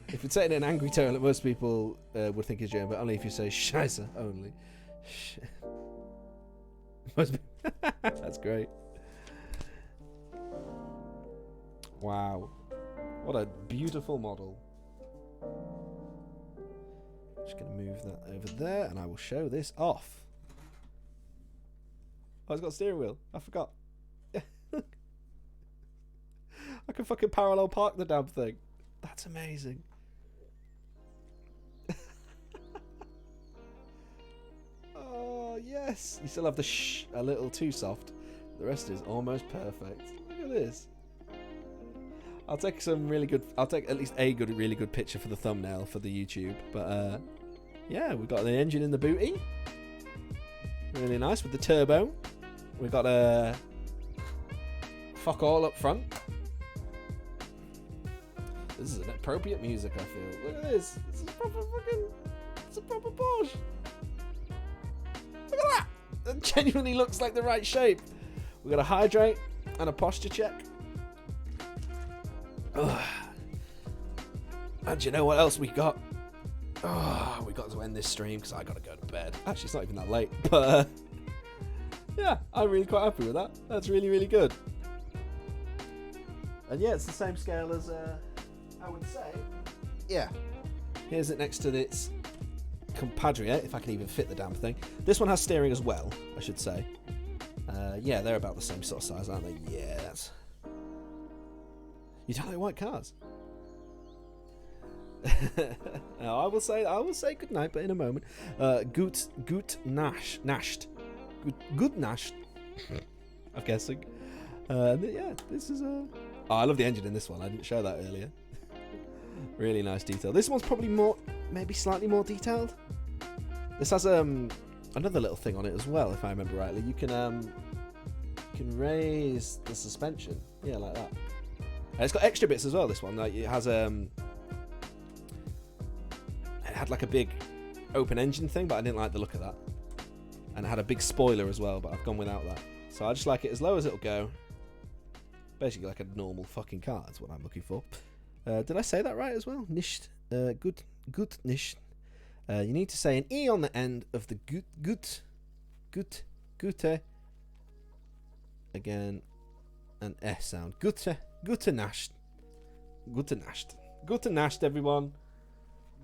If you'd say it in an angry tone, that most people would think is German, but only if you say Scheiße only. That's great. Wow. What a beautiful model. Just going to move that over there, and I will show this off. Oh, it's got a steering wheel. I forgot. I can fucking parallel park the damn thing. That's amazing. Oh, yes. You still have the shh a little too soft. The rest is almost perfect. Look at this. I'll take at least a really good picture for the thumbnail for the YouTube. But yeah, we've got the engine in the booty. Really nice with the turbo. We've got a fuck all up front. This is inappropriate music, I feel. Look at this. This is proper fucking... It's a proper Porsche. Look at that. That genuinely looks like the right shape. We've got a hydrate and a posture check. Ugh. And you know what else we got? Oh, we got to end this stream because I got to go to bed. Actually, it's not even that late. But yeah, I'm really quite happy with that. That's really, really good. And yeah, it's the same scale as... I would say, yeah. Here's it next to its compatriot, if I can even fit the damn thing. This one has steering as well, I should say. Yeah, they're about the same sort of size, aren't they? Yeah, You don't like white cars? No, I will say good night, but in a moment. Gut nasht. Good nasht. I'm guessing. Yeah, this is a. Oh, I love the engine in this one. I didn't show that earlier. Really nice detail. This one's probably maybe slightly more detailed. This has another little thing on it as well, if I remember rightly. You can raise the suspension, yeah, like that. And it's got extra bits as well. This one, like it has it had like a big open engine thing, but I didn't like the look of that. And it had a big spoiler as well, but I've gone without that. So I just like it as low as it'll go. Basically like a normal fucking car. That's what I'm looking for. Did I say that right as well? Nicht. Good nicht. You need to say an E on the end of the gute. Again, an S sound. Gute nasht. Gute nasht, everyone.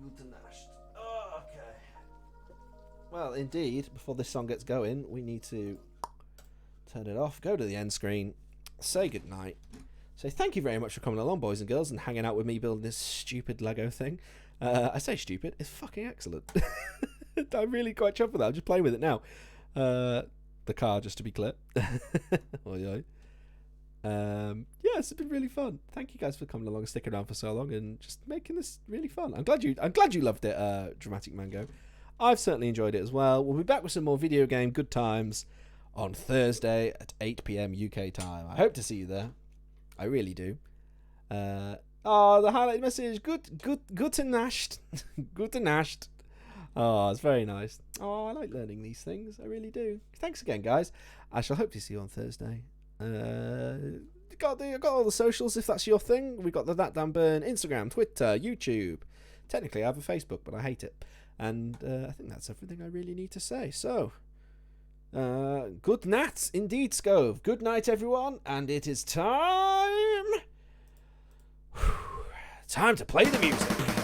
Gute nasht. Oh, okay. Well, indeed, before this song gets going, we need to turn it off, go to the end screen, say goodnight, say thank you very much for coming along, boys and girls, and hanging out with me building this stupid Lego thing. I say stupid, it's fucking excellent. I'm really quite chuffed with that. I'm just playing with it now. The car, just to be clear. Yeah, it's been really fun. Thank you guys for coming along and sticking around for so long and just making this really fun. I'm glad you loved it, Dramatic Mango. I've certainly enjoyed it as well. We'll be back with some more video game good times on Thursday at 8 PM UK time. I hope to see you there. I really do. The highlight message. Gute Nacht. Gute Nacht. Oh, it's very nice. Oh, I like learning these things. I really do. Thanks again, guys. I shall hopefully see you on Thursday. Got all the socials if that's your thing. We got the That Damn Burn Instagram, Twitter, YouTube. Technically, I have a Facebook, but I hate it. And I think that's everything I really need to say. So, good night, indeed, Scove. Good night, everyone. And it is time to play the music.